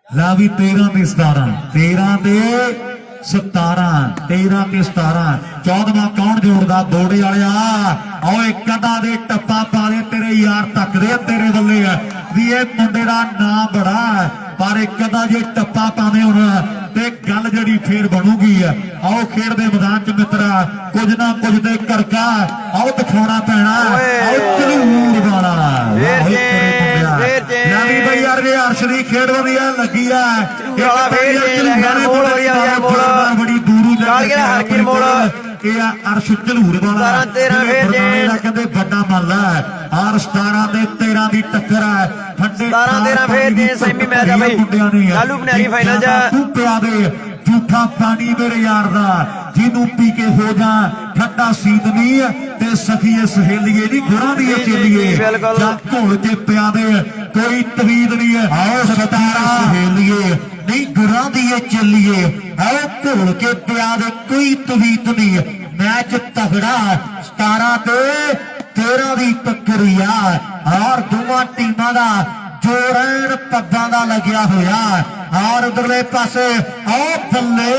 ਲਾ ਵੀ 13 ਤੇ 17 13 ਤੇ 17 13 ਤੇ 17 14ਵਾਂ ਕੌਣ ਜੋੜਦਾ ਬੋੜੇ ਵਾਲਿਆ ਆਓ ਇੱਕ ਅੱਧਾ ਦੇ ਟੱਪਾ ਪਾ ਦੇ ਤੇਰੇ ਯਾਰ ਤੱਕਦੇ ਆ ਤੇਰੇ ਵੱਲੇ ਆ ਵੀ ਇਹ ਮੁੰਡੇ ਦਾ ਨਾਂ ਬੜਾ ਪਰ ਇੱਕ ਅੱਧਾ ਜੇ ਟੱਪਾ ਪਾਵੇਂ ਹੁਣ ਤੇ ਗੱਲ ਜਿਹੜੀ ਫੇਰ ਬਣੂਗੀ ਆਓ ਖੇਡ ਦੇ ਮੈਦਾਨ 'ਚ ਮਿੱਤਰਾ ਕੁਝ ਨਾ ਕੁਝ ਤੇ ਕਰਕਾ ਆਓ ਦਿਖਾਉਣਾ ਪੈਣਾ ਆਓ ਝਲੂਰ ਵਾਲਾ ਨਵੀਂ ਬਈ ਯਾਰ ਇਹ ਅਰਸ਼ ਦੀ ਖੇਡ ਵਧੀਆ ਲੱਗੀ ਆ ਬੜੀ ਦੂਰੋਂ ਹਰਕੀਰ ਮੋੜ ਇਹ ਆ ਅਰਸ਼ ਝਲੂਰ ਵਾਲਾ 13 ਫੇਰ ਜੇ ਕਹਿੰਦੇ ਵੱਡਾ ਮੱਲ ਹੈ ਆਰ 17 ਤੇ 13 ਦੀ ਟੱਕਰ ਹੈ 17-13 ਫੇਰ ਜੇ ਸੈਮੀ ਮੈਚ ਆ ਬਈ ਲਾਲੂ ਬਨਿਆਰੀ ਫਾਈਨਲ 'ਚ ਤੂੰ ਪਿਆ ਦੇ ਝੂਠਾ ਪਾਣੀ ਮੇਰੇ ਯਾਰ ਦਾ ਜਿਹਨੂੰ ਪੀ ਕੇ ਹੋ ਜਾ ਠੰਡਾ ਸੀਤ ਨਹੀਂ ਤੇ ਸਖੀਏ ਸਹੇਲੀਏ ਨਹੀਂ ਗੁਰਾਂ ਦੀ ਚੇਲੀਏ ਜਾਂ ਘੋਲ ਕੇ ਪਿਆ ਦੇ ਕੋਈ ਤਵੀਦ ਨਹੀਂ ਆਓ 17 ਸਹੇਲੀਏ ਨਹੀਂ ਗੁਰਾਂ ਦੀ ਚੇਲੀਏ ਆਓ ਘੋਲ ਕੇ ਪਿਆ ਦੇ ਕੋਈ ਤਵੀਦ ਨਹੀਂ ਮੈਚ ਤਗੜਾ 17 ਤੇ 13 ਦੀ ਟੱਕਰੀ ਆ ਔਰ ਦੋਵਾਂ ਟੀਮਾਂ ਦਾ ਜੋੜਨ ਪੱਗਾਂ ਦਾ ਲੱਗਿਆ ਹੋਇਆ ਔਰ ਉਧਰਲੇ ਪਾਸੇ ਆਓ ਬੱਲੇ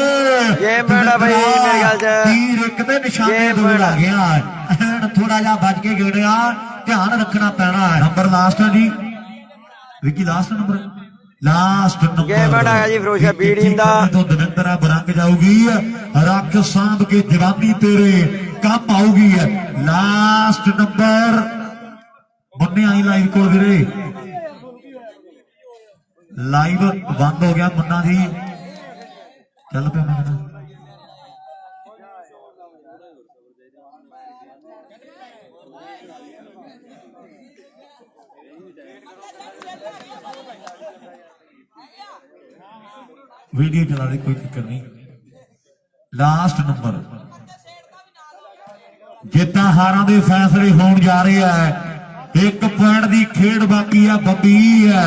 ਇਹ ਮੈਡਾ ਬਈ ਮੇਰੇ ਗੱਲ 'ਚ ਤੀਰ ਇੱਕ ਤੇ ਨਿਸ਼ਾਨੇ ਦੋ ਲੱਗ ਗਿਆ ਥੋੜਾ ਜਿਹਾ ਬਚ ਕੇ ਗੇੜਿਆ ਧਿਆਨ ਰੱਖਣਾ ਪੈਣਾ ਨੰਬਰ ਲਾਸਟ ਹੈ ਜੀ Vicky last number last number game ਮੈਡਾ ਜੀ ਫਿਰੋਜ਼ਾ ਬੀ ਟੀਮ ਦਾ ਤੋਂ ਦਵਿੰਦਰਾ ਬਰੰਗ ਜਾਊਗੀ ਰੱਖ ਸਾਂਭ ਕੇ ਜਵਾਨੀ ਤੇਰੇ ਕੰਮ ਆਊਗੀ ਲਾਸਟ ਨੰਬਰ ਮੁੰਨੇ ਆਈ ਲਾਈਵ ਕੋਲ ਵੀਰੇ ਲਾਈਵ ਬੰਦ ਹੋ ਗਿਆ ਮੁੰਨਾ ਜੀ ਚੱਲ ਪਿਆ ਮੈਂ वीडियो चला दे कोई फिक्र नहीं लास्ट नंबर जिता हारा दे फैसले होने जा रहे हैं 1 पॉइंट की खेड बाकी है बब्बी है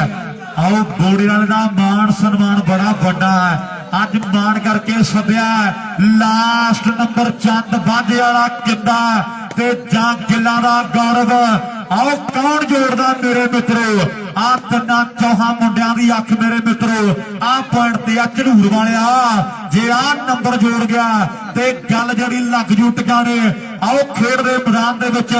आओ बोड़े वाले का मान सन्मान बड़ा बड़ा है अज मान करके सद्या लास्ट नंबर चंद बाजे वाला किंदा ते जां गिल्ला दा गौरव आओ कौन जोड़दा मेरे मित्रो आ तन्ना चौहां मुंडियां दी अख मेरे मित्रो आ पॉइंट ते आ झड़ूर वालिया जे आ नंबर जोड़ गया ते गल जड़ी लग जू टकाने आओ खेड दे मैदान दे विच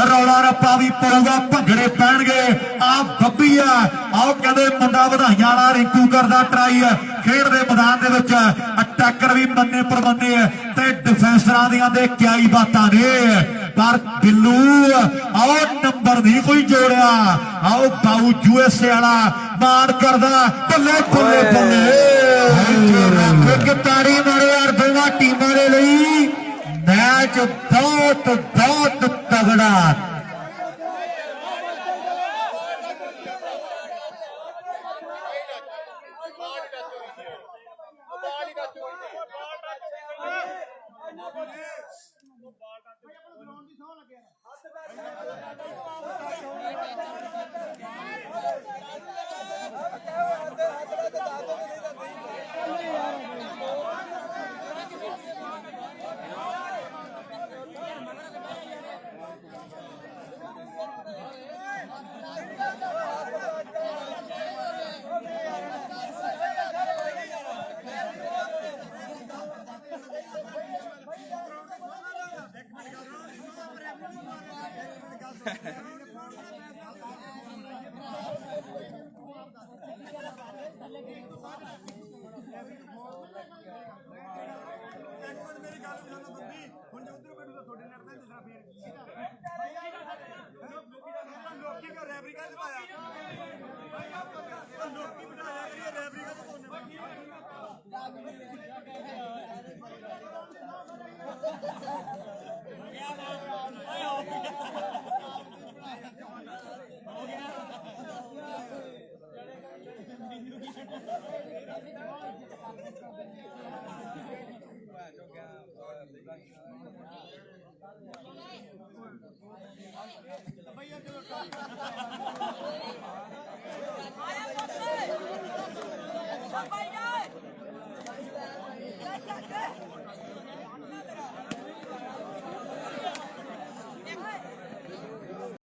रौला रप्पा भी पऊगा भंगड़े पैणगे आ बब्बी आ आओ कहंदे मुंडा वधाइयां वाला रिंकू करदा ट्राई खेड दे मैदान दे विच अटैकर भी मन्ने परमन्ने ते डिफेंसरां दियां दे क्या ही बातां ने पर बिल्लू आओ नंबर नहीं कोई जोड़िया आओ बाऊ यूएसए वाला मान करदा बल्ले बल्ले बल्ले एक ताड़ी मारे यार दोवां टीमां दे लई मैच बहुत बहुत तगड़ा ਮੇਰੀ ਗੱਲ ਸੁਣੋ ਬੰਦੀ ਹੁਣ ਜੇ ਉਧਰ ਬੈਠੂ ਤਾਂ ਤੁਹਾਡੇ ਨਾਲ ਤਾਂ ਦੱਸਣਾ ਫੇਰ ਲੋਕੀ ਕੋ ਰੈਫਰੀ ਕਰ ਪਾਇਆ ਲੋਕੀ ਬਣਾਇਆ ਕਰੀਏ ਰੈਫਰੀ ਕਰ भैया चलो